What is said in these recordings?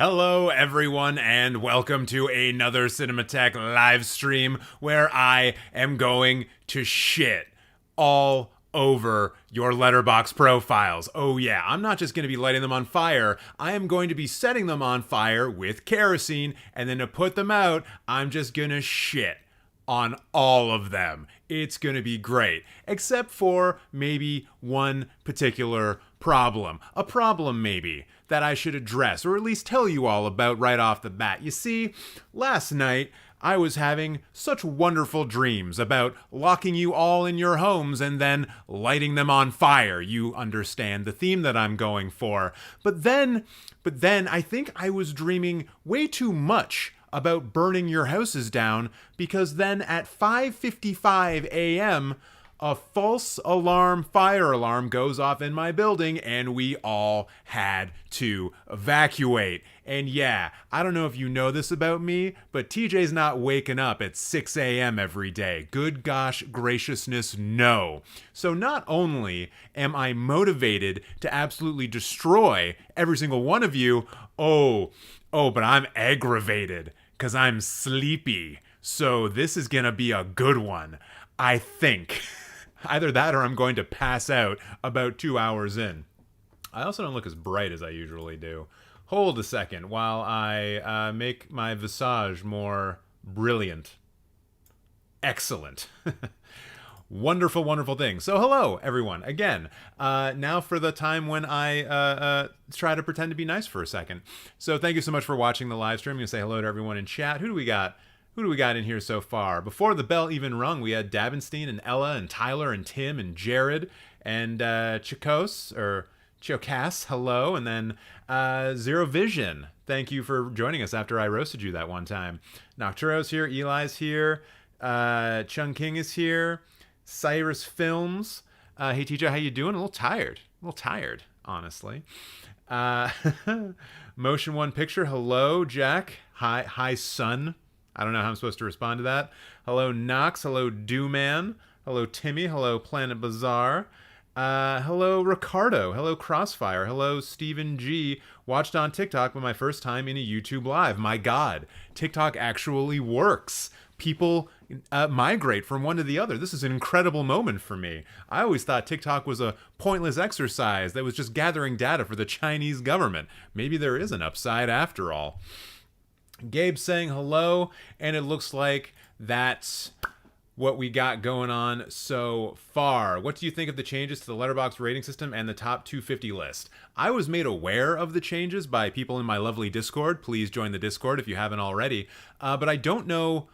Hello, everyone, and welcome to another Cinemateq live stream where I am going to shit all over your Letterboxd profiles. Oh yeah, I'm not just going to be lighting them on fire, I am going to be setting them on fire with kerosene, and then to put them out, I'm just going to shit on all of them. It's going to be great, except for maybe one particular problem. A problem, maybe, that I should address, or at least tell you all about right off the bat. You see, last night, I was having such wonderful dreams about locking you all in your homes and then lighting them on fire. You understand the theme that I'm going for. But then I think I was dreaming way too much about burning your houses down, because then at 5:55 a.m., a false fire alarm goes off in my building and we all had to evacuate. And yeah, I don't know if you know this about me, but TJ's not waking up at 6 a.m. every day. Good gosh graciousness, no. So not only am I motivated to absolutely destroy every single one of you, but I'm aggravated because I'm sleepy. So this is gonna be a good one, I think. Either that or I'm going to pass out about 2 hours in. I also don't look as bright as I usually do. Hold a second while I make my visage more brilliant. Excellent. Wonderful, wonderful thing. So hello, everyone. Again, now for the time when I try to pretend to be nice for a second. So thank you so much for watching the live stream. I'm going to say hello to everyone in chat. Who do we got? Who do we got in here so far? Before the bell even rung, we had Davenstein and Ella and Tyler and Tim and Jared and Chikos, or Chokas, hello. And then Zero Vision, thank you for joining us after I roasted you that one time. Nocturo's here, Eli's here, Chung King is here, Cyrus Films. Hey TJ, how you doing? A little tired, honestly. Motion One Picture, hello. Jack, hi son. I don't know how I'm supposed to respond to that. Hello, Knox. Hello, Dewman. Hello, Timmy. Hello, Planet Bazaar. Hello, Riccardo. Hello, Crossfire. Hello, Stephen G. Watched on TikTok for my first time in a YouTube Live. My God, TikTok actually works. People migrate from one to the other. This is an incredible moment for me. I always thought TikTok was a pointless exercise that was just gathering data for the Chinese government. Maybe there is an upside after all. Gabe saying hello, and it looks like that's what we got going on so far. What do you think of the changes to the Letterboxd rating system and the top 250 list? I was made aware of the changes by people in my lovely Discord. Please join the Discord if you haven't already. But I don't know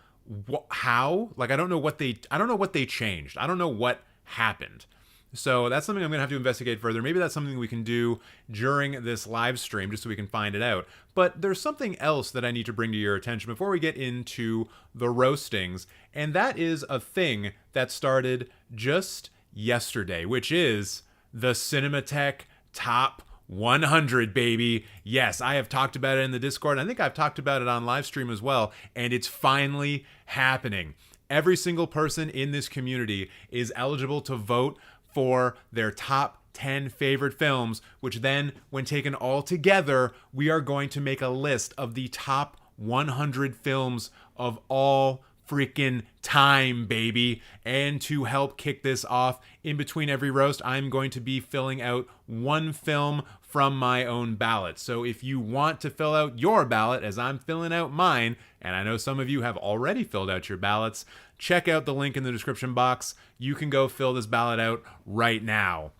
how. Like, I don't know what they changed. I don't know what happened. So that's something I'm going to have to investigate further. Maybe that's something we can do during this live stream just so we can find it out. But there's something else that I need to bring to your attention before we get into the roastings, and that is a thing that started just yesterday, which is the Cinemateq Top 100, baby. Yes, I have talked about it in the Discord. I think I've talked about it on live stream as well, and it's finally happening. Every single person in this community is eligible to vote for their top 10 favorite films, which then, when taken all together, we are going to make a list of the top 100 films of all freaking time, baby. And to help kick this off, in between every roast, I'm going to be filling out one film from my own ballot. So if you want to fill out your ballot as I'm filling out mine, and I know some of you have already filled out your ballots, check out the link in the description box. You can go fill this ballot out right now.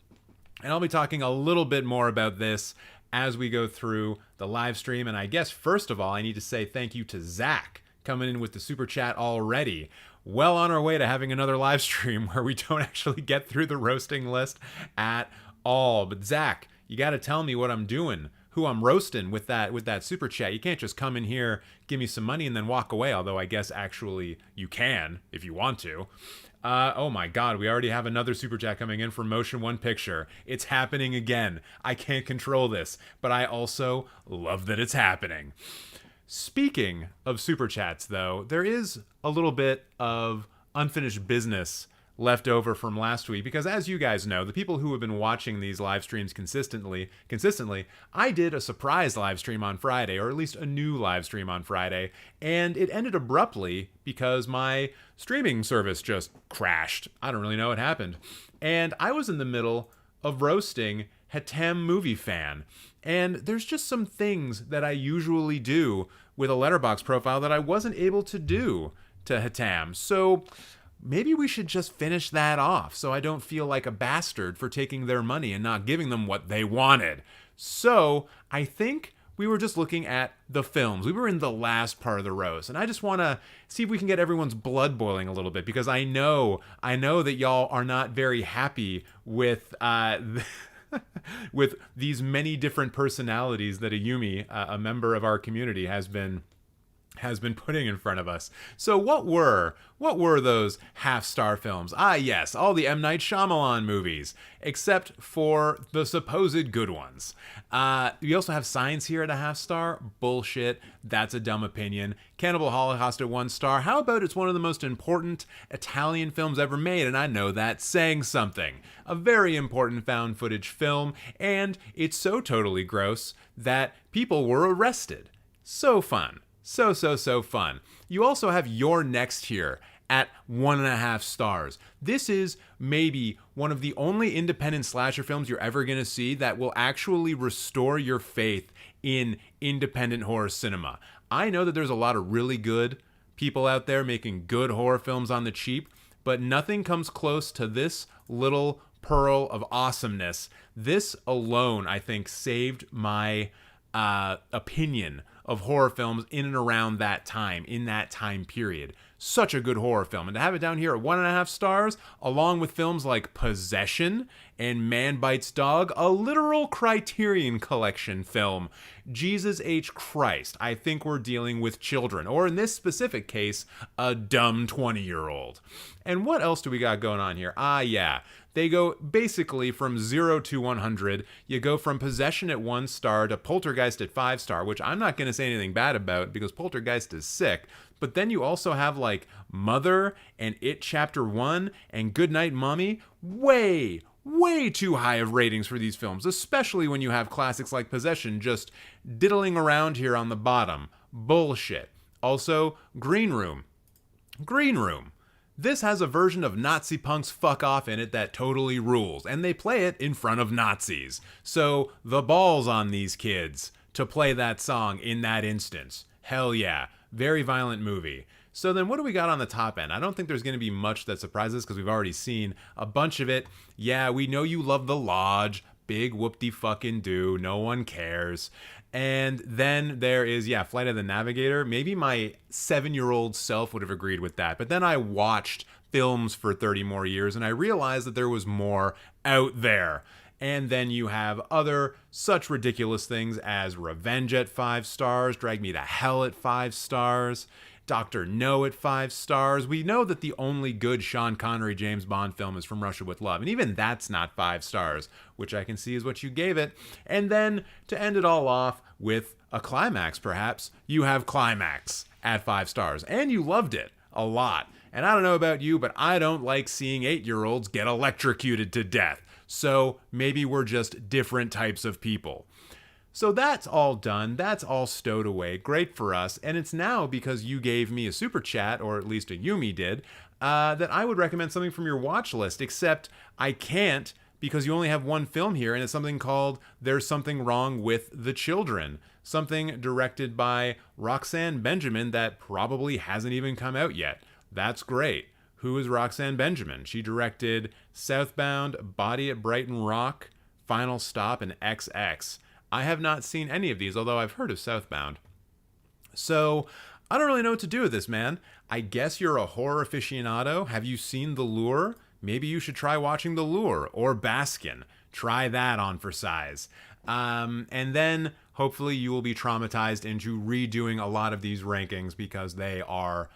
And I'll be talking a little bit more about this as we go through the live stream. And I guess, first of all, I need to say thank you to Zach coming in with the super chat already. Well on our way to having another live stream where we don't actually get through the roasting list at all. But Zach, you got to tell me what I'm doing, who I'm roasting with that super chat. You can't just come in here, give me some money, and then walk away, although I guess actually you can if you want to. Oh my God, we already have another super chat coming in from Motion One Picture. It's happening again. I can't control this, but I also love that it's happening. Speaking of super chats, though, there is a little bit of unfinished business left over from last week, because as you guys know, the people who have been watching these live streams consistently, I did a surprise live stream on Friday, or at least a new live stream on Friday, and it ended abruptly because my streaming service just crashed. I don't really know what happened. And I was in the middle of roasting HaytamMovieFan. And there's just some things that I usually do with a Letterboxd profile that I wasn't able to do to Haytam. So maybe we should just finish that off so I don't feel like a bastard for taking their money and not giving them what they wanted. So I think we were just looking at the films. We were in the last part of the roast, and I just want to see if we can get everyone's blood boiling a little bit, because I know that y'all are not very happy with with these many different personalities that Ayumi, a member of our community, has been putting in front of us. So what were those half-star films? Ah, yes, all the M. Night Shyamalan movies, except for the supposed good ones. We also have Science here at a half-star. Bullshit. That's a dumb opinion. Cannibal Holocaust at 1 star. How about it's one of the most important Italian films ever made, and I know that's saying something. A very important found footage film, and it's so totally gross that people were arrested. So fun. So fun. You also have Your Next here at 1.5 stars. This is maybe one of the only independent slasher films you're ever going to see that will actually restore your faith in independent horror cinema. I know that there's a lot of really good people out there making good horror films on the cheap, but nothing comes close to this little pearl of awesomeness. This alone, I think, saved my opinion of horror films in and around that time, in that time period. Such a good horror film. And to have it down here at 1.5 stars, along with films like Possession and Man Bites Dog, a literal Criterion Collection film. Jesus H. Christ, I think we're dealing with children, or in this specific case, a dumb 20-year-old. And what else do we got going on here? Ah, yeah. They go basically from 0 to 100. You go from Possession at 1 star to Poltergeist at 5 star, which I'm not going to say anything bad about because Poltergeist is sick. But then you also have like Mother and It Chapter 1 and Goodnight Mommy. Way too high of ratings for these films, especially when you have classics like Possession just diddling around here on the bottom. Bullshit. Also, Green Room. This has a version of Nazi Punk's Fuck Off in it that totally rules, and they play it in front of Nazis. So, the balls on these kids to play that song in that instance. Hell yeah. Very violent movie. So then what do we got on the top end? I don't think there's going to be much that surprises because we've already seen a bunch of it. Yeah, we know you love The Lodge. Big whoop-de-fucking-do. No one cares. And then there is, Flight of the Navigator. Maybe my 7-year-old self would have agreed with that. But then I watched films for 30 more years, and I realized that there was more out there. And then you have other such ridiculous things as Revenge at 5 stars, Drag Me to Hell at 5 stars, Dr. No at 5 stars. We know that the only good Sean Connery James Bond film is From Russia with Love, and even that's not 5 stars, which I can see is what you gave it. And then to end it all off with a climax, perhaps, you have Climax at 5 stars, and you loved it a lot. And I don't know about you, but I don't like seeing 8-year-olds get electrocuted to death. So maybe we're just different types of people. So that's all done. That's all stowed away. Great for us. And it's now because you gave me a super chat, or at least a Yumi did, that I would recommend something from your watch list, except I can't because you only have one film here, and it's something called There's Something Wrong with the Children. Something directed by Roxanne Benjamin that probably hasn't even come out yet. That's great. Who is Roxanne Benjamin? She directed Southbound, Body at Brighton Rock, Final Stop, and XX. I have not seen any of these, although I've heard of Southbound. So, I don't really know what to do with this, man. I guess you're a horror aficionado. Have you seen The Lure? Maybe you should try watching The Lure or Baskin. Try that on for size. And then, hopefully, you will be traumatized into redoing a lot of these rankings because they are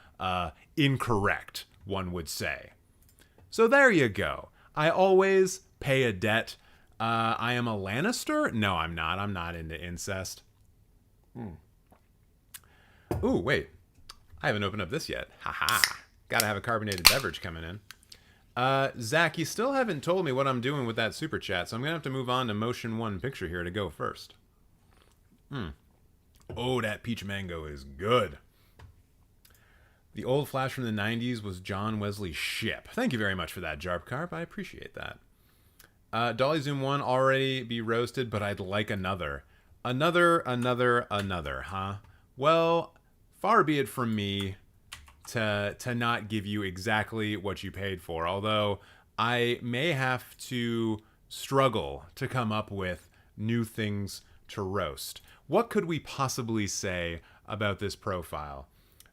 incorrect, one would say. So there you go. I always pay a debt. I am a Lannister? No, I'm not. I'm not into incest. Ooh, wait. I haven't opened up this yet. Haha. Gotta have a carbonated beverage coming in. Zach, you still haven't told me what I'm doing with that super chat, so I'm gonna have to move on to motion one picture here to go first. Oh, that peach mango is good. The old Flash from the 90s was John Wesley Shipp. Thank you very much for that, Jarp Carp. I appreciate that. DollyZoom1 already be roasted, but I'd like another. Another, huh? Well, far be it from me to not give you exactly what you paid for, although I may have to struggle to come up with new things to roast. What could we possibly say about this profile?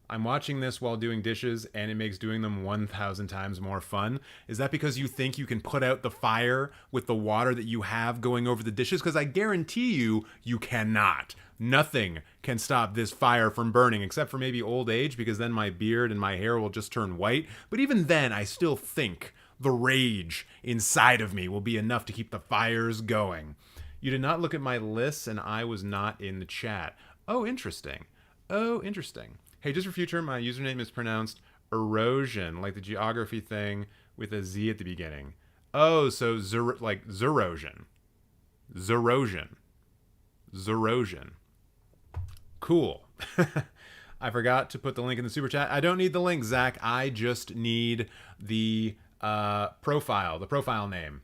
I'm watching this while doing dishes, and it makes doing them 1,000 times more fun. Is that because you think you can put out the fire with the water that you have going over the dishes? Because I guarantee you, you cannot. Nothing can stop this fire from burning, except for maybe old age, because then my beard and my hair will just turn white. But even then, I still think the rage inside of me will be enough to keep the fires going. You did not look at my lists, and I was not in the chat. Oh, interesting. Hey, just for future, my username is pronounced erosion, like the geography thing with a Z at the beginning. Oh, so like Zerosion. Cool. I forgot to put the link in the super chat. I don't need the link, Zach. I just need the profile name.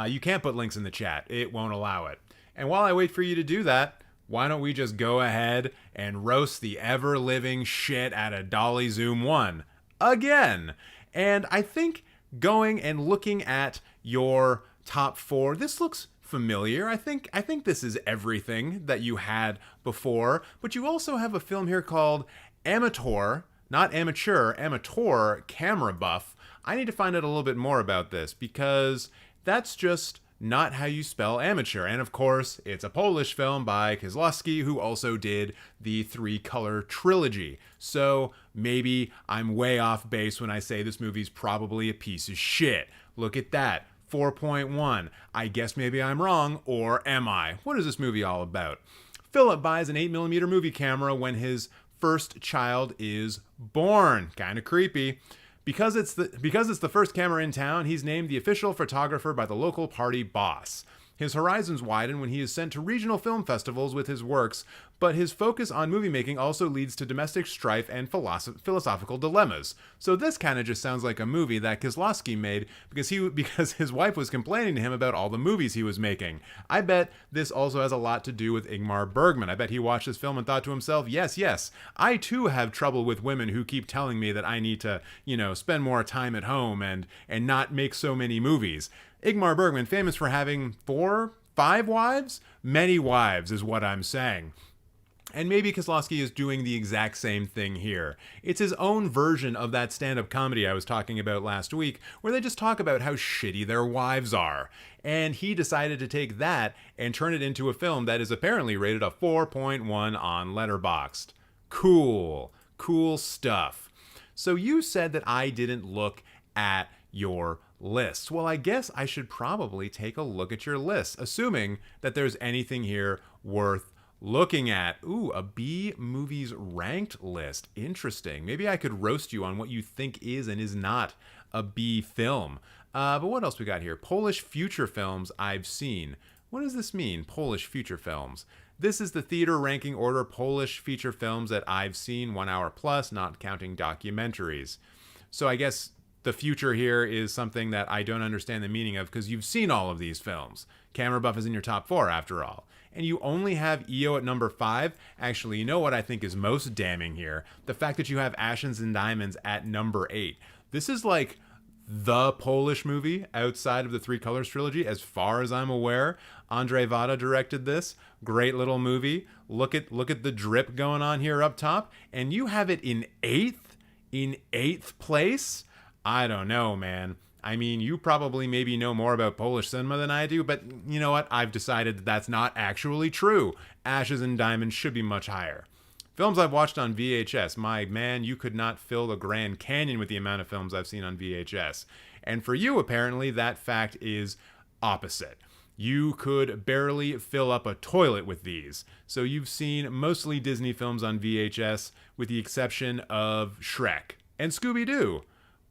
You can't put links in the chat. It won't allow it. And while I wait for you to do that, why don't we just go ahead and roast the ever-living shit out of DollyZoom1 again? And I think going and looking at your top 4, this looks familiar. I think this is everything that you had before, but you also have a film here called Amateur, not amateur, Amateur Camera Buff. I need to find out a little bit more about this, because that's just not how you spell amateur. And of course, it's a Polish film by Kieslowski, who also did the 3-color trilogy. So maybe I'm way off base when I say this movie's probably a piece of shit. Look at that. 4.1. I guess maybe I'm wrong, or am I? What is this movie all about? Philip buys an 8mm movie camera when his first child is born. Kinda creepy. Because it's the first camera in town, he's named the official photographer by the local party boss. His horizons widen when he is sent to regional film festivals with his works, but his focus on movie making also leads to domestic strife and philosophical dilemmas. So this kind of just sounds like a movie that Kieslowski made because his wife was complaining to him about all the movies he was making. I bet this also has a lot to do with Ingmar Bergman. I bet he watched this film and thought to himself, yes, I too have trouble with women who keep telling me that I need to, spend more time at home and not make so many movies. Ingmar Bergman, famous for having 4, 5 wives? Many wives is what I'm saying. And maybe Kieslowski is doing the exact same thing here. It's his own version of that stand-up comedy I was talking about last week, where they just talk about how shitty their wives are. And he decided to take that and turn it into a film that is apparently rated a 4.1 on Letterboxd. Cool stuff. So you said that I didn't look at your list. Well, I guess I should probably take a look at your list, assuming that there's anything here worth looking at. Ooh, a B movies ranked list. Interesting. Maybe I could roast you on what you think is and is not a B film. But what else we got here? Polish feature films I've seen. What does this mean, Polish feature films? This is the theater ranking order Polish feature films that I've seen, 1 hour plus, not counting documentaries. So I guess the future here is something that I don't understand the meaning of, because you've seen all of these films. Camera Buff is in your top 4 after all. And you only have EO at number 5. Actually, you know what I think is most damning here? The fact that you have Ashes and Diamonds at number 8. This is like the Polish movie outside of the 3 Colors trilogy, as far as I'm aware. Andrzej Wada directed this. Great little movie. Look at the drip going on here up top. And you have it in 8th? In 8th place? I don't know, man. I mean, you probably maybe know more about Polish cinema than I do, but you know what? I've decided that that's not actually true. Ashes and Diamonds should be much higher. Films I've watched on VHS. My man, you could not fill the Grand Canyon with the amount of films I've seen on VHS. And for you, apparently, that fact is opposite. You could barely fill up a toilet with these. So you've seen mostly Disney films on VHS, with the exception of Shrek and Scooby-Doo.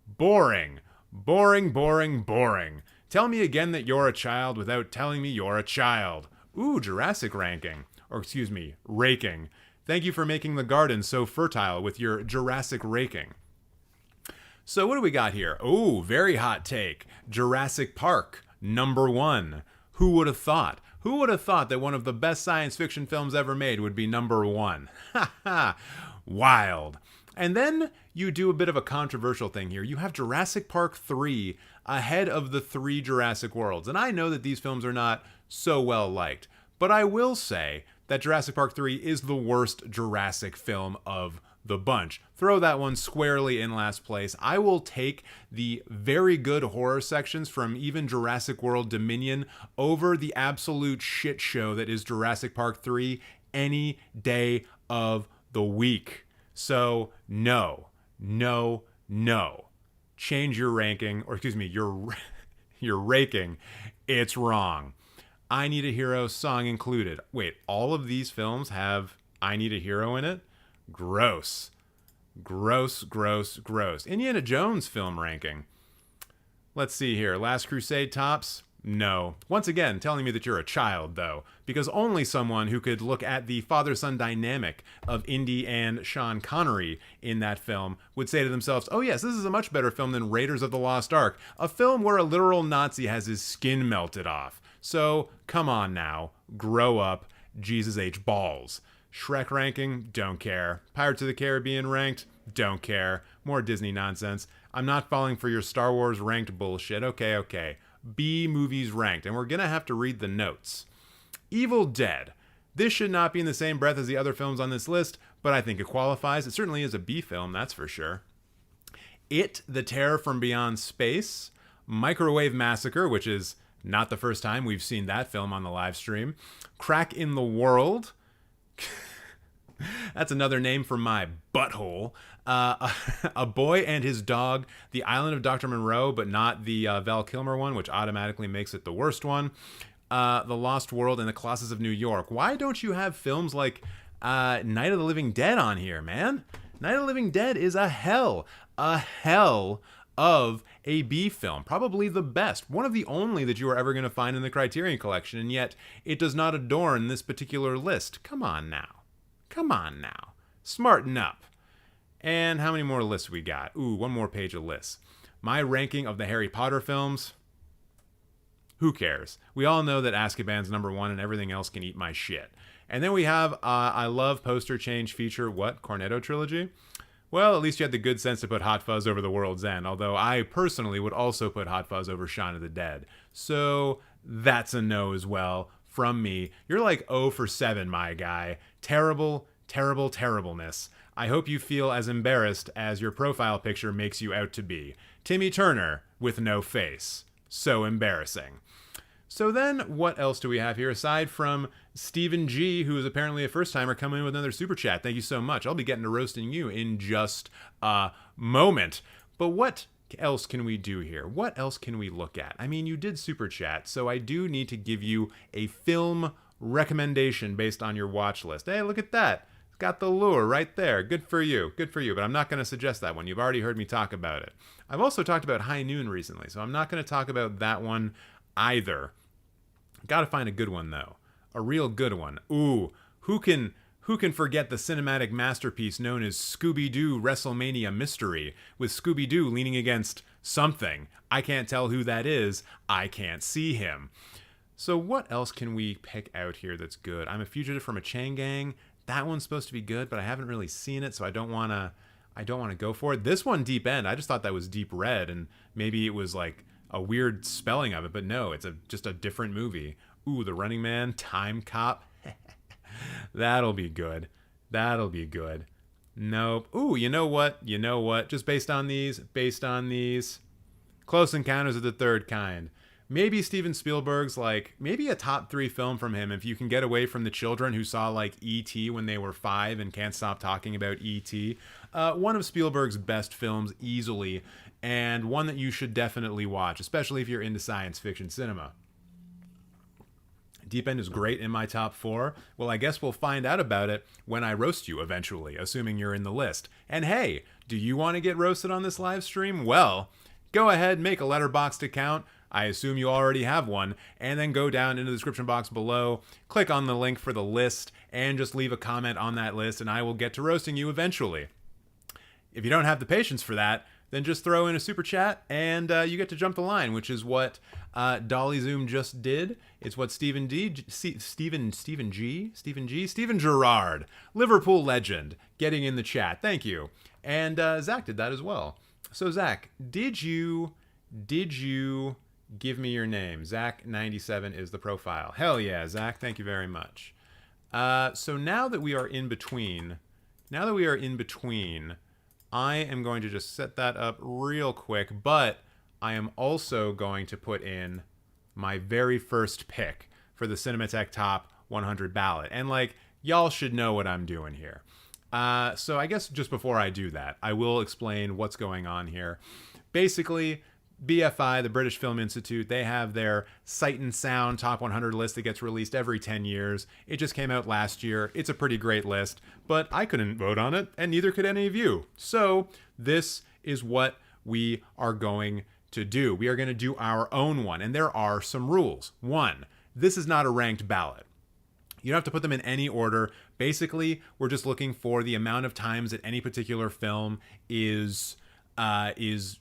Boring. Boring, boring, boring. Tell me again that you're a child without telling me you're a child. Ooh, Jurassic ranking. Or excuse me, raking. Thank you for making the garden so fertile with your Jurassic raking. So what do we got here? Ooh, very hot take. Jurassic Park, number 1. Who would have thought? Who would have thought that one of the best science fiction films ever made would be number 1? Ha ha. Wild. And then you do a bit of a controversial thing here. You have Jurassic Park 3 ahead of the 3 Jurassic Worlds. And I know that these films are not so well liked, but I will say that Jurassic Park 3 is the worst Jurassic film of the bunch. Throw that one squarely in last place. I will take the very good horror sections from even Jurassic World Dominion over the absolute shit show that is Jurassic Park 3 any day of the week. So no. Change your ranking, or excuse me, your raking. It's wrong. I Need a Hero song included. Wait, all of these films have I Need a Hero in it? Gross. Indiana Jones film ranking. Let's see here. Last Crusade tops? No. Once again, telling me that you're a child, though, because only someone who could look at the father-son dynamic of Indy and Sean Connery in that film would say to themselves, oh yes, this is a much better film than Raiders of the Lost Ark, a film where a literal Nazi has his skin melted off. So, come on now. Grow up. Jesus H. Balls. Shrek ranking? Don't care. Pirates of the Caribbean ranked? Don't care. More Disney nonsense. I'm not falling for your Star Wars ranked bullshit. Okay. B movies ranked, and we're gonna have to read the notes. Evil Dead. This should not be in the same breath as the other films on this list, but I think it qualifies. It certainly is a B film, that's for sure. It, The Terror from Beyond Space. Microwave Massacre, which is not the first time we've seen that film on the live stream. Crack in the World. That's another name for my butthole. A Boy and His Dog, The Island of Dr. Monroe, but not the Val Kilmer one, which automatically makes it the worst one. The Lost World and The Colossus of New York. Why don't you have films like Night of the Living Dead on here, man? Night of the Living Dead is a hell of a B film. Probably the best. One of the only that you are ever going to find in the Criterion Collection, and yet it does not adorn this particular list. Come on now. Smarten up. And how many more lists we got? Ooh, one more page of lists. My ranking of the Harry Potter films. Who cares? We all know that Azkaban's number 1 and everything else can eat my shit. And then we have I Love Poster Change Feature, what? Cornetto Trilogy? Well, at least you had the good sense to put Hot Fuzz over The World's End, although I personally would also put Hot Fuzz over Shaun of the Dead. So that's a no as well from me. You're like 0 for 7, my guy. Terribleness. I hope you feel as embarrassed as your profile picture makes you out to be. Timmy Turner with no face. So embarrassing. So then, what else do we have here? Aside from Stephen G., who is apparently a first-timer, coming in with another super chat. Thank you so much. I'll be getting to roasting you in just a moment. But what else can we do here? What else can we look at? I mean, you did super chat, so I do need to give you a film recommendation based on your watch list. Hey, look at that. It's got the lure right there. Good for you. But I'm not going to suggest that one. You've already heard me talk about it. I've also talked about High Noon recently, so I'm not going to talk about that one either. Got to find a good one, though. A real good one. Ooh, who can forget the cinematic masterpiece known as Scooby-Doo WrestleMania Mystery, with Scooby-Doo leaning against something. I can't tell who that is. I can't see him. So what else can we pick out here that's good? I'm a Fugitive from a Chain Gang. That one's supposed to be good, but I haven't really seen it, so I don't want to go for it. This one, Deep End, I just thought that was Deep Red, and maybe it was like a weird spelling of it, but no, it's just a different movie. Ooh, The Running Man, Time Cop. That'll be good. Nope. Ooh, you know what? Just based on these, Close Encounters of the Third Kind. Maybe Steven Spielberg's maybe a top 3 film from him if you can get away from the children who saw E.T. when they were 5 and can't stop talking about E.T. One of Spielberg's best films easily, and one that you should definitely watch, especially if you're into science fiction cinema. Deep End is great in my top 4. Well, I guess we'll find out about it when I roast you eventually, assuming you're in the list. And hey, do you want to get roasted on this live stream? Well, go ahead, make a Letterboxd account. I assume you already have one, and then go down into the description box below, click on the link for the list, and just leave a comment on that list, and I will get to roasting you eventually. If you don't have the patience for that, then just throw in a super chat, and you get to jump the line, which is what DollyZoom just did. It's what Steven Gerrard, Liverpool legend, getting in the chat. Thank you. And Zach did that as well. So Zach, did you give me your name? Zach97 is the profile. Hell yeah, Zach. Thank you very much. So now that we are in between, I am going to just set that up real quick, but I am also going to put in my very first pick for the Cinemateq Top 100 ballot. And like, y'all should know what I'm doing here. So I guess just before I do that, I will explain what's going on here. Basically, BFI, the British Film Institute, they have their Sight and Sound Top 100 list that gets released every 10 years. It just came out last year. It's a pretty great list, but I couldn't vote on it, and neither could any of you. So this is what we are going to do. We are going to do our own one, and there are some rules. One, this is not a ranked ballot. You don't have to put them in any order. Basically, we're just looking for the amount of times that any particular film is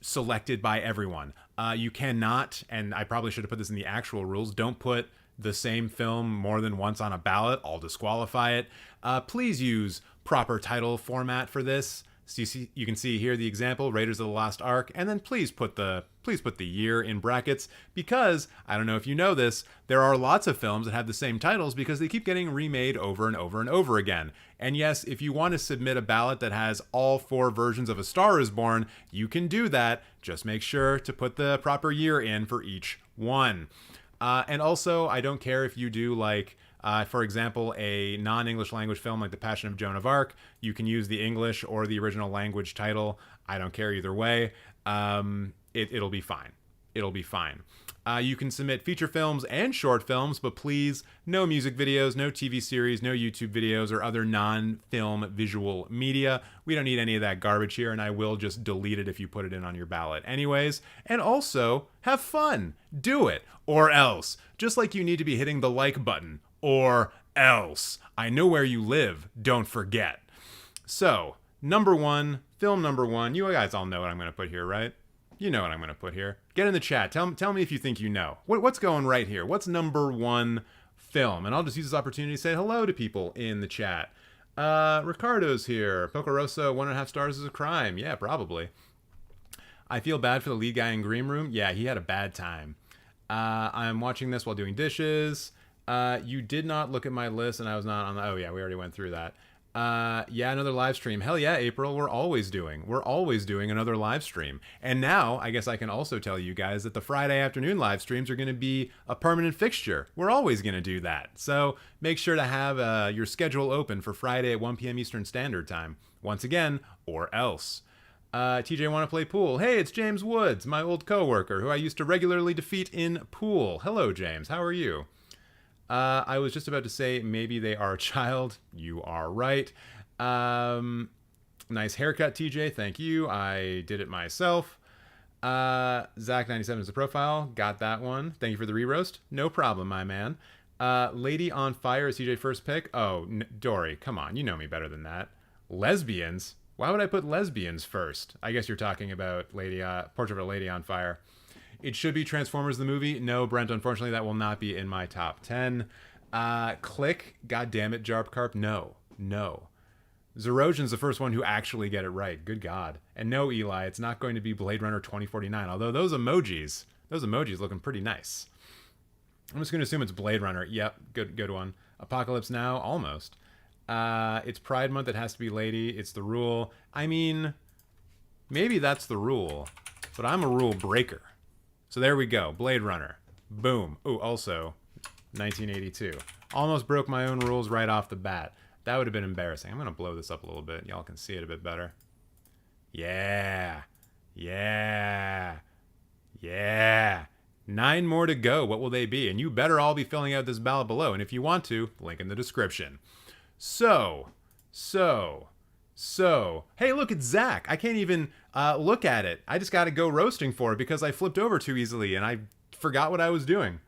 selected by everyone. You cannot, and I probably should have put this in the actual rules, don't put the same film more than once on a ballot. I'll disqualify it. Please use proper title format for this. So you can see here the example, Raiders of the Lost Ark, and then please put the year in brackets, because I don't know if you know this, there are lots of films that have the same titles because they keep getting remade over and over and over again. And yes, if you want to submit a ballot that has all 4 versions of A Star Is Born, you can do that. Just make sure to put the proper year in for each one. And also, I don't care if you do like, for example, a non-English language film like The Passion of Joan of Arc. You can use the English or the original language title. I don't care either way. It'll be fine. It'll be fine. You can submit feature films and short films, but please, no music videos, no TV series, no YouTube videos, or other non-film visual media. We don't need any of that garbage here, and I will just delete it if you put it in on your ballot anyways. And also, have fun. Do it. Or else. Just like you need to be hitting the like button. Or else. I know where you live. Don't forget. So, number 1, film number 1. You guys all know what I'm going to put here, right? You know what I'm going to put here. Get in the chat. Tell me if you think you know. What's going right here? What's number 1 film? And I'll just use this opportunity to say hello to people in the chat. Riccardo's here. Poco Rosso, 1.5 stars is a crime. Yeah, probably. I feel bad for the lead guy in Green Room. Yeah, he had a bad time. I'm watching this while doing dishes. You did not look at my list, and I was not on the... Oh, yeah, we already went through that. Yeah, another live stream. Hell yeah, April, we're always doing another live stream. And now, I guess I can also tell you guys that the Friday afternoon live streams are going to be a permanent fixture. We're always going to do that. So make sure to have your schedule open for Friday at 1 p.m. Eastern Standard Time. Once again, or else. TJ want to play pool. Hey, it's James Woods, my old coworker, who I used to regularly defeat in pool. Hello, James. How are you? I was just about to say maybe they are a child. You are right. Nice haircut, TJ. Thank you. I did it myself. Zach97 is the profile. Got that one. Thank you for the re-roast. No problem, my man. Lady on Fire is TJ first pick. Oh, Dory, come on. You know me better than that. Lesbians? Why would I put lesbians first? I guess you're talking about Portrait of a Lady on Fire. It should be Transformers the movie. No, Brent, unfortunately, that will not be in my top 10. Click. God damn it, Jarp Carp. No. Zerosion's the first one who actually get it right. Good God. And no, Eli, it's not going to be Blade Runner 2049. Although those emojis looking pretty nice. I'm just going to assume it's Blade Runner. Yep, good one. Apocalypse Now, almost. It's Pride Month. It has to be lady. It's the rule. I mean, maybe that's the rule, but I'm a rule breaker. So there we go. Blade Runner. Boom. Ooh, also 1982. Almost broke my own rules right off the bat. That would have been embarrassing. I'm going to blow this up a little bit. Y'all can see it a bit better. Yeah. 9 more to go. What will they be? And you better all be filling out this ballot below. And if you want to, link in the description. So, So, hey, look, it's Zach. I can't even look at it. I just got to go roasting for it because I flipped over too easily and I forgot what I was doing.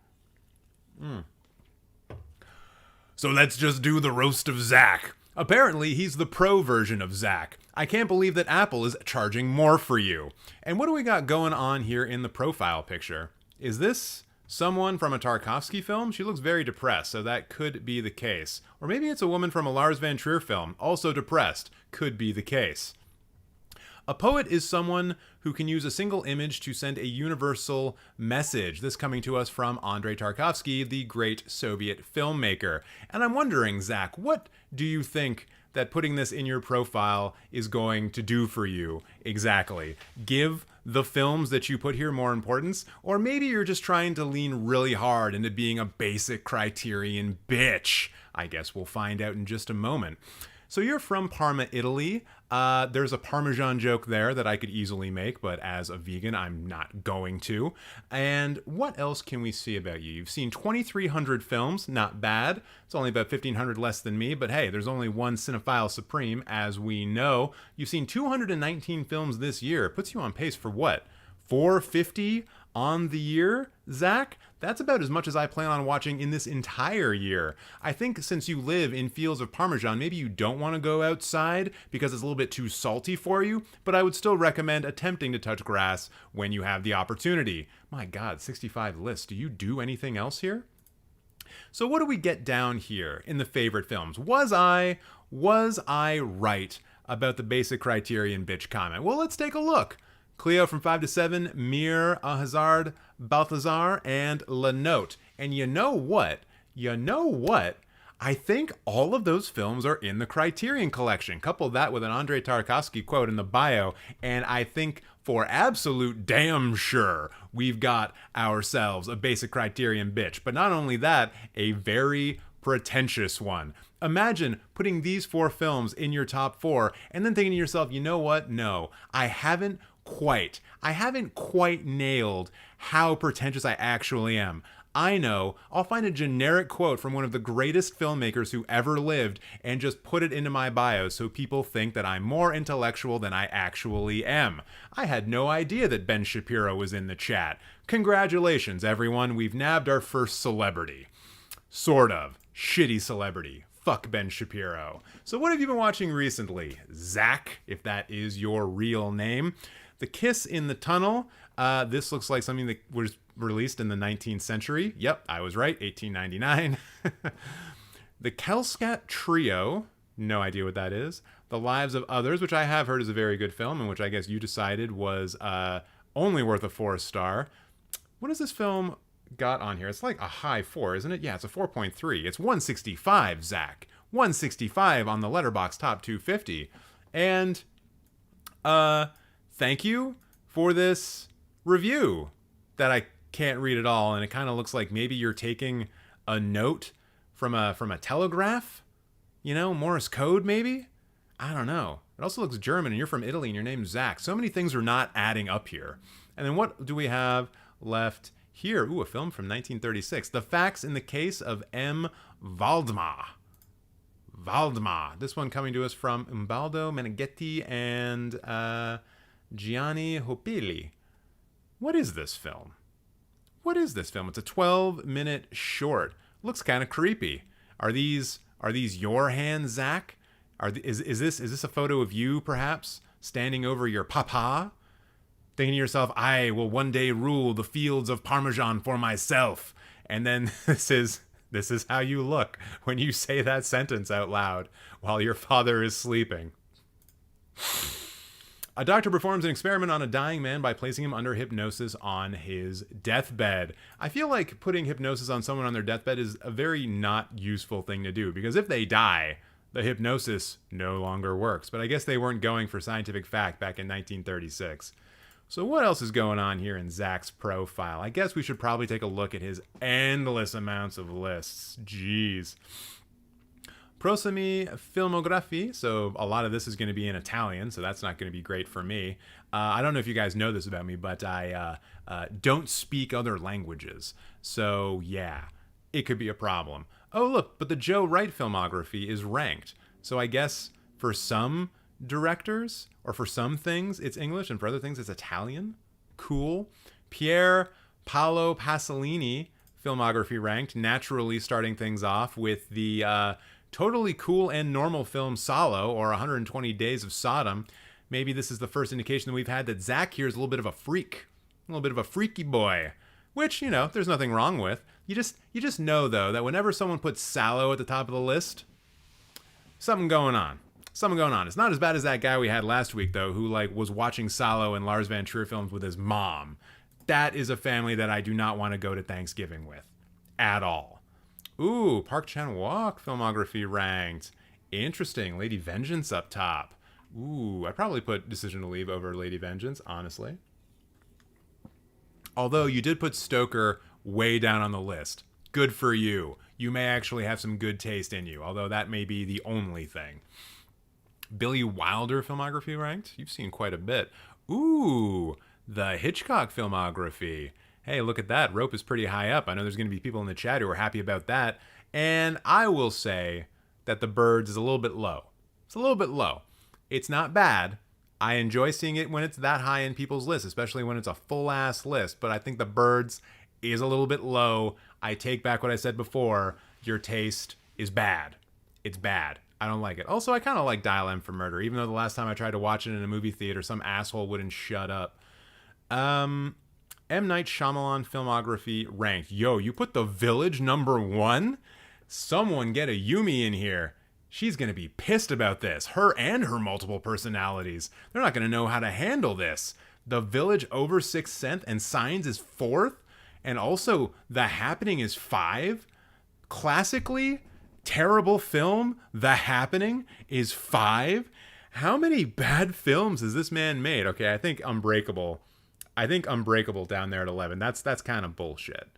So let's just do the roast of Zack. Apparently, he's the pro version of Zack. I can't believe that Apple is charging more for you. And what do we got going on here in the profile picture? Is this someone from a Tarkovsky film? She looks very depressed, so that could be the case. Or maybe it's a woman from a Lars von Trier film, also depressed. Could be the case. A poet is someone who can use a single image to send a universal message. This coming to us from Andrei Tarkovsky, the great Soviet filmmaker. And I'm wondering, Zach, what do you think that putting this in your profile is going to do for you exactly? Give the films that you put here more importance? Or maybe you're just trying to lean really hard into being a basic Criterion bitch? I guess we'll find out in just a moment. So you're from Parma, Italy. There's a Parmesan joke there that I could easily make, but as a vegan, I'm not going to. And what else can we see about you? You've seen 2,300 films, not bad. It's only about 1,500 less than me, but hey, there's only one cinephile supreme, as we know. You've seen 219 films this year. It puts you on pace for what? 450 on the year, Zach? That's about as much as I plan on watching in this entire year. I think since you live in fields of Parmesan, maybe you don't want to go outside because it's a little bit too salty for you, but I would still recommend attempting to touch grass when you have the opportunity. My God, 65 lists. Do you do anything else here? So what do we get down here in the favorite films? Was I right about the basic Criterion bitch comment? Well, let's take a look. Cleo from 5 to 7, Mir, Hazard, Balthazar, and La Note. And you know what? I think all of those films are in the Criterion collection. Couple that with an Andrei Tarkovsky quote in the bio, and I think for absolute damn sure we've got ourselves a basic Criterion bitch. But not only that, a very pretentious one. Imagine putting these 4 films in your top 4 and then thinking to yourself, you know what? No, I haven't quite nailed how pretentious I actually am. I know, I'll find a generic quote from one of the greatest filmmakers who ever lived and just put it into my bio so people think that I'm more intellectual than I actually am. I had no idea that Ben Shapiro was in the chat. Congratulations, everyone, we've nabbed our first celebrity. Sort of. Shitty celebrity. Fuck Ben Shapiro. So what have you been watching recently? Zach, if that is your real name. The Kiss in the Tunnel. This looks like something that was released in the 19th century. Yep, I was right, 1899. The Kelskat Trio. No idea what that is. The Lives of Others, which I have heard is a very good film, and which I guess you decided was only worth a 4-star. What has this film got on here? It's like a high 4, isn't it? Yeah, it's a 4.3. It's 165, Zach. 165 on the Letterboxd Top 250. And, thank you for this review that I can't read at all, and it kind of looks like maybe you're taking a note from a telegraph, you know, Morse code maybe. I don't know. It also looks German, and you're from Italy, and your name's Zach. So many things are not adding up here. And then what do we have left here? Ooh, a film from 1936. The Facts in the Case of M. Valdemar. This one coming to us from Umbaldo Meneghetti and Gianni Hopili. What is this film? It's a 12-minute short. Looks kind of creepy. Are these your hands, Zach? Is this a photo of you, perhaps, standing over your papa? Thinking to yourself, I will one day rule the fields of Parmesan for myself. And then this is how you look when you say that sentence out loud while your father is sleeping. A doctor performs an experiment on a dying man by placing him under hypnosis on his deathbed. I feel like putting hypnosis on someone on their deathbed is a very not useful thing to do, because if they die, the hypnosis no longer works. But I guess they weren't going for scientific fact back in 1936. So what else is going on here in Zach's profile? I guess we should probably take a look at his endless amounts of lists. Jeez. Prossimi filmography. So a lot of this is going to be in Italian, so that's not going to be great for me. I don't know if you guys know this about me, but I don't speak other languages. So yeah, it could be a problem. Oh, look, but the Joe Wright filmography is ranked. So I guess for some directors, or for some things it's English and for other things it's Italian. Cool. Pier Paolo Pasolini filmography ranked, naturally starting things off with the totally cool and normal film Salo, or 120 Days of Sodom. Maybe this is the first indication that we've had that Zack here is a little bit of a freak, a little bit of a freaky boy, which, you know, there's nothing wrong with. You just know, though, that whenever someone puts Salo at the top of the list, something going on. Something going on. It's not as bad as that guy we had last week, though, who was watching Salo and Lars Van Trier films with his mom. That is a family that I do not want to go to Thanksgiving with. At all. Ooh, Park Chan-wook filmography ranked. Interesting. Lady Vengeance up top. Ooh, I'd probably put Decision to Leave over Lady Vengeance, honestly. Although you did put Stoker way down on the list. Good for you. You may actually have some good taste in you, although that may be the only thing. Billy Wilder filmography ranked. You've seen quite a bit. Ooh, the Hitchcock filmography. Hey, look at that. Rope is pretty high up. I know there's going to be people in the chat who are happy about that. And I will say that The Birds is a little bit low. It's a little bit low. It's not bad. I enjoy seeing it when it's that high in people's lists, especially when it's a full-ass list. But I think The Birds is a little bit low. I take back what I said before. Your taste is bad. It's bad. I don't like it. Also, I kind of like Dial M for Murder, even though the last time I tried to watch it in a movie theater, some asshole wouldn't shut up. M. Night Shyamalan filmography ranked. Yo, you put The Village #1? Someone get a Yumi in here. She's going to be pissed about this. Her and her multiple personalities. They're not going to know how to handle this. The Village over Sixth Sense and Signs is 4th. And also The Happening is 5. Classically, terrible film, The Happening is 5. How many bad films has this man made? Okay, I think Unbreakable down there at 11. That's kind of bullshit.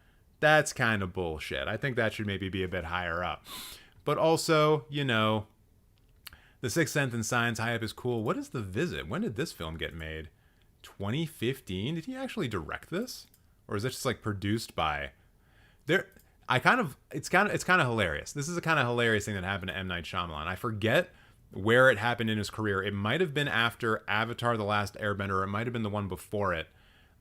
That's kind of bullshit. I think that should maybe be a bit higher up. But also, you know, The Sixth Sense and Signs high up is cool. What is The Visit? When did this film get made? 2015? Did he actually direct this? Or is it just like produced by? It's kind of hilarious. This is a kind of hilarious thing that happened to M. Night Shyamalan. I forget where it happened in his career. It might have been after Avatar: The Last Airbender, or it might have been the one before it.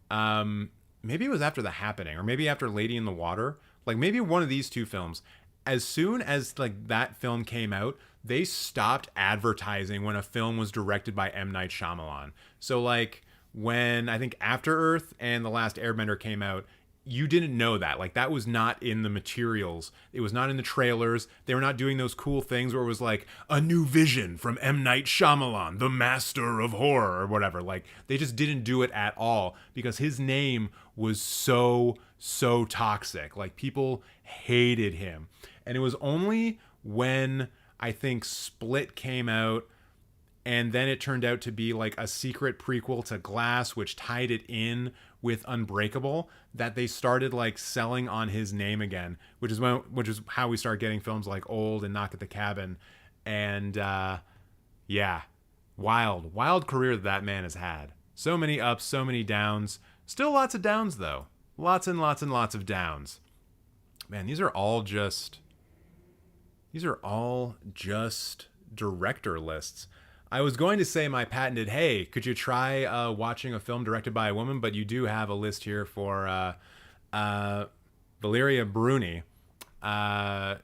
Maybe it was after The Happening, or maybe after Lady in the Water. Like maybe one of these two films. As soon as like that film came out, they stopped advertising when a film was directed by M. Night Shyamalan. So like when I think After Earth and The Last Airbender came out, you didn't know that. Like that was not in the materials. It was not in the trailers. They were not doing those cool things where it was like a new vision from M. Night Shyamalan, the master of horror, or whatever. Like they just didn't do it at all because his name was so toxic. Like people hated him. And it was only when I think Split came out, and then it turned out to be like a secret prequel to Glass, which tied it in with Unbreakable, that they started like selling on his name again, which is how we start getting films like Old and Knock at the Cabin. And yeah, wild career that man has had. So many ups, so many downs. Still lots of downs though. Lots and lots and lots of downs. Man, these are all just director lists. I was going to say my patented, hey, could you try watching a film directed by a woman? But you do have a list here for Valeria Bruni, Tudeshi?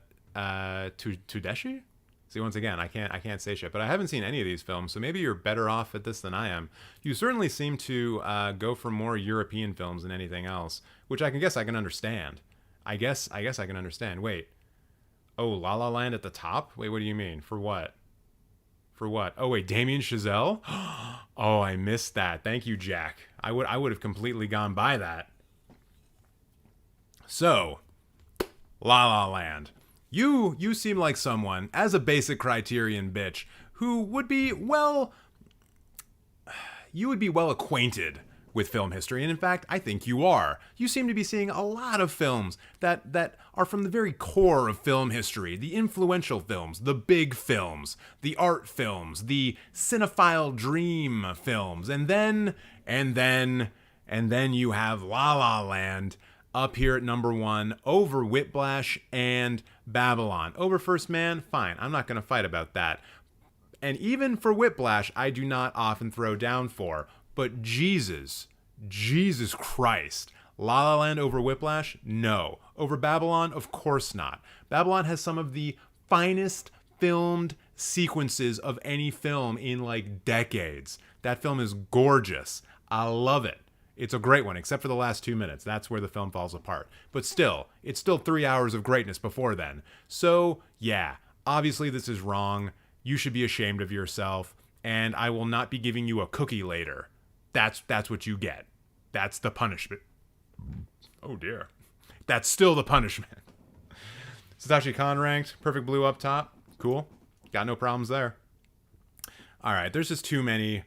See, once again, I can't say shit, but I haven't seen any of these films, so maybe you're better off at this than I am. You certainly seem to go for more European films than anything else, which I can understand. I guess I can understand. Wait. Oh, La La Land at the top? Wait, what do you mean? For what? For what? Oh, wait, Damien Chazelle? Oh, I missed that. Thank you, Jack. I would have completely gone by that. So, La La Land. You seem like someone, as a basic Criterion bitch, who would be well acquainted with film history, and in fact, I think you are. You seem to be seeing a lot of films that are from the very core of film history, the influential films, the big films, the art films, the cinephile dream films, and then you have La La Land up here at #1 over Whiplash and Babylon. Over First Man, fine, I'm not going to fight about that. And even for Whiplash, I do not often throw down for. But Jesus Christ. La La Land over Whiplash? No. Over Babylon? Of course not. Babylon has some of the finest filmed sequences of any film in like decades. That film is gorgeous. I love it. It's a great one, except for the last 2 minutes. That's where the film falls apart. But still, it's still 3 hours of greatness before then. So, yeah, obviously this is wrong. You should be ashamed of yourself, and I will not be giving you a cookie later. That's what you get. That's the punishment. Oh dear. That's still the punishment. Satoshi Kon ranked. Perfect Blue up top. Cool. Got no problems there. All right, there's just too many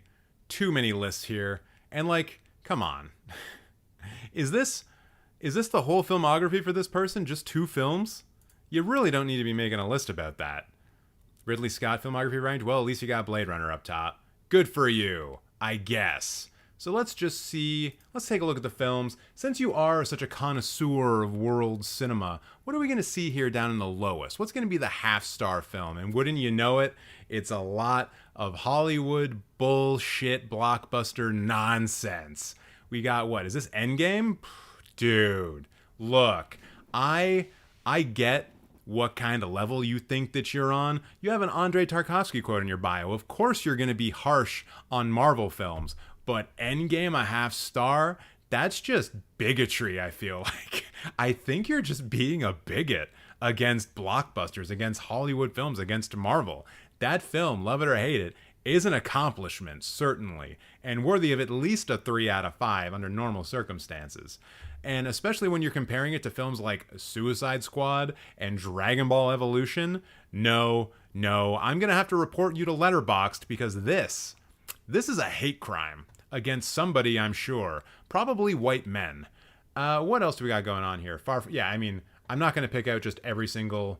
lists here. And like, come on. Is this the whole filmography for this person? Just 2 films? You really don't need to be making a list about that. Ridley Scott filmography ranked? Well, at least you got Blade Runner up top. Good for you, I guess. So let's take a look at the films. Since you are such a connoisseur of world cinema, what are we going to see here down in the lowest? What's going to be the half-star film? And wouldn't you know it, it's a lot of Hollywood bullshit blockbuster nonsense. We got, what, is this Endgame? Dude, look, I get what kind of level you think that you're on. You have an Andrei Tarkovsky quote in your bio. Of course you're going to be harsh on Marvel films, but Endgame a half star? That's just bigotry, I feel like. I think you're just being a bigot against blockbusters, against Hollywood films, against Marvel. That film, love it or hate it, is an accomplishment, certainly, and worthy of at least a 3 out of 5 under normal circumstances. And especially when you're comparing it to films like Suicide Squad and Dragon Ball Evolution, no, I'm going to have to report you to Letterboxd because this is a hate crime against somebody, I'm sure. Probably white men. What else do we got going on here? I'm not going to pick out just every single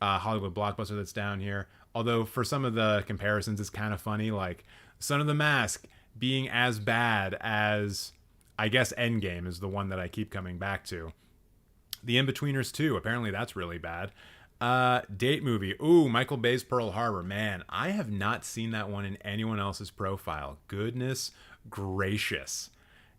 Hollywood blockbuster that's down here. Although for some of the comparisons, it's kind of funny. Like Son of the Mask being as bad as, I guess, Endgame is the one that I keep coming back to. The In-Betweeners 2, apparently that's really bad. Date movie. Ooh, Michael Bay's Pearl Harbor. Man, I have not seen that one in anyone else's profile. Goodness gracious.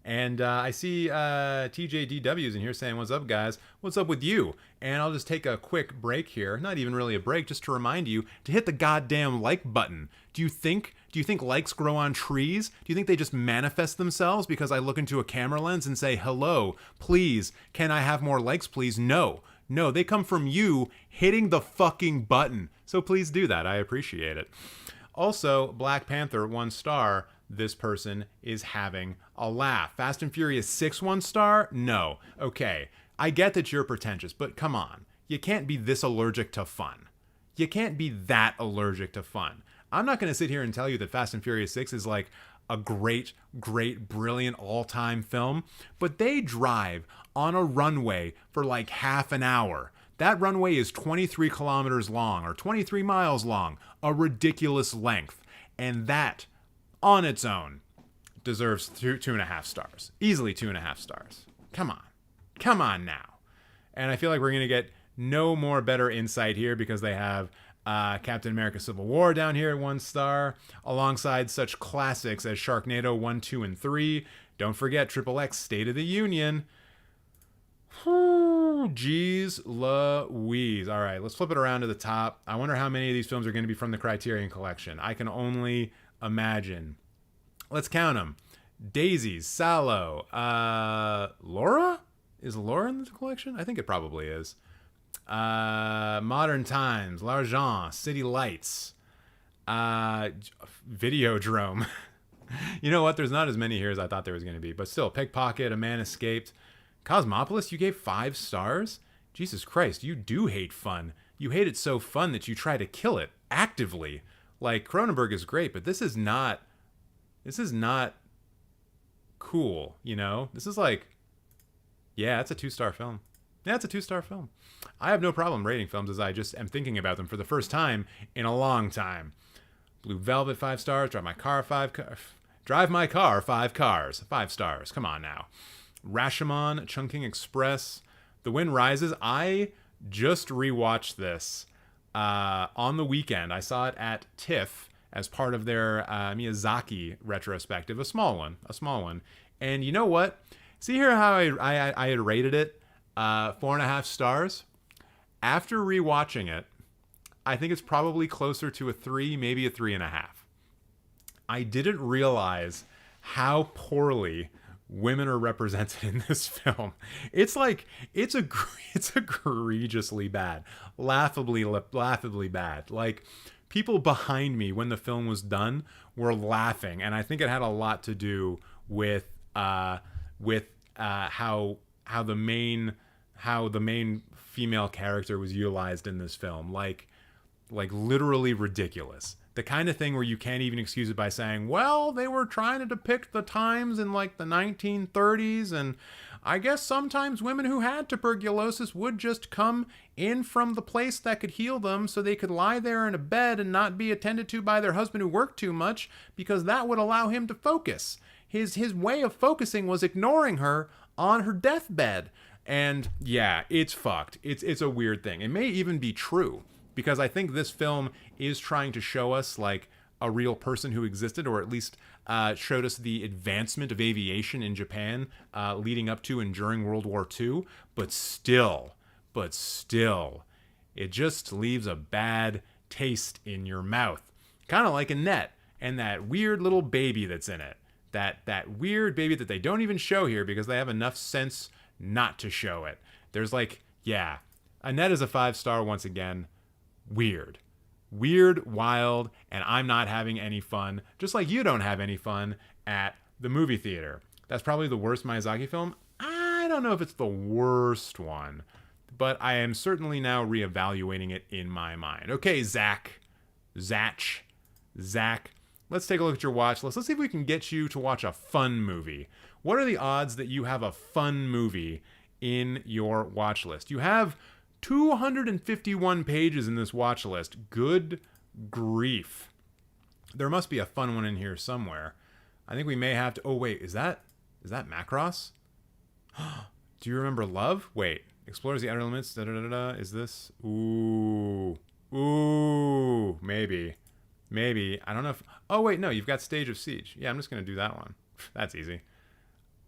And I see TJDW's in here saying, what's up, guys? What's up with you? And I'll just take a quick break here. Not even really a break, just to remind you to hit the goddamn like button. Do you think likes grow on trees? Do you think they just manifest themselves because I look into a camera lens and say, hello, please, can I have more likes, please? No, they come from you hitting the fucking button. So please do that. I appreciate it. Also, Black Panther, 1 star. This person is having a laugh. Fast and Furious 6, 1 star? No. Okay, I get that you're pretentious, but come on. You can't be this allergic to fun. You can't be that allergic to fun. I'm not going to sit here and tell you that Fast and Furious 6 is like a great, brilliant all-time film, but they drive on a runway for like half an hour. That runway is 23 kilometers long or 23 miles long, a ridiculous length. And that, on its own, deserves 2.5 stars. Easily 2.5 stars. Come on now. And I feel like we're going to get no more better insight here because they have Captain America Civil War down here at 1 star, alongside such classics as Sharknado 1, 2, and 3. Don't forget XXX State of the Union. Jeez Louise. All right, let's flip it around to the top. I wonder how many of these films are going to be from the Criterion Collection. I can only imagine. Let's count them. Daisies, Sallow, Laura? Is Laura in the collection? I think it probably is. Modern Times, L'Argent, City Lights, Videodrome. You know what? There's not as many here as I thought there was going to be, but still, Pickpocket, A Man Escaped. Cosmopolis, you gave 5 stars? Jesus Christ, you do hate fun. You hate it so fun that you try to kill it actively. Like, Cronenberg is great, but this is not cool, you know? This is like, yeah, it's a 2-star film. Yeah, it's a 2-star film. I have no problem rating films as I just am thinking about them for the first time in a long time. Blue Velvet, 5 stars. Drive My Car, 5 cars. 5 stars. Come on now. Rashomon, Chungking Express, The Wind Rises. I just rewatched this on the weekend. I saw it at TIFF as part of their Miyazaki retrospective, a small one. And you know what? See here how I had rated it, 4.5 stars. After rewatching it, I think it's probably closer to a 3, maybe a 3.5. I didn't realize how poorly women are represented in this film. It's egregiously bad, laughably bad. Like, people behind me when the film was done were laughing, and I think it had a lot to do with how the main female character was utilized in this film. Like literally ridiculous. The kind of thing where you can't even excuse it by saying, well, they were trying to depict the times in like the 1930s, and I guess sometimes women who had tuberculosis would just come in from the place that could heal them so they could lie there in a bed and not be attended to by their husband who worked too much, because that would allow him to focus. His way of focusing was ignoring her on her deathbed. And yeah, it's fucked. It's a weird thing. It may even be true, because I think this film is trying to show us like a real person who existed, or at least showed us the advancement of aviation in Japan leading up to and during World War II. But still, it just leaves a bad taste in your mouth. Kind of like Annette and that weird little baby that's in it. That weird baby that they don't even show here because they have enough sense not to show it. There's like, yeah, Annette is a 5-star once again. Weird, wild, and I'm not having any fun, just like you don't have any fun at the movie theater. That's probably the worst Miyazaki film. I don't know if it's the worst one, but I am certainly now reevaluating it in my mind. Okay, Zach, let's take a look at your watch list. Let's see if we can get you to watch a fun movie. What are the odds that you have a fun movie in your watch list? You have 251 pages in this watch list. Good grief. There must be a fun one in here somewhere. I think we may have to... Oh, wait. Is that Macross? Do you remember Love? Wait. Explores the outer limits. Da-da-da-da. Is this... Ooh. Maybe. I don't know if... Oh, wait. No, you've got Stage of Siege. Yeah, I'm just going to do that one. That's easy.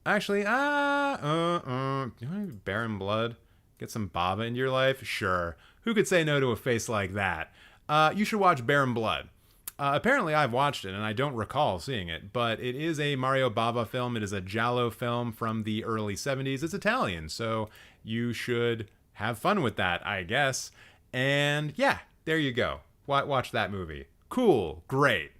Actually, Barren Blood. Get some Baba into your life? Sure. Who could say no to a face like that? You should watch Barren Blood. Apparently, I've watched it, and I don't recall seeing it, but it is a Mario Bava film. It is a giallo film from the early 70s. It's Italian, so you should have fun with that, I guess. And yeah, there you go. Watch that movie. Cool. Great.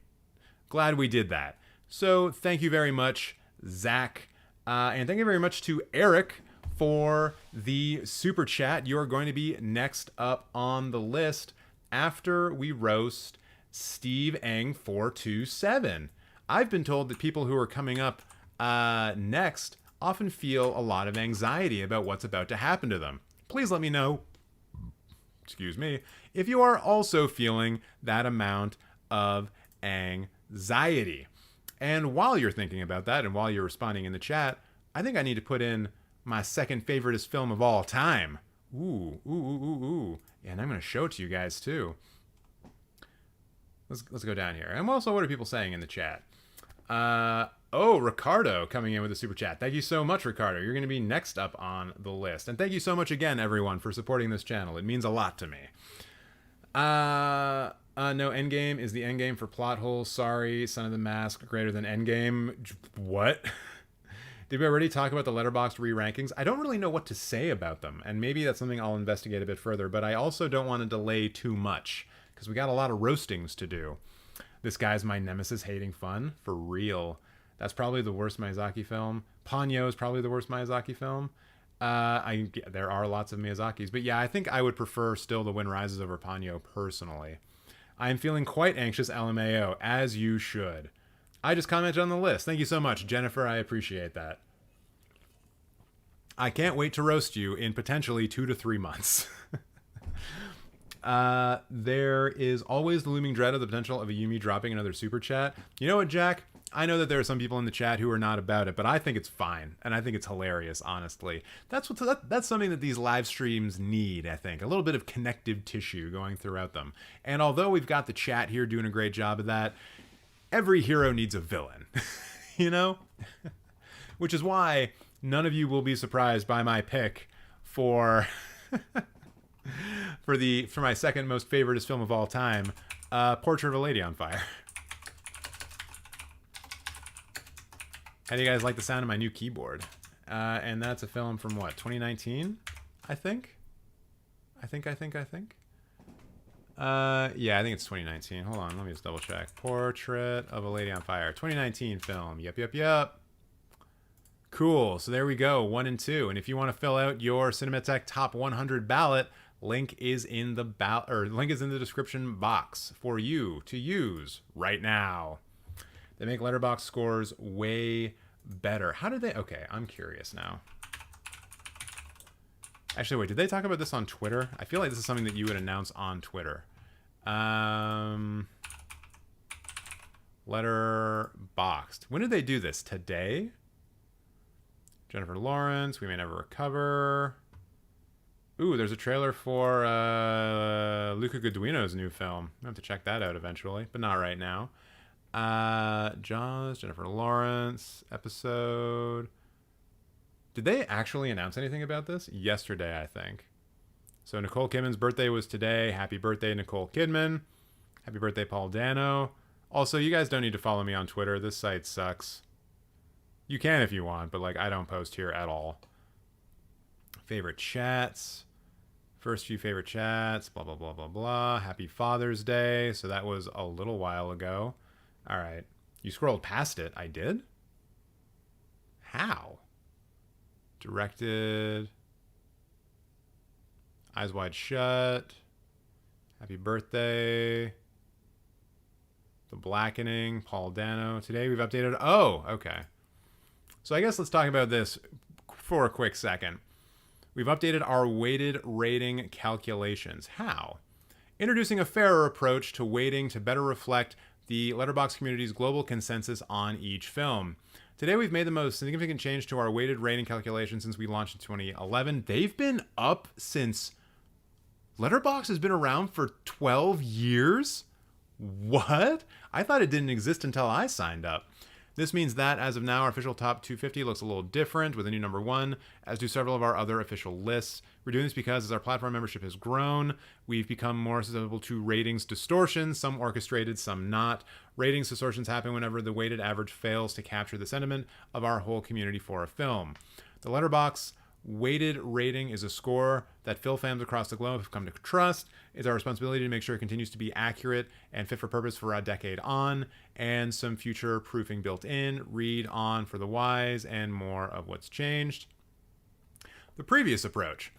Glad we did that. So thank you very much, Zach. And thank you very much to Eric for the super chat. You are going to be next up on the list after we roast Steve Eng 427. I've been told that people who are coming up next often feel a lot of anxiety about what's about to happen to them. Please let me know, excuse me, if you are also feeling that amount of anxiety. And while you're thinking about that and while you're responding in the chat, I think I need to put in my second favoriteest film of all time. Ooh. And I'm going to show it to you guys too. Let's go down here. And also, what are people saying in the chat? Riccardo coming in with a super chat. Thank you so much, Riccardo. You're going to be next up on the list. And thank you so much again, everyone, for supporting this channel. It means a lot to me. No, Endgame is the endgame for plot holes. Sorry, Son of the Mask greater than Endgame. What? Did we already talk about the Letterboxd re-rankings? I don't really know what to say about them, and maybe that's something I'll investigate a bit further, but I also don't want to delay too much, because we got a lot of roastings to do. This guy's my nemesis hating fun? For real. That's probably the worst Miyazaki film. Ponyo is probably the worst Miyazaki film. There are lots of Miyazakis, but yeah, I think I would prefer still The Wind Rises over Ponyo personally. I am feeling quite anxious, LMAO, as you should. I just commented on the list. Thank you so much, Jennifer. I appreciate that. I can't wait to roast you in potentially 2 to 3 months. There is always the looming dread of the potential of a Yumi dropping another super chat. You know what, Jack? I know that there are some people in the chat who are not about it, but I think it's fine, and I think it's hilarious. Honestly, that's something that these live streams need. I think a little bit of connective tissue going throughout them. And although we've got the chat here doing a great job of that, every hero needs a villain, you know, which is why none of you will be surprised by my pick for for my second most favoriteest film of all time, Portrait of a Lady on Fire. How do you guys like the sound of my new keyboard? And that's a film from what, 2019? I think. Yeah, I think it's 2019. Hold on, let me just double check. Portrait of a Lady on Fire, 2019 film. Yep. Cool. So there we go, 1 and 2. And if you want to fill out your Cinemateq Top 100 ballot, link is in the link is in the description box for you to use right now. They make Letterboxd scores way better. How did they? Okay, I'm curious now. Actually, wait, did they talk about this on Twitter? I feel like this is something that you would announce on Twitter. Letterboxd. When did they do this? Today? Jennifer Lawrence, We May Never Recover. Ooh, there's a trailer for Luca Guadagnino's new film. I have to check that out eventually, but not right now. Jaws, Jennifer Lawrence episode. Did they actually announce anything about this? Yesterday, I think. So Nicole Kidman's birthday was today. Happy birthday, Nicole Kidman. Happy birthday, Paul Dano. Also, you guys don't need to follow me on Twitter. This site sucks. You can if you want, but like I don't post here at all. Favorite chats. First few favorite chats. Blah, blah, blah, blah, blah. Happy Father's Day. So that was a little while ago. All right. You scrolled past it. I did? How? Directed. Eyes Wide Shut. Happy Birthday. The Blackening. Paul Dano. Today we've updated. Oh, okay. So I guess let's talk about this for a quick second. We've updated our weighted rating calculations. How? Introducing a fairer approach to weighting to better reflect the Letterboxd community's global consensus on each film. Today we've made the most significant change to our weighted rating calculation since we launched in 2011. They've been up since Letterboxd has been around for 12 years? What? I thought it didn't exist until I signed up. This means that, as of now, our official top 250 looks a little different with a new number 1, as do several of our other official lists. We're doing this because, as our platform membership has grown, we've become more susceptible to ratings distortions, some orchestrated, some not. Ratings distortions happen whenever the weighted average fails to capture the sentiment of our whole community for a film. The Letterboxd weighted rating is a score that film fans across the globe have come to trust. It's our responsibility to make sure it continues to be accurate and fit for purpose for a decade on, and some future proofing built in. Read on for the whys and more of what's changed. The previous approach.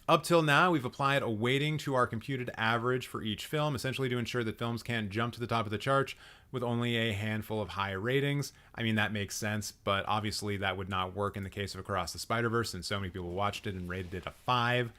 Up till now, we've applied a weighting to our computed average for each film, essentially to ensure that films can't jump to the top of the charts with only a handful of high ratings. I mean, that makes sense, but obviously that would not work in the case of Across the Spider-Verse, since so many people watched it and rated it a 5.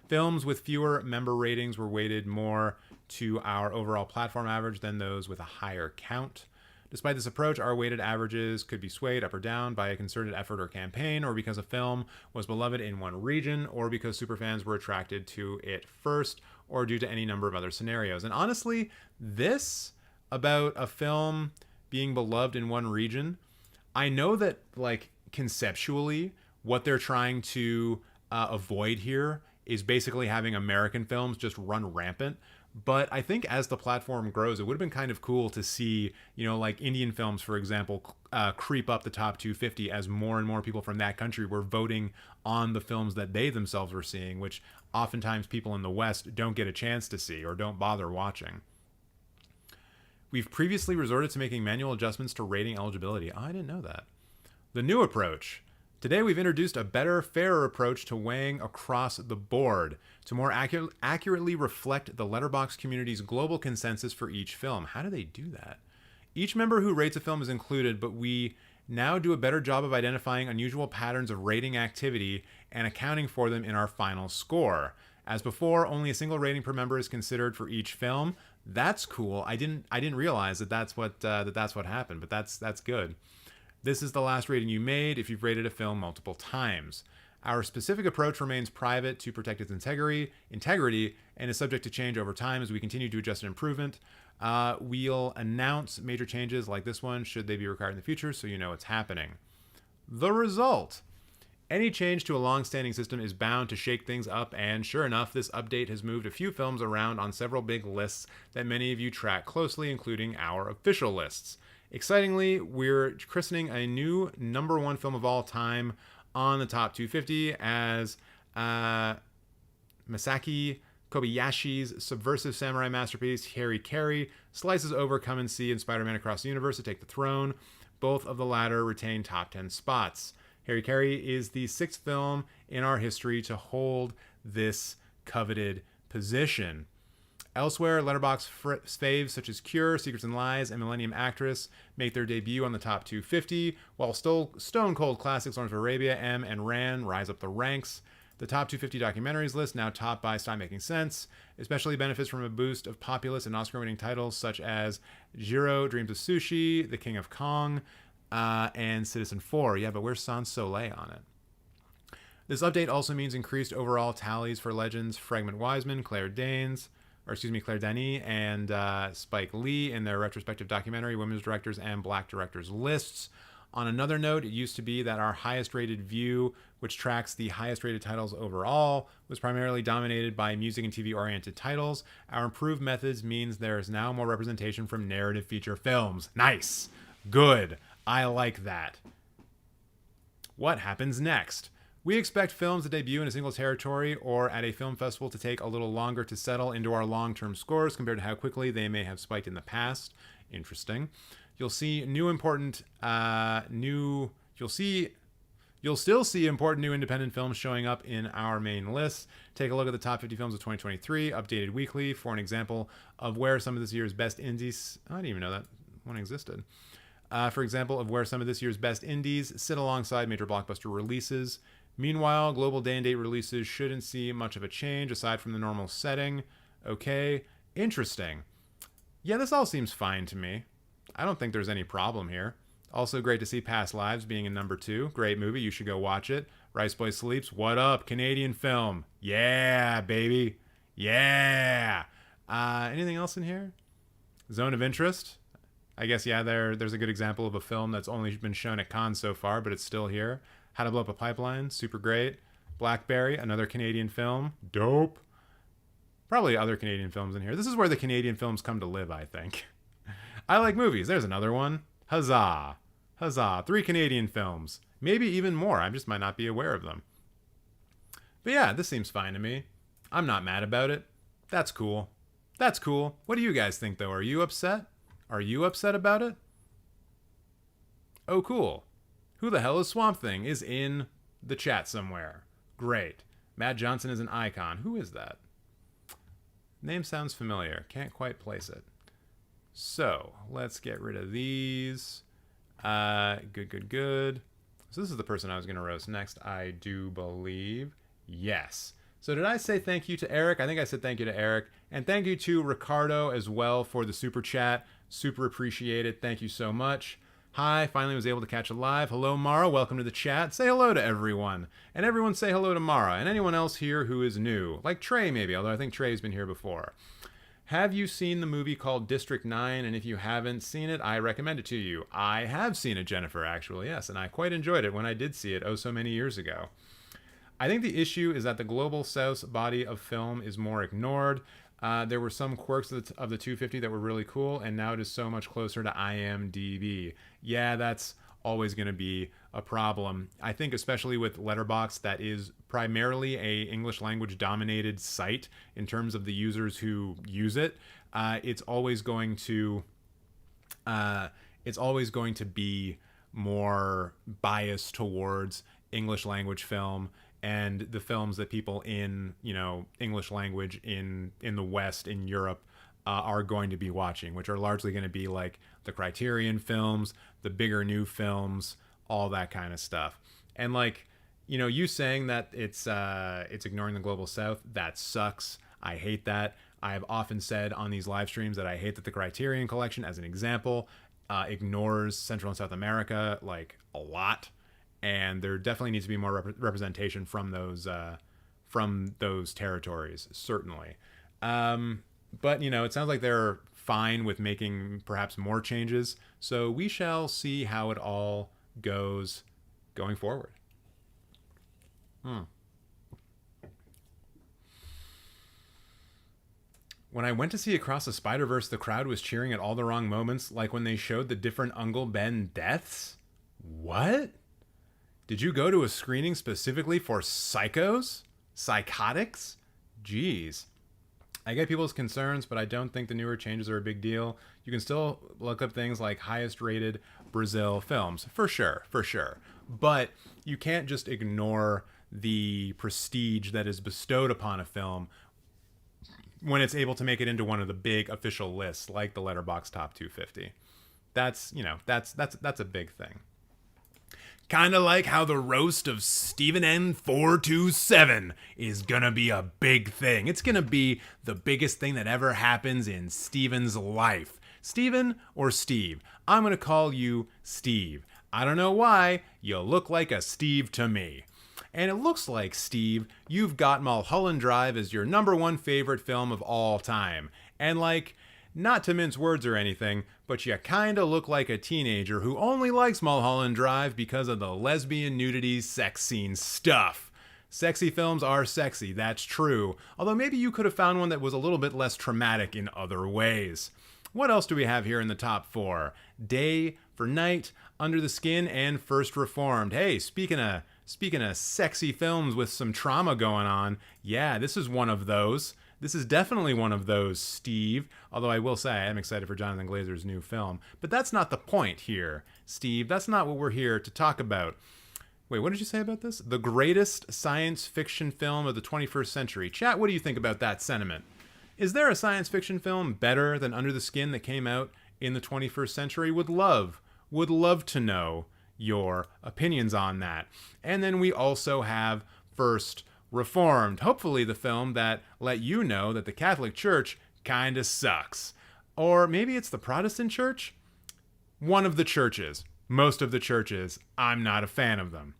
Films with fewer member ratings were weighted more to our overall platform average than those with a higher count. Despite this approach, our weighted averages could be swayed up or down by a concerted effort or campaign, or because a film was beloved in one region, or because superfans were attracted to it first, or due to any number of other scenarios. And honestly, this about a film being beloved in one region, I know that, like, conceptually, what they're trying to avoid here is basically having American films just run rampant. But I think as the platform grows, it would have been kind of cool to see, you know, like Indian films, for example, creep up the top 250 as more and more people from that country were voting on the films that they themselves were seeing, which oftentimes people in the West don't get a chance to see or don't bother watching. We've previously resorted to making manual adjustments to rating eligibility. Oh, I didn't know that. The new approach. Today, we've introduced a better, fairer approach to weighing across the board to more accurately reflect the Letterboxd community's global consensus for each film. How do they do that? Each member who rates a film is included, but we now do a better job of identifying unusual patterns of rating activity and accounting for them in our final score. As before, only a single rating per member is considered for each film. That's cool. I didn't realize that that's what happened, but that's good. This is the last rating you made if you've rated a film multiple times. Our specific approach remains private to protect its integrity, and is subject to change over time as we continue to adjust and improvement. We'll announce major changes like this one should they be required in the future, so you know what's happening. The result. Any change to a long-standing system is bound to shake things up, and sure enough, this update has moved a few films around on several big lists that many of you track closely, including our official lists. Excitingly, we're christening a new number one film of all time on the top 250 as Masaki Kobayashi's subversive samurai masterpiece, Harry Carey, slices over Come and See and Spider-Man Across the Universe to take the throne. Both of the latter retain top 10 spots. Harry Carey is the sixth film in our history to hold this coveted position. Elsewhere, Letterboxd faves such as Cure, Secrets and Lies, and Millennium Actress make their debut on the top 250, while Stone Cold classics Lawrence of Arabia, M, and Ran rise up the ranks. The top 250 documentaries list, now topped by Stop Making Sense, especially benefits from a boost of populist and Oscar-winning titles such as Jiro, Dreams of Sushi, The King of Kong, and Citizen4. Yeah, but where's Sans Soleil on it? This update also means increased overall tallies for legends Fragment Wiseman, Claire Danes, and Spike Lee in their retrospective documentary, Women's Directors and Black Directors lists. On another note, it used to be that our highest rated view, which tracks the highest rated titles overall, was primarily dominated by music and TV oriented titles. Our improved methods means there is now more representation from narrative feature films. Nice. Good. I like that. What happens next? We expect films to debut in a single territory or at a film festival to take a little longer to settle into our long-term scores compared to how quickly they may have spiked in the past. Interesting. You'll see You'll still see important new independent films showing up in our main lists. Take a look at the top 50 films of 2023, updated weekly, for an example of where some of this year's best indies... I didn't even know that one existed. For example, of where some of this year's best indies sit alongside major blockbuster releases. Meanwhile, global day and date releases shouldn't see much of a change aside from the normal setting. Okay, interesting. Yeah, this all seems fine to me. I don't think there's any problem here. Also great to see Past Lives being in number 2. Great movie, you should go watch it. Rice Boy Sleeps, what up? Canadian film. Yeah, baby. Yeah. Anything else in here? Zone of Interest. I guess, yeah, there's a good example of a film that's only been shown at Cannes so far, but it's still here. How to Blow Up a Pipeline, super great. Blackberry, another Canadian film. Dope. Probably other Canadian films in here. This is where the Canadian films come to live, I think. I like movies. There's another one. Huzzah. Huzzah. 3 Canadian films. Maybe even more. I just might not be aware of them. But yeah, this seems fine to me. I'm not mad about it. That's cool. That's cool. What do you guys think, though? Are you upset? Are you upset about it? Oh, cool. Who the hell is Swamp Thing is in the chat somewhere. Great. Matt Johnson is an icon. Who is that? Name sounds familiar. Can't quite place it. So, let's get rid of these. Good. So this is the person I was going to roast next, I do believe. Yes. So did I say thank you to Eric? I think I said thank you to Eric. And thank you to Riccardo as well for the super chat. Super appreciated. Thank you so much. Hi, finally was able to catch a live. Hello, Mara. Welcome to the chat. Say hello to everyone. And everyone say hello to Mara. And anyone else here who is new. Like Trey, maybe, although I think Trey's been here before. Have you seen the movie called District 9? And if you haven't seen it, I recommend it to you. I have seen it, Jennifer, actually, yes. And I quite enjoyed it when I did see it oh so many years ago. I think the issue is that the Global South's body of film is more ignored. There were some quirks of the 250 that were really cool, and now it is so much closer to IMDb. Yeah, that's always going to be a problem. I think especially with Letterboxd, that is primarily a English language dominated site in terms of the users who use it. It's always going to be more biased towards English language film and the films that people in, English language in the West, in Europe, are going to be watching, which are largely going to be like the Criterion films, the bigger new films, all that kind of stuff. And you saying that it's ignoring the Global South, that sucks. I hate that. I have often said on these live streams that I hate that the Criterion Collection, as an example, ignores Central and South America like a lot, and there definitely needs to be more representation from those territories, certainly. But it sounds like they're fine with making perhaps more changes, so we shall see how it all goes going forward. When I went to see Across the Spider-Verse, the crowd was cheering at all the wrong moments, like when they showed the different Uncle Ben deaths. What? Did you go to a screening specifically for psychos? Psychotics? Jeez. I get people's concerns, but I don't think the newer changes are a big deal. You can still look up things like highest rated Brazil films. For sure. But you can't just ignore the prestige that is bestowed upon a film when it's able to make it into one of the big official lists like the Letterboxd Top 250. That's a big thing. Kind of like how the roast of Stephen N427 is gonna be a big thing. It's gonna be the biggest thing that ever happens in Steven's life. Steven or Steve? I'm gonna call you Steve. I don't know why, you look like a Steve to me. And it looks like, Steve, you've got Mulholland Drive as your #1 favorite film of all time. And not to mince words or anything, but you kinda look like a teenager who only likes Mulholland Drive because of the lesbian nudity sex scene stuff. Sexy films are sexy, that's true. Although maybe you could have found one that was a little bit less traumatic in other ways. What else do we have here in the top 4? Day for Night, Under the Skin, and First Reformed. Hey, speaking of sexy films with some trauma going on, yeah, this is one of those. This is definitely one of those, Steve. Although I will say I am excited for Jonathan Glazer's new film. But that's not the point here, Steve. That's not what we're here to talk about. Wait, what did you say about this? The greatest science fiction film of the 21st century. Chat, what do you think about that sentiment? Is there a science fiction film better than Under the Skin that came out in the 21st century? Would love to know your opinions on that. And then we also have First Reformed, hopefully the film that let you know that the Catholic Church kinda sucks. Or maybe it's the Protestant Church? One of the churches. Most of the churches. I'm not a fan of them.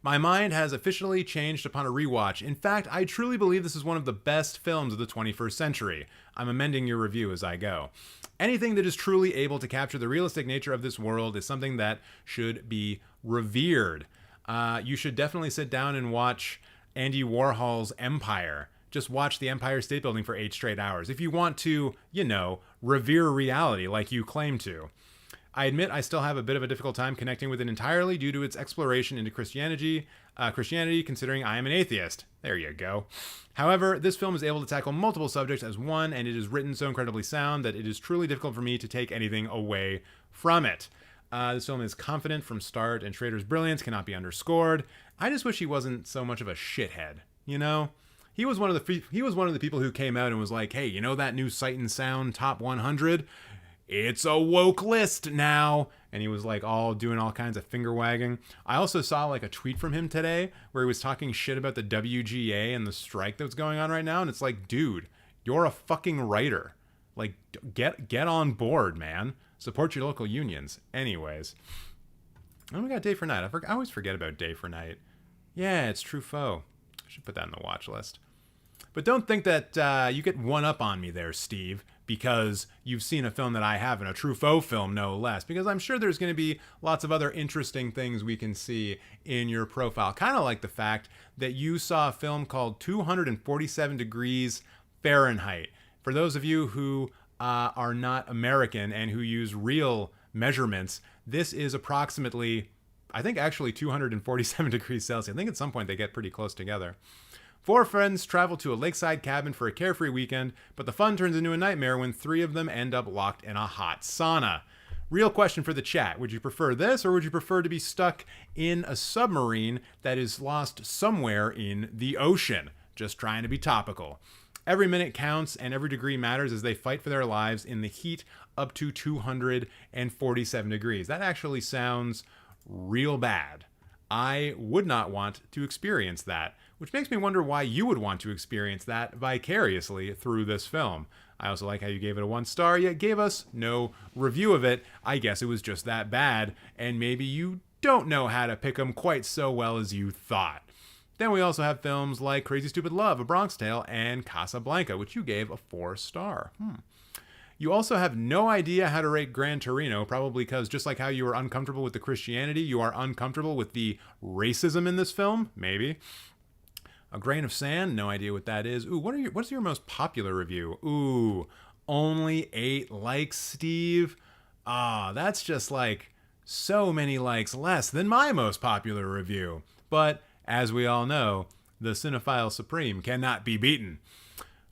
My mind has officially changed upon a rewatch. In fact, I truly believe this is one of the best films of the 21st century. I'm amending your review as I go. Anything that is truly able to capture the realistic nature of this world is something that should be revered. You should definitely sit down and watch Andy Warhol's Empire. Just watch the Empire State Building for 8 straight hours. If you want to, revere reality like you claim to. I admit I still have a bit of a difficult time connecting with it entirely due to its exploration into Christianity, considering I am an atheist. There you go. However, this film is able to tackle multiple subjects as one, and it is written so incredibly sound that it is truly difficult for me to take anything away from it. This film is confident from start, and Schrader's brilliance cannot be underscored. I just wish he wasn't so much of a shithead, He was one of the people who came out and was like, hey, that new Sight and Sound Top 100? It's a woke list now. And he was all doing all kinds of finger wagging. I also saw a tweet from him today where he was talking shit about the WGA and the strike that's going on right now. And it's like, dude, you're a fucking writer. Get on board, man. Support your local unions. Anyways. Oh, we got Day for Night. I always forget about Day for Night. Yeah, it's Truffaut. I should put that in the watch list. But don't think that you get one up on me there, Steve, because you've seen a film that I haven't, a Truffaut film no less, because I'm sure there's going to be lots of other interesting things we can see in your profile. Kind of like the fact that you saw a film called 247 Degrees Fahrenheit. For those of you who are not American and who use real measurements, this is approximately, I think actually 247 degrees Celsius. I think at some point they get pretty close together. 4 friends travel to a lakeside cabin for a carefree weekend, but the fun turns into a nightmare when 3 of them end up locked in a hot sauna. Real question for the chat. Would you prefer this, or would you prefer to be stuck in a submarine that is lost somewhere in the ocean? Just trying to be topical. Every minute counts and every degree matters as they fight for their lives in the heat up to 247 degrees. That actually sounds real bad. I would not want to experience that, which makes me wonder why you would want to experience that vicariously through this film. I also like how you gave it a 1 star, yet gave us no review of it. I guess it was just that bad, and maybe you don't know how to pick them quite so well as you thought. Then we also have films like Crazy Stupid Love, A Bronx Tale, and Casablanca, which you gave a 4 star. You also have no idea how to rate Gran Torino, probably because just like how you were uncomfortable with the Christianity, you are uncomfortable with the racism in this film, maybe. A Grain of Sand, no idea what that is. Ooh, what's your most popular review? Ooh, only 8 likes, Steve. That's just like so many likes less than my most popular review. But as we all know, the Cinephile Supreme cannot be beaten.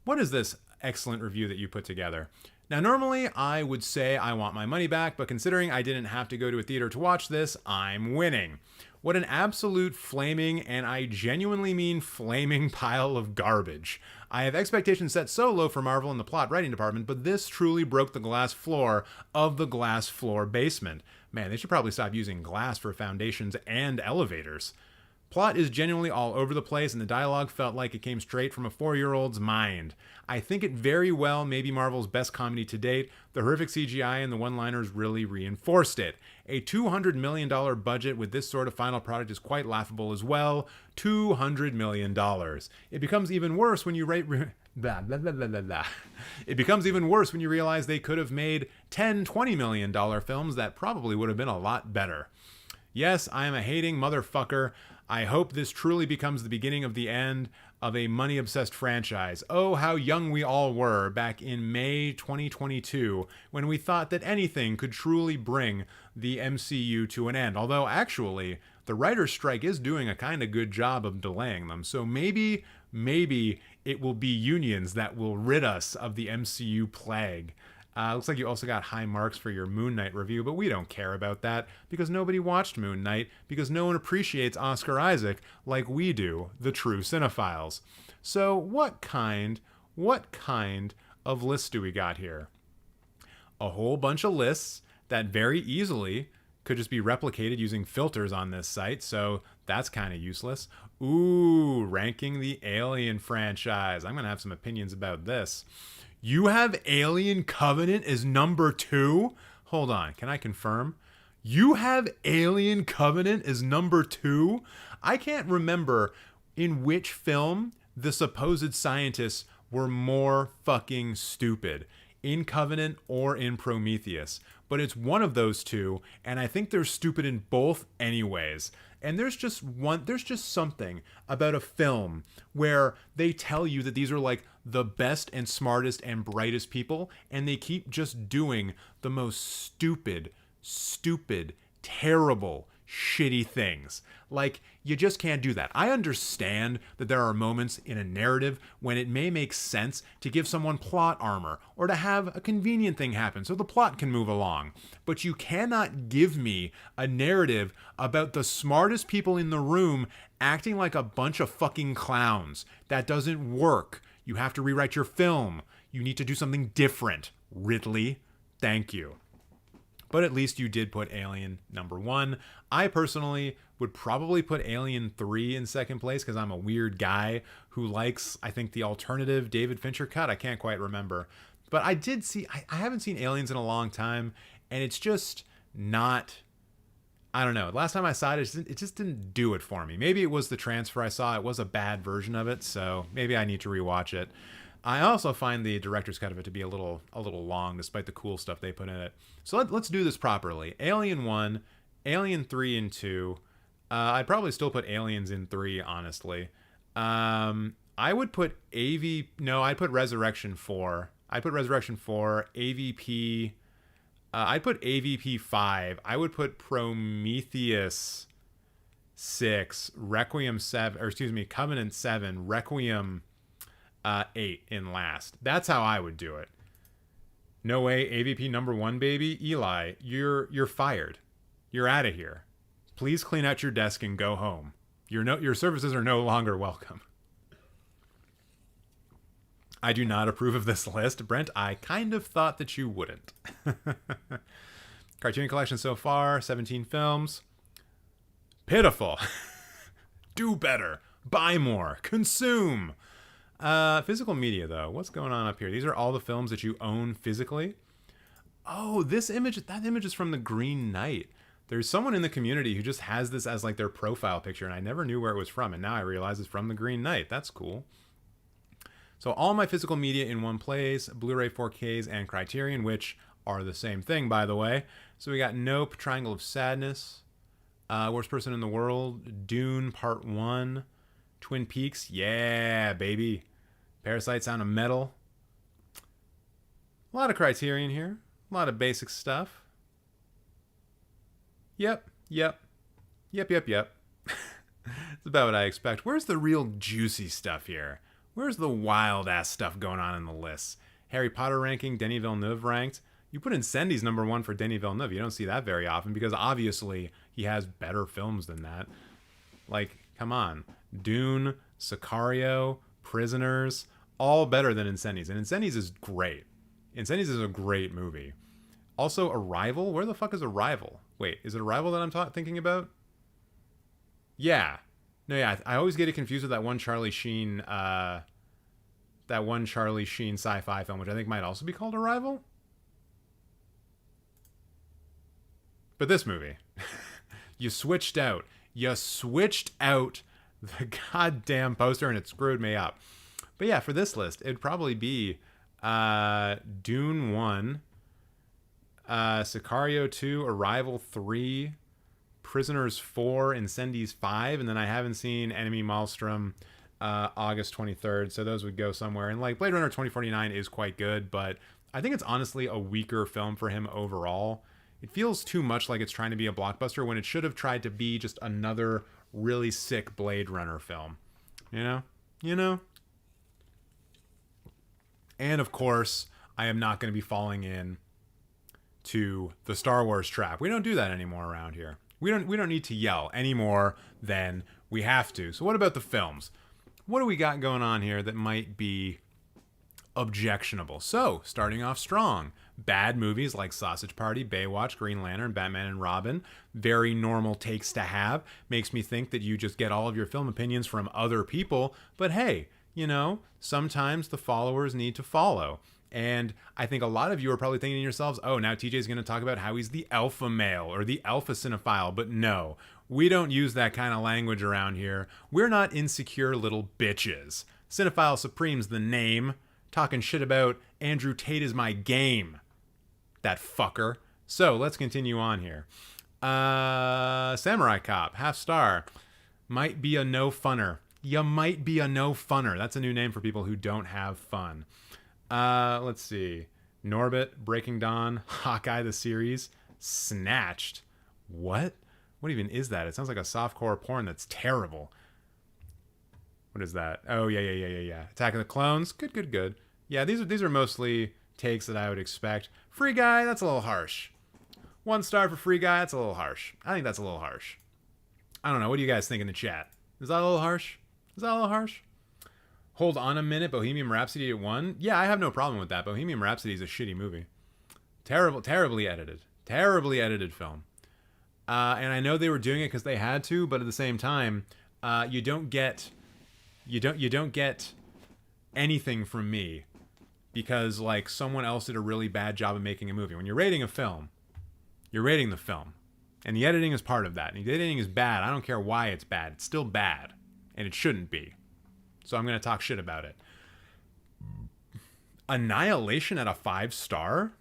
What is this excellent review that you put together? Now, normally I would say I want my money back, but considering I didn't have to go to a theater to watch this, I'm winning. What an absolute flaming, and I genuinely mean flaming, pile of garbage. I have expectations set so low for Marvel in the plot writing department, but this truly broke the glass floor of the glass floor basement. Man, they should probably stop using glass for foundations and elevators. Plot is genuinely all over the place, and the dialogue felt like it came straight from a 4-year-old's mind. I think it very well may be Marvel's best comedy to date. The horrific CGI and the one-liners really reinforced it. A $200 million budget with this sort of final product is quite laughable as well. $200 million. It becomes even worse when you It becomes even worse when you realize they could have made $10-20 million films that probably would have been a lot better. Yes, I am a hating motherfucker. I hope this truly becomes the beginning of the end of a money-obsessed franchise. Oh, how young we all were back in May 2022 when we thought that anything could truly bring the MCU to an end. Although, actually, the writer's strike is doing a kind of good job of delaying them. So maybe it will be unions that will rid us of the MCU plague. Looks like you also got high marks for your Moon Knight review, but we don't care about that because nobody watched Moon Knight because no one appreciates Oscar Isaac like we do, the true cinephiles. So what kind of list do we got here? A whole bunch of lists that very easily could just be replicated using filters on this site, so that's kind of useless. Ooh, ranking the Alien franchise. I'm going to have some opinions about this. You have Alien Covenant as number 2? Hold on, can I confirm? You have Alien Covenant as number 2? I can't remember in which film the supposed scientists were more fucking stupid. In Covenant or in Prometheus. But it's one of those two, and I think they're stupid in both anyways. And there's just something about a film where they tell you that these are like the best and smartest and brightest people, and they keep just doing the most stupid, terrible, shitty things. Like, you just can't do that. I understand that there are moments in a narrative when it may make sense to give someone plot armor or to have a convenient thing happen so the plot can move along. But you cannot give me a narrative about the smartest people in the room acting like a bunch of fucking clowns. That doesn't work. You have to rewrite your film. You need to do something different. Ridley, thank you. But at least you did put Alien number 1. I personally would probably put Alien 3 in second place because I'm a weird guy who likes, I think, the alternative David Fincher cut. I can't quite remember. But I haven't seen Aliens in a long time, and it's just not, I don't know. Last time I saw it, it just didn't do it for me. Maybe it was the transfer I saw. It was a bad version of it, so maybe I need to rewatch it. I also find the director's cut of it to be a little long, despite the cool stuff they put in it. So let's do this properly. Alien 1, Alien 3 and 2. I'd probably still put Aliens in 3, honestly. I would put I'd put Resurrection 4. I'd put Resurrection 4, AVP. I'd put AVP 5. I would put Prometheus 6, Requiem 7, or excuse me, Covenant 7, Requiem 8 in last. That's how I would do it. No way, AVP number 1, baby. Eli, you're fired. You're out of here. Please clean out your desk and go home. Your services are no longer welcome. I do not approve of this list. Brent, I kind of thought that you wouldn't. Criterion Collection so far, 17 films. Pitiful. Do better. Buy more. Consume. Physical media, though. What's going on up here? These are all the films that you own physically. Oh, that image is from The Green Knight. There's someone in the community who just has this as like their profile picture, and I never knew where it was from, and now I realize it's from The Green Knight. That's cool. So all my physical media in one place, Blu-ray 4Ks and Criterion, which are the same thing, by the way. So we got Nope, Triangle of Sadness, Worst Person in the World, Dune Part 1, Twin Peaks, yeah, baby. Parasite, Sound of Metal. A lot of Criterion here. A lot of basic stuff. Yep. It's about what I expect. Where's the real juicy stuff here? Where's the wild-ass stuff going on in the lists? Harry Potter ranking, Denis Villeneuve ranked. You put Incendies #1 for Denis Villeneuve. You don't see that very often because obviously he has better films than that. Like, come on. Dune, Sicario, Prisoners, all better than Incendies. And Incendies is great. Incendies is a great movie. Also, Arrival? Where the fuck is Arrival? Wait, is it Arrival that I'm thinking about? Yeah. No, yeah, I always get it confused with that one Charlie Sheen sci-fi film, which I think might also be called Arrival. But this movie, you switched out the goddamn poster and it screwed me up. But yeah, for this list, it'd probably be Dune 1, Sicario 2, Arrival 3, Prisoners 4, Incendies 5, and then I haven't seen Enemy Maelstrom August 23rd, so those would go somewhere. And like Blade Runner 2049 is quite good, but I think it's honestly a weaker film for him overall. It feels too much like it's trying to be a blockbuster when it should have tried to be just another really sick Blade Runner film. You know? And of course, I am not going to be falling in to the Star Wars trap. We don't do that anymore around here. We don't need to yell any more than we have to. So what about the films? What do we got going on here that might be objectionable? So, starting off strong. Bad movies like Sausage Party, Baywatch, Green Lantern, Batman and Robin. Very normal takes to have. Makes me think that you just get all of your film opinions from other people. But hey, sometimes the followers need to follow. And I think a lot of you are probably thinking to yourselves, oh, now TJ's going to talk about how he's the alpha male or the alpha cinephile. But no, we don't use that kind of language around here. We're not insecure little bitches. Cinephile Supreme's the name. Talking shit about Andrew Tate is my game. That fucker. So let's continue on here. Samurai Cop, half star. Might be a no funner. You might be a no funner. That's a new name for people who don't have fun. Let's see. Norbit, Breaking Dawn, Hawkeye the series, Snatched. What? What even is that? It sounds like a softcore porn that's terrible. What is that? Oh, yeah. Attack of the Clones. Good. Yeah, these are mostly takes that I would expect. Free Guy, that's a little harsh. 1 star for Free Guy, that's a little harsh. I think that's a little harsh. I don't know. What do you guys think in the chat? Is that a little harsh? Hold on a minute, Bohemian Rhapsody at 1? Yeah, I have no problem with that. Bohemian Rhapsody is a shitty movie. Terribly edited film. And I know they were doing it because they had to, but at the same time, you don't get anything from me because like someone else did a really bad job of making a movie. When you're rating a film, you're rating the film, and the editing is part of that. And the editing is bad. I don't care why it's bad. It's still bad, and it shouldn't be. So I'm going to talk shit about it. Annihilation at a 5 star?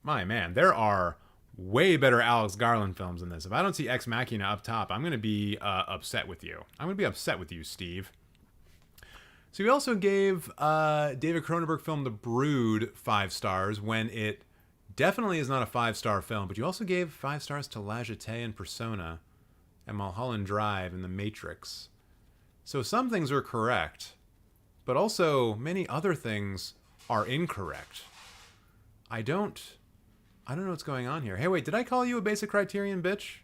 My man, there are way better Alex Garland films than this. If I don't see Ex Machina up top, I'm going to be upset with you. I'm going to be upset with you, Steve. So we also gave David Cronenberg film The Brood 5 stars when it definitely is not a 5-star film, but you also gave 5 stars to La Jetée and Persona and Mulholland Drive and The Matrix. So some things are correct, but also many other things are incorrect. I don't know what's going on here. Hey, wait, did I call you a basic Criterion bitch?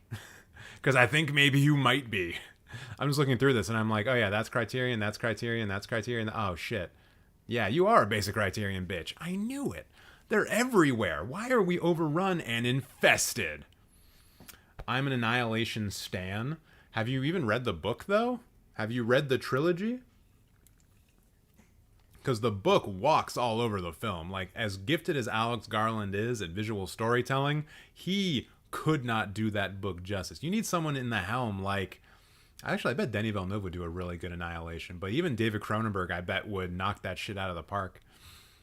Because I think maybe you might be. I'm just looking through this and I'm like, oh yeah, that's Criterion, that's Criterion, that's Criterion. Oh shit. Yeah, you are a basic Criterion bitch. I knew it. They're everywhere. Why are we overrun and infested? I'm an Annihilation stan. Have you even read the book, though? Have you read the trilogy? Because the book walks all over the film. Like, as gifted as Alex Garland is at visual storytelling, he could not do that book justice. You need someone in the helm like... Actually, I bet Denis Villeneuve would do a really good Annihilation. But even David Cronenberg, I bet, would knock that shit out of the park.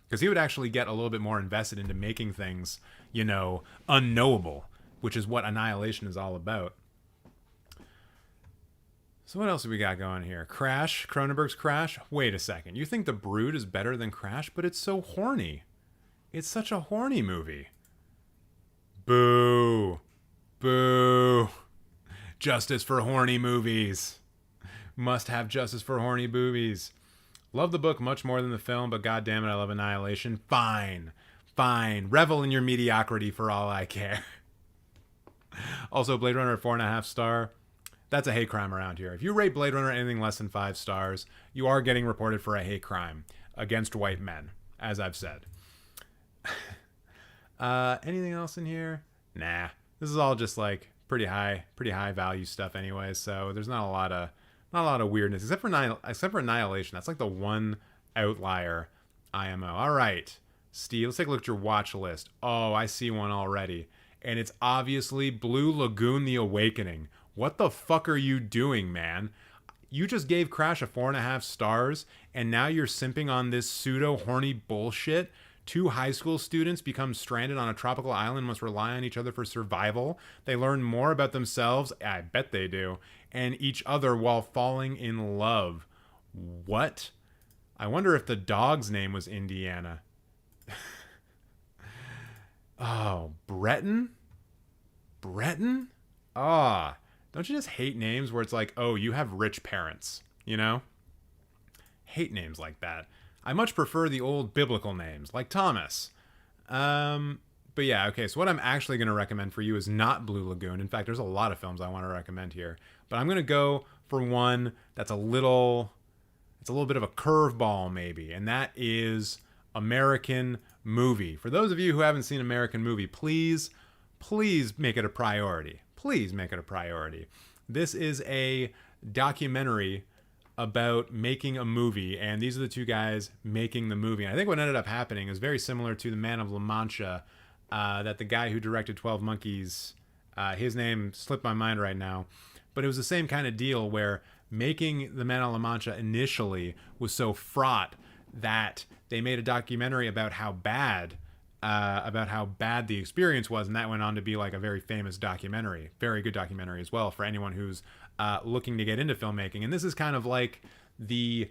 Because he would actually get a little bit more invested into making things, you know, unknowable, which is what Annihilation is all about. So what else have we got going here? Crash, Cronenberg's Crash. Wait a second. You think The Brood is better than Crash, but it's so horny. It's such a horny movie. Boo. Boo. Justice for horny movies. Must have justice for horny boobies. Love the book much more than the film, but goddammit, I love Annihilation. Fine. Fine. Revel in your mediocrity for all I care. Also, Blade Runner at 4.5 star. That's a hate crime around here. If you rate Blade Runner anything less than 5 stars, you are getting reported for a hate crime against white men, as I've said. Anything else in here? Nah. This is all just like pretty high value stuff anyway, so there's not a lot of weirdness except for Annihilation. That's like the one outlier IMO. All right, Steve, let's take a look at your watch list. Oh, I see one already. And it's obviously Blue Lagoon: The Awakening. What the fuck are you doing, man? You just gave Crash a 4.5 stars, and now you're simping on this pseudo-horny bullshit. 2 high school students become stranded on a tropical island and must rely on each other for survival. They learn more about themselves, I bet they do, and each other while falling in love. What? I wonder if the dog's name was Indiana. Oh, Breton? Breton? Ah. Don't you just hate names where it's like, oh, you have rich parents, you know? Hate names like that. I much prefer the old biblical names, like Thomas. But yeah, okay, so what I'm actually going to recommend for you is not Blue Lagoon. In fact, there's a lot of films I want to recommend here. But I'm going to go for one that's a little bit of a curveball maybe, and that is American Movie. For those of you who haven't seen American Movie, please make it a priority. Please make it a priority. This is a documentary about making a movie, and these are the 2 guys making the movie. And I think what ended up happening is very similar to The Man of La Mancha, that the guy who directed 12 Monkeys, his name slipped my mind right now, but it was the same kind of deal where making The Man of La Mancha initially was so fraught that they made a documentary about how bad the experience was, and that went on to be like a very famous documentary, very good documentary as well for anyone who's looking to get into filmmaking. And this is kind of like the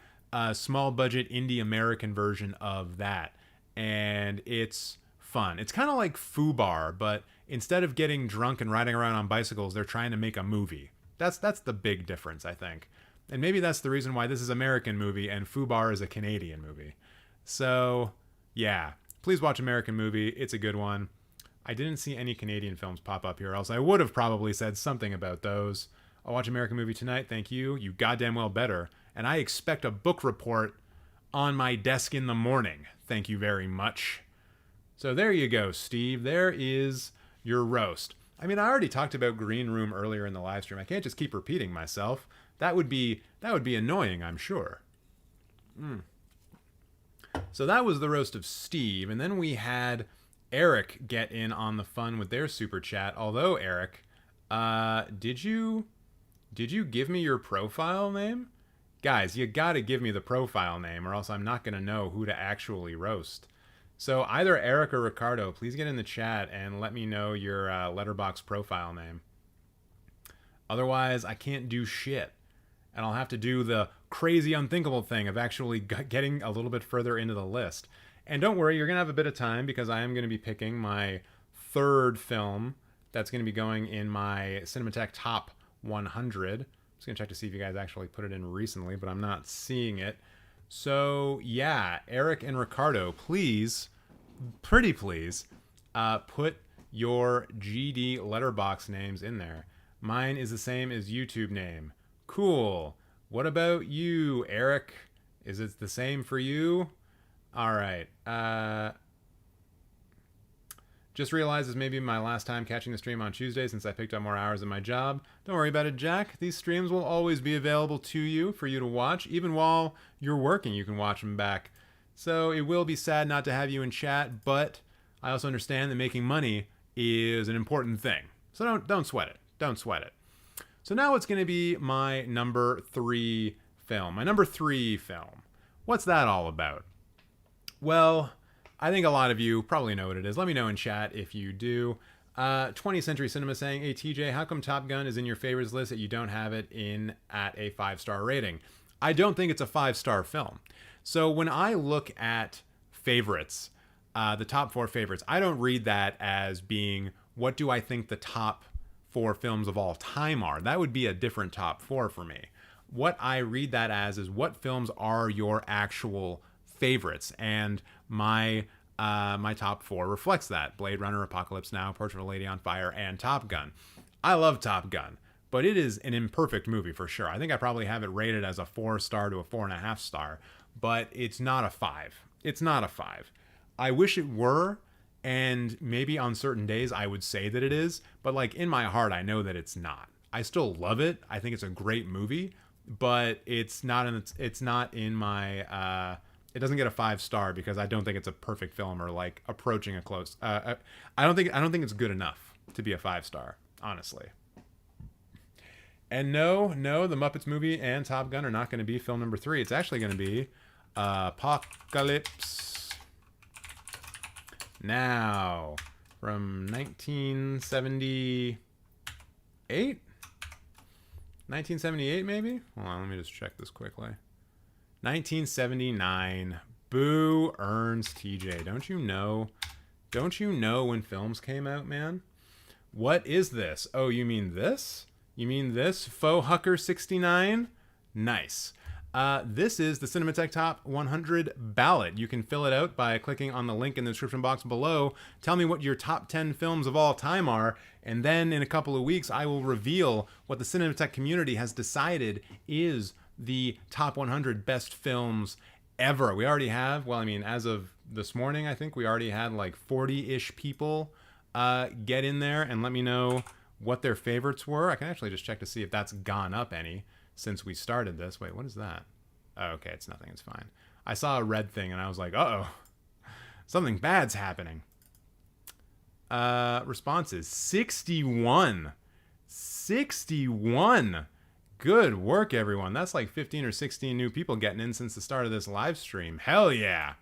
small budget indie American version of that, and it's fun. It's kind of like FUBAR, but instead of getting drunk and riding around on bicycles, they're trying to make a movie. That's the big difference, I think. And maybe that's the reason why this is American Movie and FUBAR is a Canadian movie. So yeah, please watch American Movie. It's a good one. I didn't see any Canadian films pop up here, else I would have probably said something about those. I'll watch American Movie tonight. Thank you. You goddamn well better. And I expect a book report on my desk in the morning. Thank you very much. So there you go, Steve. There is your roast. I mean, I already talked about Green Room earlier in the live stream. I can't just keep repeating myself. That would be annoying, I'm sure. So that was the roast of Steve, and then we had Eric get in on the fun with their super chat. Although, Eric, did you give me your profile name? Guys, you gotta give me the profile name, or else I'm not gonna know who to actually roast. So either Eric or Riccardo, please get in the chat and let me know your Letterboxd profile name. Otherwise, I can't do shit. And I'll have to do the crazy unthinkable thing of actually getting a little bit further into the list. And don't worry, you're going to have a bit of time because I am going to be picking my third film that's going to be going in my Cinemateq Top 100. I'm just going to check to see if you guys actually put it in recently, but I'm not seeing it. So yeah, Eric and Riccardo, please, pretty please, put your GD Letterboxd names in there. Mine is the same as YouTube name. Cool. What about you, Eric? Is it the same for you? All right. Just realized this may be my last time catching the stream on Tuesday since I picked up more hours in my job. Don't worry about it, Jack. These streams will always be available to you for you to watch. Even while you're working, you can watch them back. So it will be sad not to have you in chat, but I also understand that making money is an important thing. So don't sweat it. Don't sweat it. So now it's going to be my number 3 film. My number 3 film. What's that all about? Well, I think a lot of you probably know what it is. Let me know in chat if you do. 20th Century Cinema saying, hey TJ, how come Top Gun is in your favorites list that you don't have it in at a 5-star rating? I don't think it's a 5-star film. So when I look at favorites, the top 4 favorites, I don't read that as being what do I think the top 4 films of all time are. That would be a different top 4 for me. What I read that as is what films are your actual favorites, and my top 4 reflects that. Blade Runner, Apocalypse Now, Portrait of a Lady on Fire, and Top Gun. I love Top Gun, but it is an imperfect movie for sure. I think I probably have it rated as a 4-star to a 4.5 star, but it's not a 5. It's not a 5. I wish it were, and maybe on certain days I would say that it is, but like in my heart I know that it's not. I still love it. I think it's a great movie, but it's not in my it doesn't get a 5-star because I don't think it's a perfect film or like approaching a close. I don't think it's good enough to be a 5-star, honestly. And no, the Muppets movie and Top Gun are not going to be film number 3. It's actually going to be Apocalypse Now from 1978. 1978 maybe? Hold on, let me just check this quickly. 1979. Boo earns TJ. Don't you know? Don't you know when films came out, man? What is this? Oh, you mean this? You mean this? Faux Hucker 69? Nice. This is the Cinemateq Top 100 ballot. You can fill it out by clicking on the link in the description box below. Tell me what your top 10 films of all time are, and then in a couple of weeks I will reveal what the Cinemateq community has decided is the top 100 best films ever. We already have, well, I mean, as of this morning, I think we already had like 40-ish people get in there and let me know what their favorites were. I can actually just check to see if that's gone up any since we started this. Wait, what is that? Oh, okay, it's nothing. It's fine. I saw a red thing and I was like, uh-oh, something bad's happening. Responses, 61. 61. Good work, everyone. That's like 15 or 16 new people getting in since the start of this live stream. Hell yeah.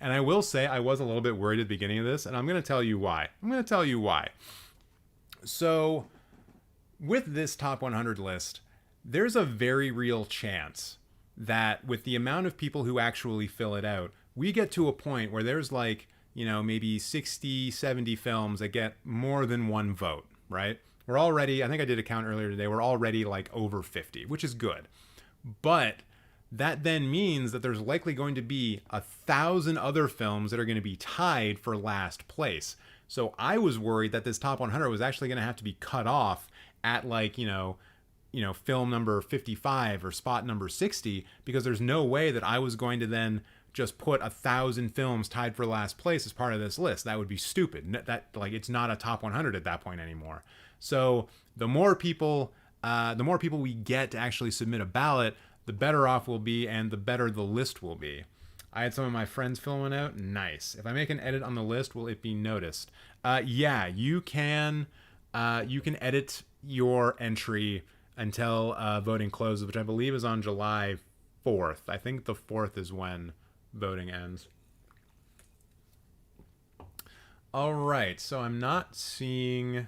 And I will say I was a little bit worried at the beginning of this, and I'm going to tell you why. So with this top 100 list, there's a very real chance that with the amount of people who actually fill it out, we get to a point where there's like, maybe 60, 70 films that get more than one vote, right? We're already, I think I did a count earlier today, we're already like over 50, which is good. But that then means that there's likely going to be 1,000 other films that are going to be tied for last place. So I was worried that this top 100 was actually going to have to be cut off at like, film number 55 or spot number 60, because there's no way that I was going to then just put 1,000 films tied for last place as part of this list. That would be stupid. That like it's not a top 100 at that point anymore. So the more people we get to actually submit a ballot, the better off we'll be and the better the list will be. I had some of my friends filling out. Nice. If I make an edit on the list, will it be noticed? Yeah, you can edit your entry until voting closes, which I believe is on July 4th. I think the 4th is when voting ends. All right, so I'm not seeing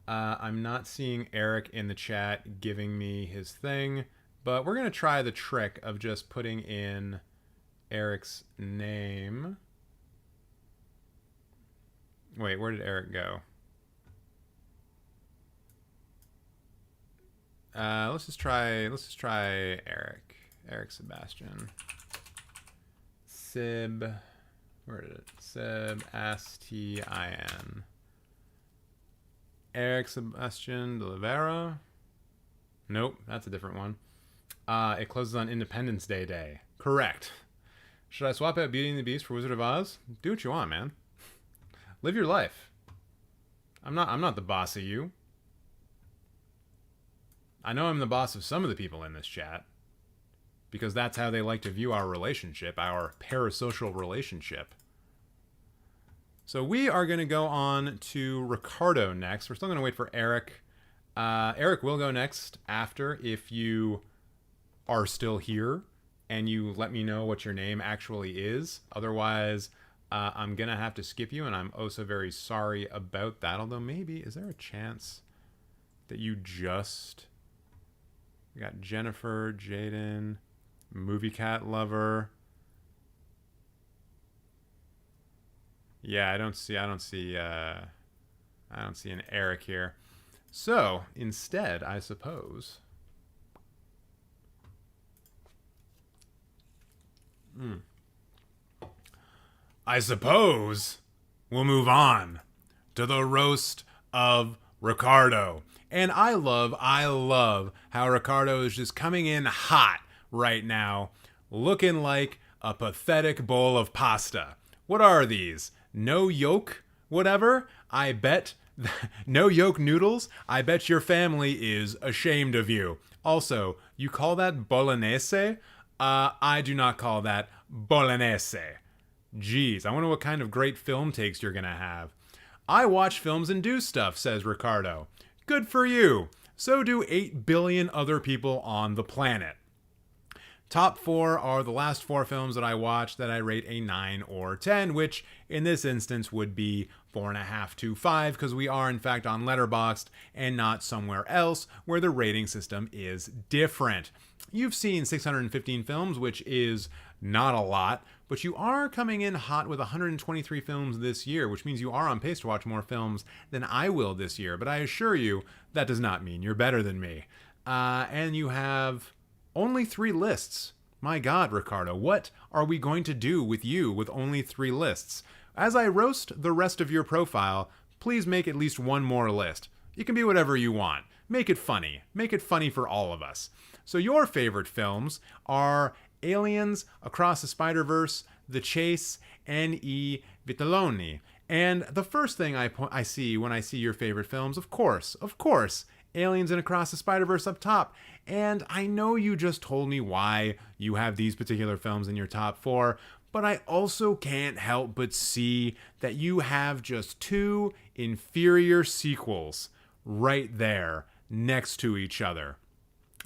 Eric in the chat giving me his thing, but we're gonna try the trick of just putting in Eric's name. Wait, where did Eric go? Let's just try Eric. Eric Sebastian. Where did it? Sebastian. Eric Sebastian de Oliveira. Nope, that's a different one. It closes on Independence Day. Correct. Should I swap out Beauty and the Beast for Wizard of Oz? Do what you want, man. Live your life. I'm not the boss of you. I know I'm the boss of some of the people in this chat, because that's how they like to view our relationship, our parasocial relationship. So we are going to go on to Riccardo next. We're still going to wait for Eric. Eric will go next after, if you are still here and you let me know what your name actually is. Otherwise, I'm going to have to skip you, and I'm oh so very sorry about that. Although maybe, is there a chance that you just... We got Jennifer, Jaden, Movie Cat Lover. Yeah, I don't see an Eric here. So instead, I suppose. I suppose we'll move on to the roast of Riccardo. And I love how Riccardo is just coming in hot right now, looking like a pathetic bowl of pasta. What are these? No yolk? Whatever? I bet... No yolk noodles? I bet your family is ashamed of you. Also, you call that bolognese? I do not call that bolognese. Jeez, I wonder what kind of great film takes you're gonna have. I watch films and do stuff, says Riccardo. Good for you. So do 8 billion other people on the planet. Top 4 are the last 4 films that I watched that I rate a 9 or 10, which in this instance would be 4.5 to 5, because we are in fact on Letterboxd and not somewhere else where the rating system is different. You've seen 615 films, which is not a lot, but you are coming in hot with 123 films this year, which means you are on pace to watch more films than I will this year. But I assure you, that does not mean you're better than me. And you have only 3 lists. My God, Riccardo, what are we going to do with you with only 3 lists? As I roast the rest of your profile, please make at least one more list. It can be whatever you want. Make it funny. Make it funny for all of us. So your favorite films are Aliens, Across the Spider-Verse, The Chase, and I Vitelloni. And the first thing I see when I see your favorite films, of course, Aliens and Across the Spider-Verse up top. And I know you just told me why you have these particular films in your top 4, but I also can't help but see that you have just 2 inferior sequels right there next to each other.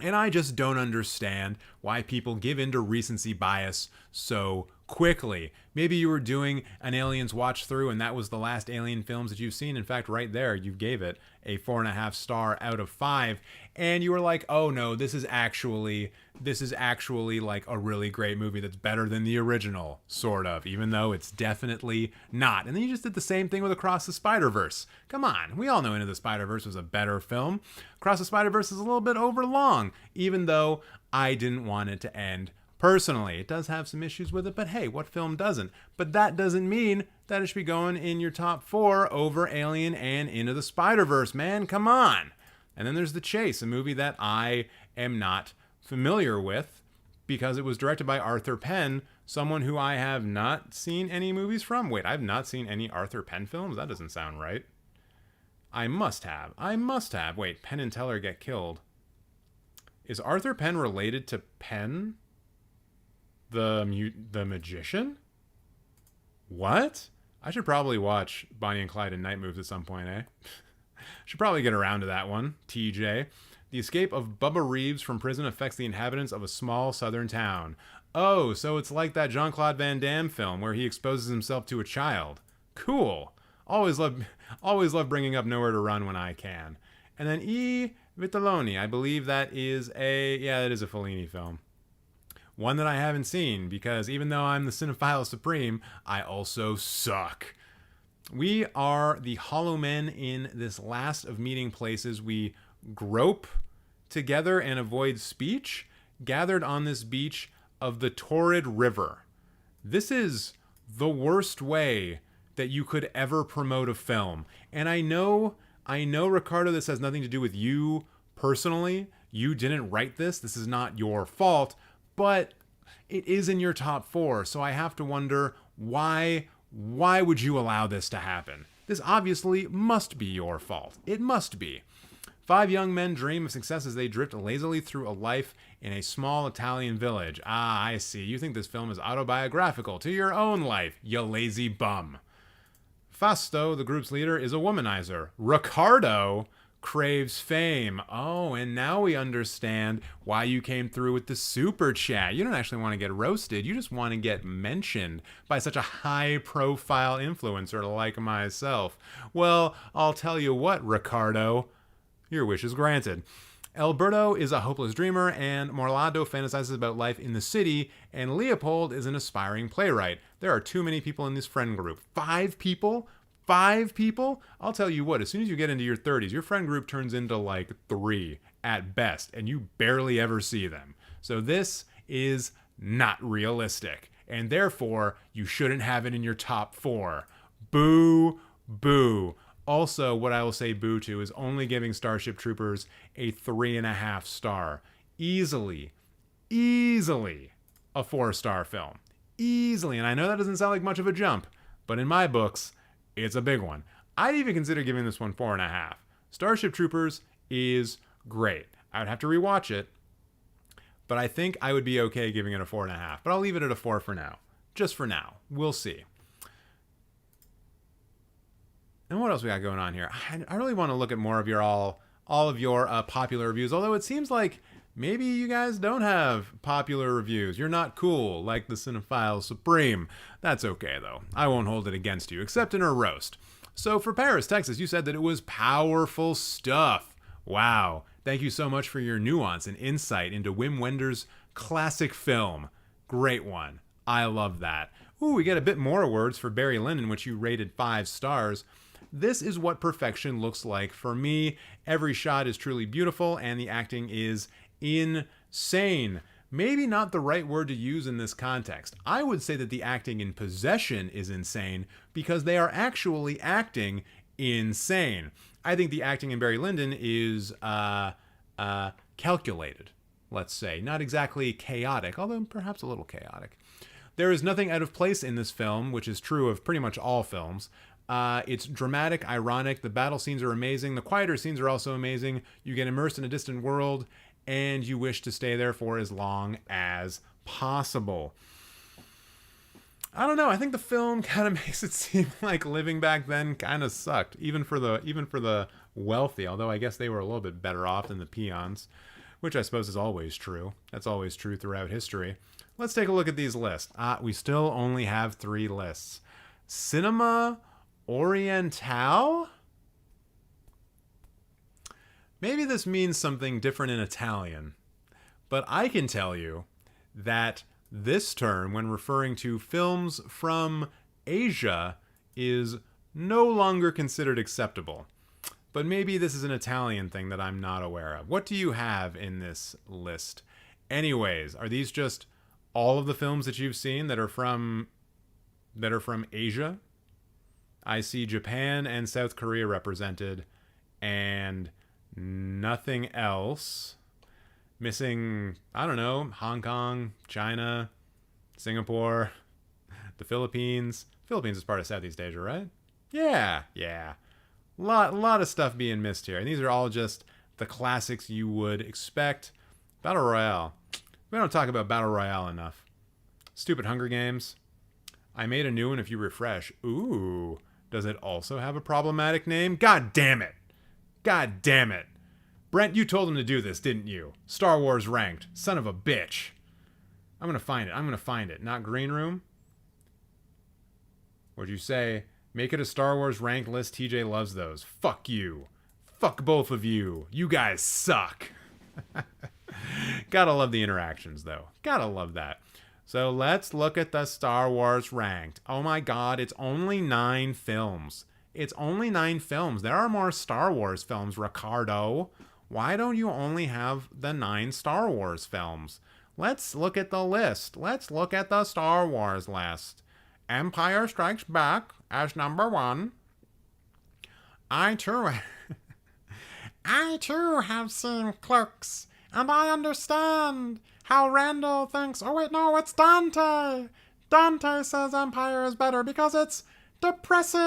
And I just don't understand why people give in to recency bias so quickly. Maybe you were doing an Aliens watch through and that was the last Alien films that you've seen. In fact, right there, you gave it a 4.5 star out of 5. And you were like, oh no, this is actually like a really great movie that's better than the original, sort of, even though it's definitely not. And then you just did the same thing with Across the Spider-Verse. Come on, we all know Into the Spider-Verse was a better film. Across the Spider-Verse is a little bit overlong, even though I didn't want it to end personally. It does have some issues with it, but hey, what film doesn't? But that doesn't mean that it should be going in your top 4 over Alien and Into the Spider-Verse, man, come on. And then there's The Chase, a movie that I am not familiar with because it was directed by Arthur Penn, someone who I have not seen any movies from. Wait, I've not seen any Arthur Penn films? That doesn't sound right. I must have. Wait, Penn and Teller get killed. Is Arthur Penn related to Penn, the magician? What? I should probably watch Bonnie and Clyde and Night Moves at some point, eh? Should probably get around to that one. TJ. The escape of Bubba Reeves from prison affects the inhabitants of a small southern town. Oh, so it's like that Jean-Claude Van Damme film where he exposes himself to a child. Cool. Always love bringing up Nowhere to Run when I can. And then I Vitelloni. I believe that is a Fellini film. One that I haven't seen because even though I'm the cinephile supreme, I also suck. We are the hollow men in this last of meeting places. We grope together and avoid speech, gathered on this beach of the torrid river. This is the worst way that you could ever promote a film. And I know, Riccardo, this has nothing to do with you personally. You didn't write this. This is not your fault, but it is in your top 4. So I have to wonder, why Why would you allow this to happen? This obviously must be your fault. It must be. 5 young men dream of success as they drift lazily through a life in a small Italian village. Ah, I see. You think this film is autobiographical to your own life, you lazy bum. Fausto, the group's leader, is a womanizer. Riccardo craves fame. Oh, and now we understand why you came through with the super chat. You don't actually want to get roasted. You just want to get mentioned by such a high-profile influencer like myself. Well, I'll tell you what, Riccardo. Your wish is granted. Alberto is a hopeless dreamer, and Morlado fantasizes about life in the city, and Leopold is an aspiring playwright. There are too many people in this friend group. 5 people? 5 people? I'll tell you what, as soon as you get into your 30s, your friend group turns into like 3 at best, and you barely ever see them. So this is not realistic, and therefore, you shouldn't have it in your top 4. Boo, boo. Also, what I will say boo to is only giving Starship Troopers a 3.5 star. Easily a 4-star film. Easily. And I know that doesn't sound like much of a jump, but in my books, it's a big one. I'd even consider giving this one 4.5. Starship Troopers is great. I would have to rewatch it, but I think I would be okay giving it a 4.5. But I'll leave it at a 4 for now. Just for now. We'll see. And what else we got going on here? I really want to look at more of your all of your popular reviews, although it seems like maybe you guys don't have popular reviews. You're not cool like the Cinephile Supreme. That's okay, though. I won't hold it against you, except in a roast. So for Paris, Texas, you said that it was powerful stuff. Wow. Thank you so much for your nuance and insight into Wim Wenders' classic film. Great one. I love that. Ooh, we get a bit more words for Barry Lyndon, which you rated 5 stars. This is what perfection looks like for me. Every shot is truly beautiful, and the acting is insane. Maybe not the right word to use in this context. I would say that the acting in Possession is insane because they are actually acting insane. I think the acting in Barry Lyndon is calculated, let's say. Not exactly chaotic, although perhaps a little chaotic. There is nothing out of place in this film, which is true of pretty much all films. It's dramatic, ironic, the battle scenes are amazing, the quieter scenes are also amazing, you get immersed in a distant world, and you wish to stay there for as long as possible. I don't know, I think the film kind of makes it seem like living back then kind of sucked, even for the wealthy, although I guess they were a little bit better off than the peons, which I suppose is always true. That's always true throughout history. Let's take a look at these lists. We still only have 3 lists. Cinema Oriental? Maybe this means something different in Italian, but I can tell you that this term, when referring to films from Asia, is no longer considered acceptable. But maybe this is an Italian thing that I'm not aware of. What do you have in this list? Anyways, are these just all of the films that you've seen that are from Asia? I see Japan and South Korea represented, and nothing else. Missing, I don't know, Hong Kong, China, Singapore, the Philippines. Philippines is part of Southeast Asia, right? Yeah. Lot of stuff being missed here. And these are all just the classics you would expect. Battle Royale. We don't talk about Battle Royale enough. Stupid Hunger Games. I made a new one if you refresh. Ooh. Does it also have a problematic name? God damn it. God damn it. Brent, you told him to do this, didn't you? Star Wars Ranked. Son of a bitch. I'm going to find it. Not Green Room? What'd you say? Make it a Star Wars Ranked list. TJ loves those. Fuck you. Fuck both of you. You guys suck. Gotta love the interactions, though. Gotta love that. So let's look at the Star Wars Ranked. Oh my god, it's only 9 films. It's only 9 films. There are more Star Wars films, Riccardo. Why don't you only have the 9 Star Wars films? Let's look at the list. Let's look at the Star Wars list. Empire Strikes Back as number 1. I too have seen Clerks, and I understand how Randall thinks, oh wait, no, it's Dante. Dante says Empire is better because it's depressing.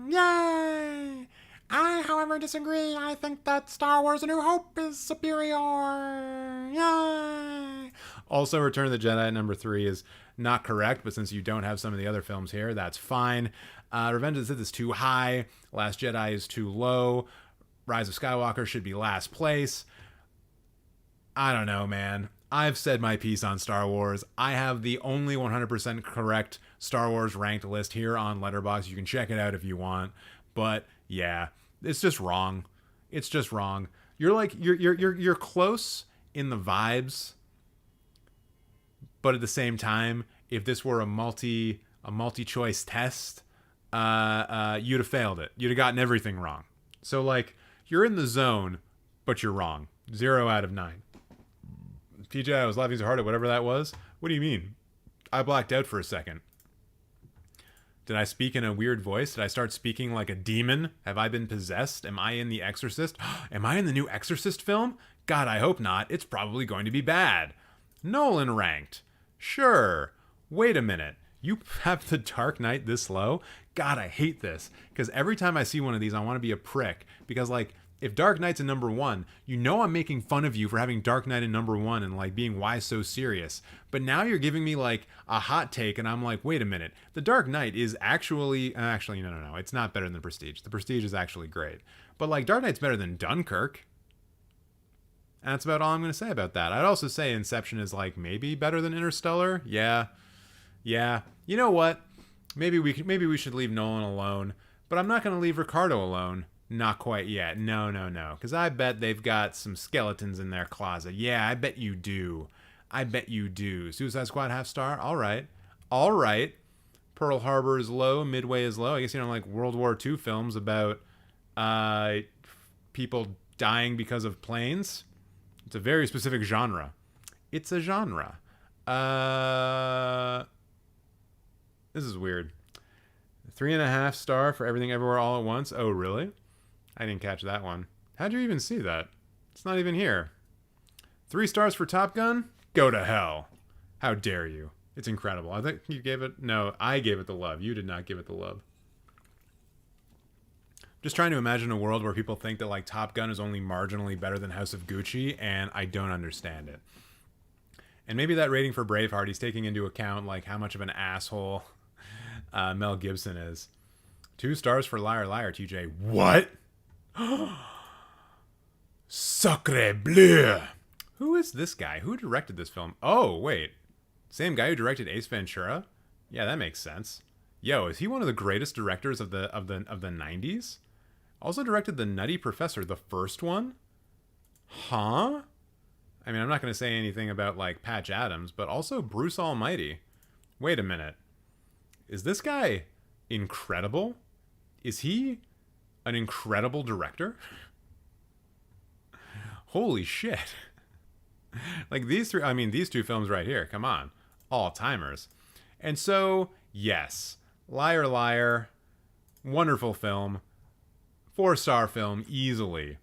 Yay! I, however, disagree. I think that Star Wars A New Hope is superior. Yay! Also, Return of the Jedi at number 3 is not correct, but since you don't have some of the other films here, that's fine. Revenge of the Sith is too high. Last Jedi is too low. Rise of Skywalker should be last place. I don't know, man. I've said my piece on Star Wars. I have the only 100% correct Star Wars ranked list here on Letterboxd. You can check it out if you want. But yeah, it's just wrong. It's just wrong. You're close in the vibes, but at the same time, if this were a multi-choice test, you'd have failed it. You'd have gotten everything wrong. So like, you're in the zone, but you're wrong. 0 out of 9. TJ, I was laughing so hard at whatever that was. What do you mean? I blacked out for a second. Did I speak in a weird voice? Did I start speaking like a demon? Have I been possessed? Am I in The Exorcist? Am I in the new Exorcist film? God, I hope not. It's probably going to be bad. Nolan ranked. Sure. Wait a minute. You have The Dark Knight this low? God, I hate this. Because every time I see one of these, I want to be a prick. Because, like, if Dark Knight's in number 1, you know I'm making fun of you for having Dark Knight in number 1 and, like, being why so serious. But now you're giving me, like, a hot take, and I'm like, wait a minute. The Dark Knight is actually... no. It's not better than Prestige. The Prestige is actually great. But, like, Dark Knight's better than Dunkirk. And that's about all I'm going to say about that. I'd also say Inception is, like, maybe better than Interstellar. Yeah. You know what? Maybe we should leave Nolan alone. But I'm not going to leave Riccardo alone. Not quite yet. No. Because I bet they've got some skeletons in their closet. Yeah, I bet you do. Suicide Squad half star? All right. Pearl Harbor is low. Midway is low. I guess you don't like World War II films about people dying because of planes. It's a very specific genre. It's a genre. This is weird. 3.5 star for Everything Everywhere All at Once. Oh, really? I didn't catch that one. How'd you even see that? It's not even here. 3 stars for Top Gun? Go to hell. How dare you? It's incredible. I think you gave it... No, I gave it the love. You did not give it the love. Just trying to imagine a world where people think that, like, Top Gun is only marginally better than House of Gucci, and I don't understand it. And maybe that rating for Braveheart, he's taking into account, like, how much of an asshole Mel Gibson is. 2 stars for Liar Liar, TJ. What? Sacre bleu. Who is this guy? Who directed this film? Oh, wait. Same guy who directed Ace Ventura? Yeah, that makes sense. Yo, is he one of the greatest directors of the 90s? Also directed The Nutty Professor, the first one? Huh? I mean, I'm not going to say anything about, like, Patch Adams, but also Bruce Almighty. Wait a minute. Is this guy incredible? Is he an incredible director? Holy shit. Like, these 2 films right here, come on. All-timers. And so, yes. Liar Liar, wonderful film. 4-star film, easily.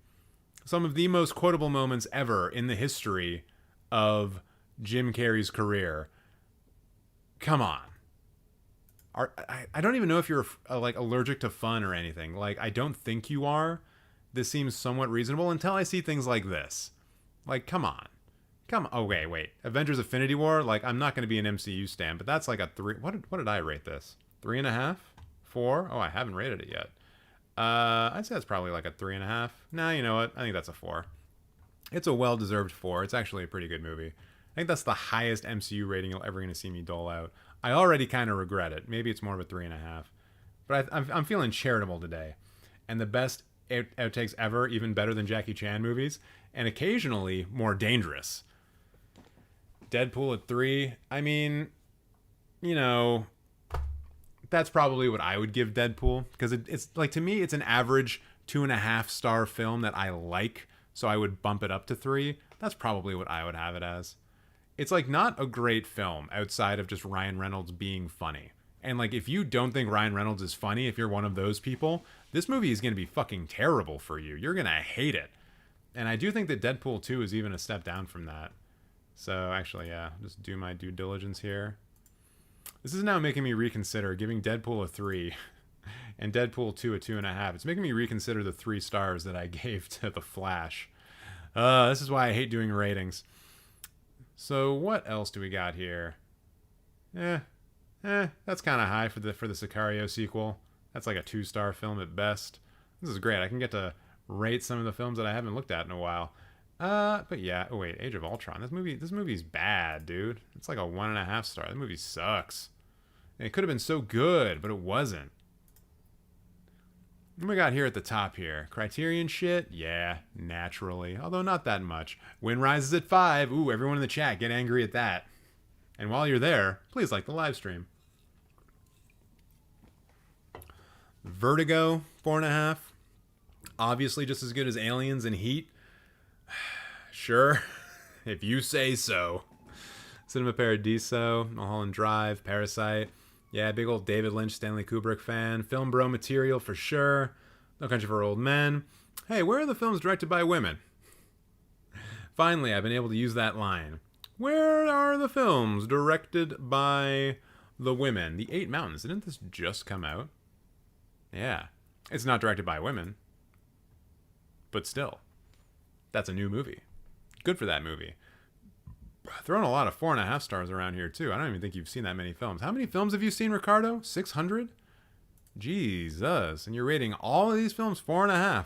Some of the most quotable moments ever in the history of Jim Carrey's career. Come on. I don't even know if you're like allergic to fun or anything. Like, I don't think you are. This seems somewhat reasonable until I see things like this. Like, come on. Oh, wait. Avengers Infinity War? Like, I'm not going to be an MCU stan, but that's like a 3. What did I rate this? 3.5? 4? Oh, I haven't rated it yet. I'd say that's probably like a 3.5. Nah, you know what? I think that's a 4. It's a well-deserved 4. It's actually a pretty good movie. I think that's the highest MCU rating you're ever going to see me dole out. I already kind of regret it. Maybe it's more of a 3.5. But I'm feeling charitable today. And the best outtakes ever, even better than Jackie Chan movies, and occasionally more dangerous. Deadpool at 3. I mean, you know, that's probably what I would give Deadpool. Because it's like, to me, it's an average 2.5-star film that I like. So I would bump it up to 3. That's probably what I would have it as. It's like not a great film outside of just Ryan Reynolds being funny. And like, if you don't think Ryan Reynolds is funny, if you're one of those people, this movie is going to be fucking terrible for you. You're going to hate it. And I do think that Deadpool 2 is even a step down from that. So actually, yeah, just do my due diligence here. This is now making me reconsider giving Deadpool a 3 and Deadpool 2 a 2.5. It's making me reconsider the 3 stars that I gave to The Flash. This is why I hate doing ratings. So what else do we got here? That's kind of high for the Sicario sequel. That's like a 2-star film at best. This is great. I can get to rate some of the films that I haven't looked at in a while. But yeah. Oh wait, Age of Ultron. This movie's bad, dude. It's like a 1.5 star. That movie sucks. And it could have been so good, but it wasn't. What we got here at the top here? Criterion shit? Yeah, naturally. Although not that much. Wind Rises at 5. Ooh, everyone in the chat, get angry at that. And while you're there, please like the live stream. Vertigo, 4.5. Obviously just as good as Aliens and Heat. Sure, if you say so. Cinema Paradiso, Mulholland Drive, Parasite. Yeah, big old David Lynch, Stanley Kubrick fan. Film bro material for sure. No Country for Old Men. Hey, where are the films directed by women? Finally, I've been able to use that line. Where are the films directed by the women? The Eight Mountains. Didn't this just come out? Yeah. It's not directed by women. But still. That's a new movie. Good for that movie. Throwing a lot of 4.5 stars around here, too. I don't even think you've seen that many films. How many films have you seen, Riccardo? 600? Jesus. And you're rating all of these films 4.5.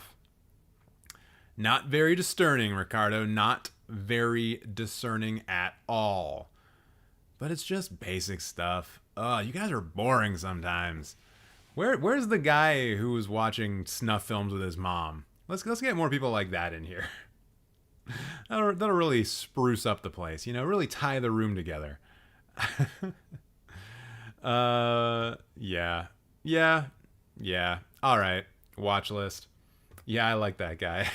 Not very discerning, Riccardo. Not very discerning at all. But it's just basic stuff. You guys are boring sometimes. Where's the guy who was watching snuff films with his mom? Let's get more people like that in here. That'll really spruce up the place, really tie the room together. Yeah. All right. Watch list. Yeah, I like that guy.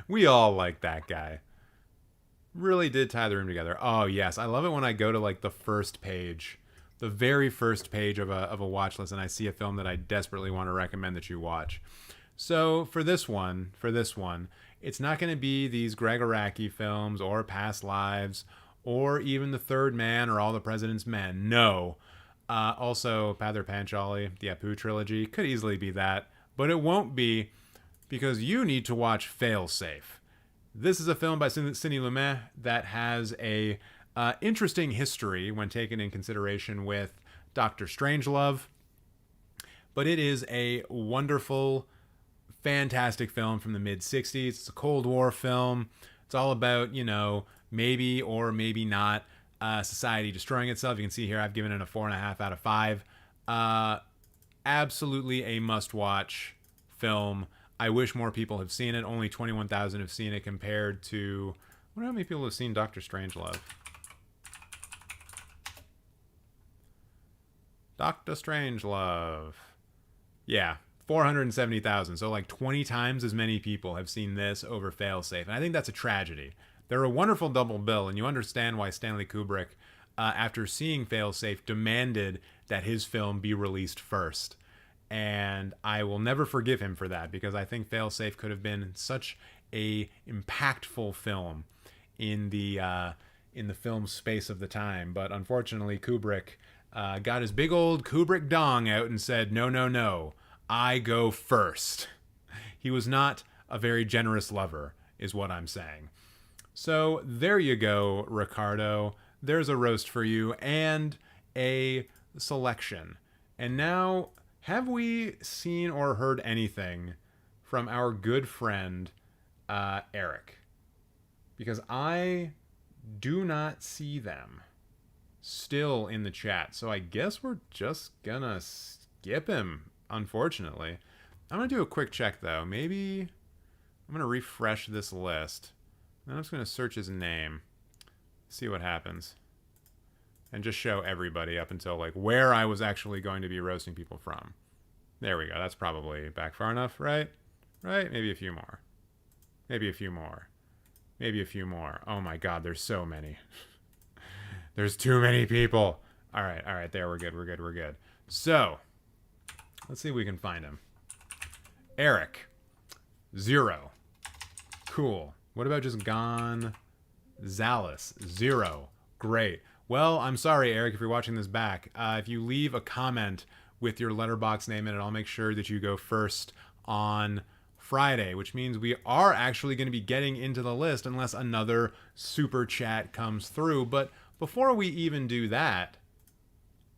We all like that guy. Really did tie the room together. Oh, yes. I love it when I go to like the first page, the very first page of a watch list, and I see a film that I desperately want to recommend that you watch. So for this one, it's not going to be these Greg Araki films or Past Lives or even The Third Man or All the President's Men. No. Also, Pather Panchali, the Apu trilogy, could easily be that. But it won't be because you need to watch Failsafe. This is a film by Sidney Lumet that has a interesting history when taken in consideration with Dr. Strangelove. But it is a wonderful, fantastic film from the mid-60s. It's a Cold War film. It's all about, maybe or maybe not society destroying itself. You can see here I've given it a 4.5 out of 5. Absolutely a must-watch film. I wish more people have seen it. Only 21,000 have seen it compared to... I wonder how many people have seen Dr. Strangelove. Dr. Strangelove. Yeah, 470,000. So like 20 times as many people have seen this over Failsafe. And I think that's a tragedy. They're a wonderful double bill, and you understand why Stanley Kubrick, after seeing Failsafe, demanded that his film be released first. And I will never forgive him for that, because I think Failsafe could have been such a impactful film in the film space of the time. But unfortunately, Kubrick got his big old Kubrick dong out and said, no, I go first. He was not a very generous lover, is what I'm saying. So there you go, Riccardo. There's a roast for you and a selection. And now, have we seen or heard anything from our good friend, Eric? Because I do not see them still in the chat. So I guess we're just gonna skip him, unfortunately. I'm gonna do a quick check, though. Maybe I'm gonna refresh this list. Then I'm just gonna search his name, see what happens, and just show everybody up until like where I was actually going to be roasting people from. There we go. That's probably back far enough, right? Right? Maybe a few more. Maybe a few more. Maybe a few more. Oh my God, there's so many. There's too many people. All right, there, we're good. So, let's see if we can find him. Eric. 0. Cool. What about just Gonzalez? 0. Great. Well, I'm sorry, Eric, if you're watching this back. If you leave a comment with your Letterboxd name in it, I'll make sure that you go first on Friday, which means we are actually going to be getting into the list unless another super chat comes through. But before we even do that,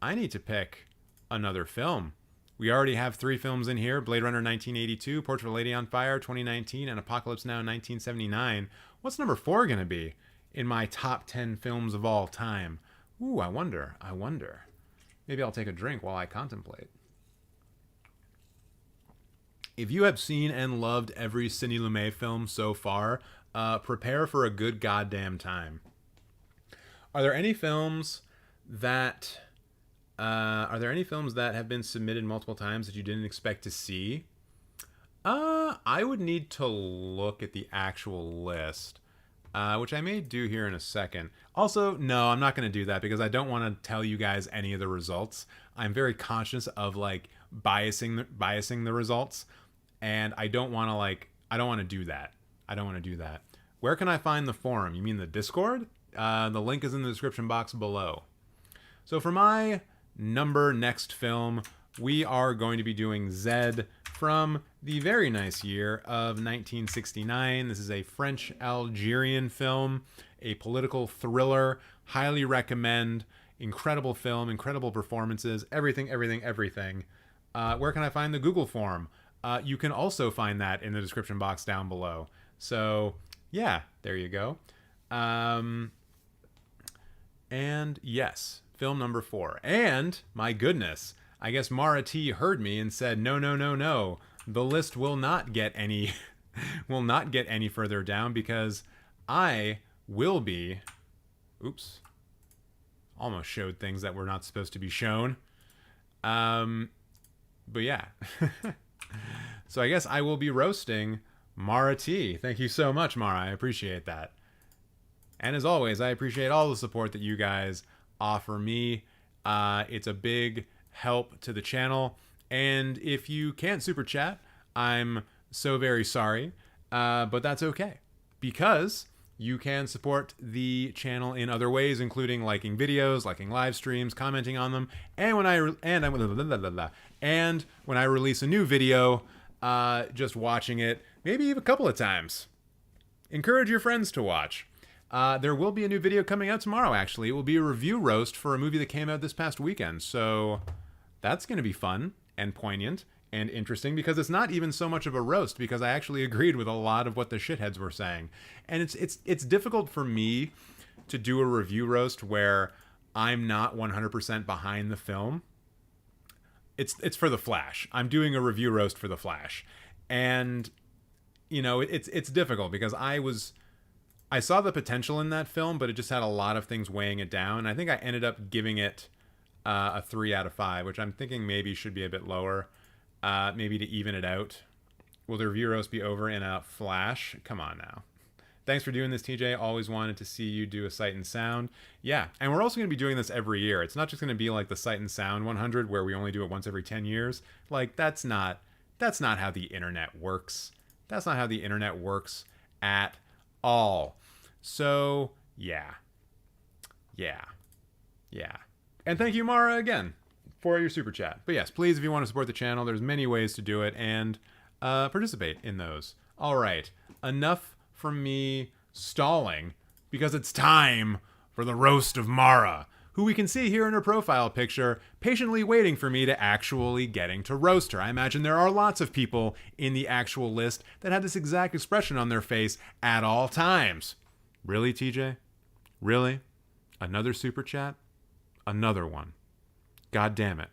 I need to pick another film. We already have 3 films in here: Blade Runner 1982, Portrait of a Lady on Fire 2019, and Apocalypse Now 1979. What's number 4 going to be in my top 10 films of all time? Ooh, I wonder. Maybe I'll take a drink while I contemplate. If you have seen and loved every Sidney Lumet film so far, prepare for a good goddamn time. Are there any films that have been submitted multiple times that you didn't expect to see? I would need to look at the actual list, which I may do here in a second. Also, no, I'm not going to do that because I don't want to tell you guys any of the results. I'm very conscious of like biasing the results, and I don't want to do that. Where can I find the forum? You mean the Discord? The link is in the description box below. So for my next film, we are going to be doing Zed from the very nice year of 1969. This is a French-Algerian film, a political thriller. Highly recommend. Incredible film, incredible performances, everything. Where can I find the Google form? You can also find that in the description box down below. So, yeah, there you go. And yes, film number 4. And, my goodness, I guess Mara T heard me and said, no. The list will not get any further down because I will be... Oops. Almost showed things that were not supposed to be shown. But yeah. So I guess I will be roasting Mara T. Thank you so much, Mara. I appreciate that. And as always, I appreciate all the support that you guys offer me. It's a big help to the channel. And if you can't super chat, I'm so very sorry. But that's okay. Because you can support the channel in other ways, including liking videos, liking live streams, commenting on them, and when I release a new video, just watching it, maybe even a couple of times. Encourage your friends to watch. There will be a new video coming out tomorrow, actually. It will be a review roast for a movie that came out this past weekend, so that's going to be fun and poignant and interesting because it's not even so much of a roast because I actually agreed with a lot of what the shitheads were saying. And it's difficult for me to do a review roast where I'm not 100% behind the film. It's for The Flash. I'm doing a review roast for The Flash. And you know, it's difficult because I saw the potential in that film, but it just had a lot of things weighing it down. I think I ended up giving it a 3 out of 5, which I'm thinking maybe should be a bit lower. Maybe to even it out. Will the review roast be over in a flash? Come on now. Thanks for doing this, TJ. Always wanted to see you do a Sight and Sound. Yeah, and we're also going to be doing this every year. It's not just going to be like the Sight and Sound 100 where we only do it once every 10 years. Like, that's not how the internet works. That's not how the internet works at all. So, yeah. And thank you, Mara, again, for your super chat. But yes, please, if you want to support the channel, there's many ways to do it and participate in those. All right, enough from me stalling because it's time for the roast of Mara, who we can see here in her profile picture, patiently waiting for me to actually getting to roast her. I imagine there are lots of people in the actual list that had this exact expression on their face at all times. Really, TJ? Really? Another super chat? Another one. God damn it.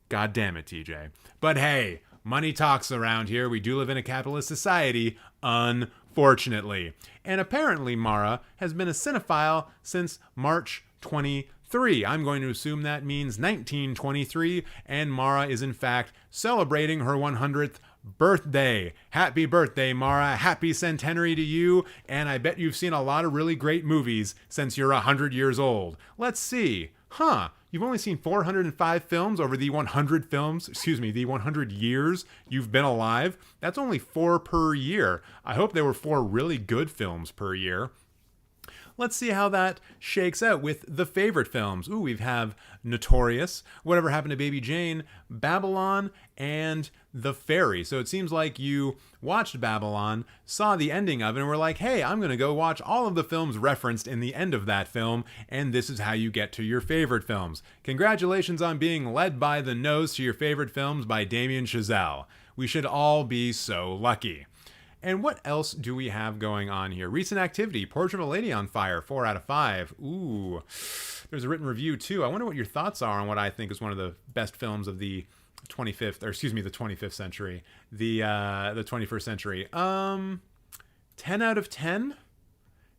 God damn it, TJ. But hey, money talks around here. We do live in a capitalist society, unfortunately. And apparently Mara has been a cinephile since March 23. I'm going to assume that means 1923, and Mara is in fact celebrating her 100th birthday. Happy birthday, Mara. Happy centenary to you, and I bet you've seen a lot of really great movies since you're 100 years old. Let's see. You've only seen 405 films over the 100 years you've been alive. That's only 4 per year. I hope there were 4 really good films per year. let's see how that shakes out with the favorite films. Ooh, we have Notorious, Whatever Happened to Baby Jane, Babylon, and The Fairy. So it seems like you watched Babylon, saw the ending of it, and were like, hey, I'm going to go watch all of the films referenced in the end of that film, and this is how you get to your favorite films. Congratulations on being led by the nose to your favorite films by Damien Chazelle. We should all be so lucky. And what else do we have going on here? Recent activity, Portrait of a Lady on Fire, 4 out of 5. Ooh, there's a written review too. I wonder what your thoughts are on what I think is one of the best films of the 25th century, the 21st century. 10 out of 10?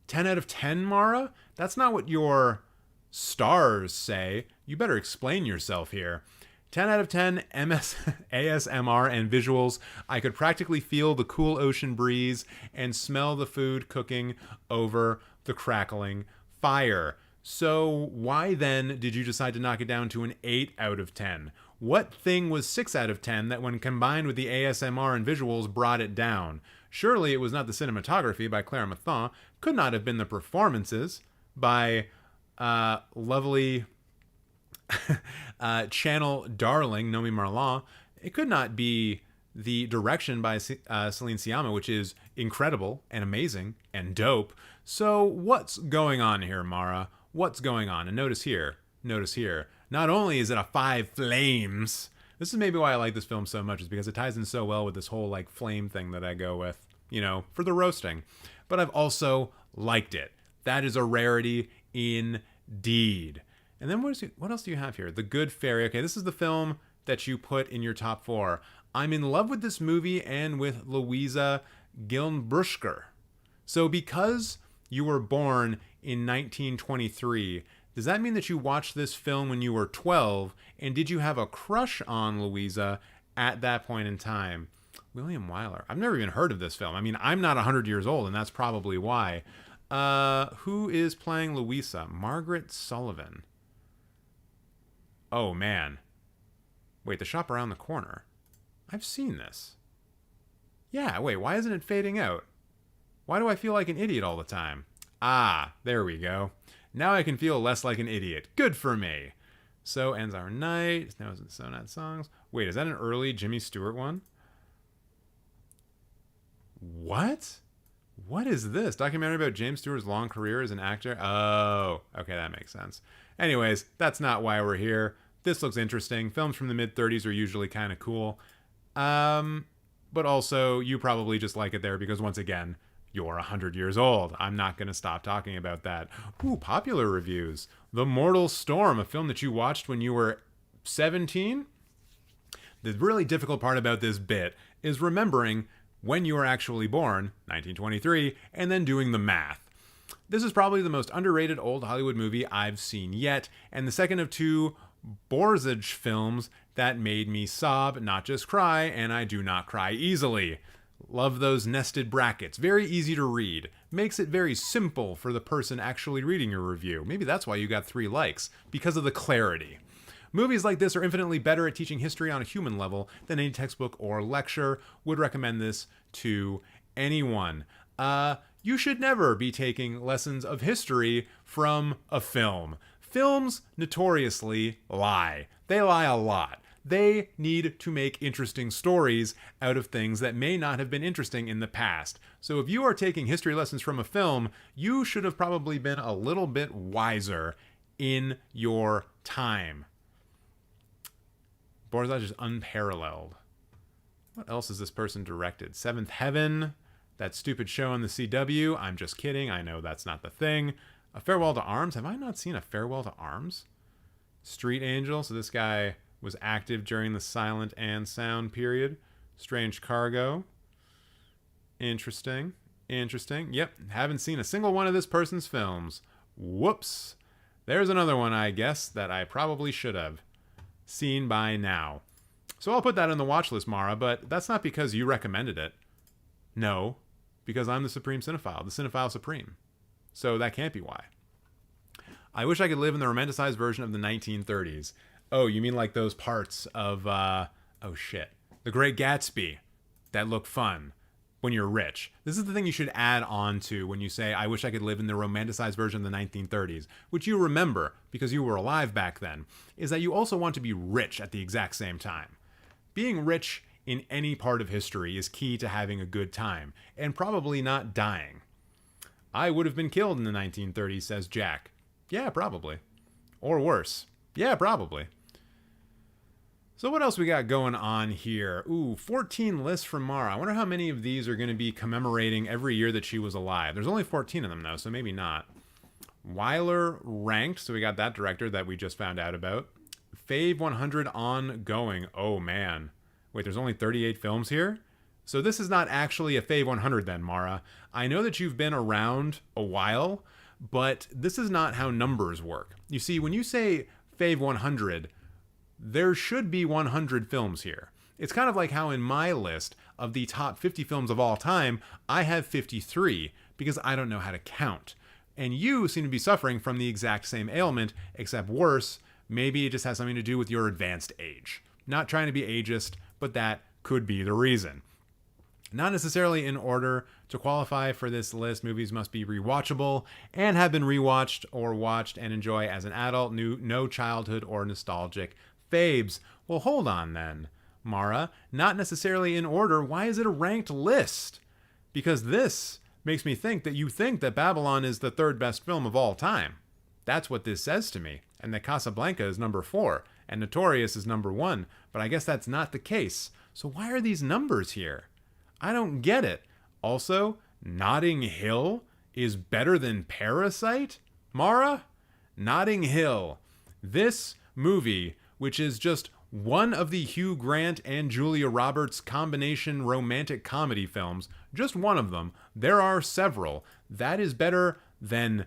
10 out of 10, Mara? That's not what your stars say. You better explain yourself here. 10 out of 10 ASMR and visuals. I could practically feel the cool ocean breeze and smell the food cooking over the crackling fire. So why then did you decide to knock it down to an 8 out of 10? What thing was 6 out of 10 that when combined with the ASMR and visuals brought it down? Surely it was not the cinematography by Claire Mathon. Could not have been the performances by lovely channel darling Nomi Marlan. It could not be the direction by Celine Sciamma, which is incredible and amazing and dope. So what's going on here, Mara? What's going on? And notice here, not only is it a 5 flames, this is maybe why I like this film so much, is because it ties in so well with this whole like flame thing that I go with, you know, for the roasting. But I've also liked it. That is a rarity indeed. And then what else do you have here? The Good Fairy. Okay, this is the film that you put in your top 4. I'm in love with this movie and with Louisa Gilnbrüsker. So because you were born in 1923, does that mean that you watched this film when you were 12? And did you have a crush on Louisa at that point in time? William Wyler. I've never even heard of this film. I mean, I'm not 100 years old, and that's probably why. Who is playing Louisa? Margaret Sullivan. Oh, man. Wait, The Shop Around the Corner. I've seen this. Yeah, wait, why isn't it fading out? Why do I feel like an idiot all the time? Ah, there we go. Now I can feel less like an idiot. Good for me. So ends our night. Now it's So Not Songs. Wait, is that an early Jimmy Stewart one? What? What is this? Documentary about James Stewart's long career as an actor? Oh, okay, that makes sense. Anyways, that's not why we're here. This looks interesting. Films from the mid-30s are usually kind of cool. But also, you probably just like it there because, once again, you're 100 years old. I'm not going to stop talking about that. Ooh, popular reviews. The Mortal Storm, a film that you watched when you were 17? The really difficult part about this bit is remembering when you were actually born, 1923, and then doing the math. This is probably the most underrated old Hollywood movie I've seen yet, and the second of 2 Borzage films that made me sob, not just cry, and I do not cry easily. Love those nested brackets. Very easy to read. Makes it very simple for the person actually reading your review. Maybe that's why you got 3 likes, because of the clarity. Movies like this are infinitely better at teaching history on a human level than any textbook or lecture. Would recommend this to anyone. You should never be taking lessons of history from a film. Films notoriously lie. They lie a lot. They need to make interesting stories out of things that may not have been interesting in the past. So if you are taking history lessons from a film, you should have probably been a little bit wiser in your time. Borzage is unparalleled. What else has this person directed? Seventh Heaven, that stupid show on the CW. I'm just kidding. I know that's not the thing. A Farewell to Arms. Have I not seen A Farewell to Arms? Street Angel. So this guy was active during the silent and sound period. Strange Cargo. Interesting. Yep. Haven't seen a single one of this person's films. Whoops. There's another one, I guess, that I probably should have seen by now. So I'll put that on the watch list, Mara, but that's not because you recommended it. No, because I'm the Supreme Cinephile, the Cinephile Supreme. So that can't be why. I wish I could live in the romanticized version of the 1930s. Oh, you mean like those parts of, The Great Gatsby that look fun. when you're rich. This is the thing you should add on to when you say, I wish I could live in the romanticized version of the 1930s, which you remember because you were alive back then, is that you also want to be rich at the exact same time. Being rich in any part of history is key to having a good time, and probably not dying. I would have been killed in the 1930s, says Jack. Yeah, probably. Or worse. Yeah, probably. So what else we got going on here? Ooh, 14 lists from Mara. I wonder how many of these are going to be commemorating every year that she was alive. There's only 14 of them, though, so maybe not. Weiler ranked, so we got that director that we just found out about. Fave 100 ongoing. Oh, man. Wait, there's only 38 films here? So this is not actually a Fave 100 then, Mara. I know that you've been around a while, but this is not how numbers work. You see, when you say Fave 100, there should be 100 films here. It's kind of like how in my list of the top 50 films of all time, I have 53 because I don't know how to count. And you seem to be suffering from the exact same ailment, except worse. Maybe it just has something to do with your advanced age. Not trying to be ageist, but that could be the reason. Not necessarily in order to qualify for this list, movies must be rewatchable and have been rewatched or watched and enjoy as an adult, no childhood or nostalgic faves. Well, hold on then, Mara. Not necessarily in order. Why is it a ranked list? Because this makes me think that you think that Babylon is the third best film of all time. That's what this says to me. And that Casablanca is number 4 and Notorious is number 1. But I guess that's not the case. So why are these numbers here? I don't get it. Also, Notting Hill is better than Parasite? Mara? Notting Hill. This movie, which is just one of the Hugh Grant and Julia Roberts combination romantic comedy films, just one of them, there are several, that is better than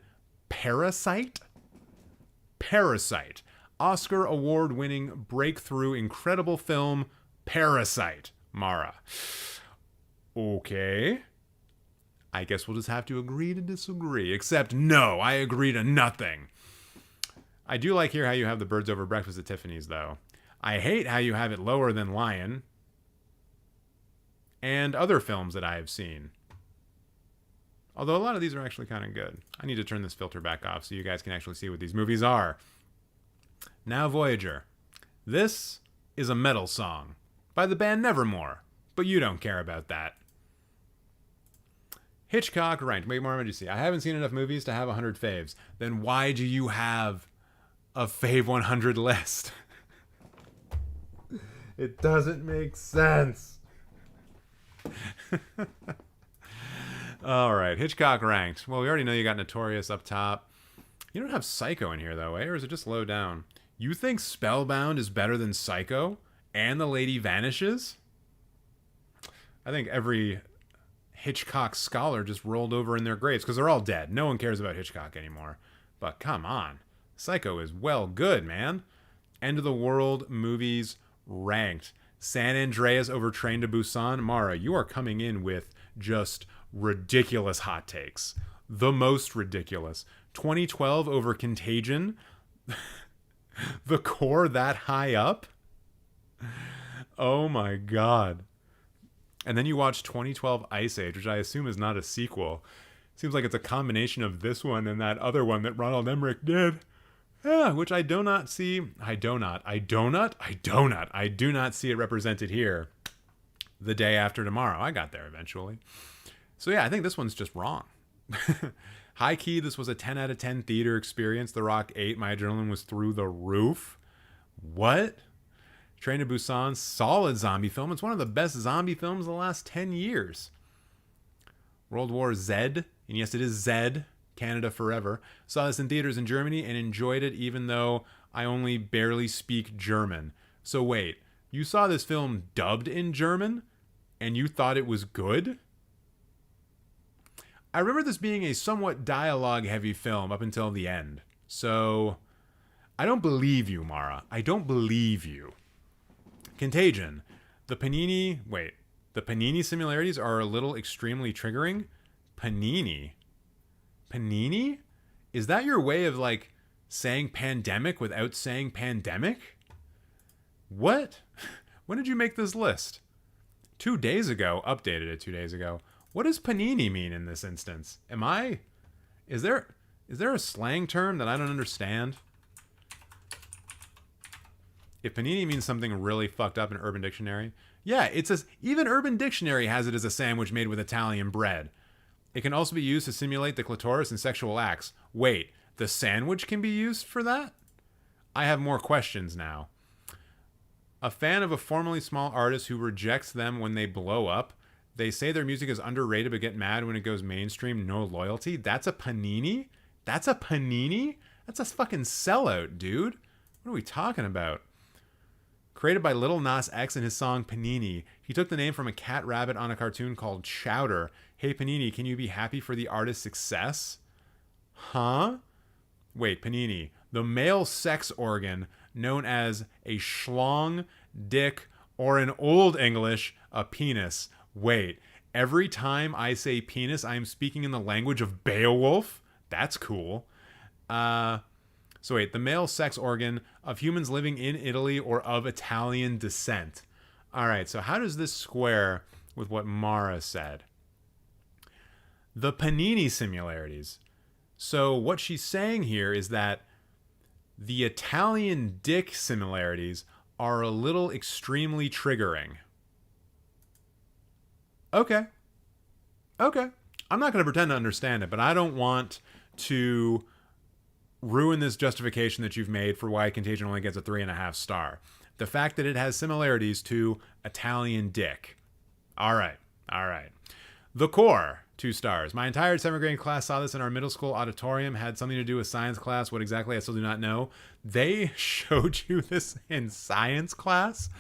Parasite? Parasite. Oscar award-winning breakthrough incredible film, Parasite. Mara. Okay. I guess we'll just have to agree to disagree. Except, no, I agree to nothing. I do like here how you have the Birds Over Breakfast at Tiffany's, though. I hate how you have it lower than Lion. And other films that I have seen. Although a lot of these are actually kind of good. I need to turn this filter back off so you guys can actually see what these movies are. Now Voyager. This is a metal song by the band Nevermore. But you don't care about that. Hitchcock ranked. Wait, more, what did you see? I haven't seen enough movies to have 100 faves. Then why do you have a Fave 100 list? It doesn't make sense. All right, Hitchcock ranked. Well, we already know you got Notorious up top. You don't have Psycho in here, though, eh? Or is it just low down? You think Spellbound is better than Psycho? And The Lady Vanishes? I think every Hitchcock scholar just rolled over in their graves because they're all dead. No one cares about Hitchcock anymore. But come on. Psycho is well good, man. End of the World movies ranked. San Andreas over Train to Busan. Mara, you are coming in with just ridiculous hot takes. The most ridiculous. 2012 over Contagion. The Core that high up? Oh my god. And then you watch 2012 Ice Age, which I assume is not a sequel. Seems like it's a combination of this one and that other one that Ronald Emmerich did. Yeah, which I do not see. I do not see it represented here. The Day After Tomorrow. I got there eventually. So yeah, I think this one's just wrong. High key, this was a 10 out of 10 theater experience. The Rock 8, my adrenaline was through the roof. What? Train to Busan, solid zombie film. It's one of the best zombie films of the last 10 years. World War Z, and yes, it is Z, Canada Forever. Saw this in theaters in Germany and enjoyed it even though I only barely speak German. So wait, you saw this film dubbed in German and you thought it was good? I remember this being a somewhat dialogue-heavy film up until the end. So, I don't believe you, Mara. I don't believe you. Contagion. The Panini similarities are a little extremely triggering. Panini? Is that your way of, like, saying pandemic without saying pandemic? What? When did you make this list? 2 days ago, updated it 2 days ago. What does panini mean in this instance? Is there a slang term that I don't understand? If panini means something really fucked up in Urban Dictionary, yeah, even Urban Dictionary has it as a sandwich made with Italian bread. It can also be used to simulate the clitoris in sexual acts. Wait, the sandwich can be used for that? I have more questions now. A fan of a formerly small artist who rejects them when they blow up. They say their music is underrated but get mad when it goes mainstream. No loyalty. That's a panini? That's a panini? That's a fucking sellout, dude. What are we talking about? Created by Lil Nas X in his song Panini. He took the name from a cat rabbit on a cartoon called Chowder. Hey Panini, can you be happy for the artist's success? Huh? Wait, Panini. The male sex organ known as a schlong, dick, or in Old English, a penis. Wait, every time I say penis, I am speaking in the language of Beowulf? That's cool. So wait, the male sex organ of humans living in Italy or of Italian descent. All right, so how does this square with what Mara said? The panini similarities. So what she's saying here is that the Italian dick similarities are a little extremely triggering. Okay. I'm not going to pretend to understand it, but I don't want to ruin this justification that you've made for why Contagion only gets a 3.5 star. The fact that it has similarities to Italian dick. All right. The Core, 2 stars. My entire 7th grade class saw this in our middle school auditorium. Had something to do with science class. What exactly, I still do not know. They showed you this in science class?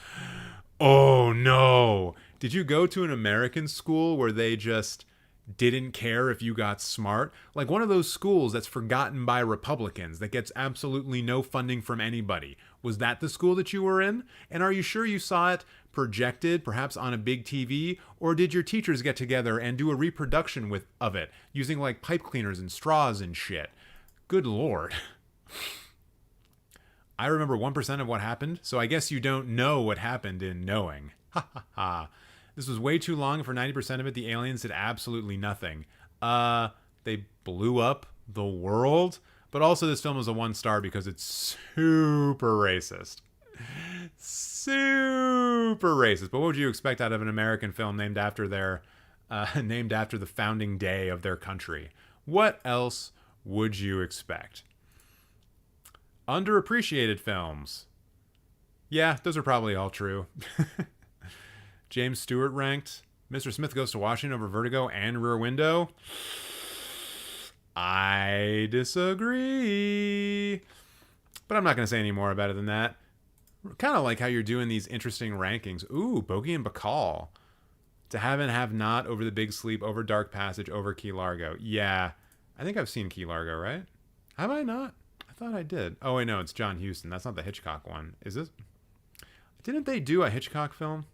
Oh, no. Did you go to an American school where they just didn't care if you got smart? Like one of those schools that's forgotten by Republicans that gets absolutely no funding from anybody. Was that the school that you were in? And are you sure you saw it projected, perhaps on a big TV? Or did your teachers get together and do a reproduction of it, using like pipe cleaners and straws and shit? Good Lord. I remember 1% of what happened, so I guess you don't know what happened in knowing. Ha ha ha. This was way too long. For 90% of it, the aliens did absolutely nothing. They blew up the world. But also this film is a 1 star because it's super racist. Super racist. But what would you expect out of an American film named after the founding day of their country? What else would you expect? Underappreciated films. Yeah, those are probably all true. James Stewart ranked Mr. Smith Goes to Washington over Vertigo and Rear Window. I disagree. But I'm not going to say any more about it than that. Kind of like how you're doing these interesting rankings. Ooh, Bogey and Bacall. To Have and Have Not, over The Big Sleep, over Dark Passage, over Key Largo. Yeah, I think I've seen Key Largo, right? Have I not? I thought I did. Oh, wait, no, it's John Huston. That's not the Hitchcock one. Is this? Didn't they do a Hitchcock film?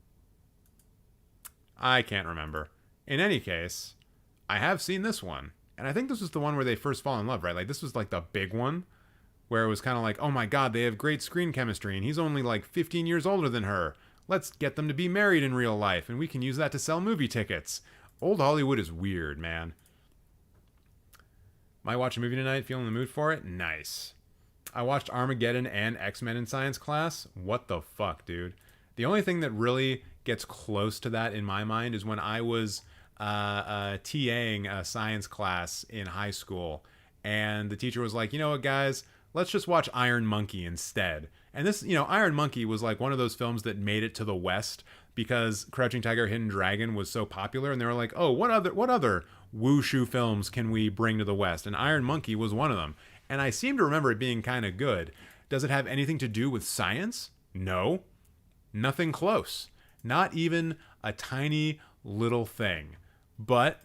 I can't remember. In any case, I have seen this one. And I think this was the one where they first fall in love, right? Like, this was like the big one where it was kind of like, oh my God, they have great screen chemistry and he's only like 15 years older than her. Let's get them to be married in real life and we can use that to sell movie tickets. Old Hollywood is weird, man. Might watch a movie tonight, feeling in the mood for it? Nice. I watched Armageddon and X-Men in science class. What the fuck, dude? The only thing that really gets close to that in my mind is when I was TAing a science class in high school, and the teacher was like, you know what, guys, let's just watch Iron Monkey instead. And this, Iron Monkey was like one of those films that made it to the West because Crouching Tiger, Hidden Dragon was so popular, and they were like, oh, what other wushu films can we bring to the West? And Iron Monkey was one of them. And I seem to remember it being kind of good. Does it have anything to do with science? No. Nothing close. Not even a tiny little thing. But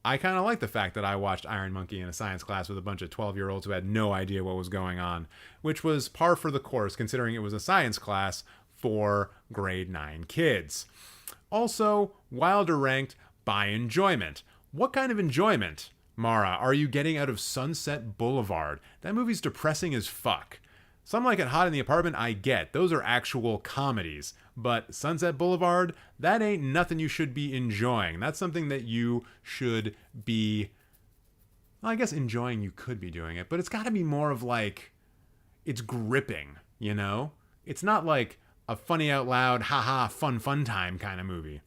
I kind of like the fact that I watched Iron Monkey in a science class with a bunch of 12-year-olds who had no idea what was going on, which was par for the course considering it was a science class for grade 9 kids. Also, Wilder ranked by enjoyment. What kind of enjoyment, Mara, are you getting out of Sunset Boulevard? That movie's depressing as fuck. Some Like It Hot in the Apartment, I get. Those are actual comedies. But Sunset Boulevard, that ain't nothing you should be enjoying. That's something that you should be... Well, I guess enjoying, you could be doing it. But it's got to be more of like... It's gripping, you know? It's not like a funny out loud, haha, fun time kind of movie.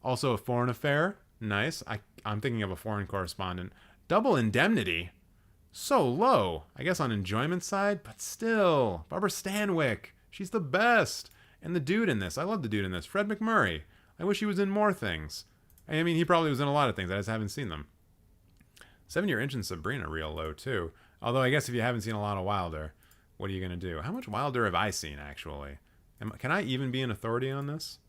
Also, A Foreign Affair. Nice. I'm thinking of A Foreign Correspondent. Double Indemnity. So low, I guess on enjoyment side, but still. Barbara Stanwyck, she's the best. And the dude in this, I love the dude in this, Fred McMurray. I wish he was in more things. I mean, he probably was in a lot of things, I just haven't seen them. 7 Year Itch and Sabrina real low too. Although I guess if you haven't seen a lot of Wilder, what are you going to do? How much Wilder have I seen, actually? Can I even be an authority on this?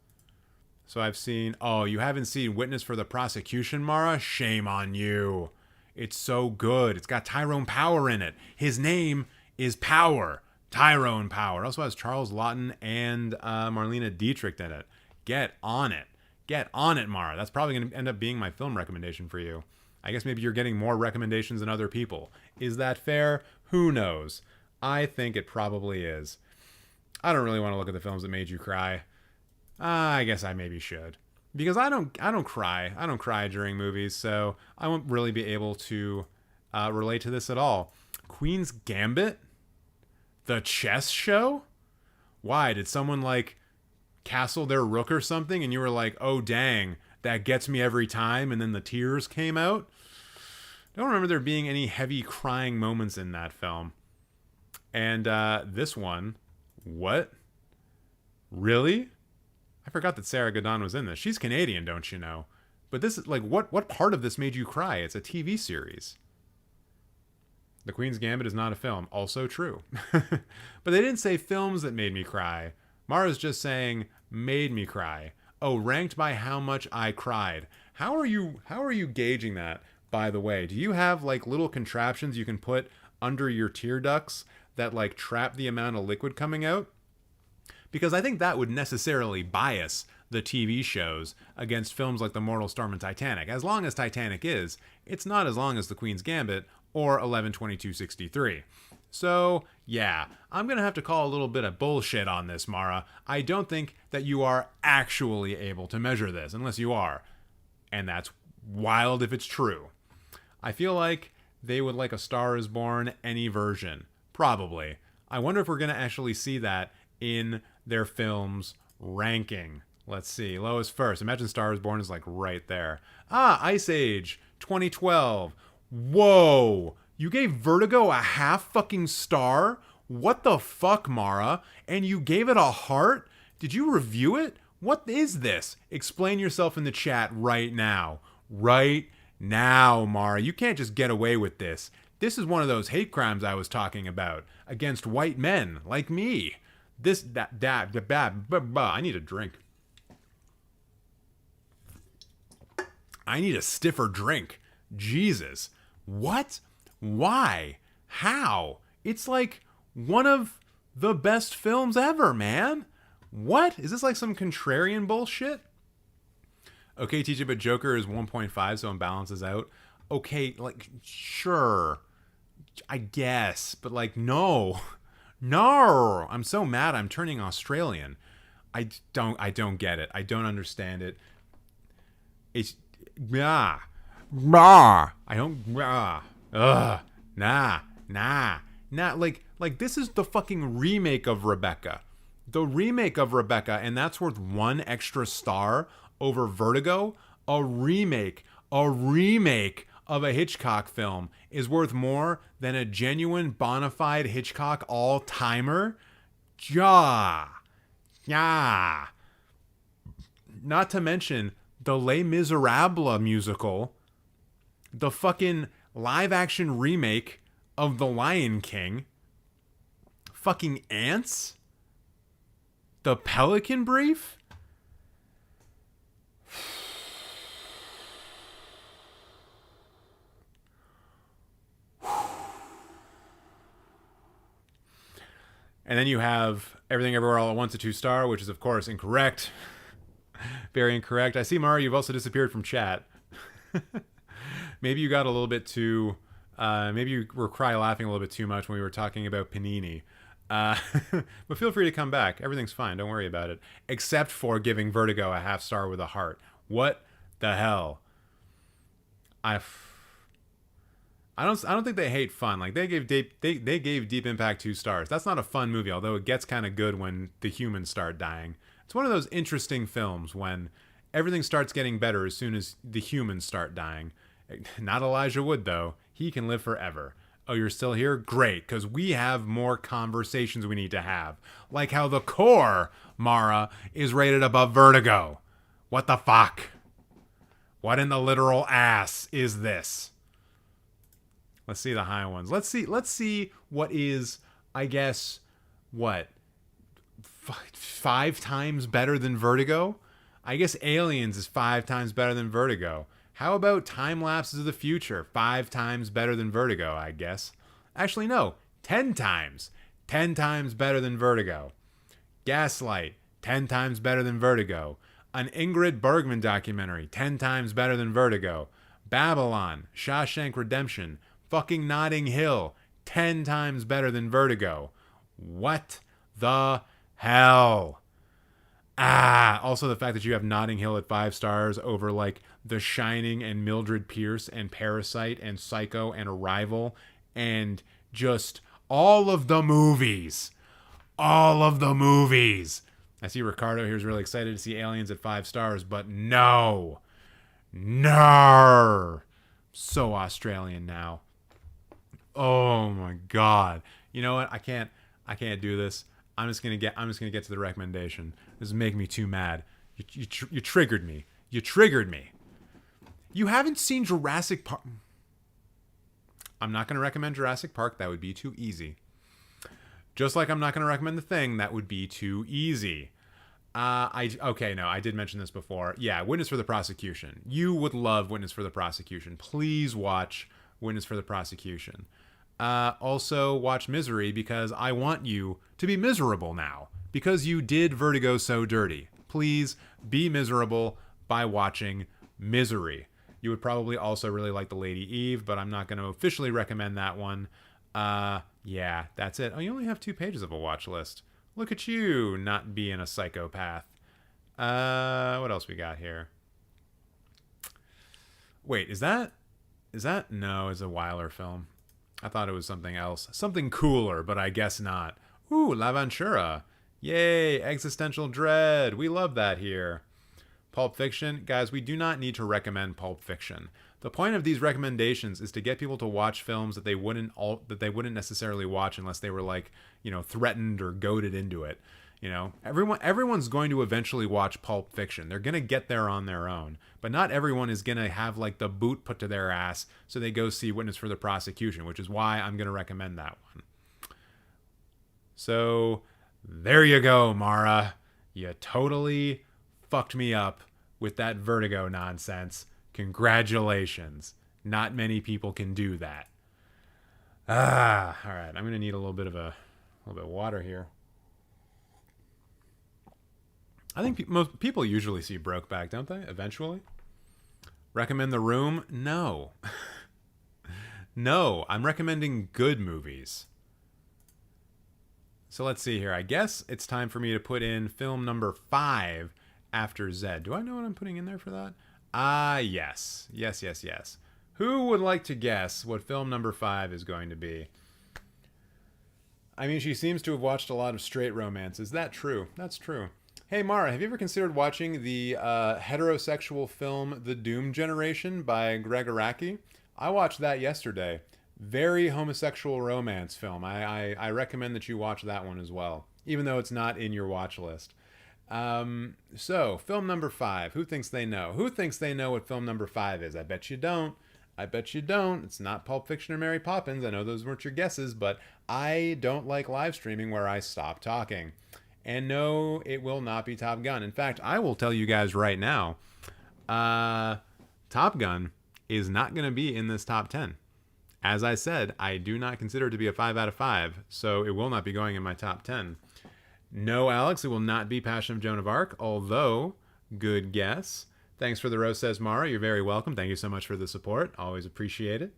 So I've seen... Oh, you haven't seen Witness for the Prosecution, Mara? Shame on you. It's so good. It's got Tyrone Power in it. His name is Power. Tyrone Power. It also has Charles Laughton and Marlena Dietrich in it. Get on it. Get on it, Mara. That's probably going to end up being my film recommendation for you. I guess maybe you're getting more recommendations than other people. Is that fair? Who knows? I think it probably is. I don't really want to look at the films that made you cry. I guess I maybe should. Because I don't cry. I don't cry during movies, so I won't really be able to relate to this at all. Queen's Gambit? The chess show? Why? Did someone, like, castle their rook or something, and you were like, oh, dang, that gets me every time, and then the tears came out? I don't remember there being any heavy crying moments in that film. And this one, what? Really? I forgot that Sarah Gadon was in this. She's Canadian, don't you know? But this is like, what part of this made you cry? It's a TV series. The Queen's Gambit is not a film. Also true. But they didn't say films that made me cry. Mara's just saying made me cry. Oh, ranked by how much I cried. How are you gauging that, by the way? Do you have like little contraptions you can put under your tear ducts that like trap the amount of liquid coming out? Because I think that would necessarily bias the TV shows against films like The Mortal Storm and Titanic. As long as Titanic is, it's not as long as The Queen's Gambit or 11/22/63. So, yeah, I'm going to have to call a little bit of bullshit on this, Mara. I don't think that you are actually able to measure this, unless you are. And that's wild if it's true. I feel like they would like A Star Is Born any version. Probably. I wonder if we're going to actually see that in their films ranking. Let's see. Lowest first. Imagine Star Is Born is like right there. Ice Age 2012. Whoa. You gave Vertigo a half fucking star? What the fuck, Mara? And you gave it a heart? Did you review it? What is this? Explain yourself in the chat right now. Right now, Mara. You can't just get away with this. This is one of those hate crimes I was talking about against white men like me. I need a drink. I need a stiffer drink. Jesus. What? Why? How? It's like one of the best films ever, man. What? Is this like some contrarian bullshit? Okay, TJ, but Joker is 1.5, so it balances out. Okay, like, sure. I guess, but like, no. No! I'm so mad I'm turning Australian. I don't get it. I don't understand it. It's... Nah. Nah. I don't... Nah. Ugh. Nah. Like, this is the fucking remake of Rebecca. The remake of Rebecca, and that's worth one extra star over Vertigo. A remake of a Hitchcock film is worth more than a genuine bona fide Hitchcock all-timer? Yeah. Not to mention the Les Miserables musical, the fucking live-action remake of The Lion King, fucking Ants, The Pelican Brief. And then you have Everything Everywhere All at Once, a 2-star, which is, of course, incorrect. Very incorrect. I see, Mara, you've also disappeared from chat. Maybe you got a little bit too Maybe you were cry laughing a little bit too much when we were talking about Panini. Uh, but feel free to come back. Everything's fine. Don't worry about it. Except for giving Vertigo a half star with a heart. What the hell? I don't think they hate fun. Like they gave Deep Impact 2 stars. That's not a fun movie, although it gets kind of good when the humans start dying. It's one of those interesting films when everything starts getting better as soon as the humans start dying. Not Elijah Wood though. He can live forever. Oh, you're still here? Great, because we have more conversations we need to have. Like how The Core, Mara, is rated above Vertigo. What the fuck? What in the literal ass is this? Let's see the high ones. Let's see what is, I guess, what? 5 times better than Vertigo? I guess Aliens is 5 times better than Vertigo. How about Time Lapses of the Future? 5 times better than Vertigo, I guess. Actually, no. 10 times. 10 times better than Vertigo. Gaslight. 10 times better than Vertigo. An Ingrid Bergman documentary. 10 times better than Vertigo. Babylon. Shawshank Redemption. Fucking Notting Hill. 10 times better than Vertigo. What the hell? Also the fact that you have Notting Hill at 5 stars over like The Shining and Mildred Pierce and Parasite and Psycho and Arrival and just all of the movies. All of the movies. I see Riccardo here is really excited to see Aliens at 5 stars, but no. No. So Australian now. Oh my God. You know what? I can't do this. I'm just gonna get to the recommendation. This is making me too mad. You triggered me. You triggered me. You haven't seen Jurassic Park. I'm not gonna recommend Jurassic Park. That would be too easy. Just like I'm not gonna recommend The Thing. That would be too easy. I did mention this before. Yeah, Witness for the Prosecution. You would love Witness for the Prosecution. Please watch Witness for the Prosecution. Also watch Misery because I want you to be miserable now because you did Vertigo so dirty. Please be miserable by watching Misery. You would probably also really like The Lady Eve, but I'm not going to officially recommend that one. Yeah, that's it. Oh, you only have 2 pages of a watch list. Look at you not being a psychopath. What else we got here? Wait, is that? No, it's a Weiler film. I thought it was something else. Something cooler, but I guess not. Ooh, L'Aventura. Yay, existential dread. We love that here. Pulp Fiction. Guys, we do not need to recommend Pulp Fiction. The point of these recommendations is to get people to watch films that they wouldn't necessarily watch unless they were like, threatened or goaded into it. Everyone's going to eventually watch Pulp Fiction. They're going to get there on their own. But not everyone is going to have like the boot put to their ass so they go see Witness for the Prosecution, which is why I'm going to recommend that one. So there you go, Mara. You totally fucked me up with that Vertigo nonsense. Congratulations. Not many people can do that. All right. I'm going to need a little bit of water here. I think most people usually see Brokeback, don't they? Eventually. Recommend The Room? No. No, I'm recommending good movies. So let's see here. I guess it's time for me to put in film number 5 after Zed. Do I know what I'm putting in there for that? Yes. Yes. Who would like to guess what film number 5 is going to be? I mean, she seems to have watched a lot of straight romances. That's true. Hey, Mara, have you ever considered watching the heterosexual film The Doom Generation by Greg Araki? I watched that yesterday. Very homosexual romance film. I recommend that you watch that one as well, even though it's not in your watch list. So, film number 5. Who thinks they know? Who thinks they know what film number 5 is? I bet you don't. It's not Pulp Fiction or Mary Poppins. I know those weren't your guesses, but I don't like live streaming where I stop talking. And no, it will not be Top Gun. In fact, I will tell you guys right now, Top Gun is not going to be in this top 10. As I said, I do not consider it to be a 5 out of 5, so it will not be going in my top 10. No, Alex, it will not be Passion of Joan of Arc, although, good guess. Thanks for the roast, says Mara. You're very welcome. Thank you so much for the support. Always appreciate it.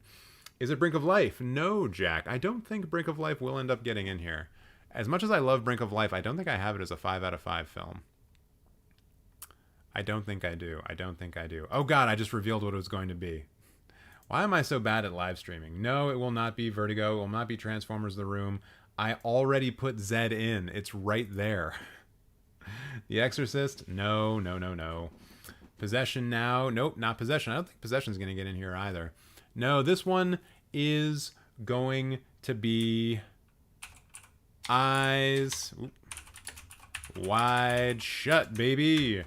Is it Brink of Life? No, Jack. I don't think Brink of Life will end up getting in here. As much as I love Brink of Life, I don't think I have it as a 5 out of 5 film. I don't think I do. I don't think I do. Oh God, I just revealed what it was going to be. Why am I so bad at live streaming? No, it will not be Vertigo. It will not be Transformers The Room. I already put Zed in. It's right there. The Exorcist? No, no, no, no. Possession now? Nope, not Possession. I don't think Possession's going to get in here either. No, this one is going to be Eyes Wide Shut, baby.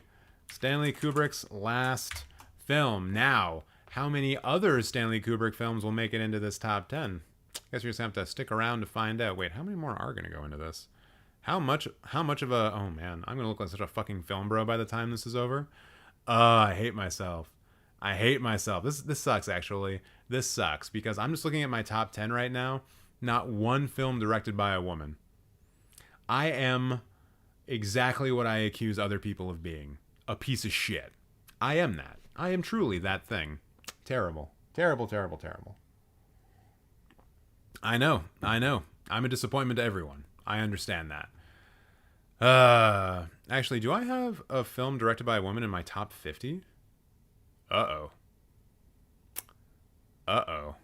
Stanley Kubrick's last film. Now, how many other Stanley Kubrick films will make it into this top 10? I guess you're just going to have to stick around to find out. Wait, how many more are going to go into this? How much of a... Oh, man. I'm going to look like such a fucking film bro by the time this is over. I hate myself. I hate myself. This sucks, actually. This sucks, because I'm just looking at my top 10 right now. Not one film directed by a woman. I am exactly what I accuse other people of being. A piece of shit. I am that. I am truly that thing. Terrible. Terrible, terrible, terrible. I know. I'm a disappointment to everyone. I understand that. Actually, do I have a film directed by a woman in my top 50? Uh-oh. Uh-oh.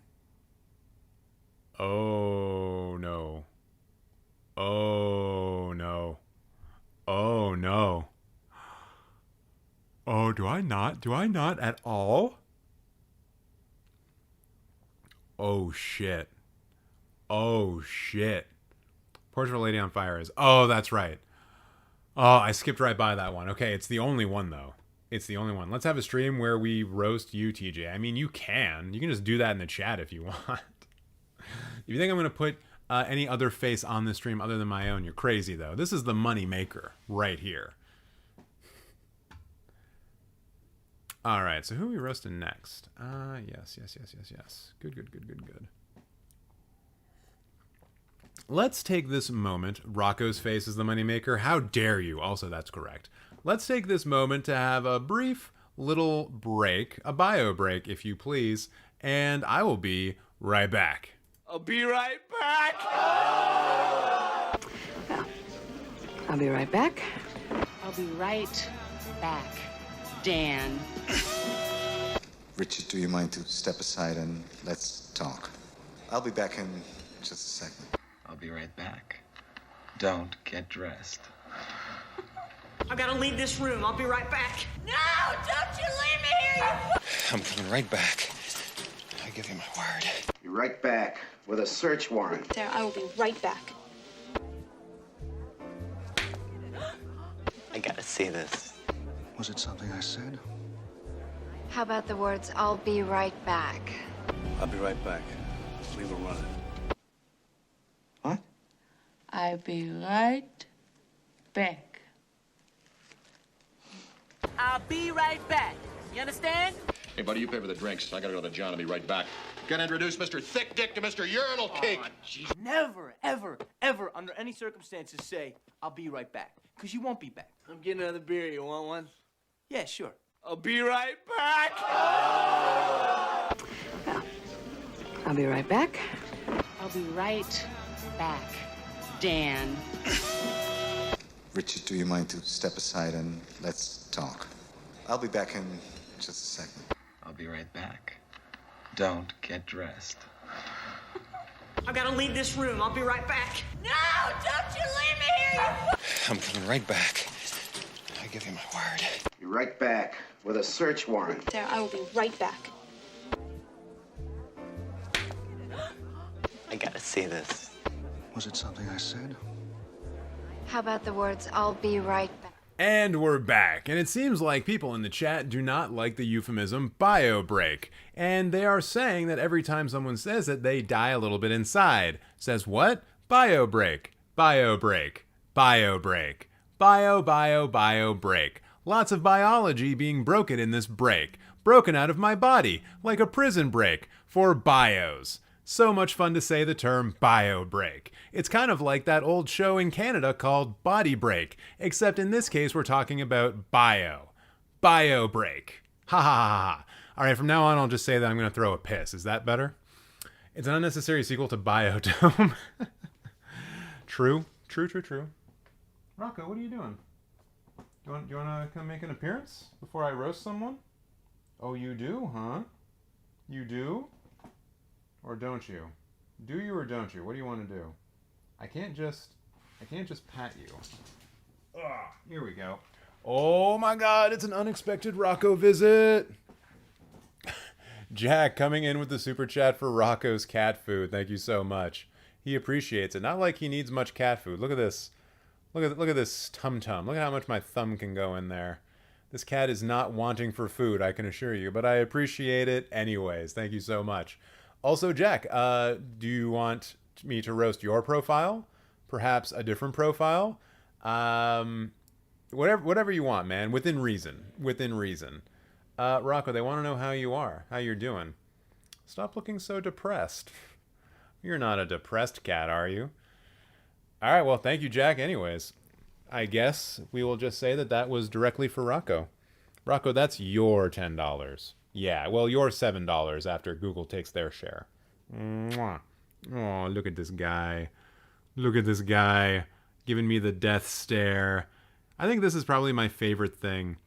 Oh, no. Oh, no. Oh, no. Oh, do I not? Do I not at all? Oh, shit. Oh, shit. Portrait of a Lady on Fire is... Oh, that's right. Oh, I skipped right by that one. Okay, it's the only one, though. It's the only one. Let's have a stream where we roast you, TJ. I mean, you can. You can just do that in the chat if you want. If you think I'm going to put any other face on this stream other than my own, you're crazy, though. This is the money maker right here. All right, so who are we roasting next? Yes. Good. Let's take this moment. Rocco's face is the moneymaker. How dare you? Also, that's correct. Let's take this moment to have a brief little break, a bio break, if you please, and I will be right back. I'll be right back. Well, I'll be right back. I'll be right back, Dan. Richard, do you mind to step aside and let's talk? I'll be back in just a second. I'll be right back. Don't get dressed. I've got to leave this room. I'll be right back. No, don't you leave me here, you... I'm coming right back. I give you my word. Be right back with a search warrant. There, I will be right back. I gotta see this. Was it something I said? How about the words, I'll be right back? I'll be right back. Leave her running. What? I'll be right back. I'll be right back. You understand? Hey, buddy, you pay for the drinks. I gotta go to John. I'll be right back. Gotta introduce Mr. Thick Dick to Mr. Urinal Cake. Oh, jeez. Never, ever, ever, under any circumstances, say, I'll be right back. Because you won't be back. I'm getting another beer. You want one? Yeah, sure. I'll be right back. Well, I'll be right back. I'll be right back, Dan. Richard, do you mind to step aside and let's talk? I'll be back in just a second. I'll be right back. Don't get dressed. I've got to leave this room. I'll be right back. No, don't you leave me here, you... I'm coming right back. I give you my word. Be right back with a search warrant. There, I will be right back. I gotta see this. Was it something I said? How about the words, I'll be right back? And we're back, and it seems like people in the chat do not like the euphemism bio break, and they are saying that every time someone says it, they die a little bit inside. Says what? Bio break, bio break, bio break, bio break. Lots of biology being broken in this break, broken out of my body, like a prison break, for bios. So much fun to say the term bio break. It's kind of like that old show in Canada called Body Break, except in this case we're talking about bio. Bio break. Ha ha ha ha. All right, from now on I'll just say that I'm going to throw a piss. Is that better? It's an unnecessary sequel to Biodome. True. Rocco, what are you doing? Do you want to come make an appearance before I roast someone? Oh, you do, huh? You do? Or don't you? Do you or don't you? What do you want to do? I can't just pat you. Ugh, here we go. Oh my god, it's an unexpected Rocco visit. Jack coming in with the super chat for Rocco's cat food. Thank you so much. He appreciates it. Not like he needs much cat food. Look at this. Look at this tum-tum. Look at how much my thumb can go in there. This cat is not wanting for food, I can assure you, but I appreciate it anyways. Thank you so much. Also, Jack, do you want me to roast your profile? Perhaps a different profile? Whatever you want, man. Within reason. Rocco, they want to know how you are, how you're doing. Stop looking so depressed. You're not a depressed cat, are you? All right, well, thank you, Jack, anyways. I guess we will just say that was directly for Rocco. Rocco, that's your $10. Yeah, well, your $7 after Google takes their share. Mwah. Oh, look at this guy. Look at this guy giving me the death stare. I think this is probably my favorite thing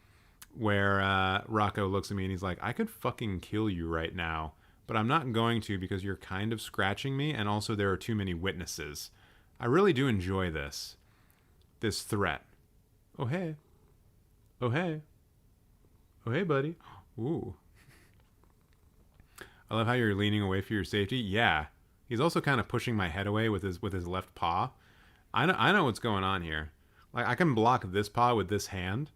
where Rocco looks at me and he's like, I could fucking kill you right now, but I'm not going to because you're kind of scratching me, and also there are too many witnesses. I really do enjoy this threat. Oh, hey. Oh, hey. Oh, hey, buddy. Ooh. I love how you're leaning away for your safety. Yeah. He's also kind of pushing my head away with his left paw. I know what's going on here. Like, I can block this paw with this hand,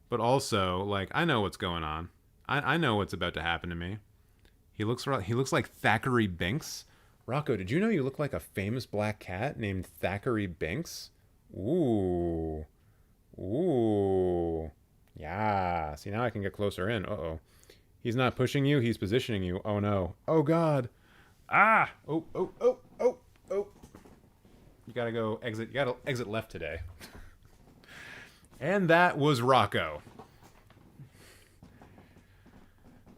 but also, like, I know what's going on. I know what's about to happen to me. He looks like Thackeray Binks. Rocco, did you know you look like a famous black cat named Thackeray Binks? Ooh. Ooh. Yeah. See, now I can get closer in. Uh-oh. He's not pushing you, he's positioning you. Oh, no. Oh, God. Ah! Oh. You gotta go exit. You gotta exit left today. And that was Rocco.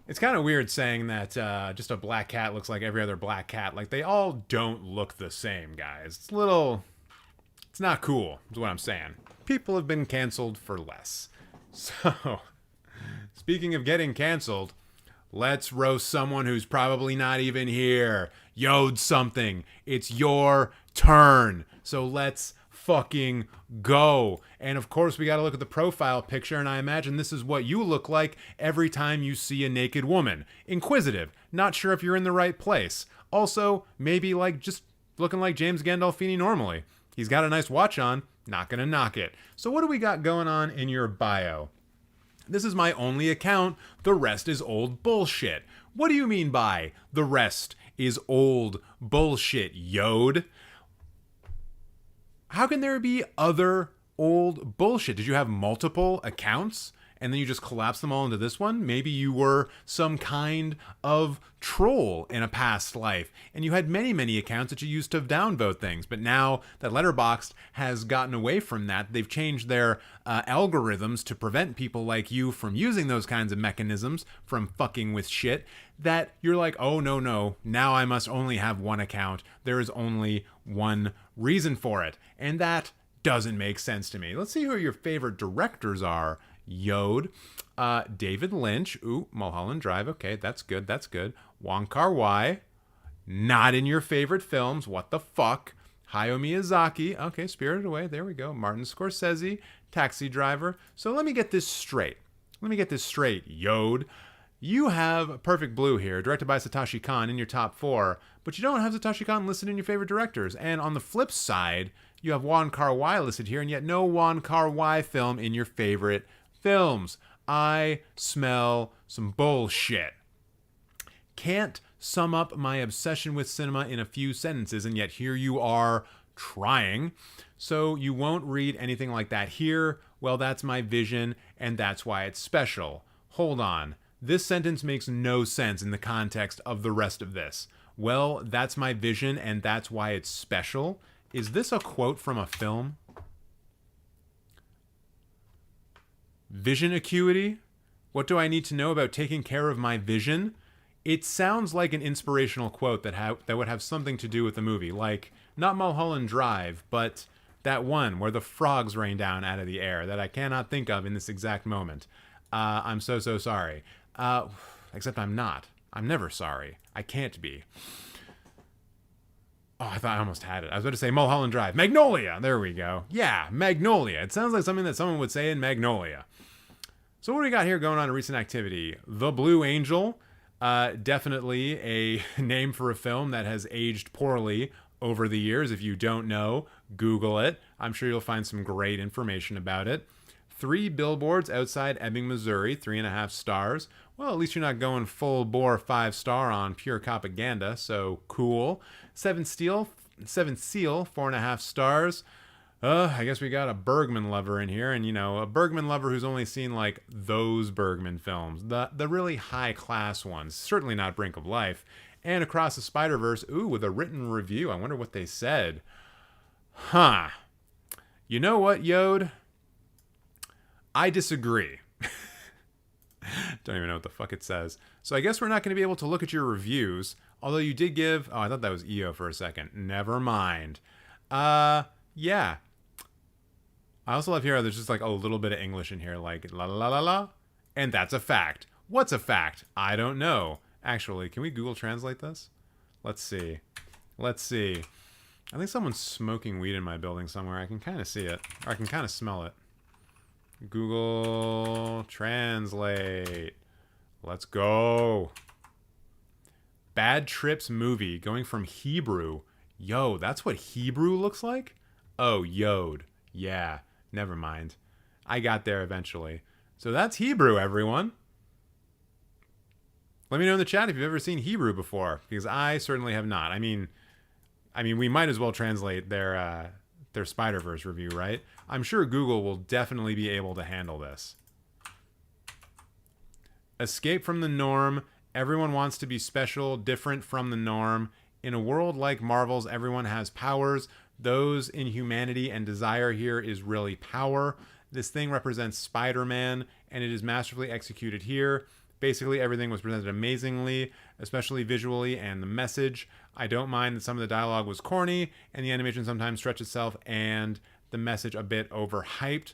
It's kind of weird saying that just a black cat looks like every other black cat. Like, they all don't look the same, guys. It's not cool, is what I'm saying. People have been canceled for less. So, speaking of getting canceled, let's roast someone who's probably not even here. Yoad something. It's your turn. So let's fucking go. And of course, we got to look at the profile picture, and I imagine this is what you look like every time you see a naked woman. Inquisitive, not sure if you're in the right place. Also, maybe like just looking like James Gandolfini normally. He's got a nice watch on, not gonna knock it. So what do we got going on in your bio? This is my only account, the rest is old bullshit. What do you mean by the rest is old bullshit, Yoad? How can there be other old bullshit? Did you have multiple accounts and then you just collapsed them all into this one? Maybe you were some kind of troll in a past life and you had many accounts that you used to downvote things. But now that Letterboxd has gotten away from that, they've changed their algorithms to prevent people like you from using those kinds of mechanisms, from fucking with shit, that you're like, oh no, now I must only have one account. There is only one reason for it. And that doesn't make sense to me. Let's see who your favorite directors are, Yoad. David Lynch. Ooh, Mulholland Drive. Okay, that's good. Wong Kar-wai. Not in your favorite films. What the fuck? Hayao Miyazaki. Okay, Spirited Away. There we go. Martin Scorsese. Taxi Driver. So let me get this straight. Yoad. You have Perfect Blue here, directed by Satoshi Kon, in your top 4, but you don't have Satoshi Kon listed in your favorite directors. And on the flip side, you have Wong Kar-wai listed here, and yet no Wong Kar-wai film in your favorite films. I smell some bullshit. Can't sum up my obsession with cinema in a few sentences, and yet here you are trying. So you won't read anything like that here. Well, that's my vision, and that's why it's special. Hold on. This sentence makes no sense in the context of the rest of this. Well, that's my vision, and that's why it's special. Is this a quote from a film? Vision acuity? What do I need to know about taking care of my vision? It sounds like an inspirational quote that would have something to do with the movie, like not Mulholland Drive, but that one where the frogs rain down out of the air that I cannot think of in this exact moment. I'm so sorry. Except I'm not. I'm never sorry. I can't be. Oh, I thought I almost had it. I was about to say Mulholland Drive. Magnolia! There we go. Yeah, Magnolia. It sounds like something that someone would say in Magnolia. So what do we got here going on in recent activity? The Blue Angel. Definitely a name for a film that has aged poorly over the years. If you don't know, Google it. I'm sure you'll find some great information about it. 3 billboards outside Ebbing, Missouri, 3.5 stars. Well, at least you're not going full bore 5-star on pure propaganda, so cool. 7 Seal, 4.5 stars. I guess we got a Bergman lover in here, and a Bergman lover who's only seen like those Bergman films, the really high class ones, certainly not Brink of Life. And Across the Spider-Verse, with a written review. I wonder what they said. Huh. You know what, Yoad? I disagree. Don't even know what the fuck it says. So I guess we're not going to be able to look at your reviews. Although you did give... Oh, I thought that was EO for a second. Never mind. Yeah. I also love here how there's just like a little bit of English in here. Like, la la la la la. And that's a fact. What's a fact? I don't know. Actually, can we Google Translate this? Let's see. I think someone's smoking weed in my building somewhere. I can kind of see it. Or I can kind of smell it. Google Translate. Let's go. Bad Trips movie going from Hebrew. Yo, that's what Hebrew looks like? Oh, Yoad. Yeah, never mind. I got there eventually. So that's Hebrew, everyone. Let me know in the chat if you've ever seen Hebrew before, because I certainly have not. I mean, we might as well translate their Spider-Verse review, right? I'm sure Google will definitely be able to handle this. Escape from the norm. Everyone wants to be special, different from the norm. In a world like Marvel's, everyone has powers. Those in humanity and desire here is really power. This thing represents Spider-Man, and it is masterfully executed here. Basically, everything was presented amazingly, especially visually and the message. I don't mind that some of the dialogue was corny, and the animation sometimes stretched itself, and the message a bit overhyped.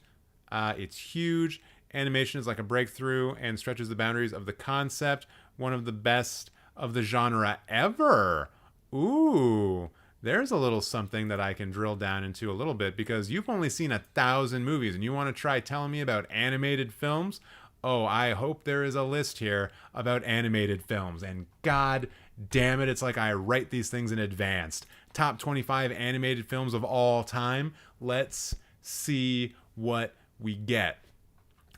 It's huge. Animation is like a breakthrough and stretches the boundaries of the concept. One of the best of the genre ever. Ooh, there's a little something that I can drill down into a little bit, because you've only seen 1,000 movies, and you want to try telling me about animated films? Oh, I hope there is a list here about animated films. And god damn it, it's like I write these things in advance. Top 25 animated films of all time. Let's see what we get.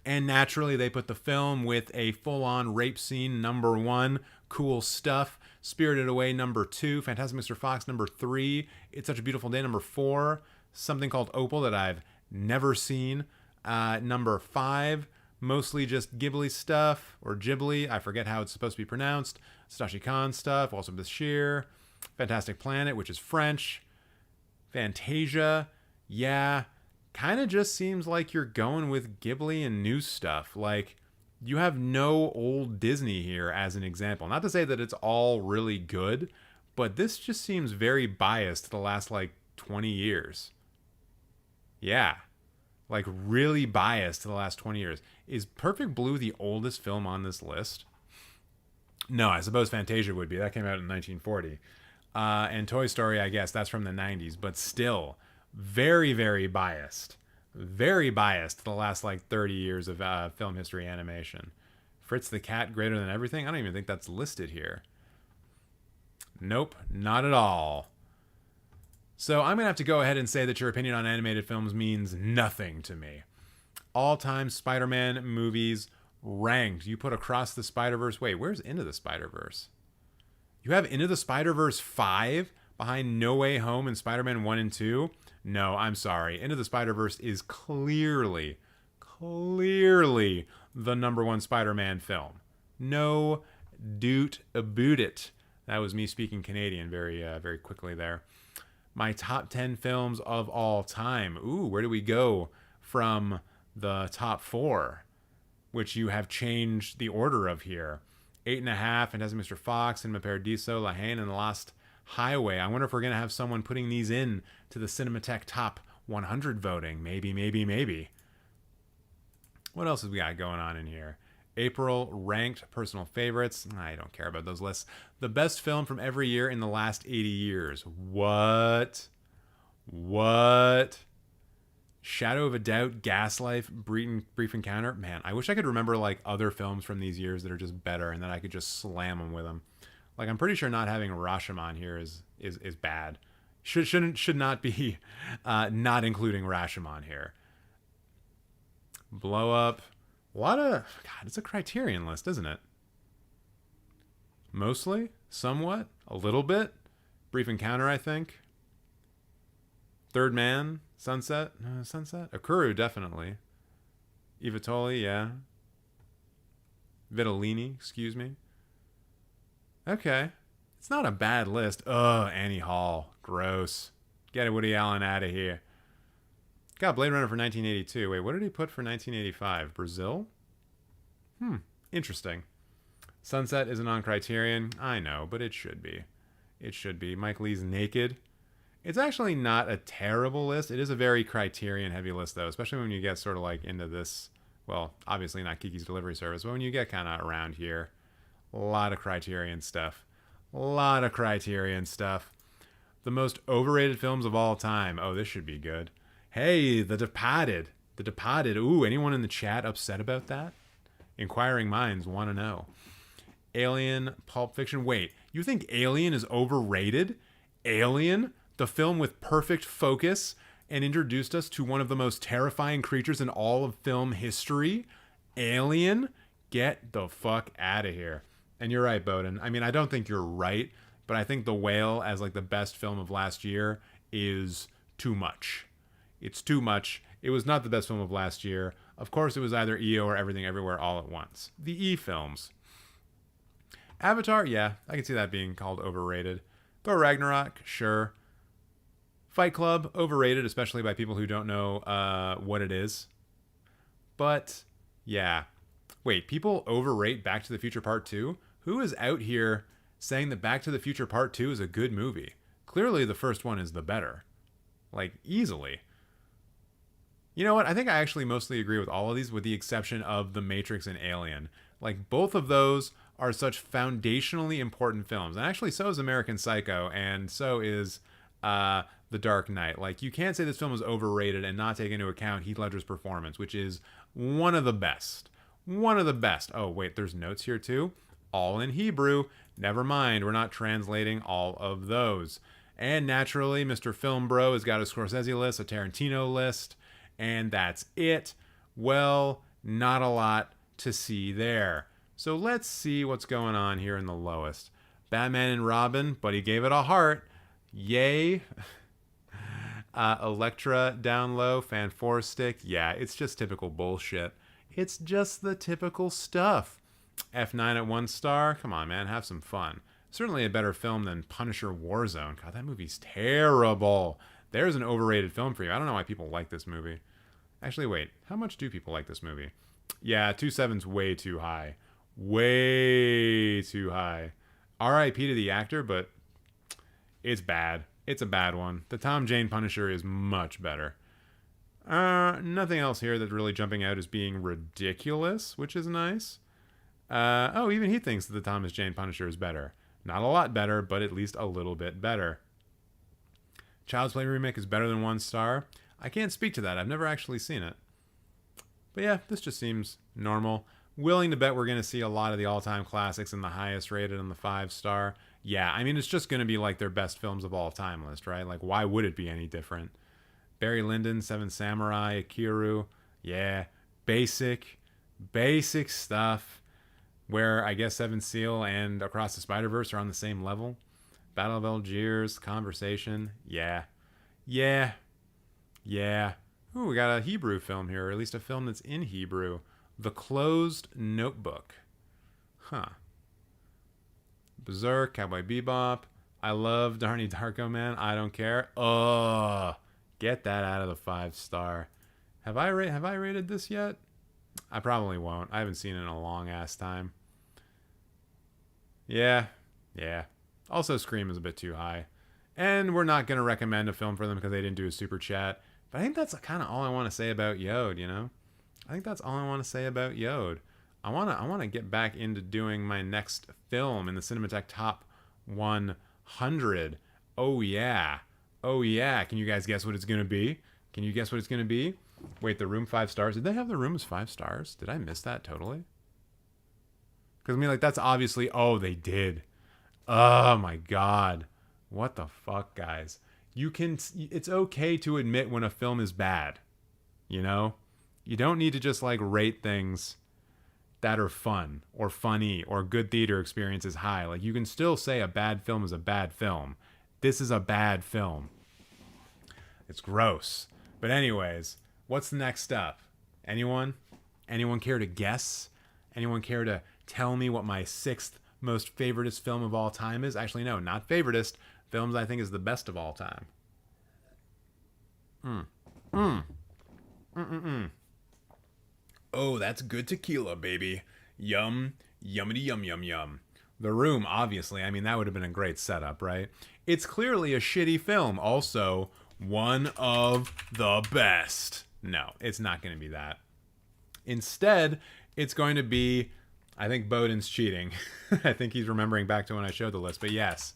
And naturally, they put the film with a full-on rape scene, number 1. Cool stuff. Spirited Away, number 2. Fantastic Mr. Fox, number 3. It's Such a Beautiful Day, number 4. Something Called Opal that I've never seen. Number 5. Mostly just Ghibli stuff, or Ghibli, I forget how it's supposed to be pronounced. Satoshi Kon stuff, also Bashir. Fantastic Planet, which is French. Fantasia, yeah. Kind of just seems like you're going with Ghibli and new stuff. Like, you have no old Disney here as an example. Not to say that it's all really good, but this just seems very biased to the last, 20 years. Yeah. Really biased to the last 20 years. Is Perfect Blue the oldest film on this list? No, I suppose Fantasia would be. That came out in 1940. And Toy Story, I guess, that's from the 90s. But still, very, very biased. Very biased to the last, 30 years of film history animation. Fritz the Cat, Greater Than Everything? I don't even think that's listed here. Nope, not at all. So I'm going to have to go ahead and say that your opinion on animated films means nothing to me. All-time Spider-Man movies ranked. You put Across the Spider-Verse. Wait, where's Into the Spider-Verse? You have Into the Spider-Verse 5 behind No Way Home and Spider-Man 1 and 2? No, I'm sorry. Into the Spider-Verse is clearly the number 1 Spider-Man film. No doot about it. That was me speaking Canadian very quickly there. My top 10 films of all time. Ooh, where do we go from the top 4? Which you have changed the order of here. 8.5, Fantastic Mr. Fox, Cinema Paradiso, La Haine, and The Lost Highway. I wonder if we're going to have someone putting these in to the Cinemateq Top 100 voting. Maybe, maybe, maybe. What else have we got going on in here? April ranked personal favorites. I don't care about those lists. The best film from every year in the last 80 years. What? Shadow of a Doubt, Gaslight, Brief Encounter. Man, I wish I could remember like other films from these years that are just better and then I could just slam them with them. Like, I'm pretty sure not having Rashomon here is bad. Should not be not including Rashomon here. Blow Up. A lot of... God, it's a Criterion list, isn't it? Mostly? Somewhat? A little bit? Brief Encounter, I think. Third Man? Sunset? Sunset? Akuru, definitely. Ivatoli, yeah. Vitellini, excuse me. Okay. It's not a bad list. Ugh, Annie Hall. Gross. Get Woody Allen out of here. Got Blade Runner for 1982. Wait, what did he put for 1985? Brazil? Interesting. Sunset isn't on Criterion. I know, but it should be. It should be. Mike Leigh's Naked. It's actually not a terrible list. It is a very Criterion-heavy list, though, especially when you get sort of like into this... Well, obviously not Kiki's Delivery Service, but when you get kind of around here, a lot of Criterion stuff. A lot of Criterion stuff. The most overrated films of all time. Oh, this should be good. Hey, The Departed. The Departed. Ooh, anyone in the chat upset about that? Inquiring minds want to know. Alien, Pulp Fiction. Wait, you think Alien is overrated? Alien, the film with perfect focus and introduced us to one of the most terrifying creatures in all of film history? Alien? Get the fuck out of here. And you're right, Bowden. I mean, I don't think you're right, but I think The Whale as like the best film of last year is too much. It's too much. It was not the best film of last year. Of course, it was either EO or Everything Everywhere All at Once. The E films. Avatar, yeah, I can see that being called overrated. Thor Ragnarok, sure. Fight Club, overrated, especially by people who don't know what it is. But, yeah. Wait, people overrate Back to the Future Part 2? Who is out here saying that Back to the Future Part 2 is a good movie? Clearly, the first one is the better. Like, easily. You know what? I think I actually mostly agree with all of these, with the exception of The Matrix and Alien. Like, both of those are such foundationally important films. And actually, so is American Psycho, and so is The Dark Knight. Like, you can't say this film is overrated and not take into account Heath Ledger's performance, which is one of the best. One of the best. Oh, wait, there's notes here, too? All in Hebrew. Never mind, we're not translating all of those. And naturally, Mr. Film Bro has got a Scorsese list, a Tarantino list, and that's it. Well, not a lot to see there. So let's see what's going on here in the lowest. Batman and Robin, but he gave it a heart. Yay. Elektra down low, Fan 4 Stick. Yeah, it's just typical bullshit. It's just the typical stuff. F9 at 1 star. Come on, man, have some fun. Certainly a better film than Punisher Warzone. God, that movie's terrible. There's an overrated film for you. I don't know why people like this movie. Actually, wait. How much do people like this movie? Yeah, 2.7's way too high. Way too high. R.I.P. to the actor, but it's bad. It's a bad one. The Tom Jane Punisher is much better. Nothing else here that's really jumping out as being ridiculous, which is nice. Oh, even he thinks that the Thomas Jane Punisher is better. Not a lot better, but at least a little bit better. Child's Play remake is better than 1 star. I can't speak to that. I've never actually seen it. But yeah, this just seems normal. Willing to bet we're going to see a lot of the all-time classics in the highest rated on the 5 star. Yeah, I mean, it's just going to be like their best films of all time list, right? Like, why would it be any different? Barry Lyndon, Seven Samurai, Akiru. Yeah, basic stuff. Where I guess Seven Seal and Across the Spider-Verse are on the same level. Battle of Algiers, Conversation. Yeah. Ooh, we got a Hebrew film here, or at least a film that's in Hebrew. The Closed Notebook. Huh. Berserk, Cowboy Bebop. I love Donnie Darko, man. I don't care. Oh, get that out of the 5 star. Have I rated this yet? I probably won't. I haven't seen it in a long ass time. Yeah. Yeah. Also, Scream is a bit too high. And we're not going to recommend a film for them because they didn't do a super chat. But I think that's kind of all I want to say about Yoad, you know? I think that's all I want to say about Yoad. I want to get back into doing my next film in the Cinemateq Top 100. Oh, yeah. Oh, yeah. Can you guys guess what it's going to be? Can you guess what it's going to be? Wait, The Room 5 stars? Did they have The Room as 5 stars? Did I miss that totally? Because, I mean, like, that's obviously... Oh, they did. Oh, my God. What the fuck, guys? You can... It's okay to admit when a film is bad. You know? You don't need to just, like, rate things that are fun or funny or good theater experience is high. Like, you can still say a bad film is a bad film. This is a bad film. It's gross. But anyways, what's the next up? Anyone? Anyone care to guess? Anyone care to tell me what my 6th most favoritist film of all time is? Actually, no, not favoritist. Films I think is the best of all time. Oh, that's good tequila, baby. Yum, yummity yum yum yum. The Room, obviously. I mean, that would have been a great setup, right? It's clearly a shitty film. Also, one of the best. No, it's not going to be that. Instead, it's going to be... I think Bowden's cheating. I think he's remembering back to when I showed the list. But yes,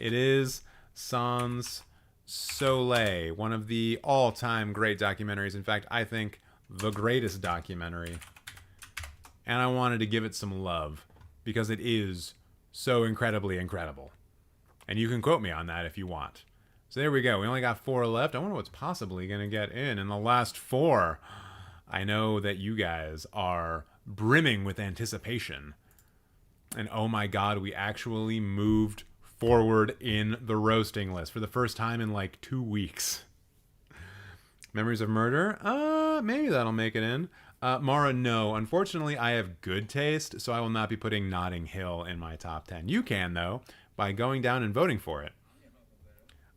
it is Sans Soleil, one of the all-time great documentaries. In fact, I think the greatest documentary. And I wanted to give it some love because it is so incredibly incredible. And you can quote me on that if you want. So there we go. We only got 4 left. I wonder what's possibly going to get in the last 4. I know that you guys are brimming with anticipation. And oh my God, we actually moved forward in the roasting list for the first time in like 2 weeks. Memories of Murder? Maybe that'll make it in. Mara, no. Unfortunately, I have good taste, so I will not be putting Notting Hill in my top 10. You can, though, by going down and voting for it.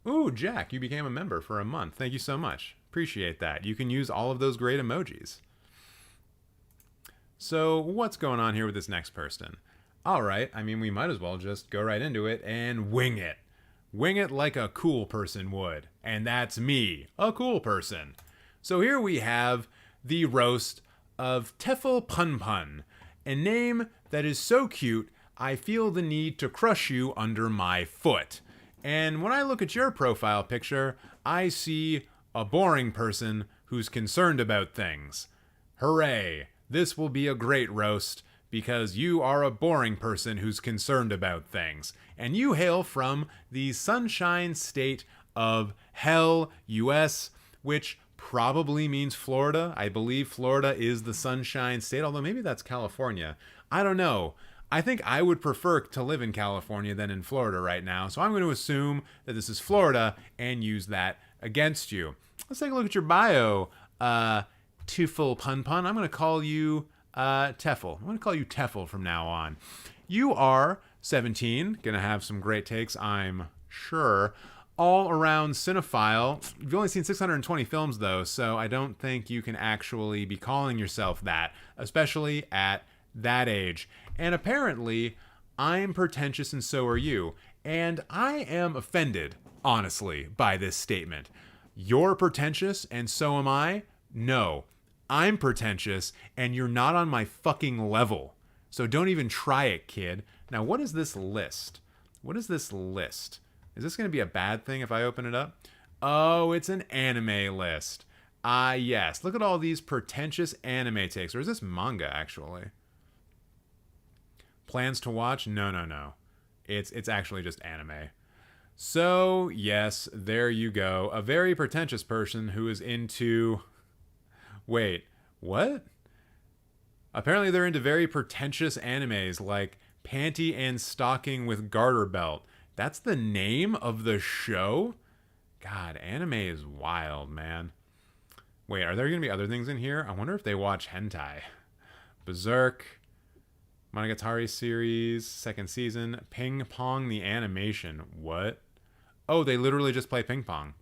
Ooh, Jack, you became a member for a month. Thank you so much. Appreciate that. You can use all of those great emojis. So, what's going on here with this next person? All right, I mean, we might as well just go right into it and wing it. Wing it like a cool person would. And that's me, a cool person. So here we have the roast of teufelpunpun, a name that is so cute, I feel the need to crush you under my foot. And when I look at your profile picture, I see a boring person who's concerned about things. Hooray! This will be a great roast because you are a boring person who's concerned about things. And you hail from the Sunshine State of Hell, US, which probably means Florida. I believe Florida is the Sunshine State, although maybe that's California. I don't know. I think I would prefer to live in California than in Florida right now, so I'm going to assume that this is Florida and use that against you. Let's take a look at your bio, teufelpunpun. I'm going to call you Tefel. I'm going to call you Tefel from now on. You are 17, going to have some great takes, I'm sure. All-around cinephile. You've only seen 620 films, though, so I don't think you can actually be calling yourself that, especially at that age. And apparently, I'm pretentious and so are you. And I am offended, honestly, by this statement. You're pretentious and so am I? No. I'm pretentious and you're not on my fucking level. So don't even try it, kid. Now, what is this list? What is this list? Is this going to be a bad thing if I open it up? Oh, it's an anime list. Ah, yes. Look at all these pretentious anime takes. Or is this manga, actually? Plans to watch? No. It's actually just anime. So, yes, there you go. A very pretentious person who is into... Wait, what? Apparently they're into very pretentious animes like Panty and Stocking with Garter Belt. That's the name of the show? God, anime is wild, man. Wait, are there going to be other things in here? I wonder if they watch hentai. Berserk, Monogatari series, 2nd season, Ping Pong the animation. What? Oh, they literally just play ping pong.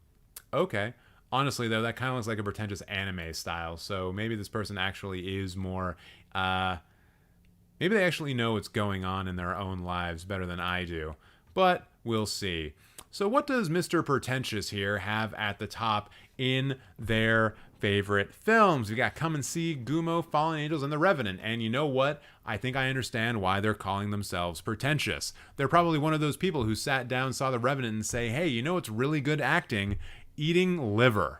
Okay. Honestly, though, that kind of looks like a pretentious anime style, so maybe this person actually is more Maybe they actually know what's going on in their own lives better than I do, but we'll see. So what does Mr. Pretentious here have at the top in their favorite films? We got Come and See, Gummo, Fallen Angels, and The Revenant. And you know what? I think I understand why they're calling themselves pretentious. They're probably one of those people who sat down, saw The Revenant, and say, hey, you know what's really good acting? Eating liver.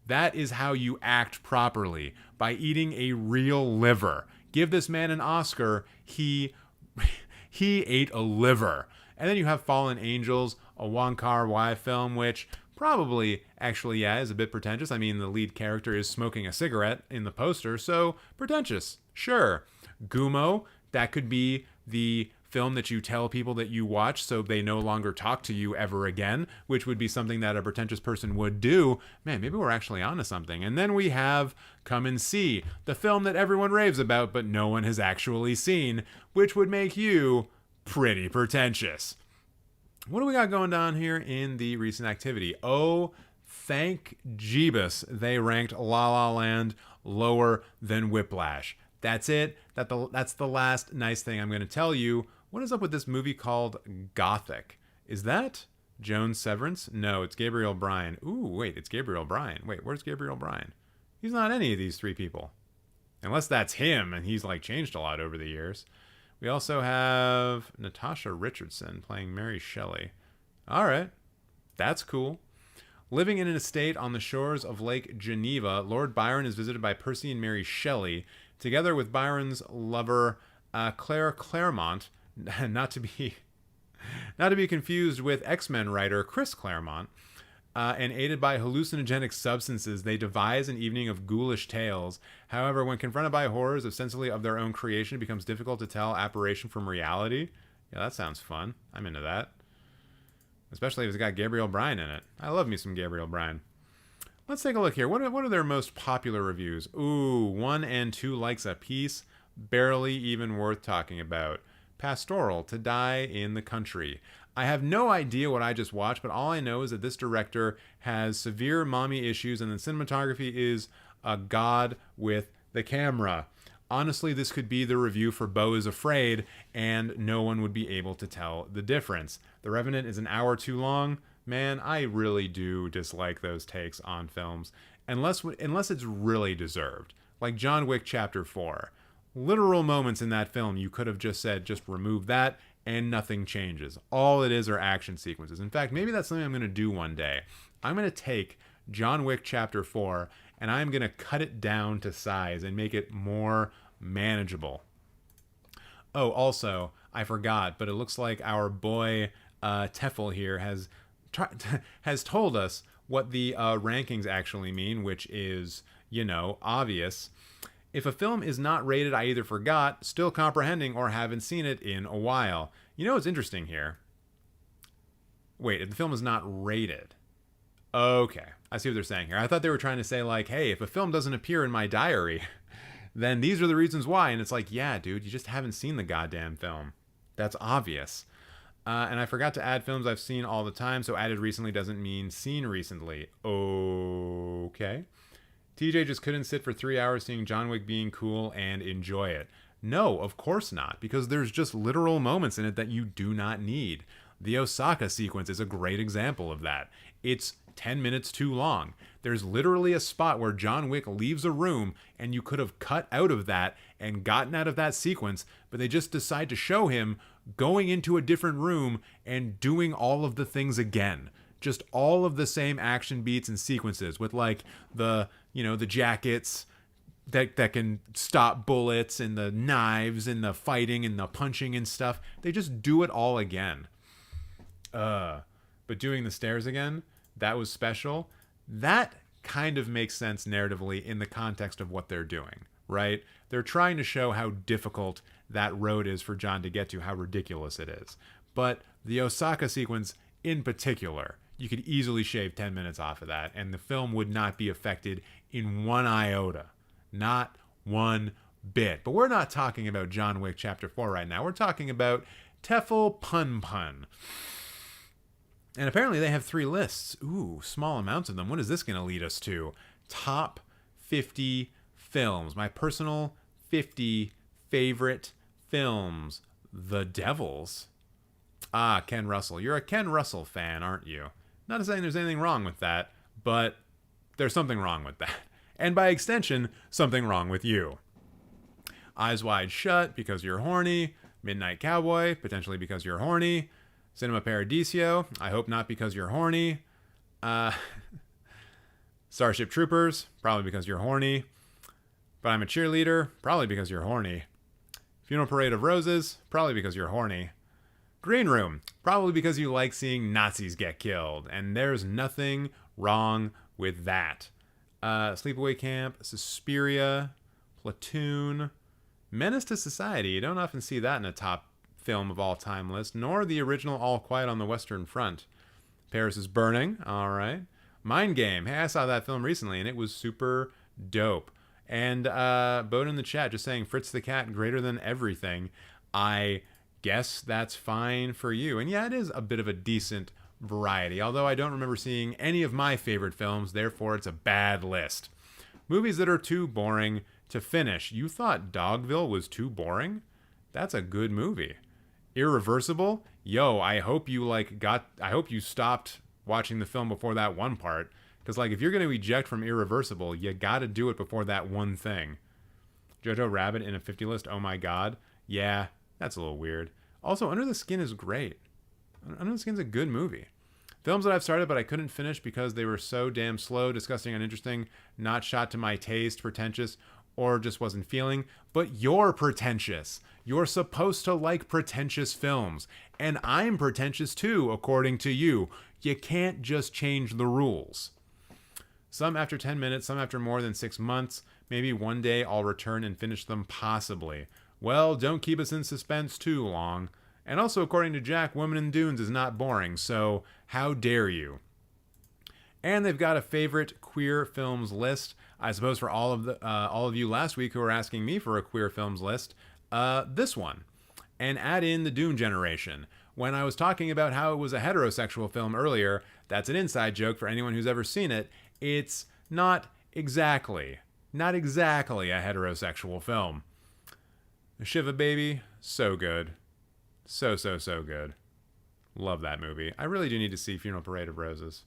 That is how you act properly, by eating a real liver. Give this man an Oscar. He ate a liver. And then you have Fallen Angels, a Wong Kar-wai film, which probably actually, is a bit pretentious. I mean, the lead character is smoking a cigarette in the poster, so pretentious. Sure. Gummo, that could be the film that you tell people that you watch so they no longer talk to you ever again, which would be something that a pretentious person would do. Man, maybe we're actually onto something. And then we have Come and See, the film that everyone raves about but no one has actually seen, which would make you pretty pretentious. What do we got going on here in the recent activity? Oh, thank Jeebus, they ranked La La Land lower than Whiplash. That's it. That's the last nice thing I'm going to tell you. What is up with this movie called Gothic? Is that Joan Severance? No, it's Gabriel Bryan. Ooh, wait, it's Gabriel Bryan. Wait, where's Gabriel Bryan? He's not any of these three people. Unless that's him, and he's like changed a lot over the years. We also have Natasha Richardson playing Mary Shelley. All right, that's cool. Living in an estate on the shores of Lake Geneva, Lord Byron is visited by Percy and Mary Shelley, together with Byron's lover, Claire Claremont, not to be confused with X-Men writer Chris Claremont, and aided by hallucinogenic substances, they devise an evening of ghoulish tales. However, when confronted by horrors ostensibly of their own creation, it becomes difficult to tell apparition from reality. Yeah, that sounds fun. I'm into that. Especially if it's got Gabriel Bryan in it. I love me some Gabriel Bryan. Let's take a look here. What are their most popular reviews? Ooh, 1 and 2 likes apiece. Barely even worth talking about. Pastoral, To Die in the Country. I have no idea what I just watched, but all I know is that this director has severe mommy issues and the cinematography is a god with the camera. Honestly, this could be the review for Beau is Afraid, and no one would be able to tell the difference. The Revenant is an hour too long. Man, I really do dislike those takes on films, unless it's really deserved. Like John Wick Chapter 4. Literal moments in that film you could have just said, just remove that, and nothing changes. All it is are action sequences. In fact, maybe that's something I'm going to do one day. I'm going to take John Wick Chapter 4, and I'm going to cut it down to size and make it more manageable. Oh, also, I forgot, but it looks like our boy Tefel here has told us what the rankings actually mean, which is, obvious. If a film is not rated, I either forgot, still comprehending, or haven't seen it in a while. You know what's interesting here? Wait, if the film is not rated. Okay, I see what they're saying here. I thought they were trying to say, like, hey, if a film doesn't appear in my diary, then these are the reasons why. And it's like, yeah, dude, you just haven't seen the goddamn film. That's obvious. And I forgot to add films I've seen all the time, so added recently doesn't mean seen recently. Okay. TJ just couldn't sit for 3 hours seeing John Wick being cool and enjoy it. No, of course not, because there's just literal moments in it that you do not need. The Osaka sequence is a great example of that. It's 10 minutes too long. There's literally a spot where John Wick leaves a room and you could have cut out of that and gotten out of that sequence, but they just decide to show him going into a different room and doing all of the things again. Just all of the same action beats and sequences with like the jackets that can stop bullets and the knives and the fighting and the punching and stuff. They just do it all again. But doing the stairs again, that was special. That kind of makes sense narratively in the context of what they're doing, right? They're trying to show how difficult that road is for John to get to, how ridiculous it is. But the Osaka sequence in particular, you could easily shave 10 minutes off of that, and the film would not be affected in one iota. Not one bit. But we're not talking about John Wick Chapter 4 right now. We're talking about teufelpunpun. And apparently they have 3 lists. Ooh, small amounts of them. What is this going to lead us to? Top 50 films. My personal 50 favorite films? The Devils. Ah, Ken Russell. You're a Ken Russell fan, aren't you? Not saying there's anything wrong with that, but there's something wrong with that. And by extension, something wrong with you. Eyes Wide Shut, because you're horny. Midnight Cowboy, potentially because you're horny. Cinema Paradiso, I hope not because you're horny. Starship Troopers, probably because you're horny. But I'm a Cheerleader, probably because you're horny. Funeral Parade of Roses, probably because you're horny. Green Room, probably because you like seeing Nazis get killed, and there's nothing wrong with that. Sleepaway Camp, Suspiria, Platoon, Menace to Society. You don't often see that in a top film of all time list, nor the original All Quiet on the Western Front. Paris is Burning, all right. Mind Game, hey, I saw that film recently, and it was super dope. And Bode in the chat just saying Fritz the Cat greater than everything. I guess that's fine for you. And yeah, it is a bit of a decent variety, although I don't remember seeing any of my favorite films, therefore it's a bad list. Movies that are too boring to finish. You thought Dogville was too boring? That's a good movie. Irreversible? Yo, I hope you stopped watching the film before that one part. Because, if you're going to eject from Irreversible, you got to do it before that one thing. Jojo Rabbit in a 50 list, oh my god. Yeah, that's a little weird. Also, Under the Skin is great. Under the Skin's a good movie. Films that I've started but I couldn't finish because they were so damn slow, disgusting, uninteresting, not shot to my taste, pretentious, or just wasn't feeling. But you're pretentious. You're supposed to like pretentious films. And I'm pretentious too, according to you. You can't just change the rules. Some after 10 minutes, some after more than 6 months. Maybe one day I'll return and finish them possibly. Well, don't keep us in suspense too long. And also, according to Jack, Woman in Dunes is not boring, so how dare you? And they've got a favorite queer films list. I suppose for all of you last week who were asking me for a queer films list, this one. And add in the Dune generation. When I was talking about how it was a heterosexual film earlier, that's an inside joke for anyone who's ever seen it. It's not exactly a heterosexual film. Shiva Baby, so good. So good. Love that movie. I really do need to see Funeral Parade of Roses.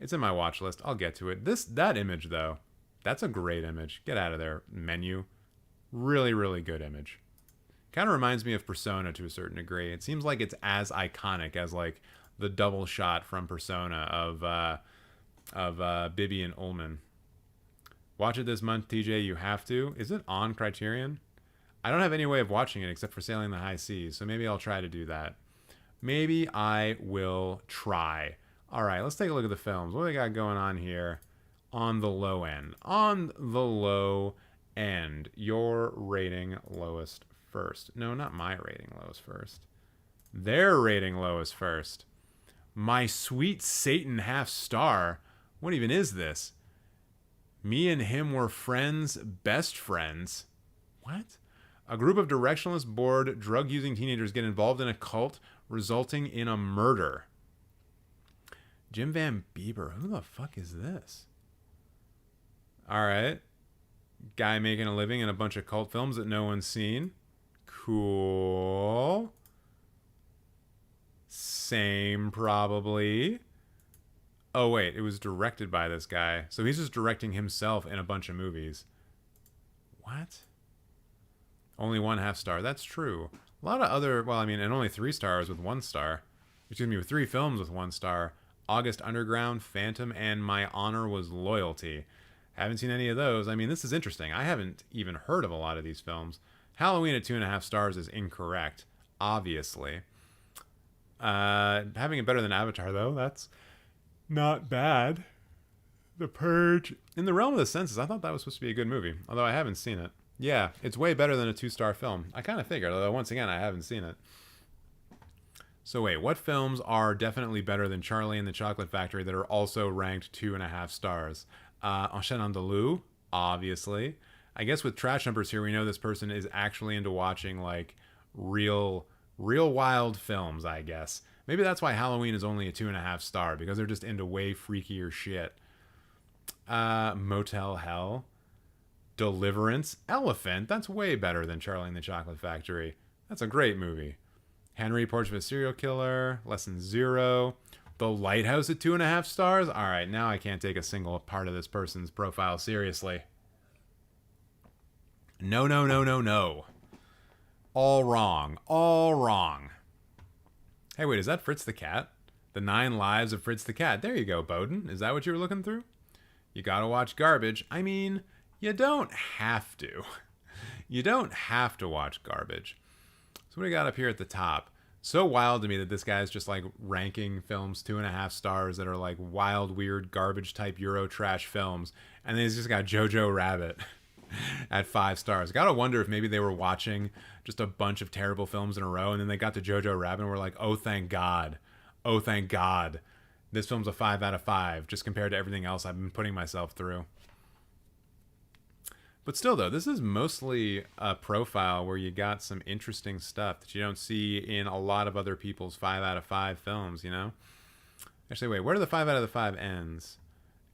It's in my watch list. I'll get to it. That image, though, that's a great image. Get out of there, menu. Really, really good image. Kind of reminds me of Persona to a certain degree. It seems like it's as iconic as, the double shot from Persona of Bibby and Ullman. Watch it this month, TJ. You have to. Is it on Criterion? I don't have any way of watching it except for Sailing the High Seas, so maybe I'll try to do that. Maybe I will try. All right, let's take a look at the films. What do they got going on here on the low end? On the low end, your rating lowest first. No, not my rating lowest first. Their rating lowest first. My Sweet Satan half star. What even is this? Me and him were friends, best friends. What? A group of directionless, bored, drug-using teenagers get involved in a cult, resulting in a murder. Jim Van Bieber. Who the fuck is this? All right. Guy making a living in a bunch of cult films that no one's seen. Cool. Same, probably. Oh, wait. It was directed by this guy. So he's just directing himself in a bunch of movies. What? Only 1/2 star. That's true. A lot of other... Well, and only 3 stars with 1 star. Excuse me, with 3 films with 1 star. August Underground, Phantom, and My Honor Was Loyalty. Haven't seen any of those. This is interesting. I haven't even heard of a lot of these films. Halloween at 2.5 stars is incorrect, obviously. Having it better than Avatar, though, that's not bad. The Purge. In the realm of the senses, I thought that was supposed to be a good movie, although I haven't seen it. Yeah, it's way better than a 2-star film. I kind of figured, although once again, I haven't seen it. So wait, what films are definitely better than Charlie and the Chocolate Factory that are also ranked 2.5 stars? Enchaîne Andalou, obviously. I guess with trash numbers here, we know this person is actually into watching, real wild films, I guess. Maybe that's why Halloween is only a 2.5 star, because they're just into way freakier shit. Motel Hell. Deliverance. Elephant. That's way better than Charlie and the Chocolate Factory. That's a great movie. Henry, Portrait of a Serial Killer, Lesson Zero. The Lighthouse at 2.5 stars? All right, now I can't take a single part of this person's profile seriously. No, no, no, no, no. All wrong. All wrong. Hey, wait, is that Fritz the Cat? The 9 Lives of Fritz the Cat. There you go, Bowden. Is that what you were looking through? You gotta watch garbage. I mean, you don't have to. You don't have to watch garbage. So what do we got up here at the top? So wild to me that this guy's just like ranking films 2.5 stars that are like wild, weird, garbage type Euro trash films. And then he's just got Jojo Rabbit at 5 stars. Gotta wonder if maybe they were watching just a bunch of terrible films in a row and then they got to Jojo Rabbit and were like, oh, thank God. Oh, thank God. This film's a 5 out of 5 just compared to everything else I've been putting myself through. But still, though, this is mostly a profile where you got some interesting stuff that you don't see in a lot of other people's 5 out of 5 films, you know? Actually, wait, where do the 5 out of the 5 ends?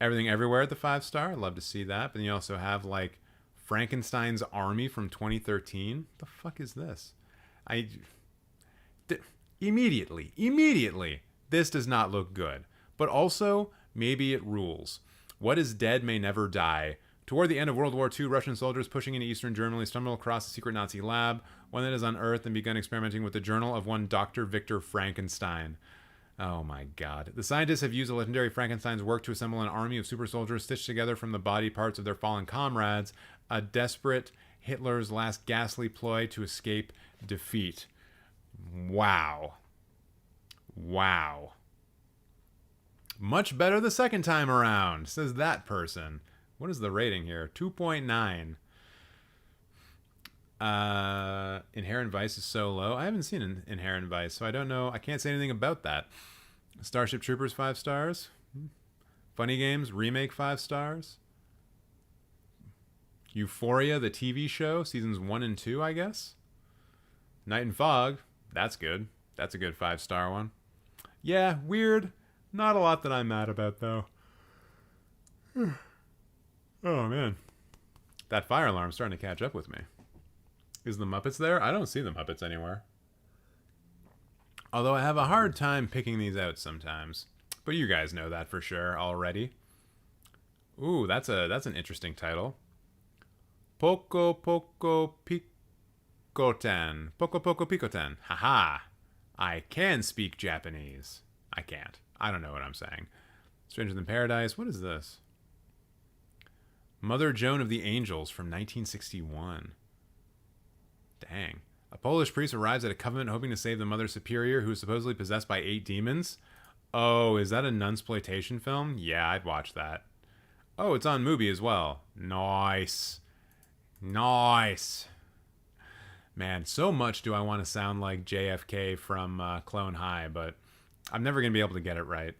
Everything Everywhere at the 5 star? I'd love to see that. But then you also have, like, Frankenstein's Army from 2013. The fuck is this? Immediately, this does not look good. But also, maybe it rules. What is Dead May Never Die. Toward the end of World War II, Russian soldiers pushing into Eastern Germany stumble across a secret Nazi lab, one that is unearthed, and begun experimenting with the journal of one Dr. Victor Frankenstein. Oh my God. The scientists have used the legendary Frankenstein's work to assemble an army of super soldiers stitched together from the body parts of their fallen comrades, a desperate Hitler's last ghastly ploy to escape defeat. Wow. Wow. Much better the second time around, says that person. What is the rating here? 2.9. Inherent Vice is so low. I haven't seen Inherent Vice, so I don't know. I can't say anything about that. Starship Troopers, 5 stars. Funny Games, remake, 5 stars. Euphoria, the TV show, seasons 1 and 2, I guess. Night and Fog, that's good. That's a good 5-star one. Yeah, weird. Not a lot that I'm mad about, though. Oh, man. That fire alarm's starting to catch up with me. Is the Muppets there? I don't see the Muppets anywhere. Although I have a hard time picking these out sometimes. But you guys know that for sure already. Ooh, that's an interesting title. Poco Poco Pikoten. Poco Poco Pikoten. Haha. I can speak Japanese. I can't. I don't know what I'm saying. Stranger Than Paradise. What is this? Mother Joan of the Angels from 1961. Dang. A Polish priest arrives at a convent hoping to save the Mother Superior, who is supposedly possessed by 8 demons. Oh, is that a nunsploitation film? Yeah, I'd watch that. Oh, it's on Mubi as well. Nice. Nice. Man, so much do I want to sound like JFK from Clone High, but I'm never going to be able to get it right.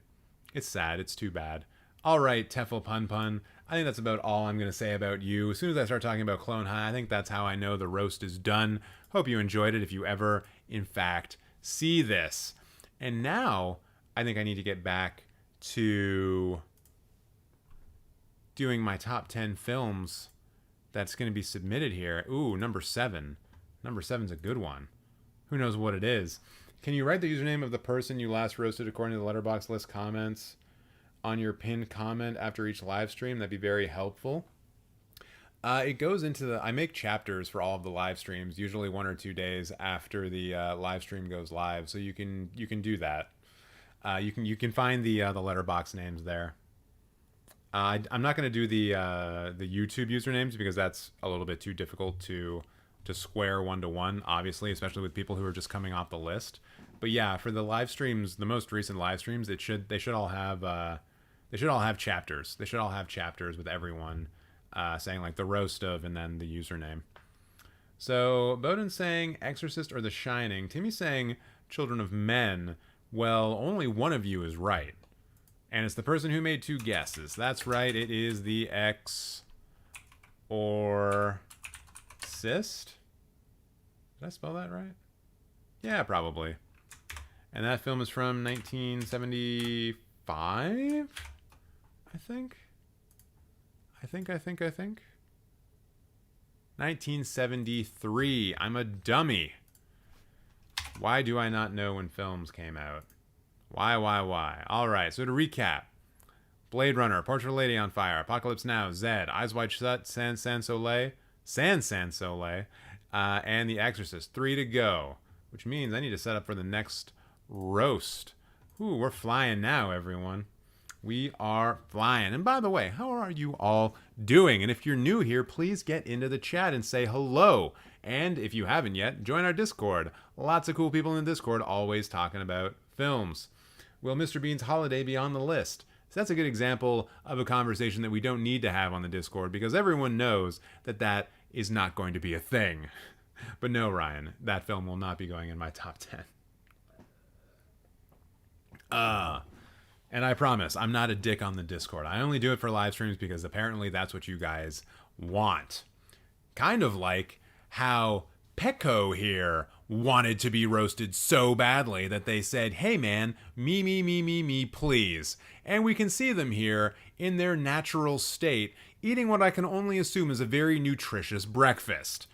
It's sad. It's too bad. All right, teufelpunpun. I think that's about all I'm going to say about you. As soon as I start talking about Clone High, I think that's how I know the roast is done. Hope you enjoyed it if you ever, in fact, see this. And now, I think I need to get back to doing my top 10 films that's going to be submitted here. Ooh, number 7. Number 7's a good one. Who knows what it is? Can you write the username of the person you last roasted according to the Letterboxd list comments on your pinned comment after each live stream? That'd be very helpful. It goes into the... I make chapters for all of the live streams, usually 1 or 2 days after the live stream goes live, so you can do that. You can find the Letterboxd names there. I'm not going to do the YouTube usernames because that's a little bit too difficult to square 1-to-1, obviously, especially with people who are just coming off the list. But yeah, for the live streams, the most recent live streams, they should all have chapters. They should all have chapters with everyone saying like the roast of and then the username. So Bowden's saying Exorcist or The Shining. Timmy's saying Children of Men. Well, only one of you is right. And it's the person who made 2 guesses. That's right, it is the Exorcist. Did I spell that right? Yeah, probably. And that film is from 1975, I think. 1973. I'm a dummy. Why do I not know when films came out? Why? All right, so to recap. Blade Runner, Portrait of a Lady on Fire, Apocalypse Now, Zed, Eyes Wide Shut, Sans Soleil, and The Exorcist. 3 to go, which means I need to set up for the next roast. Ooh, we're flying now, everyone. We are flying. And by the way, how are you all doing? And if you're new here, please get into the chat and say hello. And if you haven't yet, join our Discord. Lots of cool people in the Discord always talking about films. Will Mr. Bean's holiday be on the list? So that's a good example of a conversation that we don't need to have on the Discord because everyone knows that that is not going to be a thing. But no, Ryan, that film will not be going in my top 10. And I promise, I'm not a dick on the Discord. I only do it for live streams because apparently that's what you guys want. Kind of like how Peikko here wanted to be roasted so badly that they said, hey man, me, please. And we can see them here in their natural state, eating what I can only assume is a very nutritious breakfast.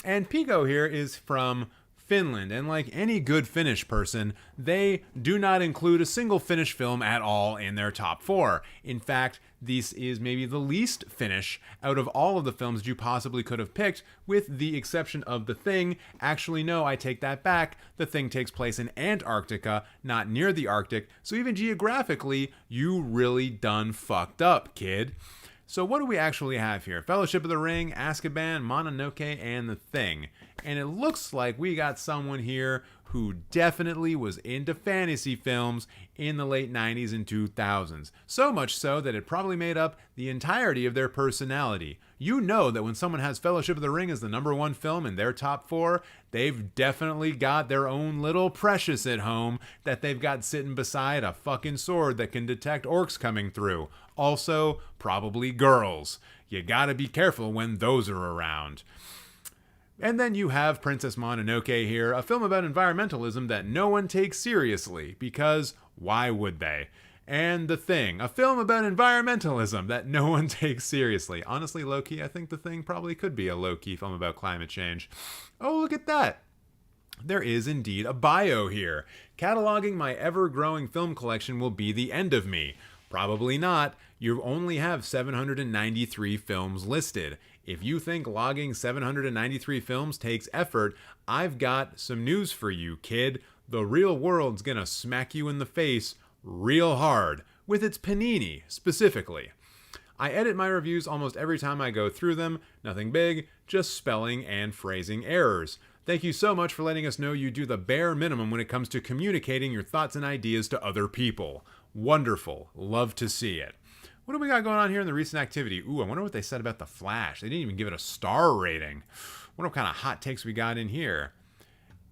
And Peikko here is from Finland, and like any good Finnish person, they do not include a single Finnish film at all in their top 4. In fact, this is maybe the least Finnish out of all of the films you possibly could have picked, with the exception of The Thing. Actually, no, I take that back. The Thing takes place in Antarctica, not near the Arctic, so even geographically, you really done fucked up, kid. So what do we actually have here? Fellowship of the Ring, Azkaban, Mononoke, and The Thing. And it looks like we got someone here who definitely was into fantasy films in the late 90s and 2000s. So much so that it probably made up the entirety of their personality. You know that when someone has Fellowship of the Ring as the #1 film in their top 4, they've definitely got their own little precious at home that they've got sitting beside a fucking sword that can detect orcs coming through. Also, probably girls. You gotta be careful when those are around. And then you have Princess Mononoke here, a film about environmentalism that no one takes seriously, because why would they? And The Thing, a film about environmentalism that no one takes seriously. Honestly, low-key, I think The Thing probably could be a low-key film about climate change. Oh, look at that. There is indeed a bio here. Cataloging my ever-growing film collection will be the end of me. Probably not. You only have 793 films listed. If you think logging 793 films takes effort, I've got some news for you, kid. The real world's gonna smack you in the face real hard, with its panini, specifically. I edit my reviews almost every time I go through them. Nothing big, just spelling and phrasing errors. Thank you so much for letting us know you do the bare minimum when it comes to communicating your thoughts and ideas to other people. Wonderful. Love to see it. What do we got going on here in the recent activity? Ooh, I wonder what they said about The Flash. They didn't even give it a star rating. Wonder what kind of hot takes we got in here.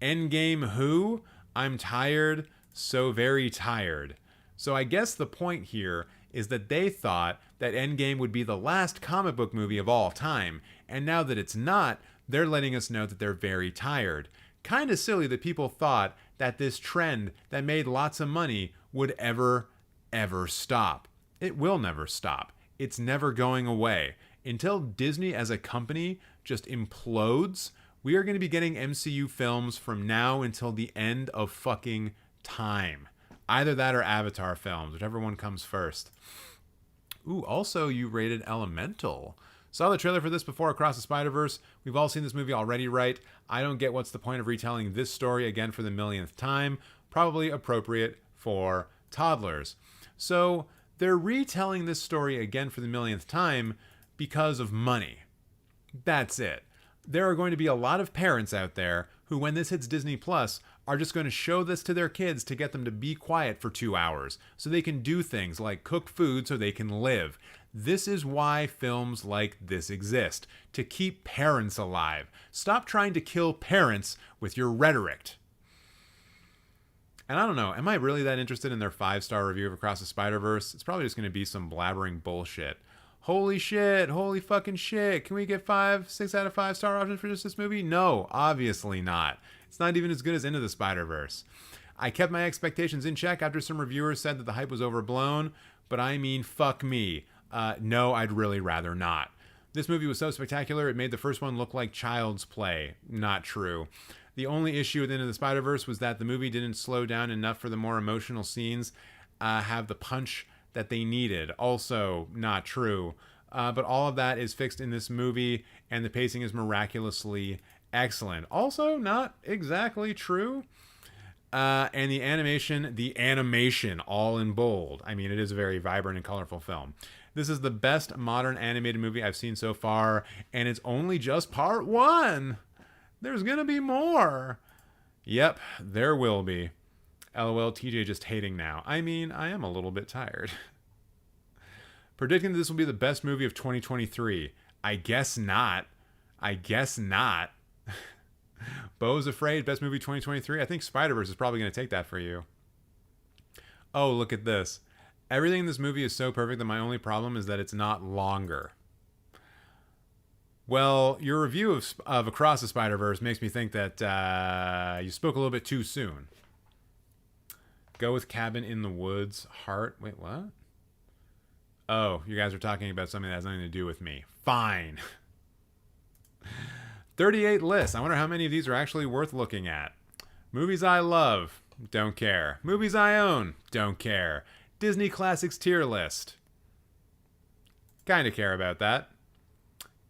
Endgame who? I'm tired, so very tired. So I guess the point here is that they thought that Endgame would be the last comic book movie of all time, and now that it's not, they're letting us know that they're very tired. Kind of silly that people thought that this trend that made lots of money would ever stop. It will never stop. It's never going away. Until Disney as a company just implodes, we are going to be getting MCU films from now until the end of fucking time. Either that or Avatar films, whichever one comes first. Ooh, also you rated Elemental. Saw the trailer for this before, Across the Spider-Verse. We've all seen this movie already, right? I don't get what's the point of retelling this story again for the millionth time. Probably appropriate for toddlers. So they're retelling this story again for the millionth time because of money. That's it. There are going to be a lot of parents out there who, when this hits Disney Plus, are just going to show this to their kids to get them to be quiet for 2 hours so they can do things like cook food so they can live. This is why films like this exist, to keep parents alive. Stop trying to kill parents with your rhetoric. And I don't know, am I really that interested in their 5-star review of Across the Spider-Verse? It's probably just going to be some blabbering bullshit. Holy shit, holy fucking shit. Can we get 6 out of 5-star options for just this movie? No, obviously not. It's not even as good as Into the Spider-Verse. I kept my expectations in check after some reviewers said that the hype was overblown, but I mean, fuck me. No, I'd really rather not. This movie was so spectacular, it made the first one look like child's play. Not true. The only issue with Into the Spider-Verse was that the movie didn't slow down enough for the more emotional scenes have the punch that they needed. Also not true. But all of that is fixed in this movie, and the pacing is miraculously excellent. Also not exactly true. And the animation, all in bold. I mean, it is a very vibrant and colorful film. This is the best modern animated movie I've seen so far, and it's only just part one. There's gonna be more. Yep, there will be. LOL, TJ just hating now. I mean, I am a little bit tired. Predicting that this will be the best movie of 2023. I guess not. Bo's afraid, best movie 2023. I think Spider-Verse is probably going to take that for you. Oh, look at this. Everything in this movie is so perfect that my only problem is that it's not longer. Well, your review of Across the Spider-Verse makes me think that you spoke a little bit too soon. Go with Cabin in the Woods. Heart. Wait, what? Oh, you guys are talking about something that has nothing to do with me. Fine. 38 lists. I wonder how many of these are actually worth looking at. Movies I love. Don't care. Movies I own. Don't care. Disney Classics tier list. Kind of care about that.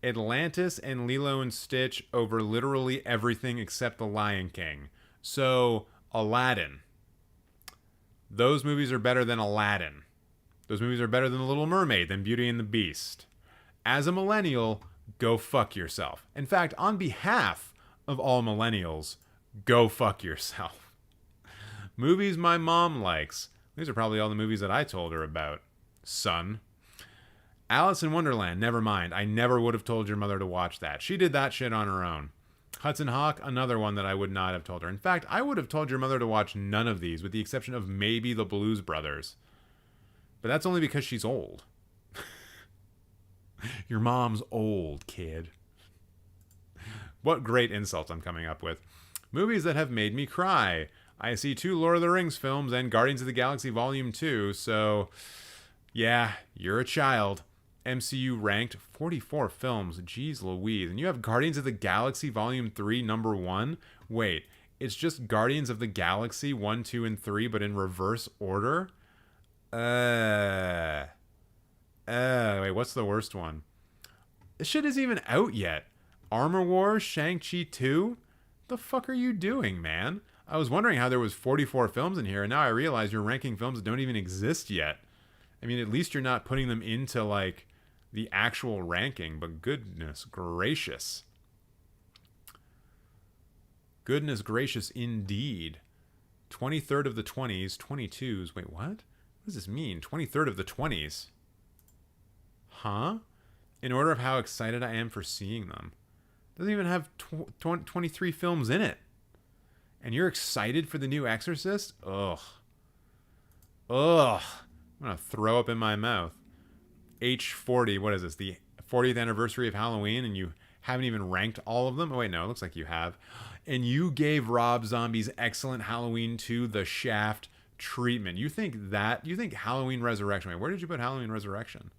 Atlantis and Lilo and Stitch over literally everything except The Lion King. So, Aladdin. Those movies are better than Aladdin. Those movies are better than The Little Mermaid, than Beauty and the Beast. As a millennial, go fuck yourself. In fact, on behalf of all millennials, go fuck yourself. Movies my mom likes. These are probably all the movies that I told her about. Son. Alice in Wonderland, never mind. I never would have told your mother to watch that. She did that shit on her own. Hudson Hawk, another one that I would not have told her. In fact, I would have told your mother to watch none of these, with the exception of maybe the Blues Brothers. But that's only because she's old. Your mom's old, kid. What great insults I'm coming up with. Movies that have made me cry. I see 2 Lord of the Rings films and Guardians of the Galaxy Volume 2, so yeah, you're a child. MCU ranked 44 films. Jeez Louise. And you have Guardians of the Galaxy Volume 3, number 1? Wait, it's just Guardians of the Galaxy 1, 2, and 3, but in reverse order? Wait, what's the worst one? This shit isn't even out yet. Armor Wars, Shang-Chi 2? The fuck are you doing, man? I was wondering how there was 44 films in here, and now I realize you're ranking films that don't even exist yet. I mean, at least you're not putting them into, like, the actual ranking, but goodness gracious. Goodness gracious indeed. 23rd of the 20s, 22s. Wait, what? What does this mean? 23rd of the 20s? Huh? In order of how excited I am for seeing them. Doesn't even have 23 films in it. And you're excited for the new Exorcist? Ugh. I'm gonna throw up in my mouth. H40, what is this? The 40th anniversary of Halloween, and you haven't even ranked all of them? Oh wait, no, it looks like you have. And you gave Rob Zombie's excellent Halloween 2 the Shaft treatment. You think Halloween Resurrection, wait, where did you put Halloween Resurrection?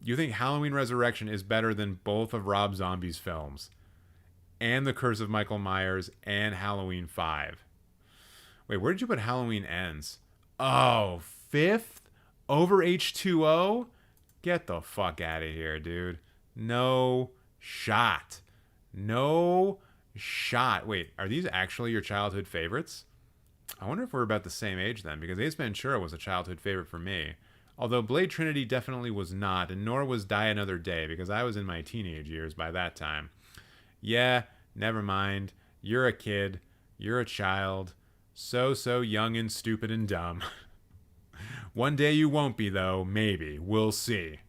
You think Halloween Resurrection is better than both of Rob Zombie's films? And The Curse of Michael Myers and Halloween 5. Wait, where did you put Halloween Ends? Oh, 5th? Over H2O? Get the fuck out of here, dude. No shot. No shot. Wait, are these actually your childhood favorites? I wonder if we're about the same age then, because Ace Ventura was a childhood favorite for me. Although Blade Trinity definitely was not, and nor was Die Another Day, because I was in my teenage years by that time. Yeah, never mind. You're a kid. You're a child. So young and stupid and dumb. One day you won't be, though. Maybe. We'll see.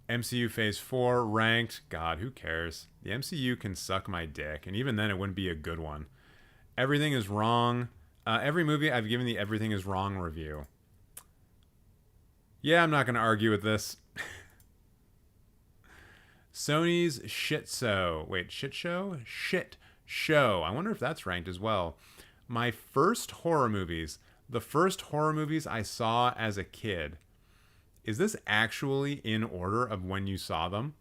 MCU Phase 4 ranked. God, who cares? The MCU can suck my dick, and even then it wouldn't be a good one. Everything is wrong. Every movie I've given the Everything is Wrong review. Yeah, I'm not going to argue with this. Sony's Shit Show. Wait, Shit Show? Shit Show. I wonder if that's ranked as well. My first horror movies. The first horror movies I saw as a kid. Is this actually in order of when you saw them?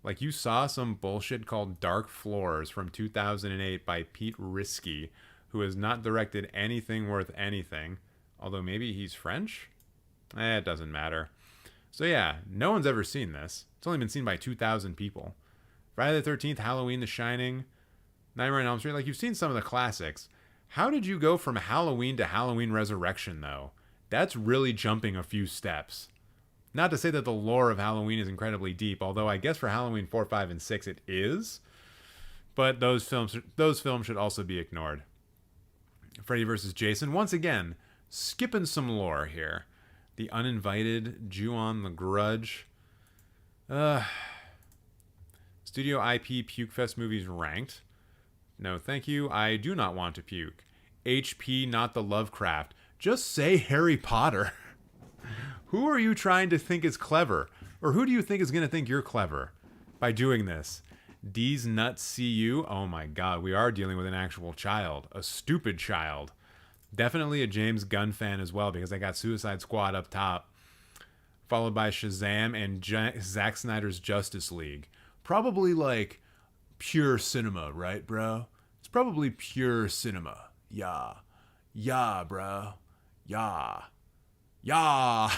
Like, you saw some bullshit called Dark Floors from 2008 by Pete Risky, who has not directed anything worth anything. Although maybe he's French? It doesn't matter. So yeah, no one's ever seen this. It's only been seen by 2,000 people. Friday the 13th, Halloween, The Shining, Nightmare on Elm Street. Like, you've seen some of the classics. How did you go from Halloween to Halloween Resurrection, though? That's really jumping a few steps. Not to say that the lore of Halloween is incredibly deep, although I guess for Halloween 4, 5, and 6 it is. But those films should also be ignored. Freddy vs. Jason, once again, skipping some lore here. The Uninvited, Ju-on, The Grudge. Studio IP Pukefest movies ranked. No, thank you. I do not want to puke. HP, not the Lovecraft. Just say Harry Potter. Who are you trying to think is clever? Or who do you think is going to think you're clever by doing this? D's Nuts CU? Oh my god, we are dealing with an actual child. A stupid child. Definitely a James Gunn fan as well, because I got Suicide Squad up top. Followed by Shazam and Zack Snyder's Justice League. Probably like pure cinema, right, bro? It's probably pure cinema. Yeah. Yeah, bro. Yeah. Yeah.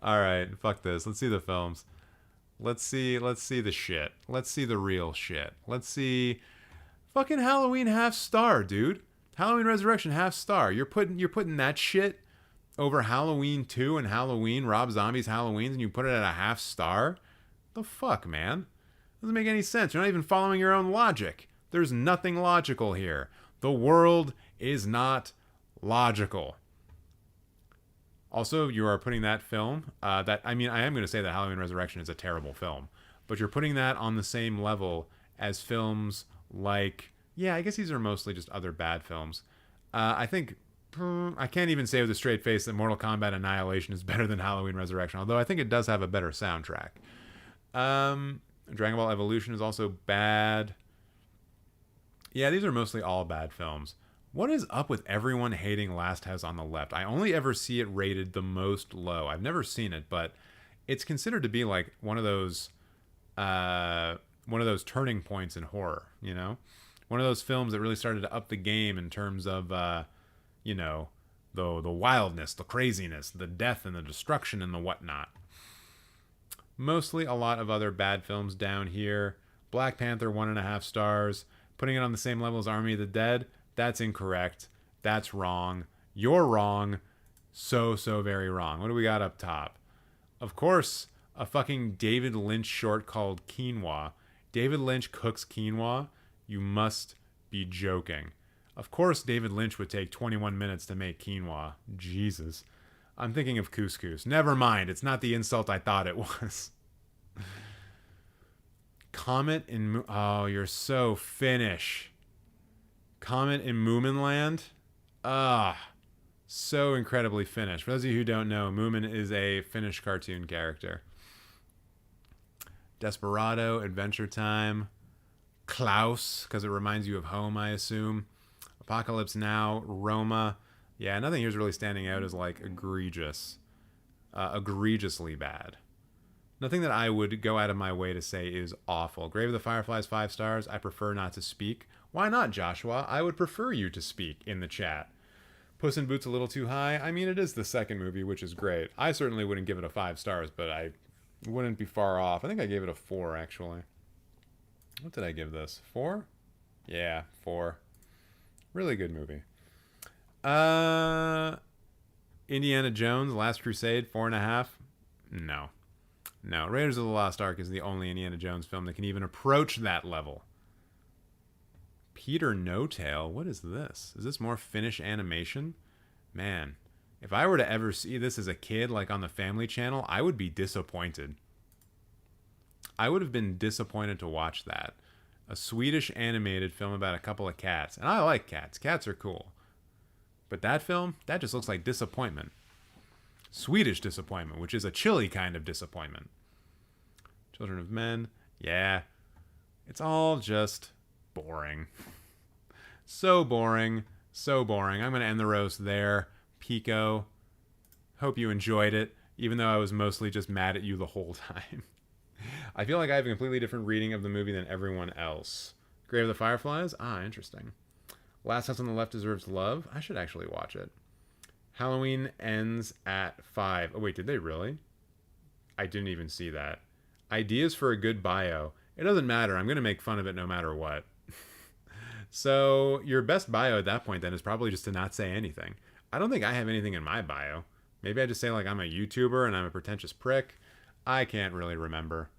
All right, fuck this. Let's see the films. Let's see the shit. Let's see the real shit. Let's see fucking Halloween half star, dude. Halloween Resurrection half star. You're putting that shit over Halloween 2 and Halloween, Rob Zombie's Halloweens, and you put it at a half star? The fuck, man? Doesn't make any sense. You're not even following your own logic. There's nothing logical here. The world is not logical. Also, you are putting that film, I am going to say that Halloween Resurrection is a terrible film, but you're putting that on the same level as films like, yeah, I guess these are mostly just other bad films. I think, I can't even say with a straight face that Mortal Kombat Annihilation is better than Halloween Resurrection, although I think it does have a better soundtrack. Dragon Ball Evolution is also bad. Yeah, these are mostly all bad films. What is up with everyone hating Last House on the Left? I only ever see it rated the most low. I've never seen it, but it's considered to be like one of those turning points in horror, you know? One of those films that really started to up the game in terms of, you know, the wildness, the craziness, the death and the destruction and the whatnot. Mostly a lot of other bad films down here. Black Panther, 1.5 stars. Putting it on the same level as Army of the Dead. That's incorrect. That's wrong. You're wrong. So very wrong. What do we got up top? Of course, a fucking David Lynch short called Quinoa. David Lynch cooks quinoa? You must be joking. Of course David Lynch would take 21 minutes to make quinoa. Jesus. I'm thinking of couscous. Never mind. It's not the insult I thought it was. Comet in... Oh, you're so Finnish. Comet in Moominland? So incredibly Finnish. For those of you who don't know, Moomin is a Finnish cartoon character. Desperado, Adventure Time, Klaus, because it reminds you of home, I assume. Apocalypse Now, Roma. Yeah, nothing here is really standing out as like egregious. Egregiously bad. Nothing that I would go out of my way to say is awful. Grave of the Fireflies, 5 stars. I prefer not to speak. Why not, Joshua? I would prefer you to speak in the chat. Puss in Boots a little too high. I mean, it is the second movie, which is great. I certainly wouldn't give it a 5 stars, but I wouldn't be far off. I think I gave it a 4, actually. What did I give this? 4? Yeah, 4. Really good movie. Indiana Jones, Last Crusade, 4.5. No. Raiders of the Lost Ark is the only Indiana Jones film that can even approach that level. Peter No Tail, what is this? Is this more Finnish animation? Man, if I were to ever see this as a kid, like on the Family Channel, I would be disappointed. I would have been disappointed to watch that. A Swedish animated film about a couple of cats. And I like cats. Cats are cool. But that film, that just looks like disappointment. Swedish disappointment, which is a chilly kind of disappointment. Children of Men, yeah. It's all just boring. So boring. I'm going to end the roast there. Peikko, hope you enjoyed it, even though I was mostly just mad at you the whole time. I feel like I have a completely different reading of the movie than everyone else. Grave of the Fireflies? Ah, interesting. Last House on the Left Deserves Love? I should actually watch it. Halloween Ends at 5. Oh, wait, did they really? I didn't even see that. Ideas for a good bio. It doesn't matter. I'm going to make fun of it no matter what. So your best bio at that point then is probably just to not say anything. I don't think I have anything in my bio. Maybe I just say like I'm a YouTuber and I'm a pretentious prick. I can't really remember.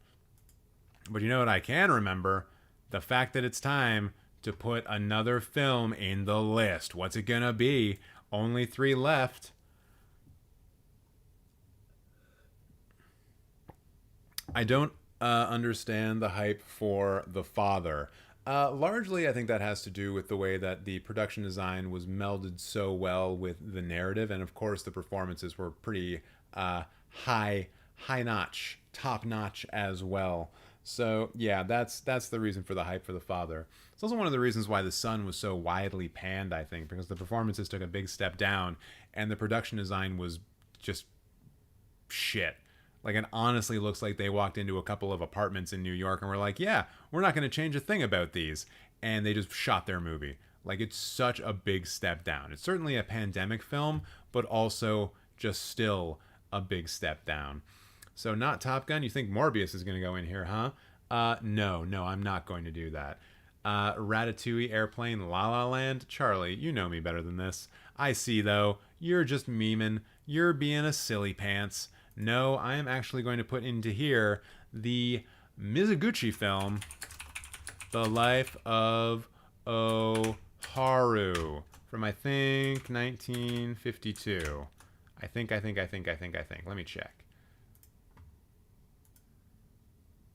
But you know what I can remember? The fact that it's time to put another film in the list. What's it gonna be? Only 3 left. I don't understand the hype for The Father. Largely, I think that has to do with the way that the production design was melded so well with the narrative, and of course, the performances were pretty high notch, top notch as well. So yeah, that's the reason for the hype for The Father. It's also one of the reasons why The Son was so widely panned, I think, because the performances took a big step down, and the production design was just shit. Like, it honestly looks like they walked into a couple of apartments in New York and were like, yeah, we're not going to change a thing about these. And they just shot their movie. Like, it's such a big step down. It's certainly a pandemic film, but also just still a big step down. So not Top Gun? You think Morbius is going to go in here, huh? No, I'm not going to do that. Ratatouille, Airplane, La La Land? Charlie, you know me better than this. I see, though. You're just memeing. You're being a silly pants. No, I am actually going to put into here the Mizoguchi film, The Life of Oharu, from I think 1952. I think. Let me check.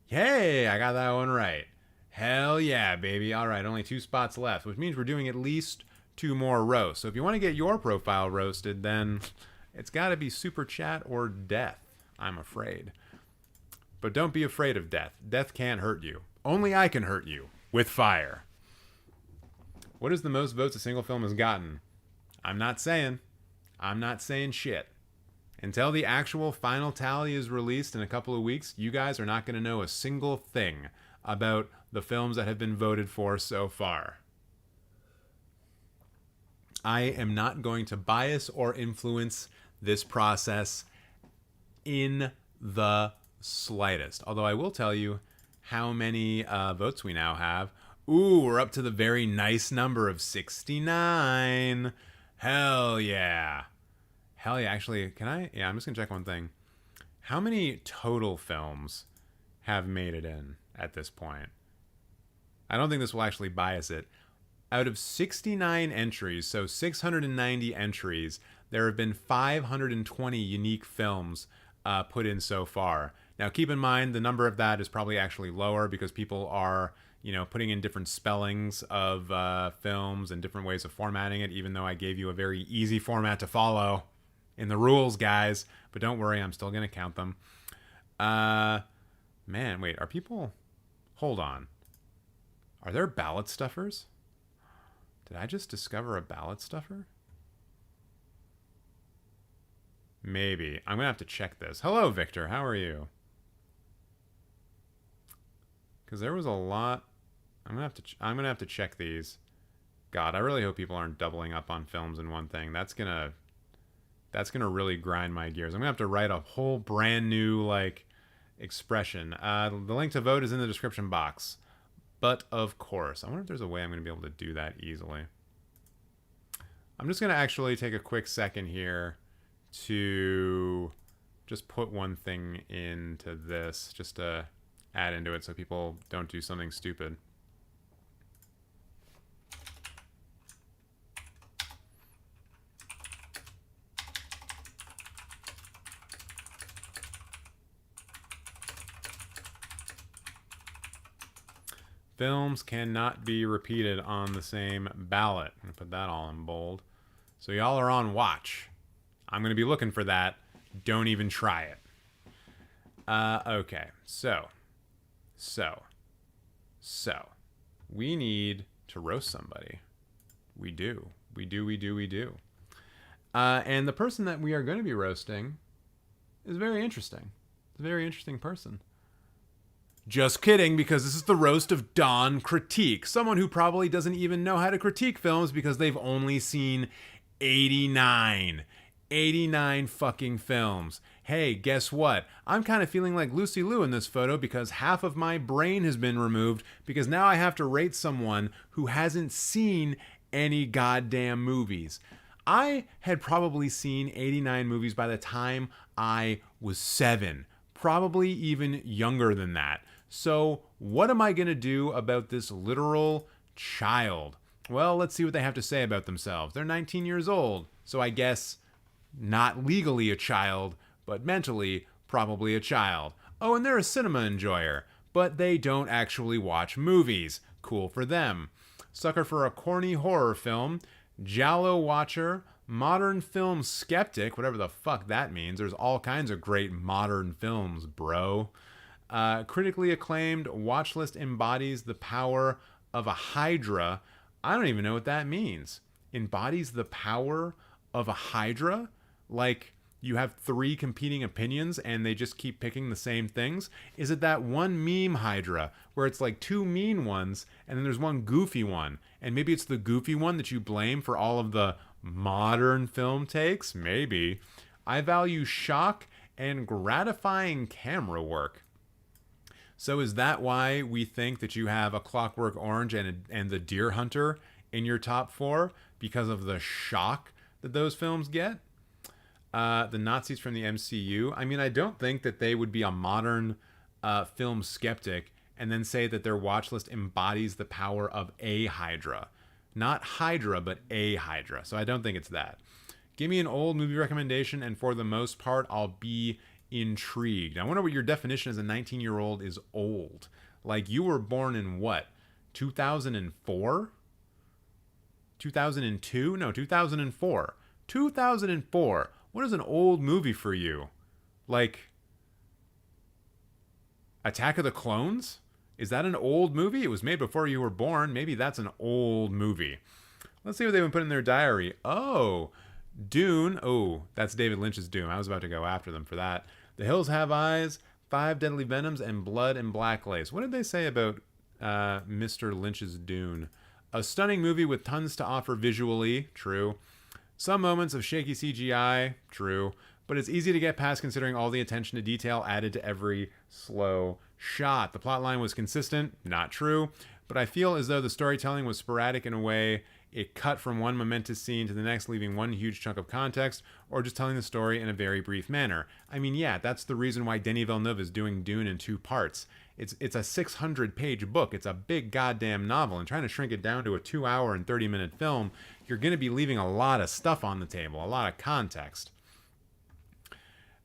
Yay, I got that one right. Hell yeah, baby. All right, only 2 spots left, which means we're doing at least 2 more roasts. So if you want to get your profile roasted, then it's got to be super chat or death, I'm afraid. But don't be afraid of death. Death can't hurt you. Only I can hurt you. With fire. What is the most votes a single film has gotten? I'm not saying shit. Until the actual final tally is released in a couple of weeks, you guys are not going to know a single thing about the films that have been voted for so far. I am not going to bias or influence this process in the slightest. Although I will tell you how many votes we now have. Ooh, we're up to the very nice number of 69. Hell yeah. Hell yeah. Actually, can I? Yeah, I'm just going to check one thing. How many total films have made it in at this point? I don't think this will actually bias it. Out of 69 entries, so 690 entries, there have been 520 unique films put in so far. Now, keep in mind, the number of that is probably actually lower because people are, putting in different spellings of films and different ways of formatting it, even though I gave you a very easy format to follow in the rules, guys. But don't worry, I'm still going to count them. Man, wait, are people... Hold on. Are there ballot stuffers? Did I just discover a ballot stuffer? Maybe. I'm going to have to check this. Hello, Victor. How are you? Because there was a lot... I'm going to have to check these. God, I really hope people aren't doubling up on films in one thing. That's going to really grind my gears. I'm going to have to write a whole brand new, expression. The link to vote is in the description box. But, of course, I wonder if there's a way I'm going to be able to do that easily. I'm just going to actually take a quick second here to just put one thing into this, just to add into it so people don't do something stupid. Films cannot be repeated on the same ballot. I'm going to put that all in bold. So y'all are on watch. I'm going to be looking for that. Don't even try it. Okay. So. We need to roast somebody. We do. And the person that we are going to be roasting is very interesting. It's a very interesting person. Just kidding, because this is the Roast of Don Critique, someone who probably doesn't even know how to critique films because they've only seen 89 fucking films. Hey, guess what? I'm kind of feeling like Lucy Liu in this photo because half of my brain has been removed because now I have to rate someone who hasn't seen any goddamn movies. I had probably seen 89 movies by the time I was 7, probably even younger than that. So what am I going to do about this literal child? Well, let's see what they have to say about themselves. They're 19 years old, so I guess not legally a child, but mentally probably a child. Oh, and they're a cinema enjoyer, but they don't actually watch movies. Cool for them. Sucker for a corny horror film, Giallo watcher, modern film skeptic, whatever the fuck that means. There's all kinds of great modern films, bro. Critically acclaimed, watch list embodies the power of a hydra. I don't even know what that means. Embodies the power of a hydra? Like you have 3 competing opinions and they just keep picking the same things? Is it that one meme hydra where it's like 2 mean ones and then there's one goofy one? And maybe it's the goofy one that you blame for all of the modern film takes? Maybe. I value shock and gratifying camera work. So is that why we think that you have A Clockwork Orange and The Deer Hunter in your top 4? Because of the shock that those films get? The Nazis from the MCU. I mean, I don't think that they would be a modern film skeptic and then say that their watch list embodies the power of a hydra. Not Hydra, but a hydra. So I don't think it's that. Give me an old movie recommendation, and for the most part, I'll be intrigued. I wonder what your definition as a 19-year-old is old. Like, you were born in what? 2004? 2002? No, 2004. 2004. What is an old movie for you? Like Attack of the Clones? Is that an old movie? It was made before you were born. Maybe that's an old movie. Let's see what they've been putting in their diary. Oh, Dune. Oh, that's David Lynch's Dune. I was about to go after them for that. The Hills Have Eyes, 5 Deadly Venoms, and Blood and Black Lace. What did they say about Mr. Lynch's Dune? A stunning movie with tons to offer visually. True. Some moments of shaky CGI. True. But it's easy to get past considering all the attention to detail added to every slow shot. The plotline was consistent. Not true. But I feel as though the storytelling was sporadic in a way. It cut from one momentous scene to the next, leaving one huge chunk of context, or just telling the story in a very brief manner. I mean, yeah, that's the reason why Denis Villeneuve is doing Dune in 2 parts. It's a 600-page book. It's a big goddamn novel, and trying to shrink it down to a 2-hour and 30-minute film, you're going to be leaving a lot of stuff on the table, a lot of context.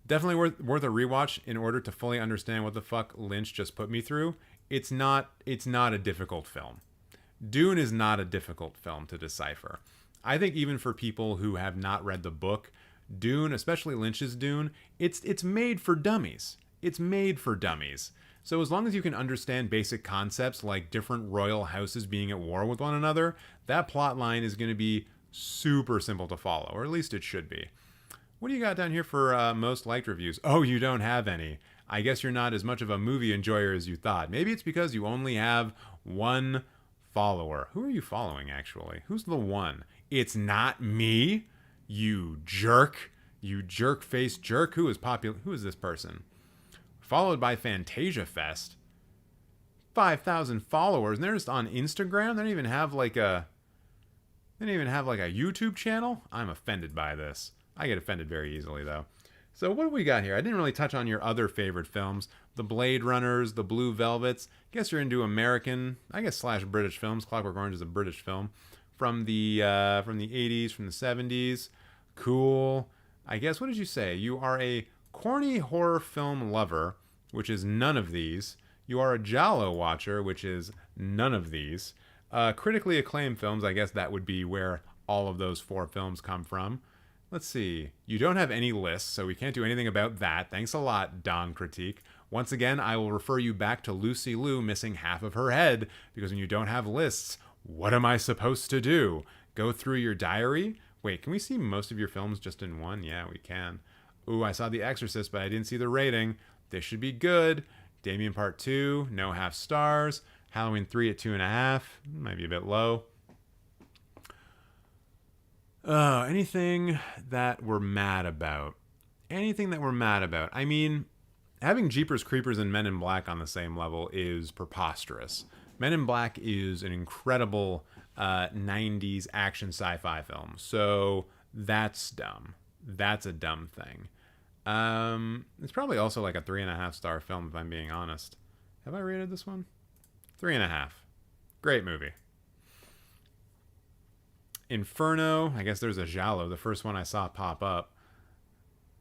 Definitely worth a rewatch in order to fully understand what the fuck Lynch just put me through. It's not a difficult film. Dune is not a difficult film to decipher. I think even for people who have not read the book, Dune, especially Lynch's Dune, it's made for dummies. It's made for dummies. So as long as you can understand basic concepts like different royal houses being at war with one another, that plot line is going to be super simple to follow, or at least it should be. What do you got down here for most liked reviews? Oh, you don't have any. I guess you're not as much of a movie enjoyer as you thought. Maybe it's because you only have one follower. Who are you following, actually? Who's the one? It's not me, you jerk. You jerk-faced jerk. Who is popular? Who is this person? Followed by Fantasia Fest. 5,000 followers. And they're just on Instagram. They don't even have like a YouTube channel. I'm offended by this. I get offended very easily, though. So what do we got here? I didn't really touch on your other favorite films. The Blade Runners, the Blue Velvets. Guess you're into American, I guess / British films. Clockwork Orange is a British film. From the 80s, from the 70s. Cool. I guess, what did you say? You are a corny horror film lover, which is none of these. You are a Giallo watcher, which is none of these. Critically acclaimed films, I guess that would be where all of those 4 films come from. Let's see. You don't have any lists, so we can't do anything about that. Thanks a lot, Don Critique. Once again, I will refer you back to Lucy Liu missing half of her head, because when you don't have lists, what am I supposed to do? Go through your diary? Wait, can we see most of your films just in one? Yeah, we can. Ooh, I saw The Exorcist, but I didn't see the rating. This should be good. Damien Part 2, no half stars. Halloween 3 at 2.5. Might be a bit low. Anything that we're mad about? Anything that we're mad about? I mean, having Jeepers Creepers and Men in Black on the same level is preposterous. Men in Black is an incredible 90s action sci-fi film. So that's dumb. That's a dumb thing. It's probably also like a 3.5 star film if I'm being honest. Have I rated this one? 3.5. Great movie. Inferno. I guess there's a giallo. The first one I saw pop up.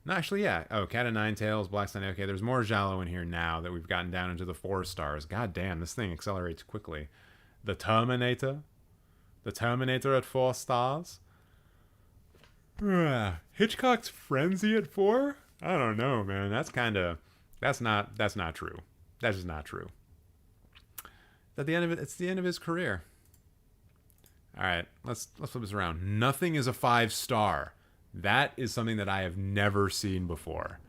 No, actually, yeah. Oh, Cat o' Nine Tails, Black Sunday. Okay, there's more giallo in here now that we've gotten down into the 4 stars. God damn, this thing accelerates quickly. The Terminator. The Terminator at 4 stars. Hitchcock's Frenzy at 4? I don't know, man. That's not true. That's just not true. At the end of it, it's the end of his career. All right, let's flip this around. Nothing is a 5 star. That is something that I have never seen before.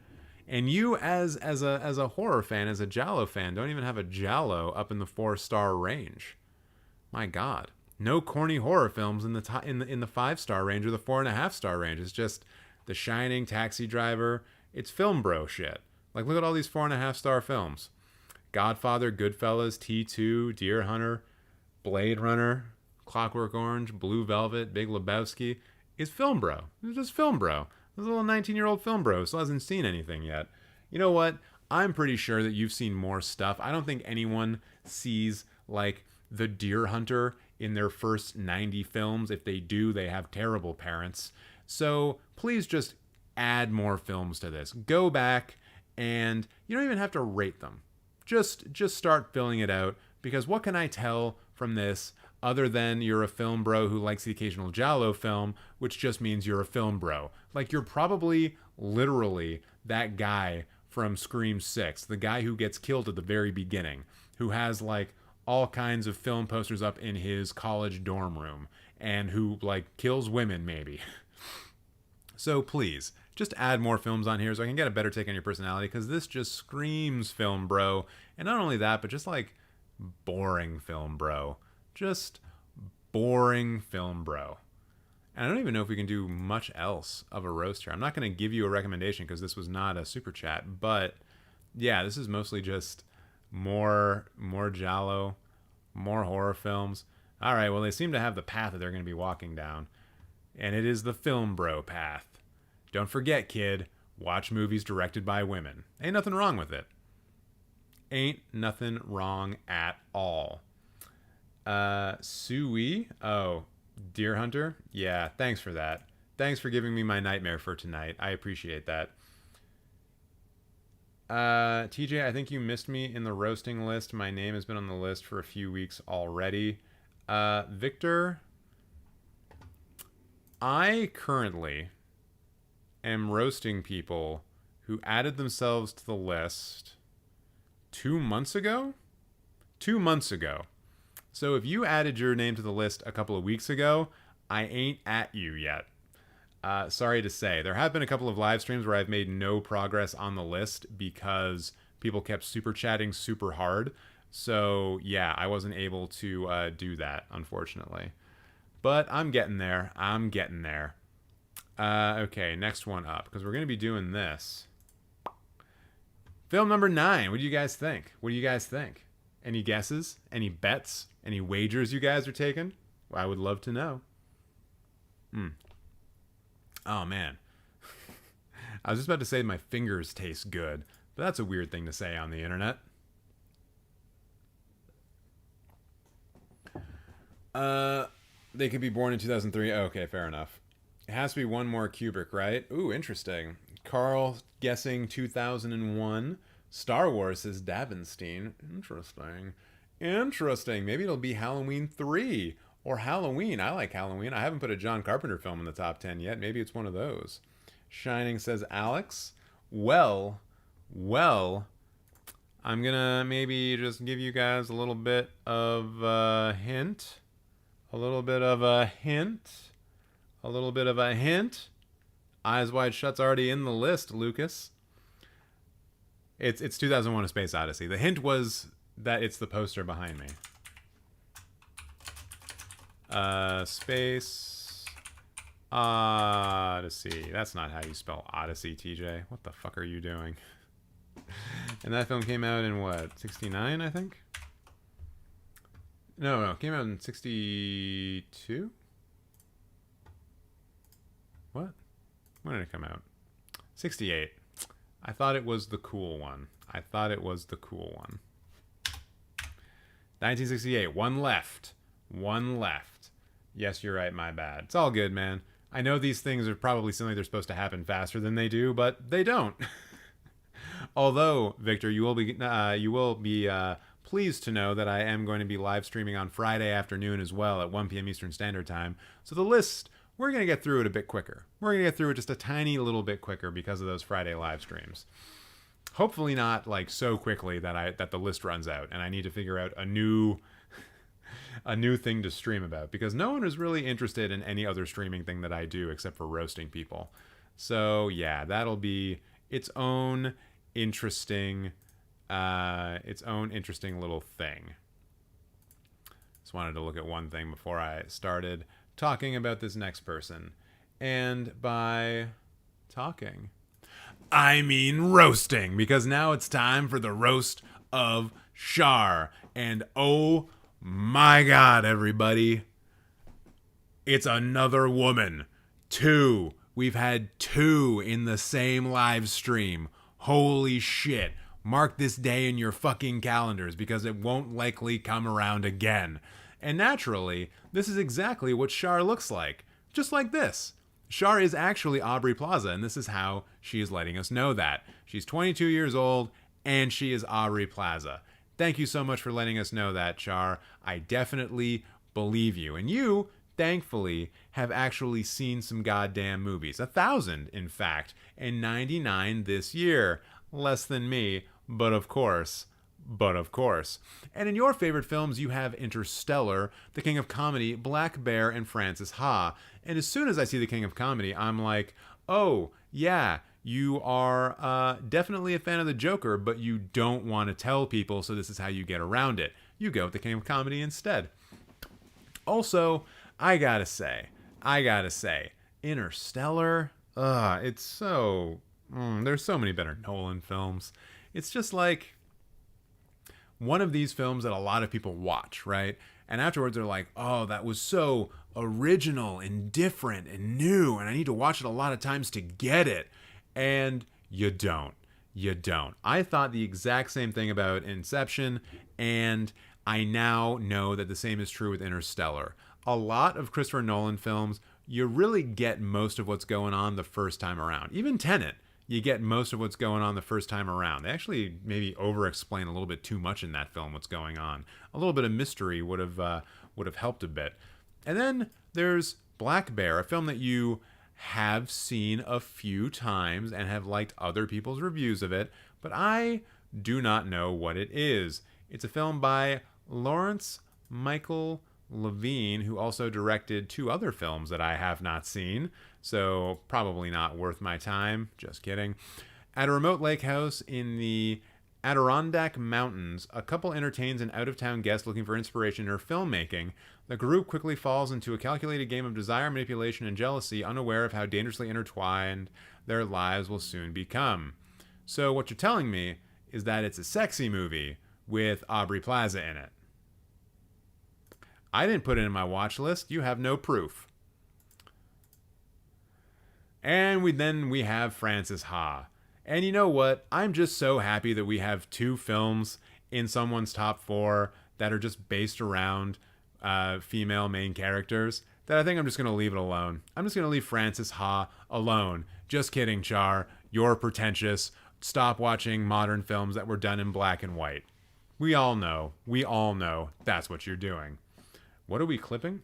And you, as a horror fan, as a giallo fan, don't even have a giallo up in the 4 star range. My God, no corny horror films in the 5 star range or the 4.5 star range. It's just The Shining, Taxi Driver. It's film bro shit. Like, look at all these 4.5 star films: Godfather, Goodfellas, T2, Deer Hunter, Blade Runner, Clockwork Orange, Blue Velvet, Big Lebowski. It's film bro. It's just film bro. This little 19-year-old film bro still hasn't seen anything yet. You know what? I'm pretty sure that you've seen more stuff. I don't think anyone sees, like, the Deer Hunter in their first 90 films. If they do, they have terrible parents. So please just add more films to this. Go back, and you don't even have to rate them. Just start filling it out, because what can I tell from this other than you're a film bro who likes the occasional giallo film, which just means you're a film bro. Like, you're probably literally that guy from Scream 6, the guy who gets killed at the very beginning, who has, like, all kinds of film posters up in his college dorm room, and who, like, kills women, maybe. So please, just add more films on here so I can get a better take on your personality, because this just screams film bro. And not only that, but just, like, boring film bro. Just boring film bro. And I don't even know if we can do much else of a roast here. I'm not going to give you a recommendation because this was not a super chat, but yeah, this is mostly just more giallo, more horror films. All right, well, they seem to have the path that they're going to be walking down, and it is the film bro path. Don't forget, kid, watch movies directed by women. Ain't nothing wrong with it. Ain't nothing wrong at all. Sui. Oh, Deer Hunter. Yeah, thanks for that. Thanks for giving me my nightmare for tonight. I appreciate that. TJ, I think you missed me in the roasting list. My name has been on the list for a few weeks already. Victor, I currently am roasting people who added themselves to the list 2 months ago? 2 months ago. So if you added your name to the list a couple of weeks ago, I ain't at you yet. Sorry to say. There have been a couple of live streams where I've made no progress on the list because people kept super chatting super hard. So yeah, I wasn't able to do that, unfortunately. But I'm getting there. I'm getting there. Okay, next one up, because we're going to be doing this. Film number 9. What do you guys think? What do you guys think? Any guesses? Any bets? Any wagers you guys are taking? Well, I would love to know. Oh, man. I was just about to say my fingers taste good, but that's a weird thing to say on the internet. They could be born in 2003. Okay, fair enough. It has to be one more Kubrick, right? Ooh, interesting. Carl guessing 2001. Star Wars says Davenstein. Interesting. Maybe it'll be Halloween 3 or Halloween. I like Halloween. I haven't put a John Carpenter film in the top 10 yet. Maybe it's one of those. Shining says Alex. Well, I'm gonna maybe just give you guys a little bit of a hint. A little bit of a hint. Eyes Wide Shut's already in the list, Lucas. It's 2001: A Space Odyssey. The hint was that it's the poster behind me. Space Odyssey. That's not how you spell Odyssey, TJ. What the fuck are you doing? And that film came out in what? 69, I think? No, it came out in 62? What? When did it come out? 68. I thought it was the cool one. 1968. One left. Yes, you're right. My bad. It's all good, man. I know these things are probably something they're supposed to happen faster than they do, but they don't. Although, Victor, you will be pleased to know that I am going to be live streaming on Friday afternoon as well at 1 p.m. Eastern Standard Time. So the list, we're going to get through it a bit quicker. We're going to get through it just a tiny little bit quicker because of those Friday live streams. Hopefully not like so quickly that the list runs out and I need to figure out a new thing to stream about, because no one is really interested in any other streaming thing that I do except for roasting people. So yeah, that'll be its own interesting little thing. Just wanted to look at one thing before I started talking about this next person. And by talking, I mean roasting, because now it's time for the roast of Shar. And oh my God, everybody, it's another woman. 2. We've had 2 in the same live stream. Holy shit. Mark this day in your fucking calendars, because it won't likely come around again. And naturally, this is exactly what Shar looks like. Just like this. Shar is actually Aubrey Plaza, and this is how she is letting us know that. She's 22 years old, and she is Aubrey Plaza. Thank you so much for letting us know that, Shar. I definitely believe you. And you, thankfully, have actually seen some goddamn movies. 1,000, in fact, and 99 this year. Less than me, but of course. And in your favorite films, you have Interstellar, The King of Comedy, Black Bear, and Frances Ha. And as soon as I see The King of Comedy, I'm like, oh, yeah, you are definitely a fan of the Joker, but you don't want to tell people, so this is how you get around it. You go with The King of Comedy instead. Also, I gotta say, Interstellar, it's so... there's so many better Nolan films. It's just like one of these films that a lot of people watch, right? And afterwards they're like, oh, that was so original and different and new, and I need to watch it a lot of times to get it. And you don't. I thought the exact same thing about Inception, and I now know that the same is true with Interstellar. A lot of Christopher Nolan films, you really get most of what's going on the first time around. Even Tenet, you get most of what's going on the first time around. They actually maybe over-explain a little bit too much in that film what's going on. A little bit of mystery would have helped a bit. And then there's Black Bear, a film that you have seen a few times and have liked other people's reviews of it, but I do not know what it is. It's a film by Lawrence Michael Levine, who also directed 2 other films that I have not seen, so probably not worth my time. Just kidding. At a remote lake house in the Adirondack Mountains, a couple entertains an out-of-town guest looking for inspiration in her filmmaking. The group quickly falls into a calculated game of desire, manipulation, and jealousy, unaware of how dangerously intertwined their lives will soon become. So what you're telling me is that it's a sexy movie with Aubrey Plaza in it. I didn't put it in my watch list. You have no proof. And we have Frances Ha. And you know what? I'm just so happy that we have 2 films in someone's top 4 that are just based around female main characters that I think I'm just going to leave it alone. I'm just going to leave Frances Ha alone. Just kidding, Char. You're pretentious. Stop watching modern films that were done in black and white. We all know that's what you're doing. What are we clipping?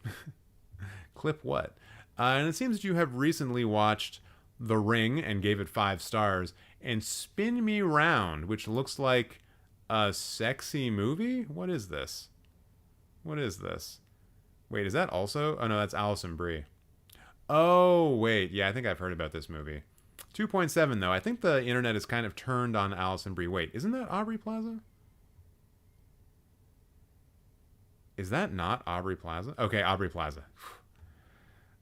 Clip what? And it seems that you have recently watched The Ring and gave it 5 stars, and Spin Me Round, which looks like a sexy movie? What is this? Wait, is that also? Oh no, that's Alison Brie. Oh, wait. Yeah, I think I've heard about this movie. 2.7 though. I think the internet is kind of turned on Allison Brie. Wait, isn't that Aubrey Plaza? Is that not Aubrey Plaza? Okay, Aubrey Plaza.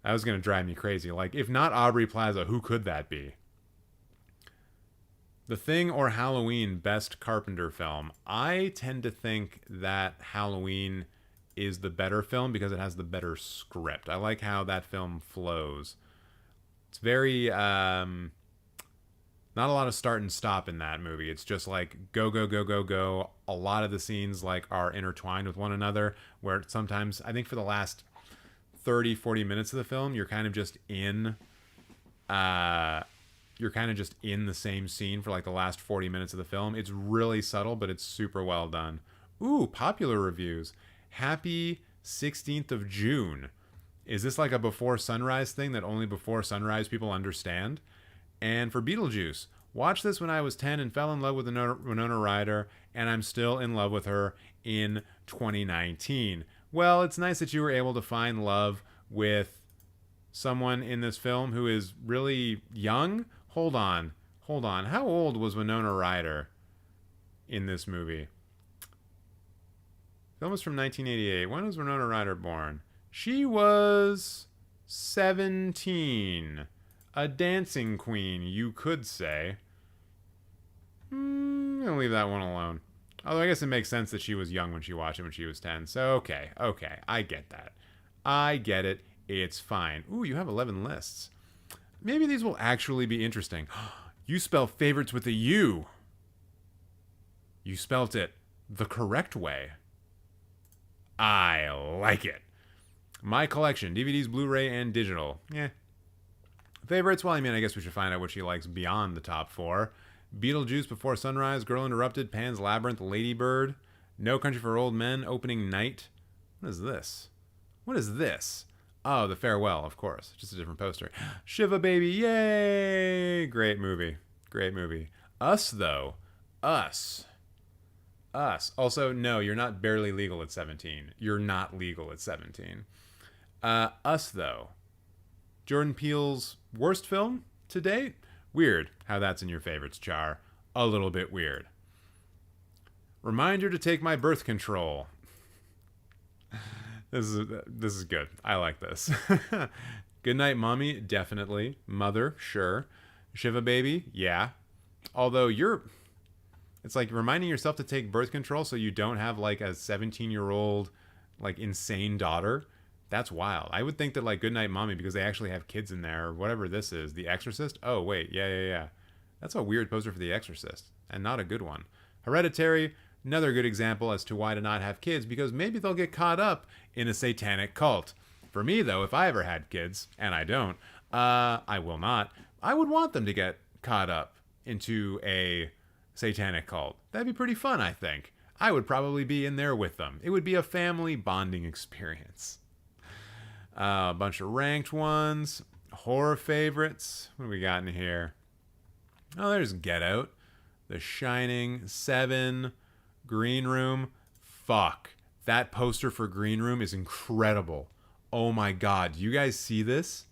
That was going to drive me crazy. Like, if not Aubrey Plaza, who could that be? The Thing or Halloween, best Carpenter film. I tend to think that Halloween is the better film because it has the better script. I like how that film flows. It's very, not a lot of start and stop in that movie. It's just like go, go, go, go, go. A lot of the scenes like are intertwined with one another, where sometimes, I think for the last 30, 40 minutes of the film, you're kind of just in, the same scene for like the last 40 minutes of the film. It's really subtle, but it's super well done. Ooh, popular reviews. Happy 16th of June. Is this like a before sunrise thing that only before sunrise people understand? And for Beetlejuice, watched this when I was 10 and fell in love with Winona Ryder, and I'm still in love with her in 2019. Well, it's nice that you were able to find love with someone in this film who is really young. Hold on. How old was Winona Ryder in this movie? The film was from 1988. When was Winona Ryder born? She was 17. A dancing queen, you could say. I'm going to leave that one alone. Although I guess it makes sense that she was young when she watched it when she was 10. So, okay. I get that. I get it. It's fine. Ooh, you have 11 lists. Maybe these will actually be interesting. You spell favorites with a U. You spelt it the correct way. I like it. My collection, DVDs, Blu-ray, and digital. Favorites? Well, I mean, I guess we should find out what she likes beyond the top 4. Beetlejuice, Before Sunrise, Girl Interrupted, Pan's Labyrinth, Lady Bird, No Country for Old Men, Opening Night. What is this? Oh, The Farewell, of course. Just a different poster. Shiva Baby, yay! Great movie. Us, though. Us. Also, no, you're not barely legal at 17. You're not legal at 17. Us, though. Jordan Peele's worst film to date? Weird how that's in your favorites, Char. A little bit weird. Reminder to take my birth control. This is good. I like this. Goodnight Mommy, definitely. Mother, sure. Shiva Baby, yeah. Although it's like reminding yourself to take birth control so you don't have like a 17-year-old like insane daughter. That's wild. I would think that like Goodnight Mommy, because they actually have kids in there, or whatever this is, The Exorcist. Oh wait, yeah. That's a weird poster for The Exorcist, and not a good one. Hereditary, another good example as to why to not have kids, because maybe they'll get caught up in a satanic cult. For me though, if I ever had kids, and I don't, I will not, I would want them to get caught up into a satanic cult. That'd be pretty fun, I think. I would probably be in there with them. It would be a family bonding experience. A bunch of ranked ones. Horror favorites. What do we got in here? Oh, there's Get Out. The Shining. 7. Green Room. Fuck. That poster for Green Room is incredible. Oh my god. Do you guys see this?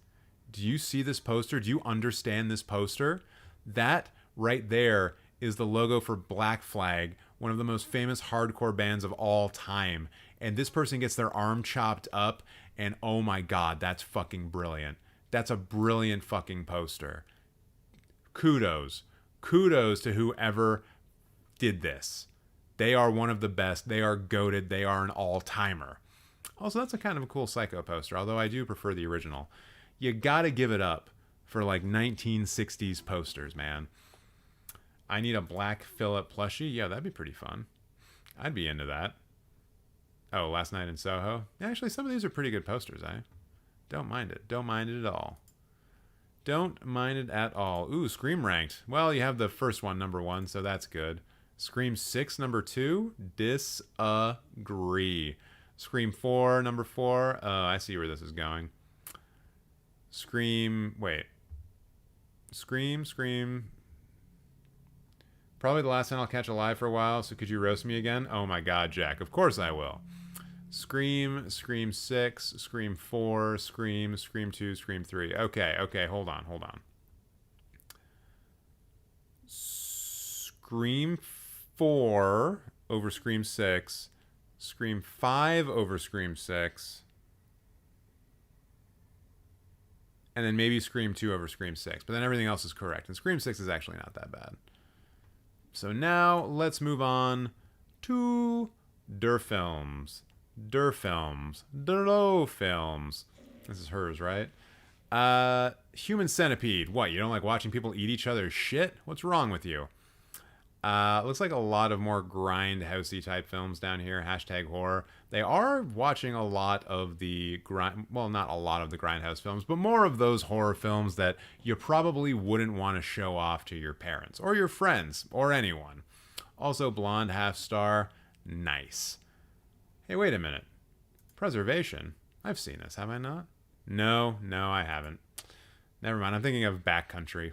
Do you see this poster? Do you understand this poster? That right there is the logo for Black Flag, one of the most famous hardcore bands of all time. And this person gets their arm chopped up, and oh my god, that's fucking brilliant. That's a brilliant fucking poster. Kudos to whoever did this. They are one of the best. They are goated. They are an all-timer. Also, that's a kind of a cool Psycho poster, although I do prefer the original. You gotta give it up for like 1960s posters, man. I Need a Black Phillip plushie. Yeah, that'd be pretty fun. I'd be into that. Oh, Last Night in Soho. Yeah, actually, some of these are pretty good posters, eh? Don't mind it. Don't mind it at all. Don't mind it at all. Ooh, Scream ranked. Well, you have the first one, number 1, so that's good. Scream 6, number 2. Disagree. Scream 4, number 4. I see where this is going. Scream. Probably the last time I'll catch alive for a while, so could you roast me again? Oh my god, Jack. Of course I will. Scream 6, Scream 4, Scream 2, Scream 3. Okay, hold on. Scream 4 over Scream 6, Scream 5 over Scream 6, and then maybe Scream 2 over Scream 6. But then everything else is correct. And Scream 6 is actually not that bad. So now let's move on to Der Films. Der Films. Der Films. This is hers, right? Human Centipede. What, you don't like watching people eat each other's shit? What's wrong with you? Looks like a lot of more grindhousey type films down here. Hashtag horror. They are watching a lot of the well, not a lot of the grindhouse films, but more of those horror films that you probably wouldn't want to show off to your parents or your friends or anyone. Also, Blonde half star. Nice. Hey, wait a minute. Preservation. I've seen this, have I not? No, I haven't. Never mind. I'm thinking of Backcountry.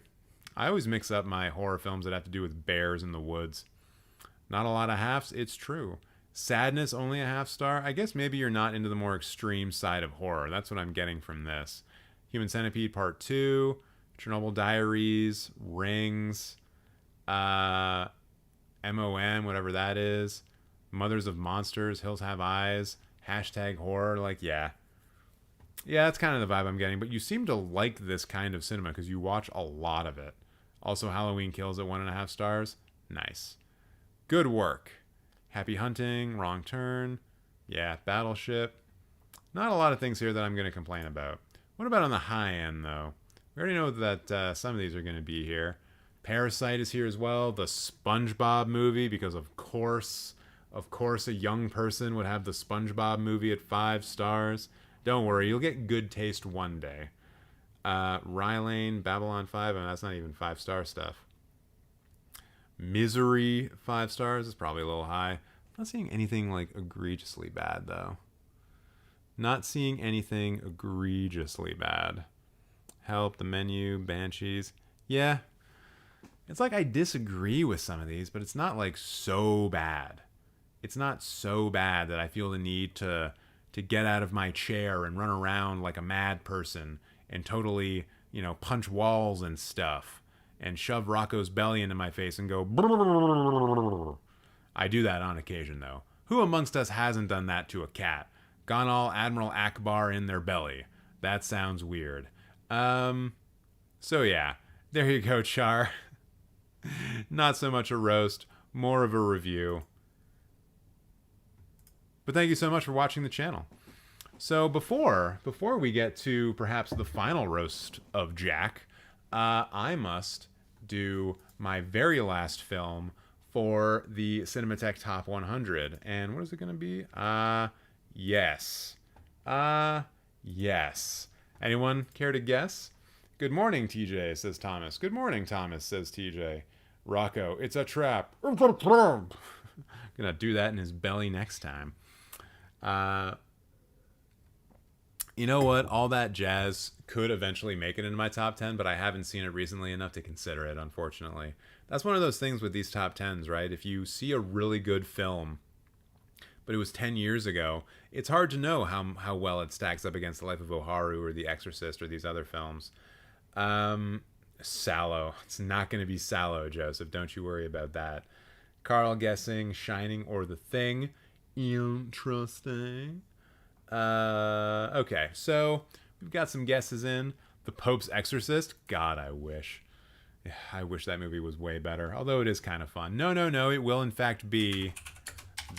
I always mix up my horror films that have to do with bears in the woods. Not a lot of halves, it's true. Sadness, only a half star. I guess maybe you're not into the more extreme side of horror. That's what I'm getting from this. Human Centipede Part 2, Chernobyl Diaries, Rings, MOM, whatever that is, Mothers of Monsters, Hills Have Eyes, hashtag horror. Like, yeah, that's kind of the vibe I'm getting. But you seem to like this kind of cinema because you watch a lot of it. Also, Halloween Kills at 1.5 stars. Nice. Good work. Happy Hunting, Wrong Turn. Yeah, Battleship. Not a lot of things here that I'm going to complain about. What about on the high end, though? We already know that some of these are going to be here. Parasite is here as well. The SpongeBob movie, because of course, a young person would have the SpongeBob movie at 5 stars. Don't worry, you'll get good taste one day. Rylane, Babylon 5, and that's not even 5-star stuff. Misery, 5 stars. Is probably a little high. I'm not seeing anything like egregiously bad, though. Not seeing anything egregiously bad. Help, The Menu, Banshees. Yeah. It's like I disagree with some of these, but it's not like so bad. It's not so bad that I feel the need to get out of my chair and run around like a mad person and totally, punch walls and stuff and shove Rocco's belly into my face and go brrrr. I do that on occasion, though. Who amongst us hasn't done that to a cat? Gone all Admiral Akbar in their belly. That sounds weird. So yeah, there you go, Char. Not so much a roast, more of a review. But thank you so much for watching the channel. So before we get to perhaps the final roast of Jack, I must do my very last film for the Cinemateq Top 100. And what is it going to be? Yes. Yes. Anyone care to guess? Good morning, TJ, says Thomas. Good morning, Thomas, says TJ. Rocco, it's a trap. Gonna do that in his belly next time. You know what? All that jazz could eventually make it into my top 10, but I haven't seen it recently enough to consider it, unfortunately. That's one of those things with these top 10s, right? If you see a really good film, but it was 10 years ago, it's hard to know how well it stacks up against The Life of Oharu or The Exorcist or these other films. Sallow. It's not going to be Sallow, Joseph. Don't you worry about that. Carl guessing Shining or The Thing. Interesting. Okay, so we've got some guesses in. The Pope's Exorcist. God, I wish. I wish that movie was way better. Although it is kind of fun. No. It will in fact be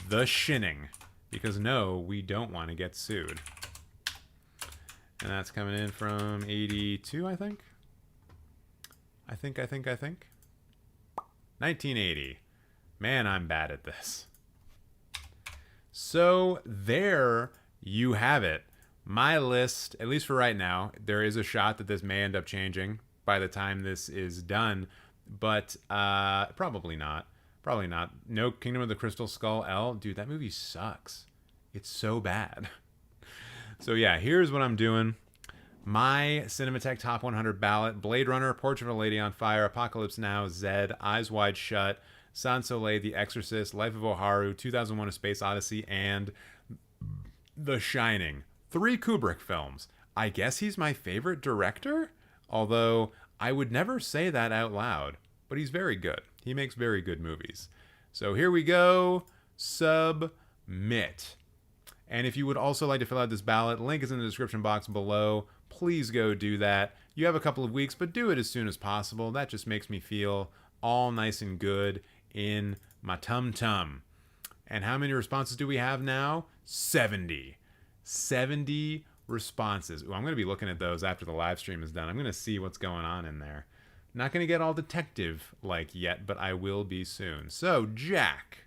The Shinning. Because no, we don't want to get sued. And that's coming in from 82, I think. I think. 1980. Man, I'm bad at this. So there you have it. My list, at least for right now, there is a shot that this may end up changing by the time this is done, but probably not. Probably not. No Kingdom of the Crystal Skull L. Dude, that movie sucks. It's so bad. So yeah, here's what I'm doing. My Cinemateq Top 100 ballot: Blade Runner, Portrait of a Lady on Fire, Apocalypse Now, Zed, Eyes Wide Shut, Sans Soleil, The Exorcist, Life of Oharu, 2001: A Space Odyssey, and The Shining. 3 Kubrick films. I guess he's my favorite director? Although, I would never say that out loud. But he's very good. He makes very good movies. So here we go. Submit. And if you would also like to fill out this ballot, link is in the description box below. Please go do that. You have a couple of weeks, but do it as soon as possible. That just makes me feel all nice and good in my tum-tum. And how many responses do we have now? 70. 70 responses. Ooh, I'm going to be looking at those after the live stream is done. I'm going to see what's going on in there. Not going to get all detective-like yet, but I will be soon. So, Jack.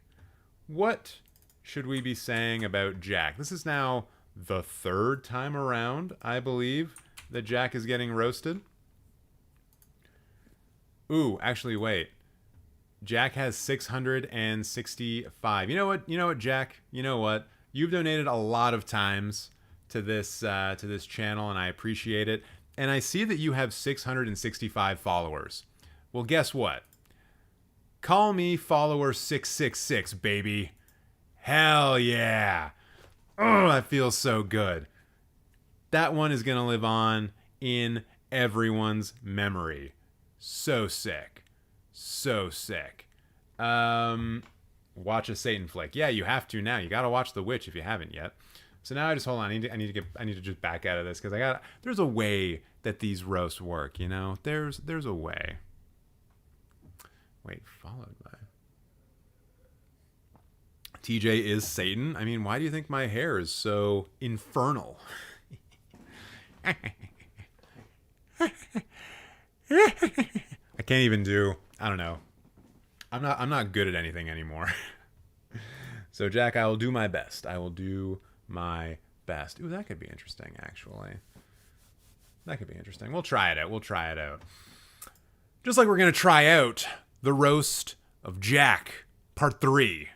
What should we be saying about Jack? This is now the third time around, I believe, that Jack is getting roasted. Ooh, actually, wait. Jack has 665. You know what, Jack? You know what? You've donated a lot of times to this channel, and I appreciate it. And I see that you have 665 followers. Well, guess what? Call me follower 666, baby. Hell yeah. Oh, that feels so good. That one is going to live on in everyone's memory. So sick. So sick. Watch a Satan flick. Yeah, you have to now. You got to watch The Witch if you haven't yet. So now I just hold on. I need to just back out of this because there's a way that these roasts work, you know? There's a way. Wait, followed by TJ is Satan. I mean, why do you think my hair is so infernal? I can't even do, I don't know. I'm not good at anything anymore. So Jack, I will do my best. I will do my best. Ooh, that could be interesting, actually. That could be interesting. We'll try it out. Just like we're going to try out the Roast of Jack, Part 3.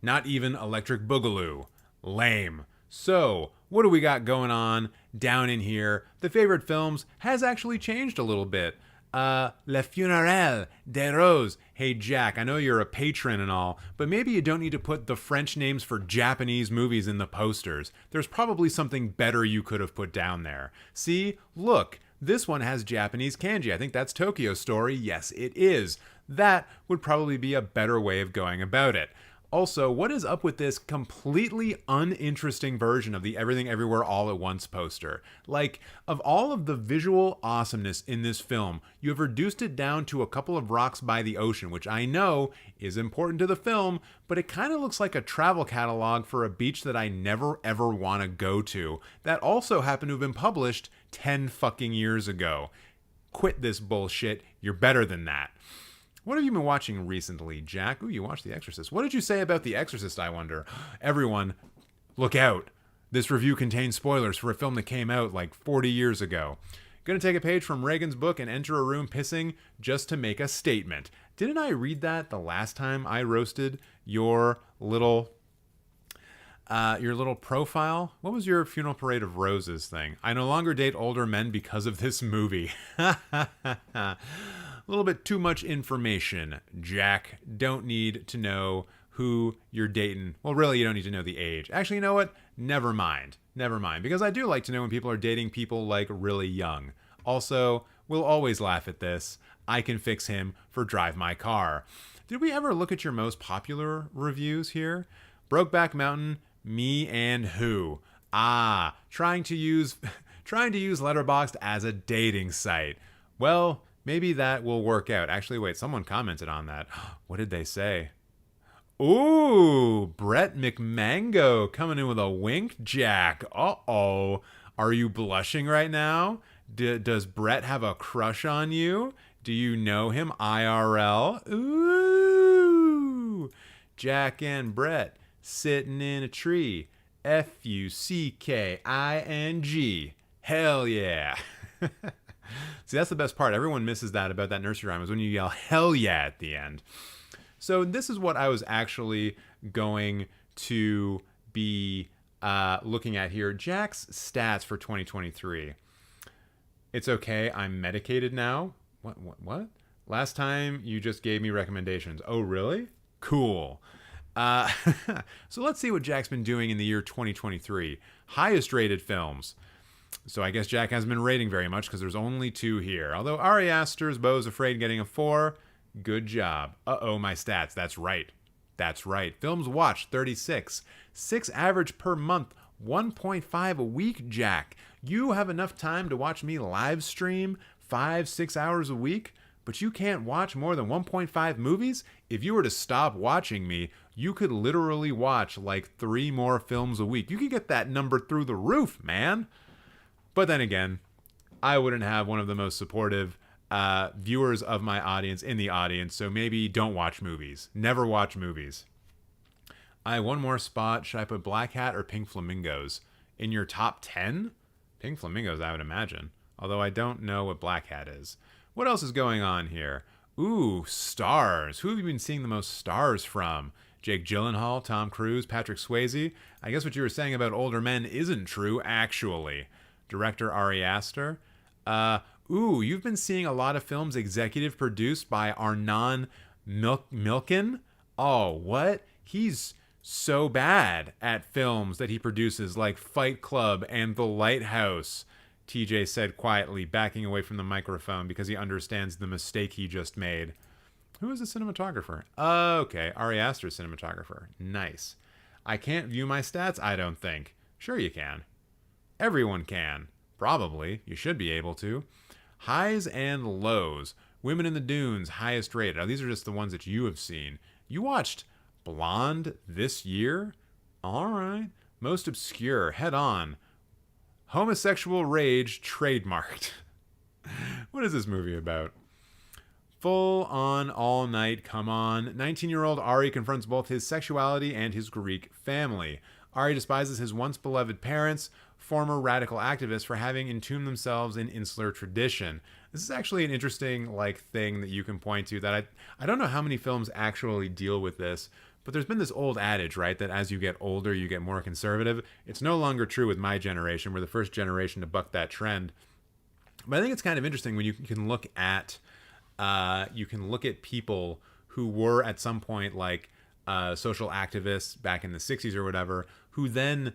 Not even Electric Boogaloo. Lame. So, what do we got going on down in here? The favorite films has actually changed a little bit. Le Funérailles des Roses. Hey, Jack, I know you're a patron and all, but maybe you don't need to put the French names for Japanese movies in the posters. There's probably something better you could have put down there. See? Look, this one has Japanese kanji. I think that's Tokyo Story. Yes, it is. That would probably be a better way of going about it. Also, what is up with this completely uninteresting version of the Everything Everywhere All at Once poster? Like, of all of the visual awesomeness in this film, you have reduced it down to a couple of rocks by the ocean, which I know is important to the film, but it kind of looks like a travel catalog for a beach that I never ever want to go to. That also happened to have been published 10 fucking years ago. Quit this bullshit. You're better than that. What have you been watching recently, Jack? Ooh, you watched The Exorcist. What did you say about The Exorcist, I wonder? Everyone, look out. This review contains spoilers for a film that came out like 40 years ago. Gonna take a page from Reagan's book and enter a room pissing just to make a statement. Didn't I read that the last time I roasted your little profile? What was your Funeral Parade of Roses thing? I no longer date older men because of this movie. A little bit too much information, Jack. Don't need to know who you're dating. Well, really, you don't need to know the age. Actually, you know what? Never mind. Because I do like to know when people are dating people like really young. Also, we'll always laugh at this. I can fix him for Drive My Car. Did we ever look at your most popular reviews here? Brokeback Mountain, me and who? Trying to use Letterboxd as a dating site. Well, maybe that will work out. Actually, wait, someone commented on that. What did they say? Ooh, Brett McMango coming in with a wink, Jack. Uh-oh. Are you blushing right now? Does Brett have a crush on you? Do you know him IRL? Ooh. Jack and Brett sitting in a tree. Fucking. Hell yeah. See, that's the best part. Everyone misses that about that nursery rhyme is when you yell hell yeah at the end. So this is what I was actually going to be looking at here. Jack's stats for 2023. It's okay. I'm medicated now. What? Last time you just gave me recommendations. Oh, really? Cool. So let's see what Jack's been doing in the year 2023. Highest rated films. So I guess Jack hasn't been rating very much because there's only 2 here. Although Ari Aster's Beau's Afraid getting a 4. Good job. Uh-oh, my stats. That's right. That's right. Films watched, 36. 6 average per month. 1.5 a week, Jack. You have enough time to watch me live stream 5-6 hours a week, but you can't watch more than 1.5 movies? If you were to stop watching me, you could literally watch like 3 more films a week. You could get that number through the roof, man. But then again, I wouldn't have one of the most supportive viewers of my audience in the audience, so maybe don't watch movies. Never watch movies. I have one more spot. Should I put Black Hat or Pink Flamingos in your top 10? Pink Flamingos, I would imagine. Although I don't know what Black Hat is. What else is going on here? Ooh, stars. Who have you been seeing the most stars from? Jake Gyllenhaal, Tom Cruise, Patrick Swayze. I guess what you were saying about older men isn't true, actually. Director Ari Aster. Ooh, you've been seeing a lot of films executive produced by Arnon Milchan. Oh, what? He's so bad at films that he produces, like Fight Club and The Lighthouse, TJ said quietly, backing away from the microphone because he understands the mistake he just made. Who is the cinematographer? Okay, Ari Aster's cinematographer. Nice. I can't view my stats, I don't think. Sure you can. Everyone can. Probably. You should be able to. Highs and lows. Women in the Dunes, highest rated. Now, these are just the ones that you have seen. You watched Blonde this year? All right. Most obscure. Head On. Homosexual Rage trademarked. What is this movie about? Full on, all night, come on. 19-year-old Ari confronts both his sexuality and his Greek family. Ari despises his once beloved parents, former radical activists, for having entombed themselves in insular tradition. This is actually an interesting thing that you can point to that I don't know how many films actually deal with this, but there's been this old adage, right, that as you get older, you get more conservative. It's no longer true with my generation. We're the first generation to buck that trend. But I think it's kind of interesting when you can look at people who were at some point social activists back in the 60s or whatever, who then,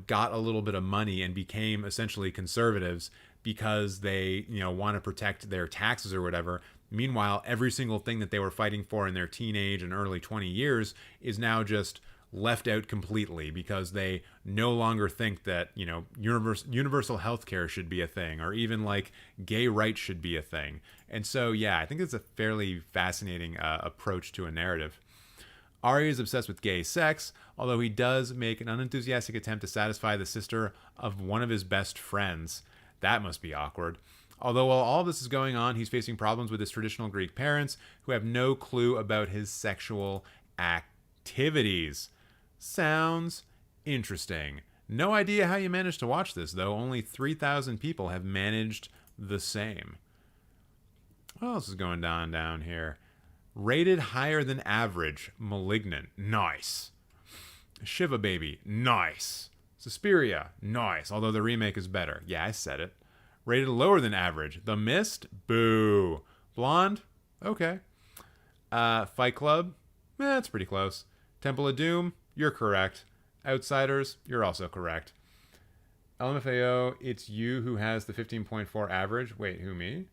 got a little bit of money and became essentially conservatives because they, want to protect their taxes or whatever. Meanwhile, every single thing that they were fighting for in their teenage and early 20 years is now just left out completely because they no longer think that, universal health care should be a thing, or even gay rights should be a thing. And so, yeah, I think it's a fairly fascinating approach to a narrative. Ari is obsessed with gay sex, although he does make an unenthusiastic attempt to satisfy the sister of one of his best friends. That must be awkward. Although while all this is going on, he's facing problems with his traditional Greek parents who have no clue about his sexual activities. Sounds interesting. No idea how you managed to watch this, though. Only 3,000 people have managed the same. What else is going down here? Rated higher than average. Malignant. Nice. Shiva Baby. Nice. Suspiria. Nice. Although the remake is better. Yeah, I said it. Rated lower than average. The Mist. Boo. Blonde. Okay. Fight Club. It's pretty close. Temple of Doom. You're correct. Outsiders. You're also correct. LMFAO. It's you who has the 15.4 average. Wait, who, me?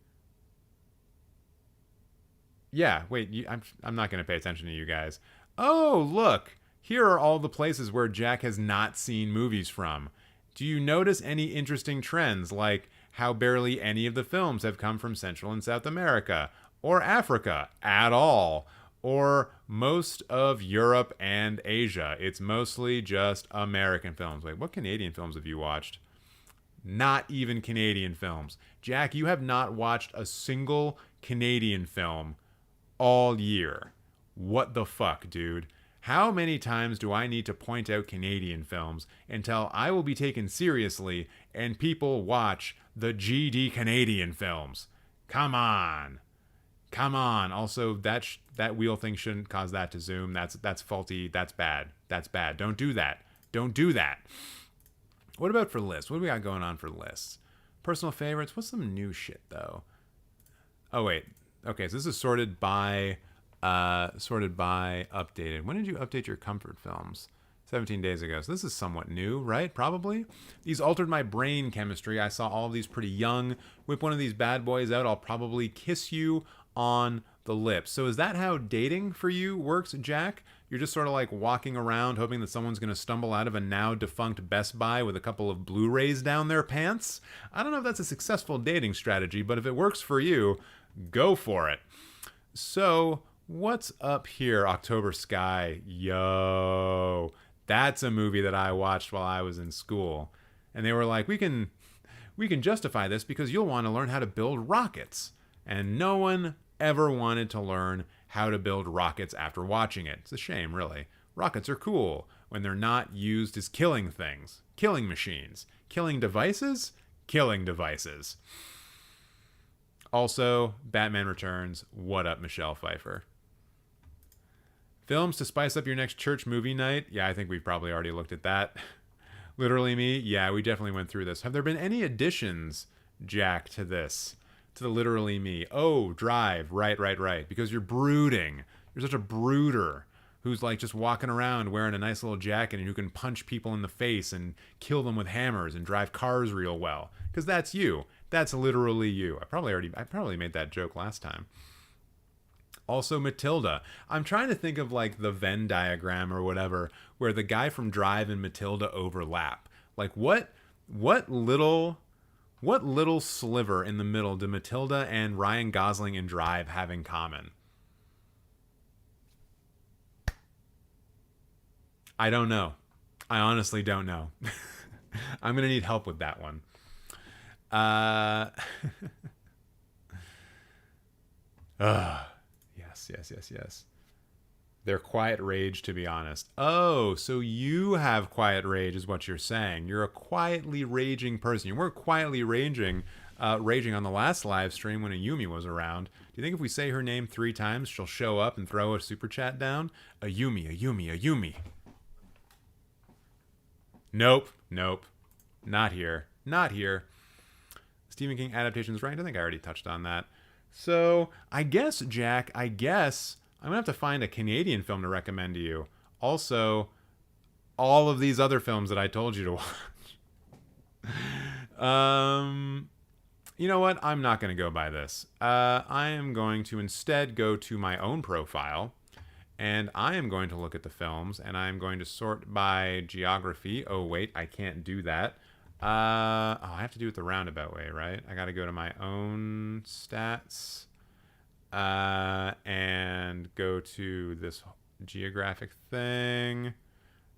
Yeah, wait, I'm not going to pay attention to you guys. Oh, look, here are all the places where Jack has not seen movies from. Do you notice any interesting trends, like how barely any of the films have come from Central and South America, or Africa at all, or most of Europe and Asia? It's mostly just American films. Wait, what Canadian films have you watched? Not even Canadian films. Jack, you have not watched a single Canadian film all year. What the fuck, dude? How many times do I need to point out Canadian films until I will be taken seriously and people watch the GD Canadian films? Come on. Come on. Also, that wheel thing shouldn't cause that to zoom. That's faulty. That's bad. That's bad. Don't do that. Don't do that. What about for lists? What do we got going on for lists? Personal favorites? What's some new shit, though? Oh, wait. Okay, so this is sorted by updated. When did you update your comfort films? 17 days ago. So this is somewhat new, right? Probably. These altered my brain chemistry. I saw all of these pretty young. Whip one of these bad boys out. I'll probably kiss you on the lips. So is that how dating for you works, Jack? You're just sort of like walking around hoping that someone's going to stumble out of a now defunct Best Buy with a couple of Blu-rays down their pants? I don't know if that's a successful dating strategy, but if it works for you, go for it. So what's up here, October Sky? Yo, that's a movie that I watched while I was in school. And they were like, we can justify this because you'll want to learn how to build rockets. And no one ever wanted to learn how to build rockets after watching it. It's a shame, really. Rockets are cool when they're not used as killing things, killing machines, killing devices, killing devices. Also, Batman Returns. What up, Michelle Pfeiffer? Films to spice up your next church movie night. Yeah, I think we've probably already looked at that. Literally Me. Yeah, we definitely went through this. Have there been any additions, Jack, to this? To the Literally Me. Oh, Drive. Right. Because you're brooding. You're such a brooder who's like just walking around wearing a nice little jacket and who can punch people in the face and kill them with hammers and drive cars real well. Because that's you. That's literally you. I probably made that joke last time. Also, Matilda. I'm trying to think of like the Venn diagram or whatever where the guy from Drive and Matilda overlap. Like what little sliver in the middle do Matilda and Ryan Gosling in Drive have in common? I don't know. I honestly don't know. I'm going to need help with that one. Yes. They're quiet rage, to be honest. Oh, so you have quiet rage is what you're saying. You're a quietly raging person. You weren't quietly raging on the last live stream when Ayumi was around. Do you think if we say her name 3 times, she'll show up and throw a super chat down? Ayumi. Nope. Not here. Stephen King adaptations ranked. I think I already touched on that. So, I guess, Jack, I'm going to have to find a Canadian film to recommend to you. Also, all of these other films that I told you to watch. You know what? I'm not going to go by this. I am going to instead go to my own profile, and I am going to look at the films, and I am going to sort by geography. Oh, wait, I can't do that. I have to do it the roundabout way, right? I got to go to my own stats and go to this geographic thing.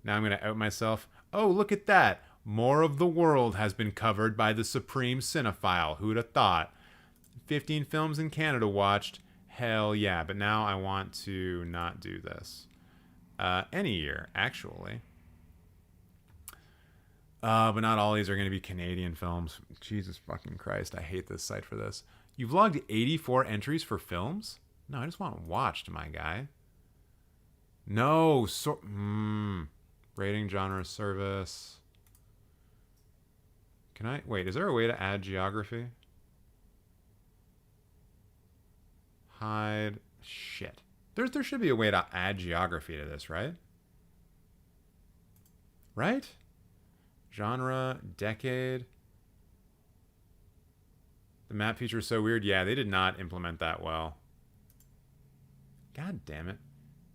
Now I'm going to out myself. Oh, look at that. More of the world has been covered by the Supreme Cinephile. Who'd have thought? 15 films in Canada watched. Hell yeah. But now I want to not do this. Any year, actually. But not all these are going to be Canadian films. Jesus fucking Christ. I hate this site for this. You've logged 84 entries for films? No, I just want watched, my guy. No. Rating, genre, service. Can I... Wait, is there a way to add geography? Hide. Shit. There should be a way to add geography to this, right? Right? Genre, decade. The map feature is so weird. Yeah, they did not implement that well. God damn it.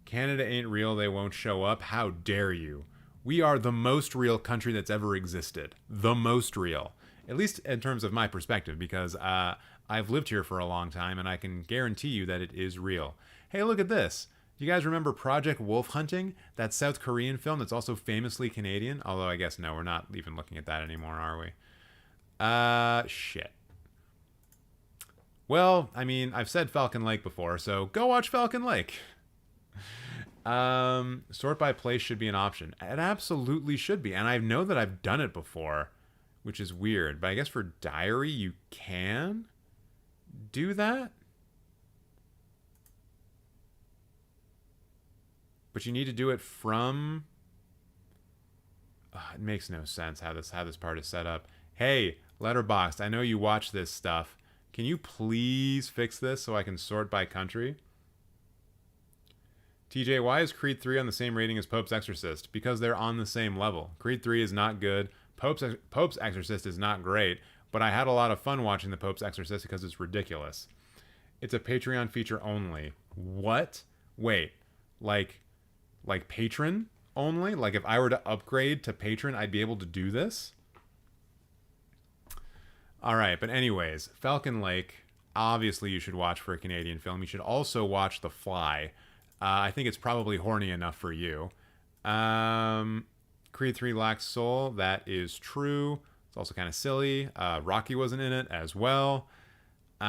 Canada ain't real, they won't show up. How dare you? We are the most real country that's ever existed. The most real. At least in terms of my perspective, because I've lived here for a long time, and I can guarantee you that it is real. Hey, look at this. Do you guys remember Project Wolf Hunting? That South Korean film that's also famously Canadian? Although I guess no, we're not even looking at that anymore, are we? Shit. Well, I mean, I've said Falcon Lake before, so go watch Falcon Lake. Sort by place should be an option. It absolutely should be, and I know that I've done it before, which is weird. But I guess for diary, you can do that. But you need to do it from... it makes no sense how this part is set up. Hey, Letterboxd, I know you watch this stuff. Can you please fix this so I can sort by country? TJ, why is Creed 3 on the same rating as Pope's Exorcist? Because they're on the same level. Creed 3 is not good. Pope's Exorcist is not great. But I had a lot of fun watching the Pope's Exorcist because it's ridiculous. It's a Patreon feature only. What? Wait, like patron only? Like if I were to upgrade to patron, I'd be able to do this? All right, but anyways, Falcon Lake, obviously you should watch for a Canadian film. You should also watch The Fly. I think it's probably horny enough for you. Creed 3 lacks soul. That is true. It's also kind of silly. Rocky wasn't in it as well. You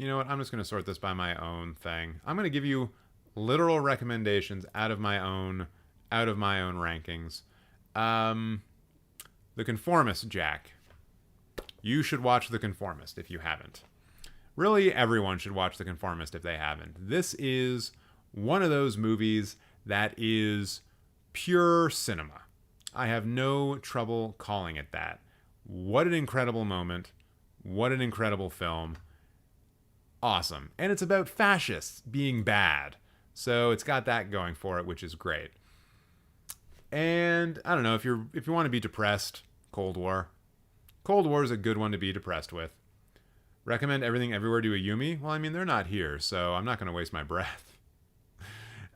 know what? I'm just going to sort this by my own thing. I'm going to give you literal recommendations out of my own rankings. The Conformist, Jack. You should watch The Conformist if you haven't. Really, everyone should watch The Conformist if they haven't. This is one of those movies that is pure cinema. I have no trouble calling it that. What an incredible moment. What an incredible film. Awesome. And it's about fascists being bad. So it's got that going for it, which is great. And I don't know, if you want to be depressed, Cold War. Cold War is a good one to be depressed with. Recommend Everything Everywhere to a Yumi? Well, I mean, they're not here, so I'm not going to waste my breath.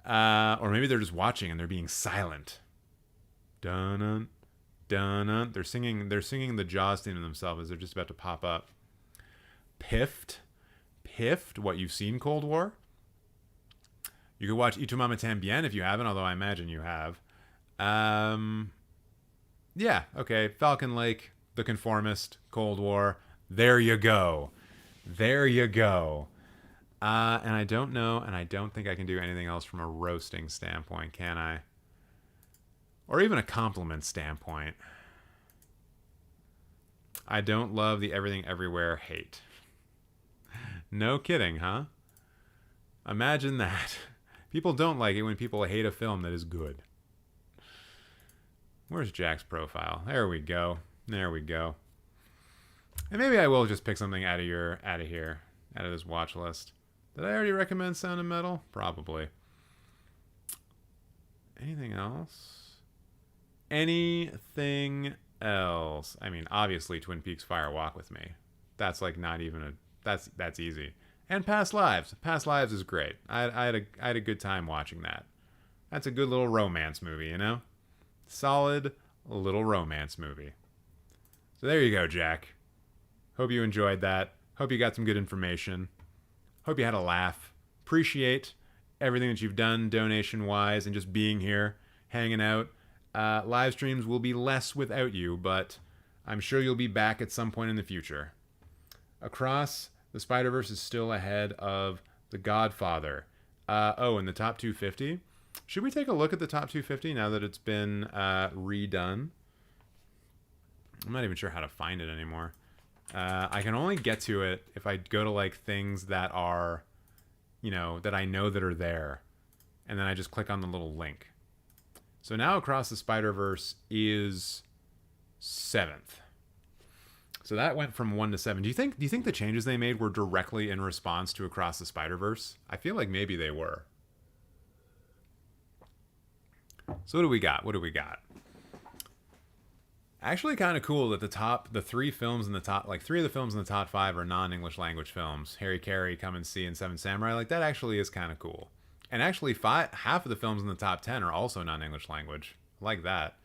Or maybe they're just watching and they're being silent. Dun-dun, dun-dun. They're singing the Jaws theme to themselves as they're just about to pop up. Piffed. What, you've seen Cold War? You could watch Y Tu Mama Tambien if you haven't, although I imagine you have. Yeah, okay. Falcon Lake, The Conformist, Cold War. There you go. There you go. And I don't know, and I don't think I can do anything else from a roasting standpoint, can I? Or even a compliment standpoint. I don't love the Everything Everywhere hate. No kidding, huh? Imagine that. People don't like it when people hate a film that is good. Where's Jack's profile? There we go. There we go. And maybe I will just pick something out of here, out of this watch list. Did I already recommend Sound of Metal? Probably. Anything else? Anything else? I mean, obviously Twin Peaks Fire Walk with Me. That's like not even a... That's easy. And Past Lives. Past Lives is great. I had a good time watching that. That's a good little romance movie, you know? Solid little romance movie. So there you go, Jack. Hope you enjoyed that. Hope you got some good information. Hope you had a laugh. Appreciate everything that you've done donation-wise and just being here, hanging out. Live streams will be less without you, but I'm sure you'll be back at some point in the future. Across the Spider-Verse is still ahead of The Godfather. And the top 250. Should we take a look at the top 250 now that it's been redone? I'm not even sure how to find it anymore. I can only get to it if I go to like things that are, you know, that I know that are there. And then I just click on the little link. So now Across the Spider-Verse is 7th. So that went from 1 to 7. Do you think the changes they made were directly in response to Across the Spider-Verse? I feel like maybe they were. So what do we got? Actually kind of cool that the three films in the top, like 3 of the films in the top 5 are non-English language films. Harry Carey, Come and See, and Seven Samurai. Like that actually is kind of cool. And actually half of the films in the top 10 are also non-English language. I like that.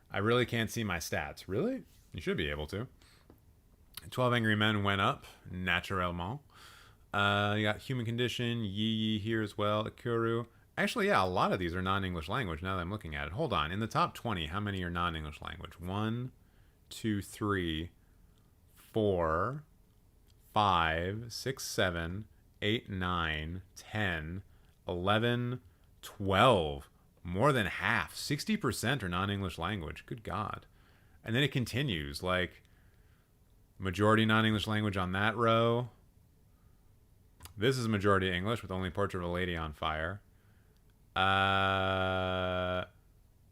I really can't see my stats. Really? You should be able to. 12 Angry Men went up, naturellement. You got Human Condition, Yi here as well, Akuru. Actually, yeah, a lot of these are non-English language now that I'm looking at it. Hold on. In the top 20, how many are non-English language? 1, 2, 3, 4, 5, 6, 7, 8, 9, 10, 11, 12. More than half. 60% are non-English language. Good God. And then it continues, like... Majority non-English language on that row. This is majority English with only Portrait of a Lady on Fire.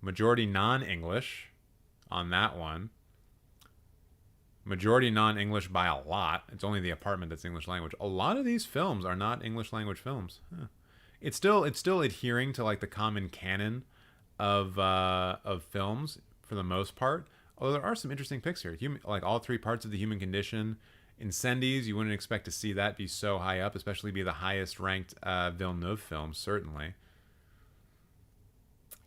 Majority non-English on that one. Majority non-English by a lot. It's only The Apartment that's English language. A lot of these films are not English language films. Huh. It's still adhering to like the common canon of films for the most part. Although there are some interesting picks here. Like all 3 parts of The Human Condition Incendies, you wouldn't expect to see that be so high up, especially be the highest ranked Villeneuve film, certainly.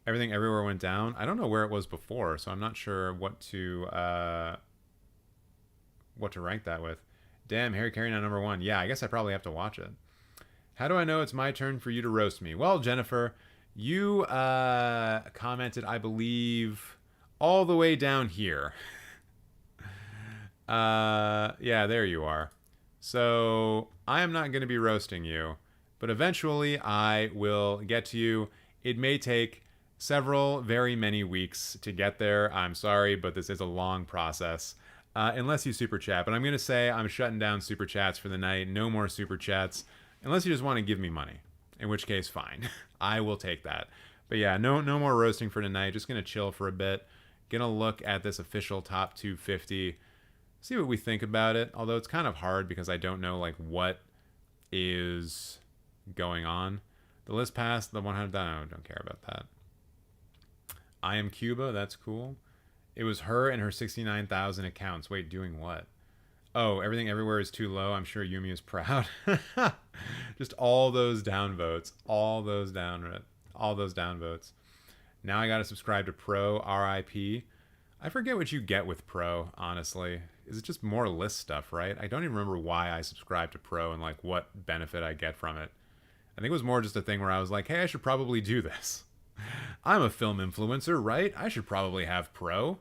Everything Everywhere went down. I don't know where it was before, so I'm not sure what to rank that with. Damn, Harry Carey now #1. Yeah, I guess I probably have to watch it. How do I know it's my turn for you to roast me? Well, Jennifer, you commented, I believe, all the way down here. Yeah, there you are. So I am not going to be roasting you, but eventually I will get to you. It may take several, very many weeks to get there. I'm sorry, but this is a long process. Unless you super chat. But I'm going to say I'm shutting down super chats for the night. No more super chats. Unless you just want to give me money. In which case, fine. I will take that. But yeah, no more roasting for tonight. Just going to chill for a bit. Going to look at this official top 250. See what we think about it. Although it's kind of hard because I don't know like what is going on. The list passed the 100. No, don't care about that. I Am Cuba. That's cool. It was her and her 69,000 accounts. Wait, doing what? Oh, Everything Everywhere is too low. I'm sure Yumi is proud. Just all those downvotes. All those downvotes. Now I got to subscribe to Pro, RIP. I forget what you get with Pro, honestly. Is it just more list stuff, right? I don't even remember why I subscribed to Pro and like what benefit I get from it. I think it was more just a thing where I was like, hey, I should probably do this. I'm a film influencer, right? I should probably have Pro.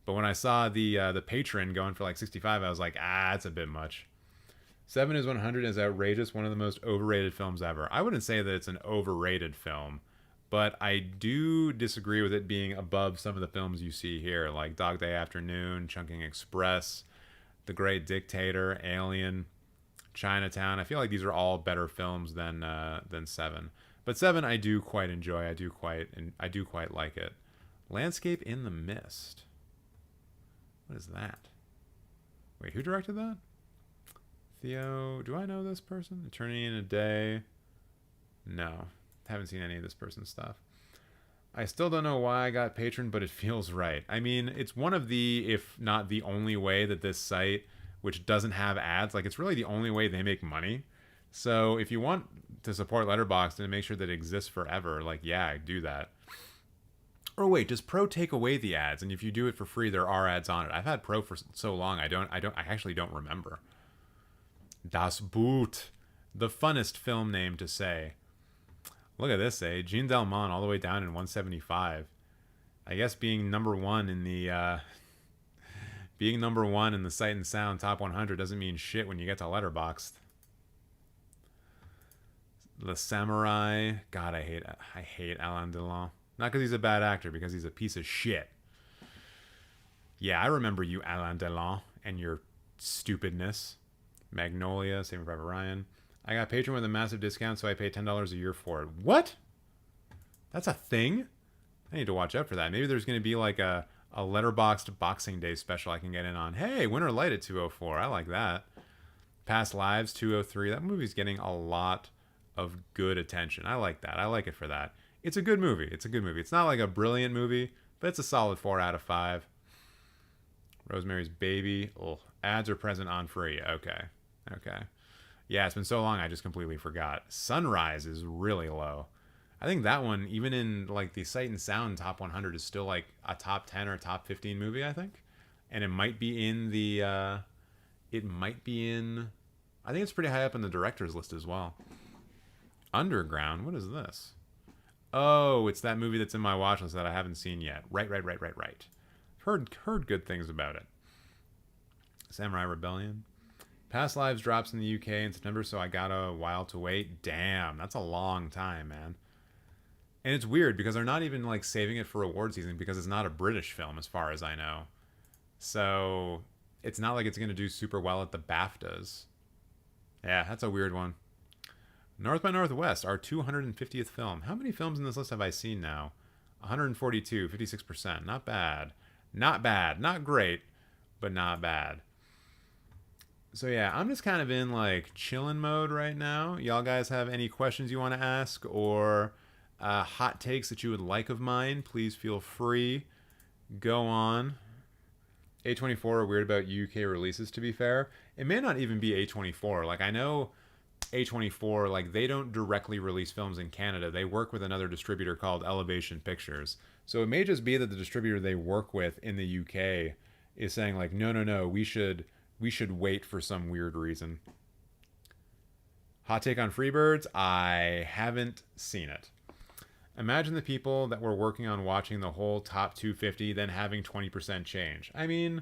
But when I saw the patron going for like 65, I was like, it's a bit much. 7 is 100 is outrageous. One of the most overrated films ever. I wouldn't say that it's an overrated film, but I do disagree with it being above some of the films you see here, like Dog Day Afternoon, Chungking Express, The Great Dictator, Alien, Chinatown. I feel like these are all better films than 7. But 7 I do quite enjoy. I do quite like it. Landscape in the Mist. What is that? Wait, who directed that? Theo, do I know this person? Eternity in a Day. No, haven't seen any of this person's stuff. I still don't know why I got Patron, but it feels right. I mean, it's one of the, if not the only way that this site, which doesn't have ads, like it's really the only way they make money. So if you want to support Letterboxd and make sure that it exists forever, like, yeah, do that. Or wait, does Pro take away the ads? And if you do it for free, there are ads on it. I've had Pro for so long, I actually don't remember. Das Boot, the funnest film name to say. Look at this, Jean Delmont all the way down in 175. I guess being number one in the Sight and Sound Top 100 doesn't mean shit when you get to Letterboxd. The Samurai, God, I hate Alain Delon. Not because he's a bad actor, because he's a piece of shit. Yeah, I remember you, Alain Delon, and your stupidness. Magnolia, Saving Private Ryan. I got Patreon with a massive discount, so I pay $10 a year for it. What? That's a thing? I need to watch out for that. Maybe there's going to be like a Letterboxd Boxing Day special I can get in on. Hey, Winter Light at 204. I like that. Past Lives, 203. That movie's getting a lot of good attention. I like that. I like it for that. It's a good movie. It's not like a brilliant movie, but it's a solid 4 out of 5. Rosemary's Baby. Oh, ads are present on free. Okay. Yeah, it's been so long I just completely forgot. Sunrise is really low. I think that one, even in like the Sight and Sound Top 100, is still like a top 10 or top 15 movie, I think. And it might be in the... I think it's pretty high up in the director's list as well. Underground? What is this? Oh, it's that movie that's in my watch list that I haven't seen yet. Right. Heard good things about it. Samurai Rebellion. Past Lives drops in the UK in September, so I got a while to wait. Damn, that's a long time, man. And it's weird because they're not even like saving it for award season because it's not a British film as far as I know. So it's not like it's going to do super well at the BAFTAs. Yeah, that's a weird one. North by Northwest, our 250th film. How many films in this list have I seen now? 142, 56%. Not bad. Not great, but not bad. So yeah, I'm just kind of in like chillin' mode right now. Y'all guys have any questions you want to ask or hot takes that you would like of mine? Please feel free. Go on. A24 are weird about UK releases, to be fair. It may not even be A24. Like, I know A24, like, they don't directly release films in Canada. They work with another distributor called Elevation Pictures. So it may just be that the distributor they work with in the UK is saying, like, no, we should wait for some weird reason. Hot take on Freebirds, I haven't seen it. Imagine the people that were working on watching the whole top 250 then having 20% change. I mean,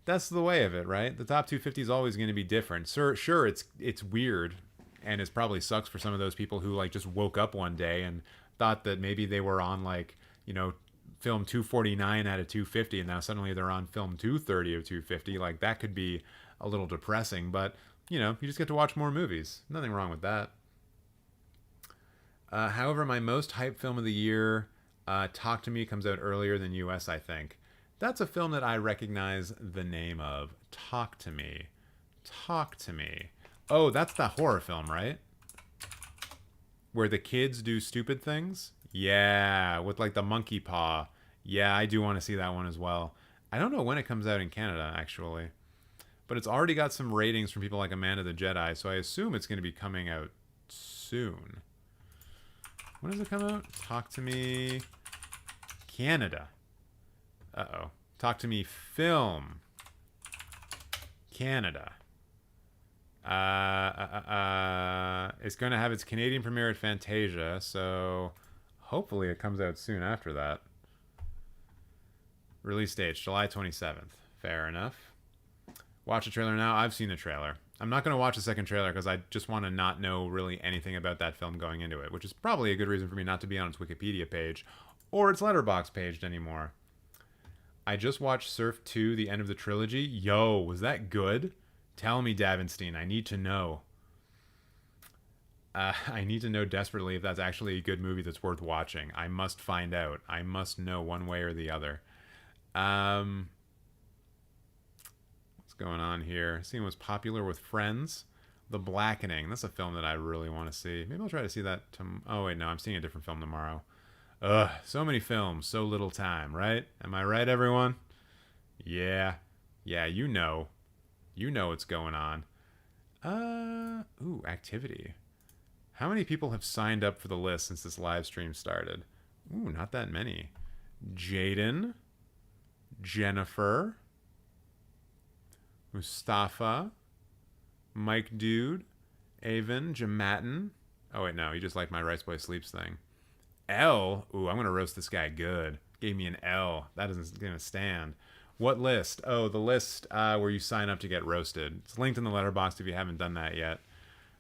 that's the way of it, right? The top 250 is always going to be different. Sure, it's weird, and it probably sucks for some of those people who like just woke up one day and thought that maybe they were on like, you know, film 249 out of 250, and now suddenly they're on film 230 of 250. Like, that could be a little depressing, but you know, you just get to watch more movies. Nothing wrong with that. However, my most hyped film of the year, Talk to Me, comes out earlier than US, I think. That's a film that I recognize the name of. Talk to Me. Talk to Me. Oh, that's the horror film, right? Where the kids do stupid things? Yeah, with like the monkey paw. Yeah, I do want to see that one as well. I don't know when it comes out in Canada, actually. But it's already got some ratings from people like Amanda the Jedi, so I assume it's going to be coming out soon. When does it come out? Talk to Me Canada. Uh-oh. Talk to Me Film Canada. It's going to have its Canadian premiere at Fantasia, so hopefully it comes out soon after that. Release date, July 27th. Fair enough. Watch the trailer now. I've seen the trailer. I'm not going to watch the second trailer because I just want to not know really anything about that film going into it, which is probably a good reason for me not to be on its Wikipedia page or its Letterboxd page anymore. I just watched Surf 2, the end of the trilogy. Yo, was that good? Tell me, Davenstein. I need to know. I need to know desperately if that's actually a good movie that's worth watching. I must find out. I must know one way or the other. Going on here. Scene was popular with friends. The Blackening. That's a film that I really want to see. Maybe I'll try to see that. Oh, wait, no. I'm seeing a different film tomorrow. Ugh. So many films. So little time, right? Am I right, everyone? Yeah. Yeah, you know. You know what's going on. Ooh, activity. How many people have signed up for the list since this live stream started? Ooh, not that many. Jaden. Jennifer. Mustafa, Mike Dude, Avon, Jamatin. Oh, wait, no. You just like my Rice Boy Sleeps thing. L. Ooh, I'm going to roast this guy good. Gave me an L. That isn't going to stand. What list? Oh, the list where you sign up to get roasted. It's linked in the Letterboxd if you haven't done that yet.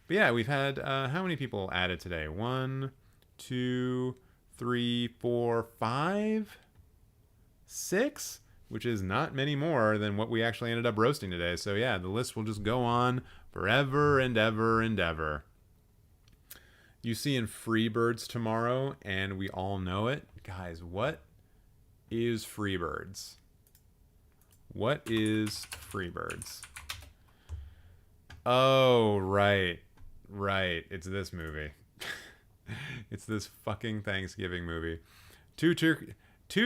But yeah, we've had, how many people added today? 1, 2, 3, 4, 5, 6? Which is not many more than what we actually ended up roasting today. So yeah, the list will just go on forever and ever and ever. You see in Freebirds tomorrow, and we all know it. Guys, what is Freebirds? What is Freebirds? Oh, right. Right. It's this movie. It's this fucking Thanksgiving movie. Two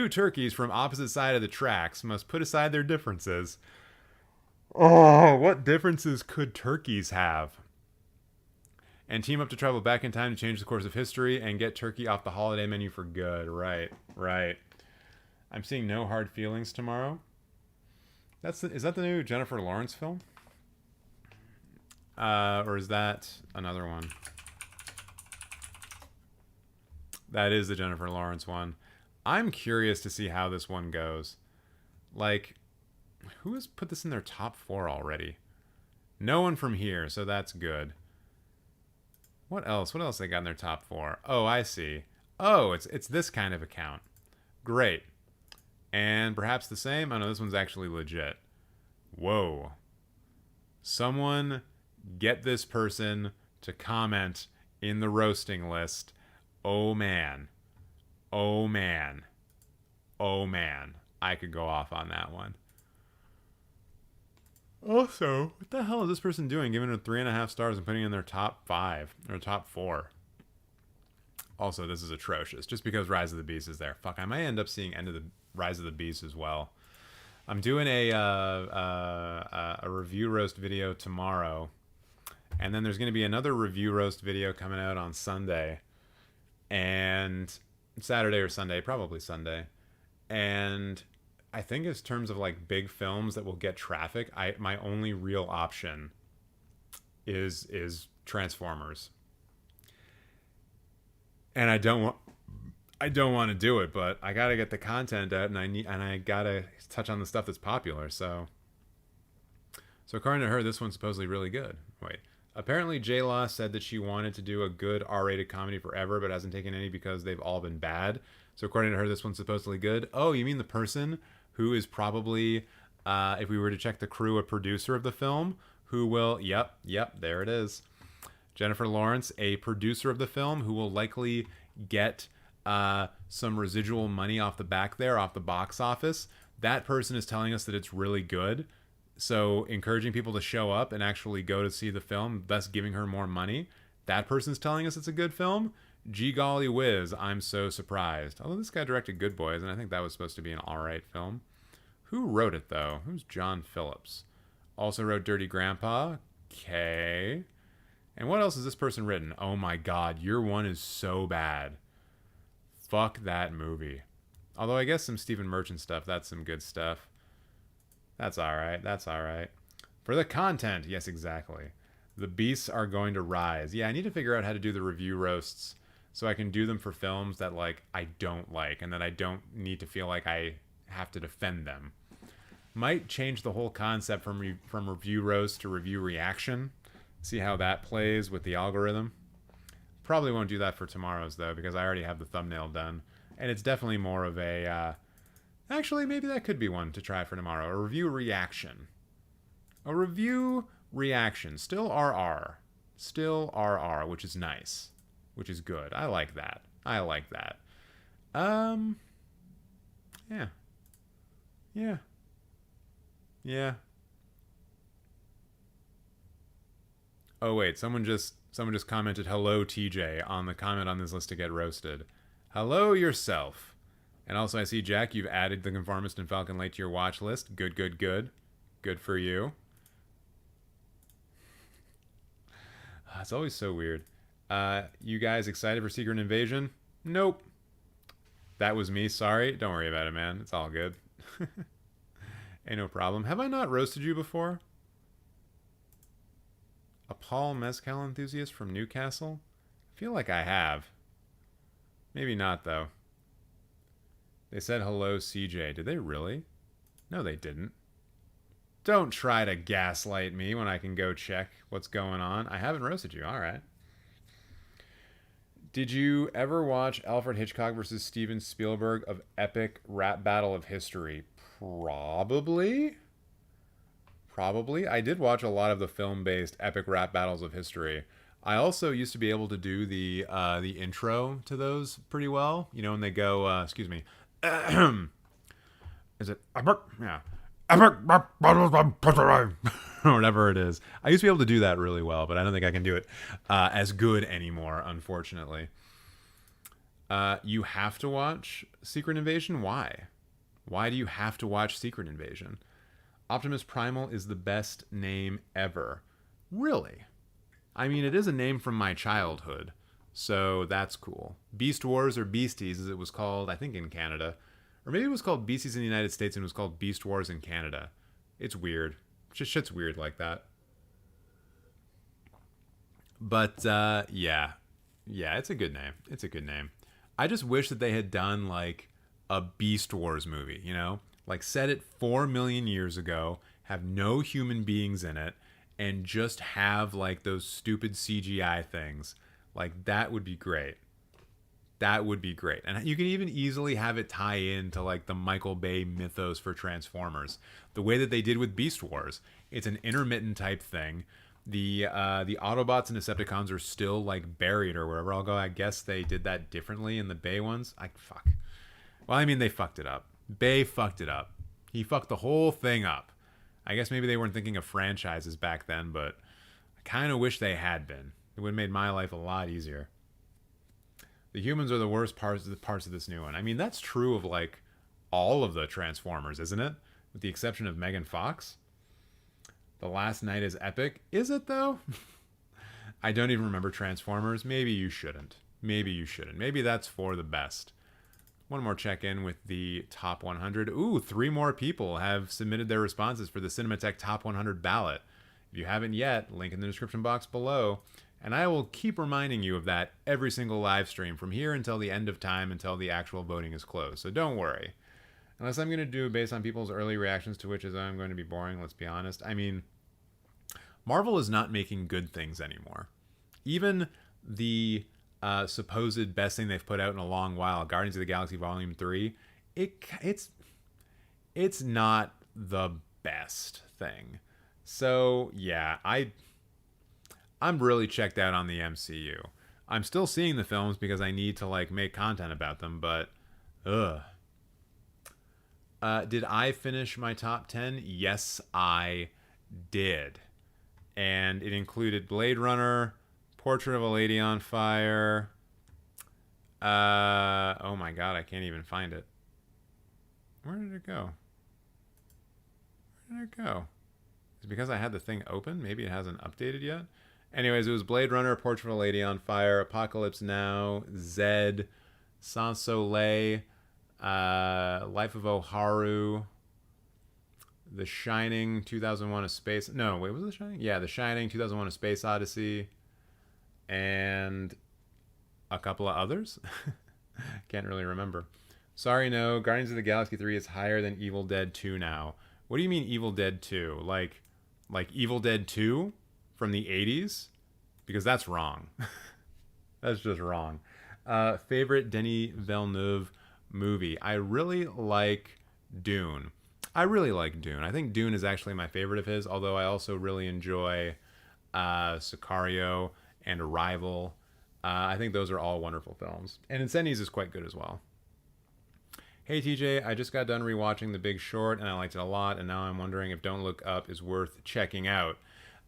turkeys from opposite side of the tracks must put aside their differences. Oh, what differences could turkeys have? And team up to travel back in time to change the course of history and get turkey off the holiday menu for good. Right, right. I'm seeing No Hard Feelings tomorrow. Is that the new Jennifer Lawrence film? Or is that another one? That is the Jennifer Lawrence one. I'm curious to see how this one goes. Like, who has put this in their top 4 already? No one from here, so that's good. What else? What else they got in their top 4? Oh, I see. Oh, it's this kind of account. Great. And perhaps the same? Oh no, this one's actually legit. Whoa. Someone get this person to comment in the roasting list. Oh man. Oh man. Oh man. I could go off on that one. Also, what the hell is this person doing? Giving it 3.5 stars and putting it in their top 5 or top 4. Also, this is atrocious. Just because Rise of the Beast is there. Fuck, I might end up seeing End of the Rise of the Beast as well. I'm doing a review roast video tomorrow, and then there's going to be another review roast video coming out on Sunday, and Saturday or Sunday, probably Sunday. And I think in terms of like big films that will get traffic, my only real option is Transformers. And I don't want to do it, but I got to get the content out, and I got to touch on the stuff that's popular. So according to her, this one's supposedly really good. Wait. Apparently, J-Law said that she wanted to do a good R-rated comedy forever, but hasn't taken any because they've all been bad. So according to her, this one's supposedly good. Oh, you mean the person who is probably, if we were to check the crew, a producer of the film, who will, yep, there it is. Jennifer Lawrence, a producer of the film, who will likely get some residual money off the back there, off the box office. That person is telling us that it's really good. So encouraging people to show up and actually go to see the film, thus giving her more money. That person's telling us it's a good film. Gee golly whiz, I'm so surprised. Although this guy directed Good Boys, and I think that was supposed to be an alright film. Who wrote it, though? Who's John Phillips? Also wrote Dirty Grandpa. Okay. And what else has this person written? Oh my god, Year One is so bad. Fuck that movie. Although I guess some Stephen Merchant stuff, that's some good stuff. That's alright. For the content, yes, exactly. The beasts are going to rise. Yeah, I need to figure out how to do the review roasts so I can do them for films that, like, I don't like and that I don't need to feel like I have to defend them. Might change the whole concept from review roast to review reaction. See how that plays with the algorithm. Probably won't do that for tomorrow's, though, because I already have the thumbnail done. And it's definitely more of a... actually, maybe that could be one to try for tomorrow. A review reaction. A review reaction. Still RR. Still RR, which is nice. Which is good. I like that. Yeah. Oh, wait. Someone just commented, hello, TJ, on the comment on this list to get roasted. Hello yourself. And also, I see, Jack, you've added The Conformist and Falcon Late to your watch list. Good. Good for you. It's always so weird. You guys excited for Secret Invasion? Nope. That was me. Sorry. Don't worry about it, man. It's all good. Ain't no problem. Have I not roasted you before? A Paul Mezcal enthusiast from Newcastle? I feel like I have. Maybe not, though. They said hello, CJ. Did they really? No, they didn't. Don't try to gaslight me when I can go check what's going on. I haven't roasted you. All right. Did you ever watch Alfred Hitchcock versus Steven Spielberg of Epic Rap Battle of History? Probably. I did watch a lot of the film-based Epic Rap Battles of History. I also used to be able to do the intro to those pretty well. You know, when they go, excuse me. Is it? Yeah. Or whatever it is. I used to be able to do that really well, but I don't think I can do it as good anymore, unfortunately. You have to watch Secret Invasion? Why? Why do you have to watch Secret Invasion? Optimus Primal is the best name ever. Really? I mean, it is a name from my childhood, so that's cool. Beast Wars, or Beasties, as it was called, I think, in Canada. Or maybe it was called Beasties in the United States and it was called Beast Wars in Canada. It's weird. Shit's weird like that. But, yeah. Yeah, it's a good name. I just wish that they had done, like, a Beast Wars movie, you know? Like, set it 4 million years ago, have no human beings in it, and just have, like, those stupid CGI things. Like, that would be great. That would be great. And you can even easily have it tie into, like, the Michael Bay mythos for Transformers. The way that they did with Beast Wars. It's an intermittent type thing. The Autobots and Decepticons are still, like, buried or wherever I'll go. I guess they did that differently in the Bay ones. Well, I mean, they fucked it up. Bay fucked it up. He fucked the whole thing up. I guess maybe they weren't thinking of franchises back then, but I kind of wish they had been. It would have made my life a lot easier. The humans are the worst parts of this new one. I mean, that's true of, like, all of the Transformers, isn't it? with the exception of Megan Fox. The Last Night is epic. Is it, though? I don't even remember Transformers. Maybe you shouldn't. Maybe you shouldn't. Maybe that's for the best. One more check-in with the top 100. Ooh, 3 more people have submitted their responses for the Cinemateq Top 100 ballot. If you haven't yet, link in the description box below. And I will keep reminding you of that every single live stream from here until the end of time, until the actual voting is closed. So don't worry. Unless I'm going to do based on people's early reactions to which is I'm going to be boring, let's be honest. I mean, Marvel is not making good things anymore. Even the supposed best thing they've put out in a long while, Guardians of the Galaxy Volume 3, it's not the best thing. So, yeah, I'm really checked out on the MCU. I'm still seeing the films because I need to, like, make content about them, but, ugh. Did I finish my top 10? Yes, I did. And it included Blade Runner, Portrait of a Lady on Fire. Oh my god, I can't even find it. Where did it go? Where did it go? Is it because I had the thing open? Maybe it hasn't updated yet. Anyways, it was Blade Runner, Portrait of a Lady on Fire, Apocalypse Now, Zed, Sans Soleil, Life of Oharu, The Shining, 2001: A Space... No, wait, was it The Shining? Yeah, The Shining, 2001: A Space Odyssey, and a couple of others. Can't really remember. Sorry, no. Guardians of the Galaxy 3 is higher than Evil Dead 2 now. What do you mean Evil Dead 2? Like Evil Dead 2 from the 80s? Because that's wrong. That's just wrong. Favorite Denis Villeneuve movie? I really like Dune. I think Dune is actually my favorite of his, although I also really enjoy Sicario and Arrival. I think those are all wonderful films. And Incendies is quite good as well. Hey TJ, I just got done rewatching The Big Short and I liked it a lot, and now I'm wondering if Don't Look Up is worth checking out.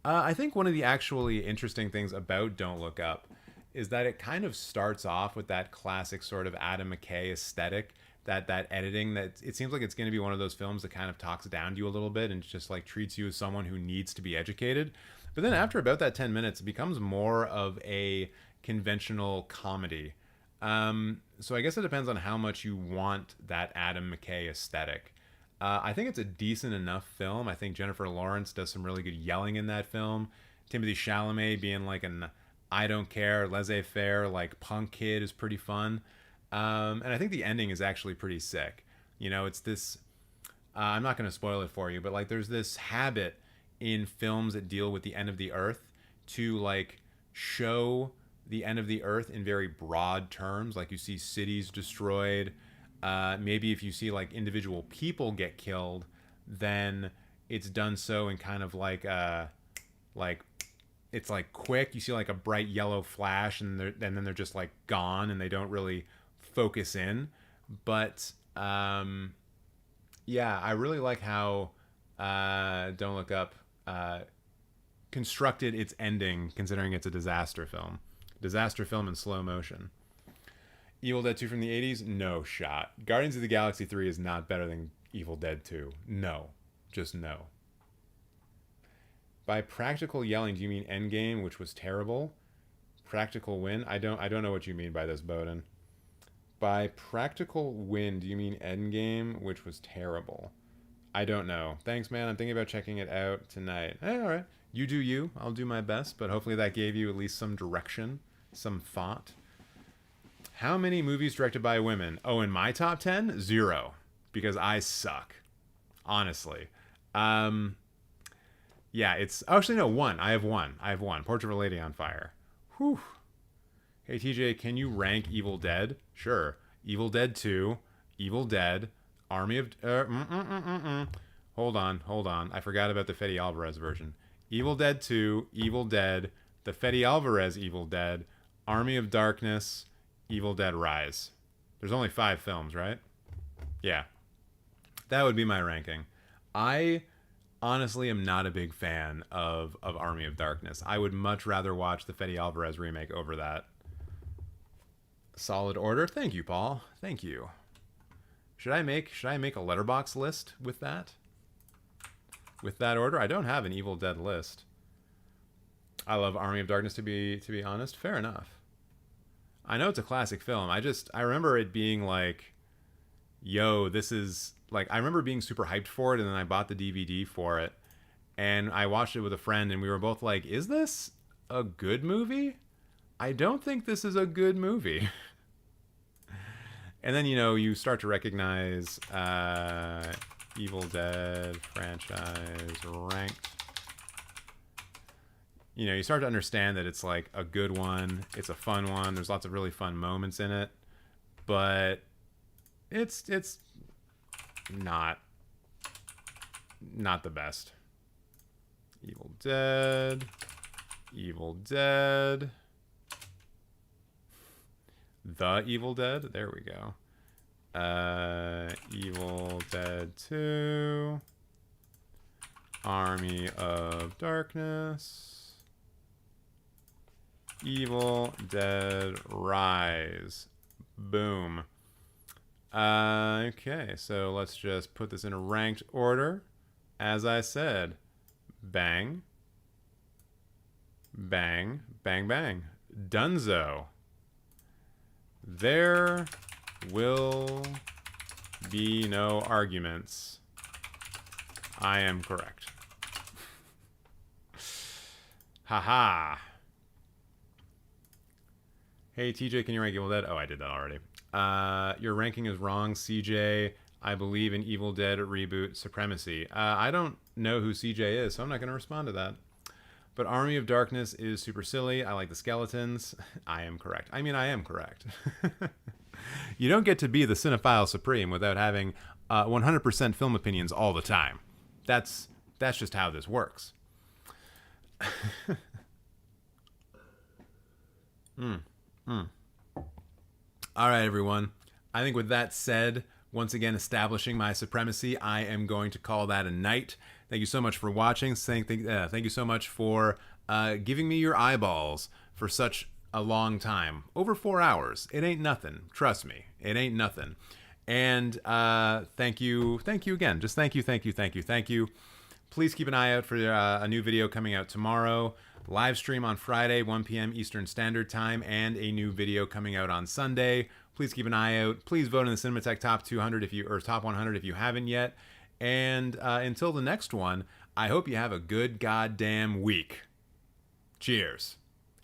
I think one of the actually interesting things about Don't Look Up is that it kind of starts off with that classic sort of Adam McKay aesthetic, that editing, that it seems like it's going to be one of those films that kind of talks down to you a little bit and just like treats you as someone who needs to be educated. But then after about that 10 minutes, it becomes more of a conventional comedy. So I guess it depends on how much you want that Adam McKay aesthetic. I think it's a decent enough film. I think Jennifer Lawrence does some really good yelling in that film. Timothy Chalamet being like an I don't care, laissez-faire, like punk kid is pretty fun. And I think the ending is actually pretty sick. You know, it's this, I'm not going to spoil it for you, but like there's this habit in films that deal with the end of the earth to like show the end of the earth in very broad terms. Like you see cities destroyed. Maybe if you see like individual people get killed, then it's done so in kind of like it's like quick. You see like a bright yellow flash, and then they're just like gone, and they don't really focus in. But yeah, I really like how Don't Look Up constructed its ending, considering it's a disaster film in slow motion. Evil Dead 2 from the 80s? No shot. Guardians of the Galaxy 3 is not better than Evil Dead 2. No. Just no. By practical yelling, do you mean Endgame, which was terrible? Practical win? I don't know what you mean by this, Bowden. By practical win, do you mean Endgame, which was terrible? I don't know. Thanks, man. I'm thinking about checking it out tonight. All right. You do you. I'll do my best, but hopefully that gave you at least some direction, some thought. How many movies directed by women? Oh, in my top 10? 0. Because I suck. Honestly. Yeah, it's... Actually, no, 1. I have one. Portrait of a Lady on Fire. Whew. Hey, TJ, can you rank Evil Dead? Sure. Evil Dead 2. Evil Dead. Army of... Hold on. I forgot about the Fede Alvarez version. Evil Dead 2. Evil Dead. The Fede Alvarez Evil Dead. Army of Darkness... Evil Dead Rise. There's only 5 films, right? Yeah. That would be my ranking. I honestly am not a big fan of Army of Darkness. I would much rather watch the Fede Alvarez remake over that. Solid order. Thank you, Paul. Thank you. Should I make a Letterboxd list with that? with that order, I don't have an Evil Dead list. I love Army of Darkness, to be honest. Fair enough. I know it's a classic film. I remember it being like, yo, this is like, I remember being super hyped for it, and then I bought the DVD for it, and I watched it with a friend, and we were both like, is this a good movie? I don't think this is a good movie. And then, you know, you start to recognize Evil Dead franchise ranked. You know, you start to understand that it's like a good one. It's a fun one. There's lots of really fun moments in it. But it's not the best. Evil Dead. Evil Dead. The Evil Dead. There we go. Evil Dead 2. Army of Darkness. Evil Dead Rise. Boom. Okay, so let's just put this in a ranked order. As I said, bang, bang, bang, bang. Dunzo. There will be no arguments. I am correct. Haha. Hey, TJ, can you rank Evil Dead? Oh, I did that already. Your ranking is wrong, CJ. I believe in Evil Dead reboot supremacy. I don't know who CJ is, so I'm not going to respond to that. But Army of Darkness is super silly. I like the skeletons. I am correct. I mean, I am correct. You don't get to be the cinephile supreme without having 100% film opinions all the time. That's just how this works. All right, everyone. I think with that said, once again establishing my supremacy, I am going to call that a night. Thank you so much for watching. Thank you so much for giving me your eyeballs for such a long time. Over 4 hours. It ain't nothing. Trust me. It ain't nothing. And thank you again. Just thank you. Please keep an eye out for a new video coming out tomorrow. Live stream on Friday, 1 p.m. Eastern Standard Time, and a new video coming out on Sunday. Please keep an eye out. Please vote in the Cinemateq Top 200 or Top 100 if you haven't yet. And until the next one, I hope you have a good goddamn week. Cheers.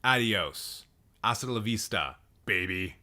Adios. Hasta la vista, baby.